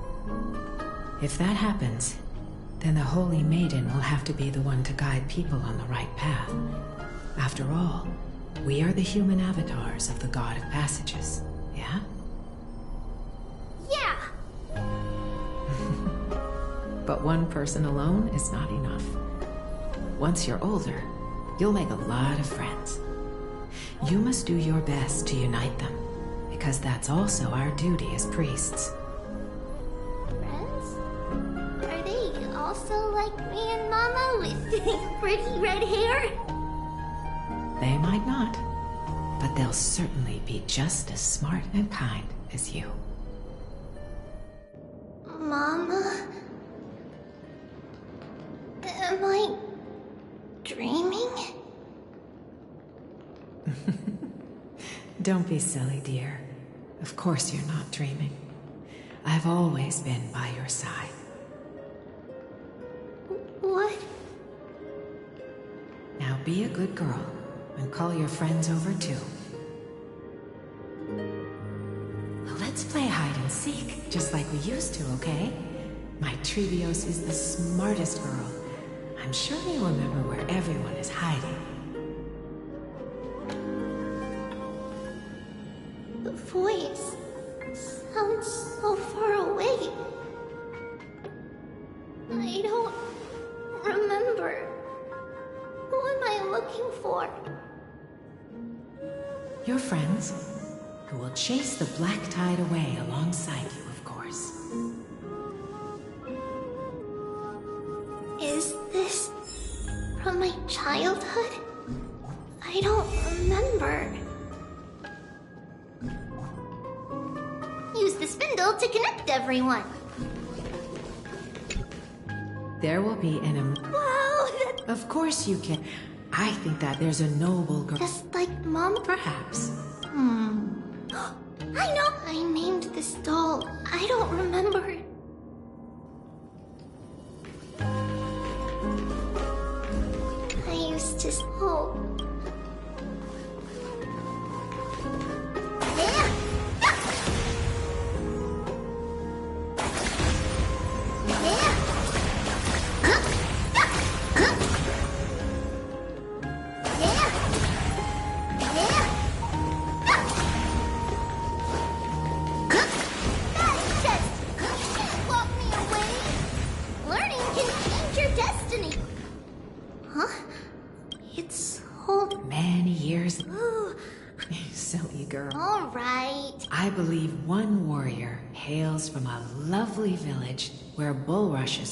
N: If that happens, then the Holy Maiden will have to be the one to guide people on the right path. After all, we are the human avatars of the God of Passages, yeah?
M: Yeah!
N: But one person alone is not enough. Once you're older, you'll make a lot of friends. You must do your best to unite them, because that's also our duty as priests.
M: Friends? Are they also like me and Mama with pretty red hair?
N: They might not, but they'll certainly be just as smart and kind as you.
M: Mama? Am I dreaming?
N: Don't be silly, dear. Of course you're not dreaming. I've always been by your side.
M: What?
N: Now be a good girl and call your friends over too. Let's play hide and seek, just like we used to, okay? My Trevios is the smartest girl. I'm sure they remember where everyone is hiding.
M: The voice sounds so far away. I don't remember. Who am I looking for?
N: Your friends, who will chase the black tide away alongside you, of course.
M: Is this from my childhood? I don't remember. Use the spindle to connect everyone.
N: There will be an
M: Wow,
N: Of course you can. I think that there's a noble girl.
M: just like Mom?
N: Perhaps.
M: I know! I named this doll. I don't remember. I used to... Oh. Yeah!
N: Many years. Silly girl.
M: All right.
N: I believe one warrior hails from a lovely village where bulrushes